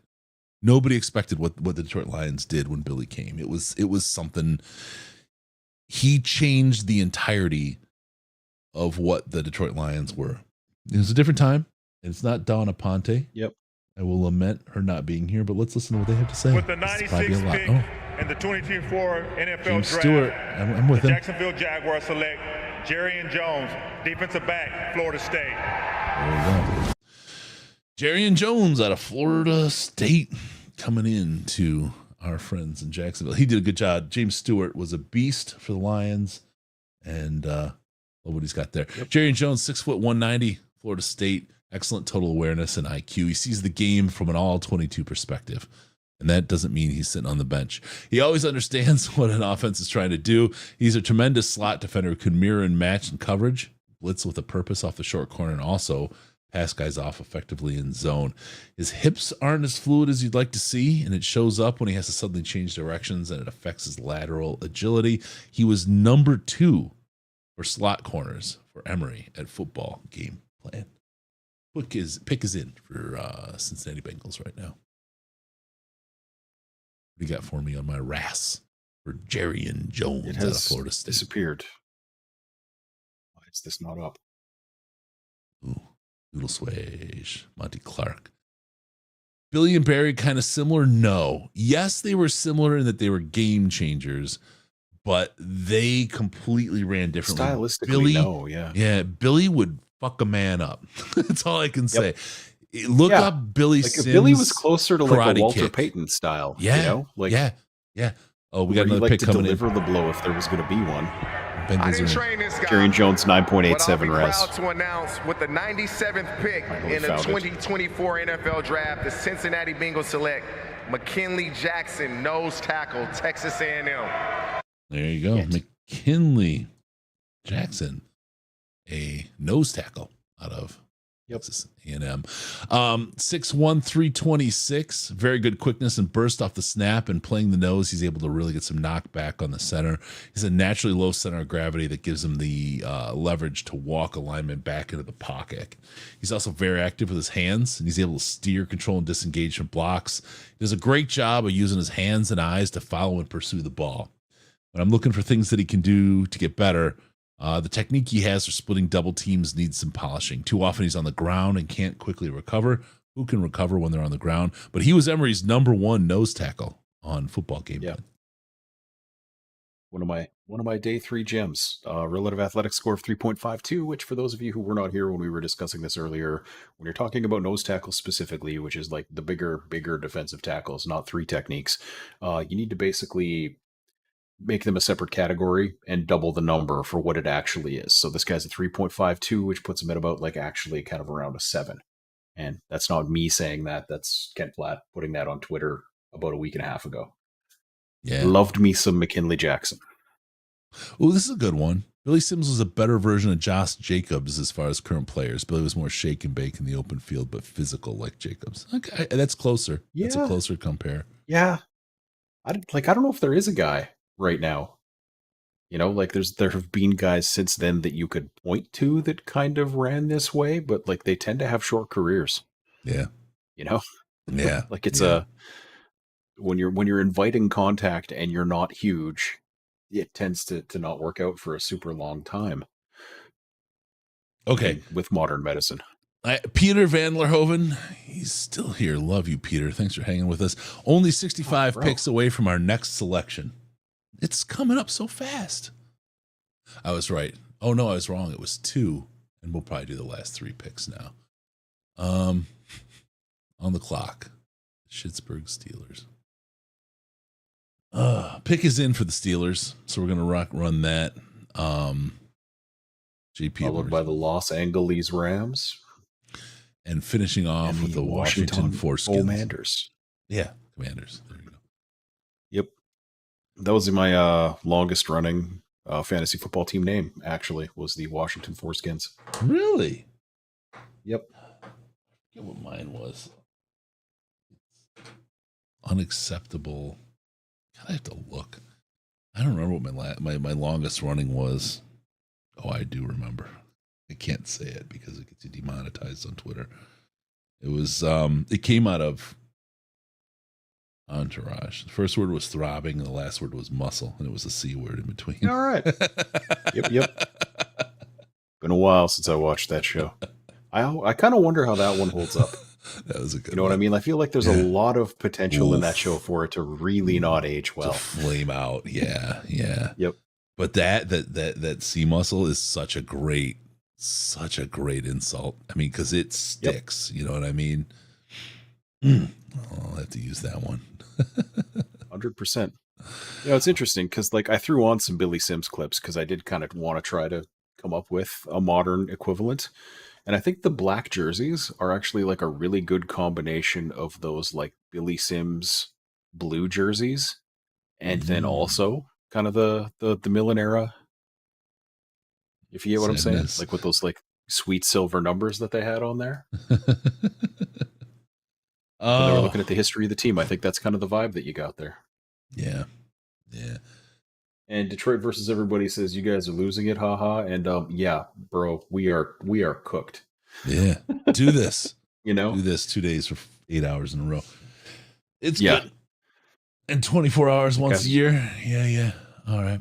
Nobody expected what the Detroit Lions did when Billy came. It was something. He changed the entirety of what the Detroit Lions were. It was a different time. And it's not Donna Ponte. Yep. I will lament her not being here, but let's listen to what they have to say. With the 96th pick and the 2024 NFL James Draft, Stewart. I'm with the him. Jacksonville Jaguars select Jerrion Jones, defensive back, Florida State. There we go. Jerrion Jones out of Florida State coming in to our friends in Jacksonville. He did a good job. James Stewart was a beast for the Lions, and look what he's got there. Yep. Jerrion Jones, 6'1", 190, Florida State. Excellent total awareness and IQ. He sees the game from an all-22 perspective, and that doesn't mean he's sitting on the bench. He always understands what an offense is trying to do. He's a tremendous slot defender who can mirror and match in coverage, blitz with a purpose off the short corner, and also pass guys off effectively in zone. His hips aren't as fluid as you'd like to see, and it shows up when he has to suddenly change directions, and it affects his lateral agility. He was number 2 for slot corners for Emory at Football Game Plan. Pick is in for Cincinnati Bengals right now. What do you got for me on my RAS for Jerrion Jones out of Florida State? Disappeared. Why is this not up? Ooh, Noodle Swage, Monty Clark. Billy and Barry kind of similar? No. Yes, they were similar in that they were game changers, but they completely ran differently. Stylistically, no, yeah. Yeah, Billy would fuck a man up. That's all I can say. Look up Billy Sims. Billy was closer to like a Walter kick. Payton style. Yeah, you know? Like, yeah. Oh, we got another pick coming in. Deliver the blow if there was going to be one. I didn't train this guy. Jerrion Jones, 9.87 but I'll be res. proud to announce with the 97th pick in the 2024 NFL Draft, the Cincinnati Bengals select McKinley Jackson, nose tackle, Texas A&M. There you go, McKinley Jackson, a nose tackle out of Texas A&M. 6'1", 326, very good quickness and burst off the snap, and playing the nose, he's able to really get some knockback on the center. He's a naturally low center of gravity that gives him the leverage to walk a lineman back into the pocket. He's also very active with his hands, and he's able to steer, control, and disengage from blocks. He does a great job of using his hands and eyes to follow and pursue the ball. When I'm looking for things that he can do to get better, the technique he has for splitting double teams needs some polishing. Too often he's on the ground and can't quickly recover. Who can recover when they're on the ground? But he was Emory's number 1 nose tackle on Football Game Plan. One of my day 3 gems, relative athletic score of 3.52, which for those of you who were not here when we were discussing this earlier, when you're talking about nose tackles specifically, which is like the bigger defensive tackles, not 3 techniques, you need to basically make them a separate category and double the number for what it actually is. So this guy's a 3.52, which puts him at about like actually kind of around a 7. And that's not me saying that. That's Ken Platt putting that on Twitter about a week and a half ago. Yeah. Loved me some McKinley Jackson. Oh, this is a good one. Billy Sims was a better version of Josh Jacobs as far as current players. Billy was more shake and bake in the open field, but physical like Jacobs. Okay, that's closer. Yeah. That's a closer compare. Yeah. I don't know if there is a guy right now. You know, like there have been guys since then that you could point to that kind of ran this way, but like they tend to have short careers. Yeah. You know? Yeah. Like it's when you're inviting contact and you're not huge, it tends to not work out for a super long time. Okay. With modern medicine. Peter Van Lerhoven, he's still here. Love you, Peter. Thanks for hanging with us. Only 65 picks away from our next selection. It's coming up so fast. I was right. Oh, no, I was wrong. It was 2, and we'll probably do the last 3 picks now. On the clock, Pittsburgh Steelers. Pick is in for the Steelers, so we're going to run that. JP followed by the Los Angeles Rams. And finishing off with the Washington Foreskins. Commanders. Yeah, Commanders. There you go. Yep. That was my longest running fantasy football team name, actually, was the Washington Foreskins. Really? Yep. I forget what mine was. Unacceptable. God, I have to look. I don't remember what my longest running was. Oh, I do remember. I can't say it because it gets you demonetized on Twitter. It was it came out of Entourage. The first word was throbbing and the last word was muscle, and it was a C word in between. All right. Yep. Been a while since I watched that show. I kind of wonder how that one holds up. That was a good You know what I mean? I feel like there's a lot of potential in that show for it to really not age well. To flame out. Yeah. Yep. But that sea muscle is such a great insult. I mean, because it sticks. Yep. You know what I mean? I'll have to use that one. 100%. You know, it's interesting because like I threw on some Billy Sims clips because I did kind of want to try to come up with a modern equivalent. And I think the black jerseys are actually like a really good combination of those like Billy Sims blue jerseys. And then also kind of the Millen era. If you get what I'm saying, like with those like sweet silver numbers that they had on there. When they were looking at the history of the team, I think that's kind of the vibe that you got there. Yeah. And Detroit versus everybody says you guys are losing it, haha. And yeah, bro, we are cooked. Yeah, do this. You know, do this 2 days for 8 hours in a row. It's good. And 24 hours once a year. Yeah. All right.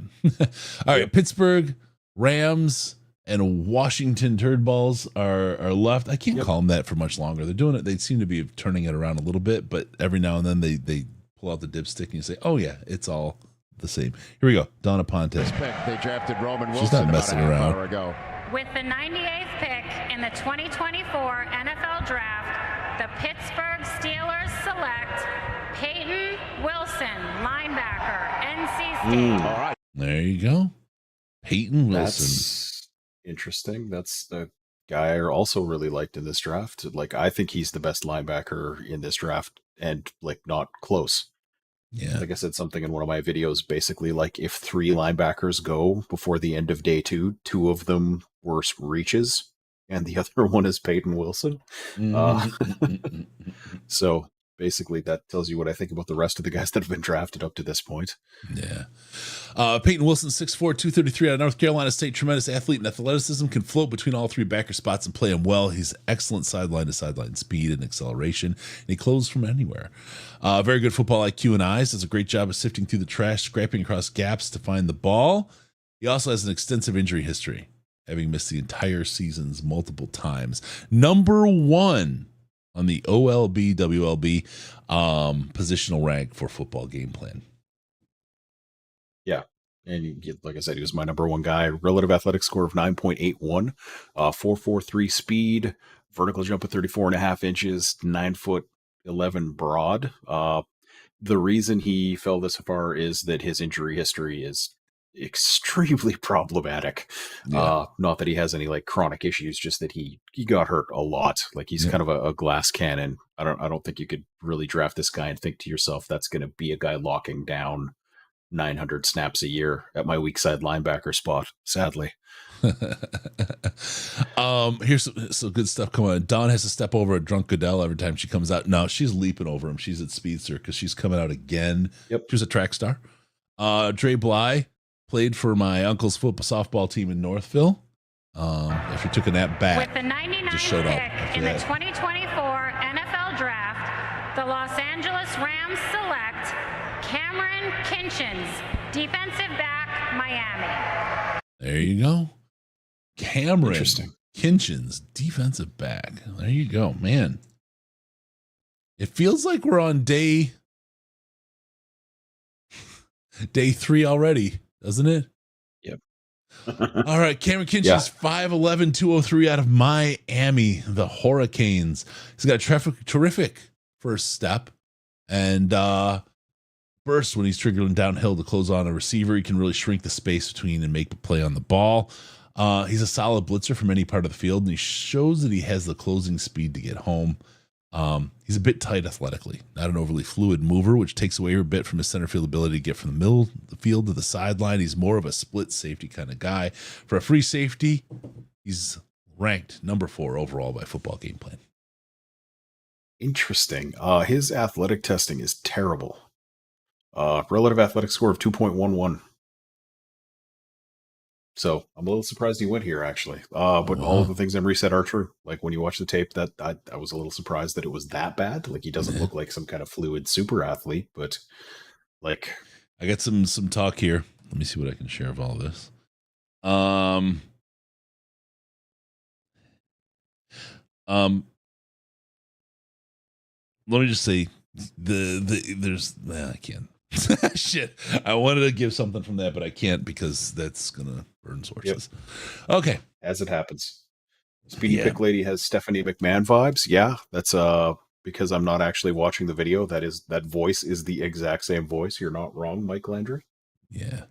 All right. Pittsburgh Rams and Washington Turd Balls are left. I can't call them that for much longer. They're doing it. They seem to be turning it around a little bit, but every now and then they pull out the dipstick and you say, "Oh yeah, it's all the same." Here we go. Donna Pontes. They drafted Roman Wilson. She's not messing around. With the 98th pick in the 2024 NFL Draft, the Pittsburgh Steelers select Peyton Wilson, linebacker, NC State. All right. There you go. Peyton Wilson. That's interesting. That's the guy I also really liked in this draft. Like, I think he's the best linebacker in this draft and like not close. Yeah. Like I said something in one of my videos, basically like if 3 linebackers go before the end of day 2, 2 of them were reaches and the other one is Peyton Wilson. So basically that tells you what I think about the rest of the guys that have been drafted up to this point. Yeah. Peyton Wilson, 6'4", 233 out of North Carolina State. Tremendous athlete and athleticism. Can float between all 3 backer spots and play him well. He's excellent sideline to sideline speed and acceleration. And he closes from anywhere. Very good football IQ and eyes. Does a great job of sifting through the trash, scraping across gaps to find the ball. He also has an extensive injury history, having missed the entire seasons multiple times. Number 1 on the OLB, WLB positional rank for football game plan. Yeah. And like I said, he was my number 1 guy. Relative athletic score of 9.81, 4.43 speed, vertical jump of 34.5 inches, 9'11" broad. The reason he fell this far is that his injury history is extremely problematic. Not that he has any like chronic issues, just that he got hurt a lot. Like he's kind of a glass cannon. I don't think you could really draft this guy and think to yourself that's going to be a guy locking down 900 snaps a year at my weak side linebacker spot, sadly. Here's some good stuff. Come on. Dawn has to step over a drunk Goodell every time she comes out. No, she's leaping over him. She's at Speedster because she's coming out again. Yep. She was a track star. Dre Bly played for my uncle's softball team in Northville. If you took a nap back, with the 99th just showed up pick in the 2024 NFL Draft, the Los Angeles Rams select Cameron Kinchins, defensive back, Miami. There you go. Cameron Kinchins, defensive back. There you go, man. It feels like we're on day 3 already, doesn't it? Yep. All right, Cameron Kinchins, 5'11", 203 out of Miami, the Hurricanes. He's got a terrific first step and burst when he's triggering downhill to close on a receiver. He can really shrink the space between and make a play on the ball. He's a solid blitzer from any part of the field, and he shows that he has the closing speed to get home. He's a bit tight athletically, not an overly fluid mover, which takes away a bit from his center field ability to get from the middle of the field to the sideline. He's more of a split safety kind of guy. For a free safety, he's ranked number 4 overall by Football Game Plan. Interesting. His athletic testing is terrible. Relative athletic score of 2.11. So I'm a little surprised he went here, actually. But all of the things Emery said are true. Like when you watch the tape, that I was a little surprised that it was that bad. Like he doesn't look like some kind of fluid super athlete, but like I got some talk here. Let me see what I can share of all of this. Let me just say I can't. Shit. I wanted to give something from that, but I can't because that's gonna burn sources. Yep. Okay. As it happens. Speedy Pick Lady has Stephanie McMahon vibes. Yeah, that's because I'm not actually watching the video. That voice is the exact same voice. You're not wrong, Mike Landry. Yeah.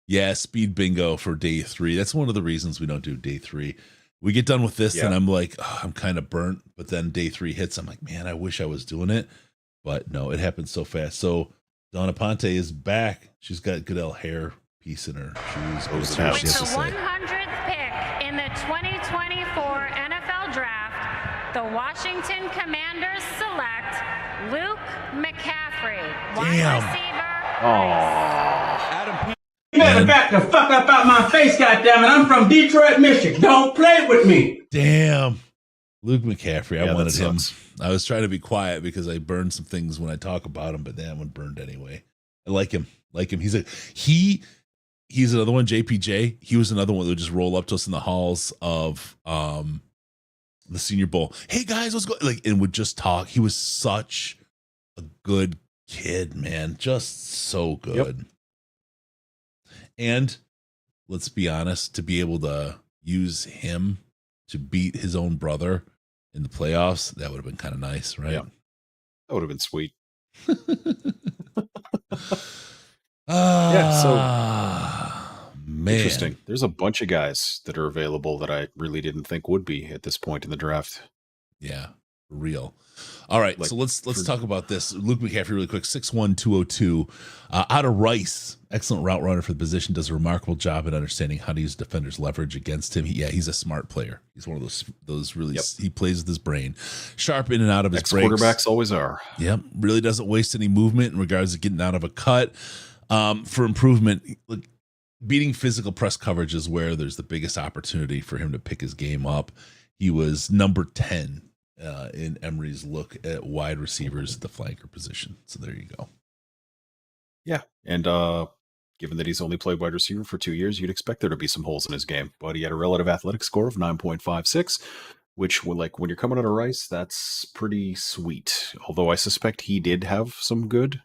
Yeah, speed bingo for day 3. That's one of the reasons we don't do day 3. We get done with this and I'm like, I'm kind of burnt. But then day 3 hits. I'm like, man, I wish I was doing it. But no, it happens so fast. So Donna Ponte is back. She's got Goodell hair piece in her shoes. With the 100th pick in the 2024 NFL Draft, the Washington Commanders select Luke McCaffrey, wide receiver. You better back the fuck up out my face, goddammit. I'm from Detroit, Michigan. Don't play with me. Damn. Luke McCaffrey. I wanted him. I was trying to be quiet because I burned some things when I talk about him, but that one burned anyway. I like him. He's another one, JPJ. He was another one that would just roll up to us in the halls of the Senior Bowl. Hey guys, what's going like, and would just talk. He was such a good kid, man. Just so good. Yep. And let's be honest, to be able to use him to beat his own brother in the playoffs, that would have been kind of nice, right? Yeah. That would have been sweet. Man. Interesting. There's a bunch of guys that are available that I really didn't think would be at this point in the draft. Yeah, real. All right, so let's talk about this. Luke McCaffrey, really quick, 6'1", 202, out of Rice, excellent route runner for the position, does a remarkable job at understanding how to use defenders' leverage against him. He's a smart player. He's one of those really. He plays with his brain, sharp in and out of his breaks. Quarterbacks always are. Yep, really doesn't waste any movement in regards to getting out of a cut. For improvement, look, beating physical press coverage is where there's the biggest opportunity for him to pick his game up. He was number 10 in Emery's look at wide receivers at the flanker position. So there you go. Yeah. And given that he's only played wide receiver for 2 years, you'd expect there to be some holes in his game. But he had a relative athletic score of 9.56, which, like, when you're coming out of Rice, that's pretty sweet. Although I suspect he did have some good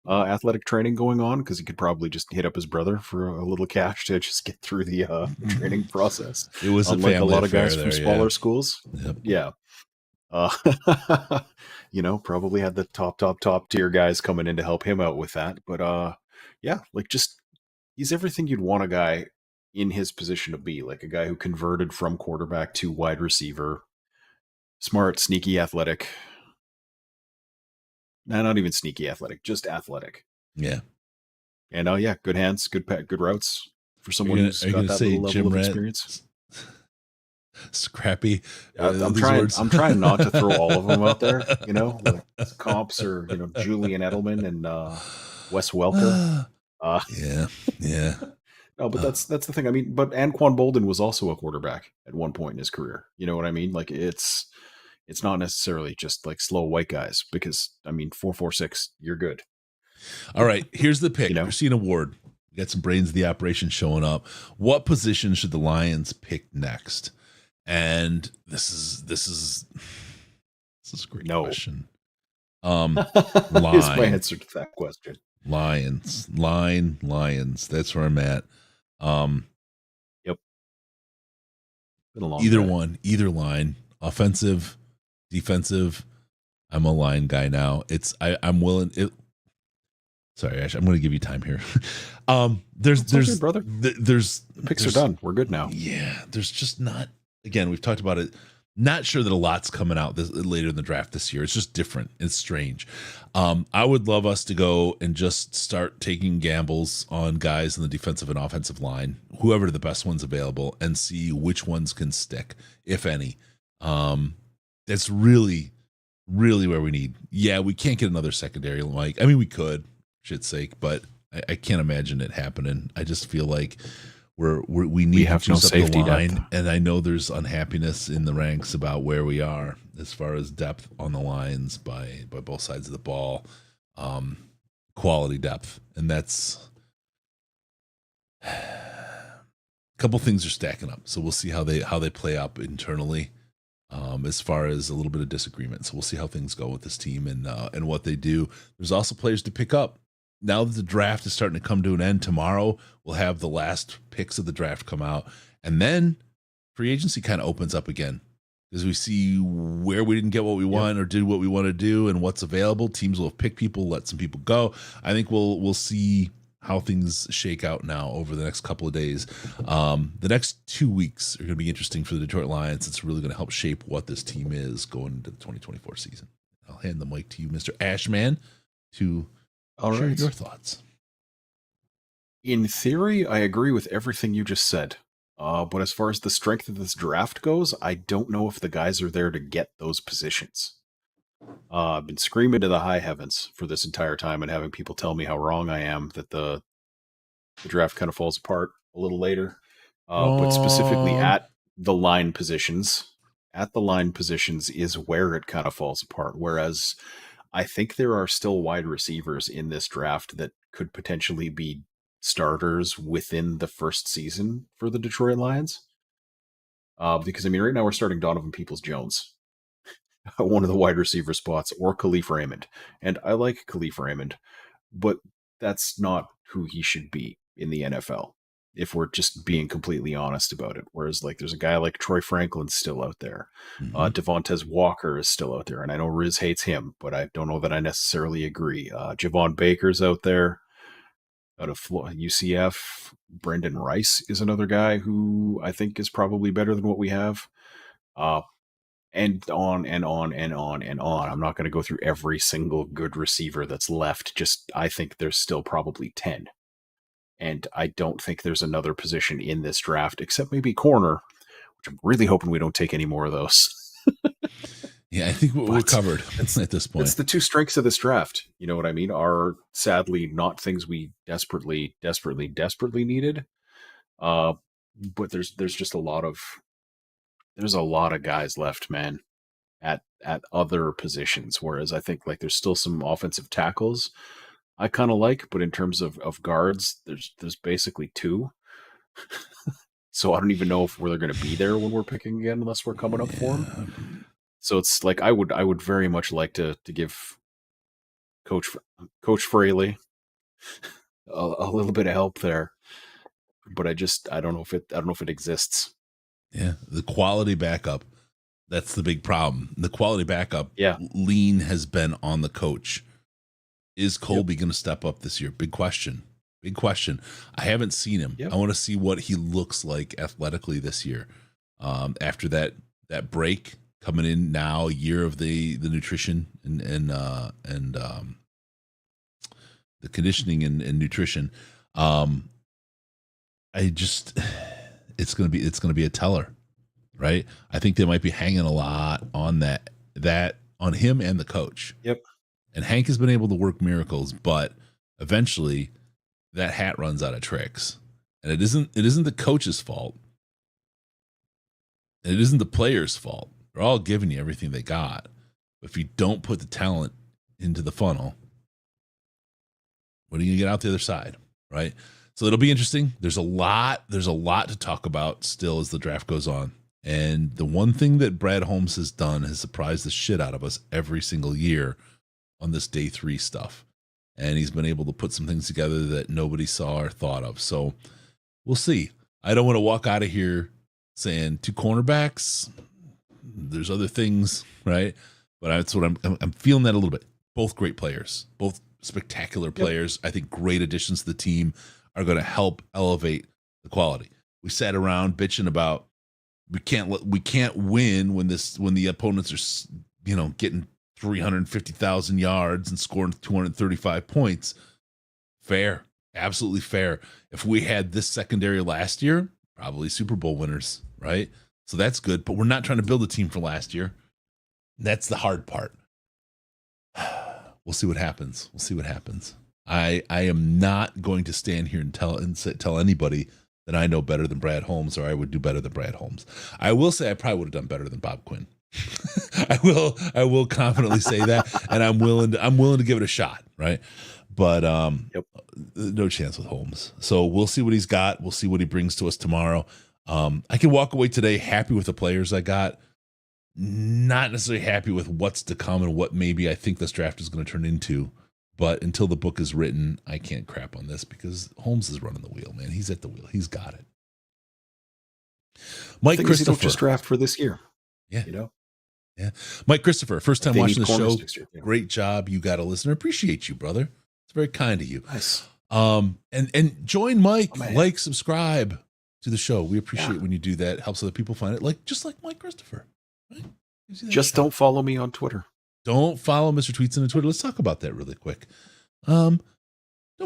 athletic training going on, because he could probably just hit up his brother for a little cash to just get through the training process. It was unlike a lot of guys there, from smaller schools. Yep. Yeah. Probably had the top tier guys coming in to help him out with that. But he's everything you'd want a guy in his position to be, like a guy who converted from quarterback to wide receiver, smart, sneaky, athletic. Nah, not even sneaky athletic, just athletic. Yeah. And good hands, good routes for someone who's got that little level of experience. Scrappy. I'm trying not to throw all of them out there, like comps or Julian Edelman and Wes Welker. Yeah. No, but that's the thing. I mean, but Anquan Bolden was also a quarterback at one point in his career. You know what I mean? Like it's not necessarily just like slow white guys, because 4.46, you're good. All right, here's the pick. Christina Ward. We got some brains of the operation showing up. What position should the Lions pick next? And this is a great question. Here's my answer to that question. Lions. That's where I'm at. Yep. Been a long Either day. one, either line, offensive, defensive. I'm a line guy now. I'm willing. Sorry, Ash, I'm going to give you time here. There's okay, brother. There's The picks are done. We're good now. Yeah, there's just not. Again, we've talked about it. Not sure that a lot's coming out later in the draft this year. It's just different. It's strange. I would love us to go and just start taking gambles on guys in the defensive and offensive line, whoever the best ones available, and see which ones can stick, if any. That's really, really where we need. Yeah, we can't get another secondary, Mike. I mean, we could, shit's sake, but I can't imagine it happening. I just feel like we need have to no juice up safety the line, depth. and I know there's unhappiness in the ranks about where we are as far as depth on the lines by both sides of the ball, quality depth, and that's a couple things are stacking up. So we'll see how they play up internally, as far as a little bit of disagreement. So we'll see how things go with this team and what they do. There's also players to pick up. Now that the draft is starting to come to an end, tomorrow we'll have the last picks of the draft come out. And then free agency kind of opens up again because we see where we didn't get what we want or did what we want to do and what's available. Teams will have picked people, let some people go. I think we'll see how things shake out now over the next couple of days. The next 2 weeks are going to be interesting for the Detroit Lions. It's really going to help shape what this team is going into the 2024 season. I'll hand the mic to you, Mr. Ashman, to share your thoughts. In theory, I agree with everything you just said. But as far as the strength of this draft goes, I don't know if the guys are there to get those positions. I've been screaming to the high heavens for this entire time and having people tell me how wrong I am that the draft kind of falls apart a little later. But specifically at the line positions is where it kind of falls apart. Whereas I think there are still wide receivers in this draft that could potentially be starters within the first season for the Detroit Lions. Because, I mean, right now we're starting Donovan Peoples-Jones at one of the wide receiver spots, or Khalif Raymond. And I like Khalif Raymond, but that's not who he should be in the NFL, if we're just being completely honest about it. Whereas, like, there's a guy like Troy Franklin's still out there. Devontae Walker is still out there. And I know Riz hates him, but I don't know that I necessarily agree. Javon Baker's out there. Out of UCF, Brendan Rice is another guy who I think is probably better than what we have. And on and on and on and on. I'm not going to go through every single good receiver that's left. I think there's still probably 10. And I don't think there's another position in this draft, except maybe corner, which I'm really hoping we don't take any more of those. Yeah, I think we're covered at this point. It's the two strengths of this draft. You know what I mean? Are sadly not things we desperately needed. But there's just a lot of guys left, man, at other positions. Whereas I think like there's still some offensive tackles I kind of like, but in terms of guards, there's basically two. So I don't even know if they're going to be there when we're picking again, unless we're coming up for them. So it's like I would very much like to give Coach Fraley a little bit of help there, but I don't know if it exists. Yeah, the quality backup, that's the big problem. The quality backup lean has been on the coach. Is Colby going to step up this year? Big question. I haven't seen him. I want to see what he looks like athletically this year. After that break, coming in now, a year of the nutrition and the conditioning and nutrition. It's gonna be a teller, right? I think they might be hanging a lot on that on him and the coach. Yep. And Hank has been able to work miracles, but eventually that hat runs out of tricks. And it isn't the coach's fault. And it isn't the player's fault. They're all giving you everything they got. But if you don't put the talent into the funnel, what are you going to get out the other side, right? So it'll be interesting. There's a lot to talk about still as the draft goes on. And the one thing that Brad Holmes has done has surprised the shit out of us every single year on this day 3 stuff. And he's been able to put some things together that nobody saw or thought of. So we'll see. I don't want to walk out of here saying 2 cornerbacks. There's other things, right? But that's what I'm feeling that a little bit. Both great players, both spectacular players. I think great additions to the team are going to help elevate the quality. We sat around bitching about we can't win when the opponents are getting 350,000 yards and scoring 235 points. Fair, absolutely fair. If we had this secondary last year, probably Super Bowl winners, right? So that's good, but we're not trying to build a team for last year. That's the hard part. We'll see what happens. I am not going to stand here and tell anybody that I know better than Brad Holmes or I would do better than Brad Holmes. I will say I probably would have done better than Bob Quinn. I will confidently say that, and I'm willing to give it a shot, right? But no chance with Holmes. So we'll see what he's got. We'll see what he brings to us tomorrow. I can walk away today happy with the players I got, not necessarily happy with what's to come and what maybe I think this draft is going to turn into. But until the book is written, I can't crap on this because Holmes is running the wheel, man. He's at the wheel. He's got it. Mike Christopher. Don't just draft for this year. Yeah. Yeah. Mike Christopher, first time watching the show. Yeah. Great job. You got a listener. Appreciate you, brother. It's very kind of you. Nice. And join Mike, subscribe to the show. We appreciate when you do that. Helps other people find it, just like Mike Christopher. Right? Just don't follow me on Twitter. Don't follow Mr. Tweets on Twitter. Let's talk about that really quick. Don't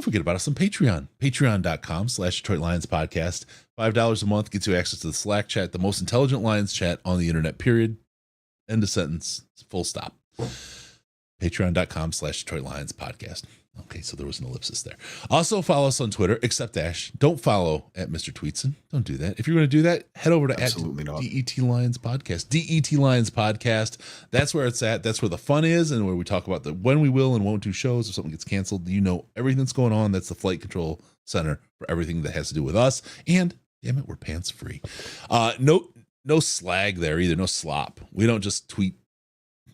forget about us on Patreon. Patreon.com/Detroit Lions Podcast. $5 a month gets you access to the Slack chat, the most intelligent Lions chat on the internet, period. End of sentence. Full stop. Patreon.com/Detroit Lions Podcast. Okay, so there was an ellipsis there. Also follow us on Twitter, except Ash. Don't follow at Mr. Tweetson. Don't do that. If you're going to do that, head over to DET Lions Podcast. DET Lions Podcast. That's where it's at. That's where the fun is and where we talk about when we will and won't do shows. If something gets canceled, you know everything that's going on. That's the flight control center for everything that has to do with us. And damn it, we're pants free. No slag there either. No slop. We don't just tweet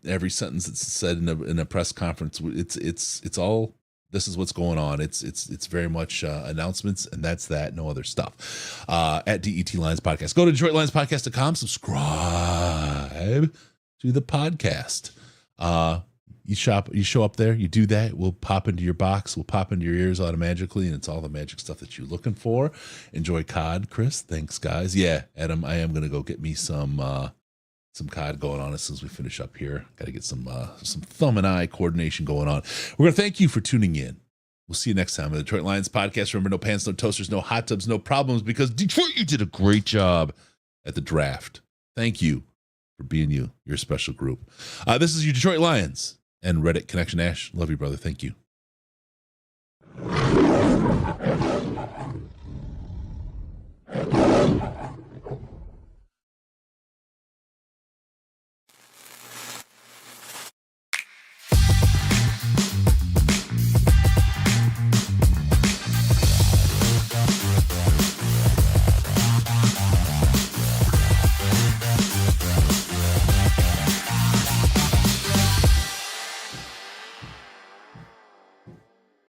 every sentence that's said in a press conference. It's all. This is what's going on. It's very much announcements, and that's that. No other stuff. At DET Lions Podcast. Go to DetroitLionsPodcast.com. Subscribe to the podcast. You show up there. You do that. We'll pop into your box. We'll pop into your ears automatically, and it's all the magic stuff that you're looking for. Enjoy COD, Chris. Thanks, guys. Yeah, Adam, I am going to go get me some COD going on as soon as we finish up here. Got to get some thumb and eye coordination going on. We're going to thank you for tuning in. We'll see you next time on the Detroit Lions Podcast. Remember, no pants, no toasters, no hot tubs, no problems, because Detroit, you did a great job at the draft. Thank you for being you. You're a special group. This is your Detroit Lions and Reddit Connection. Ash, love you, brother. Thank you.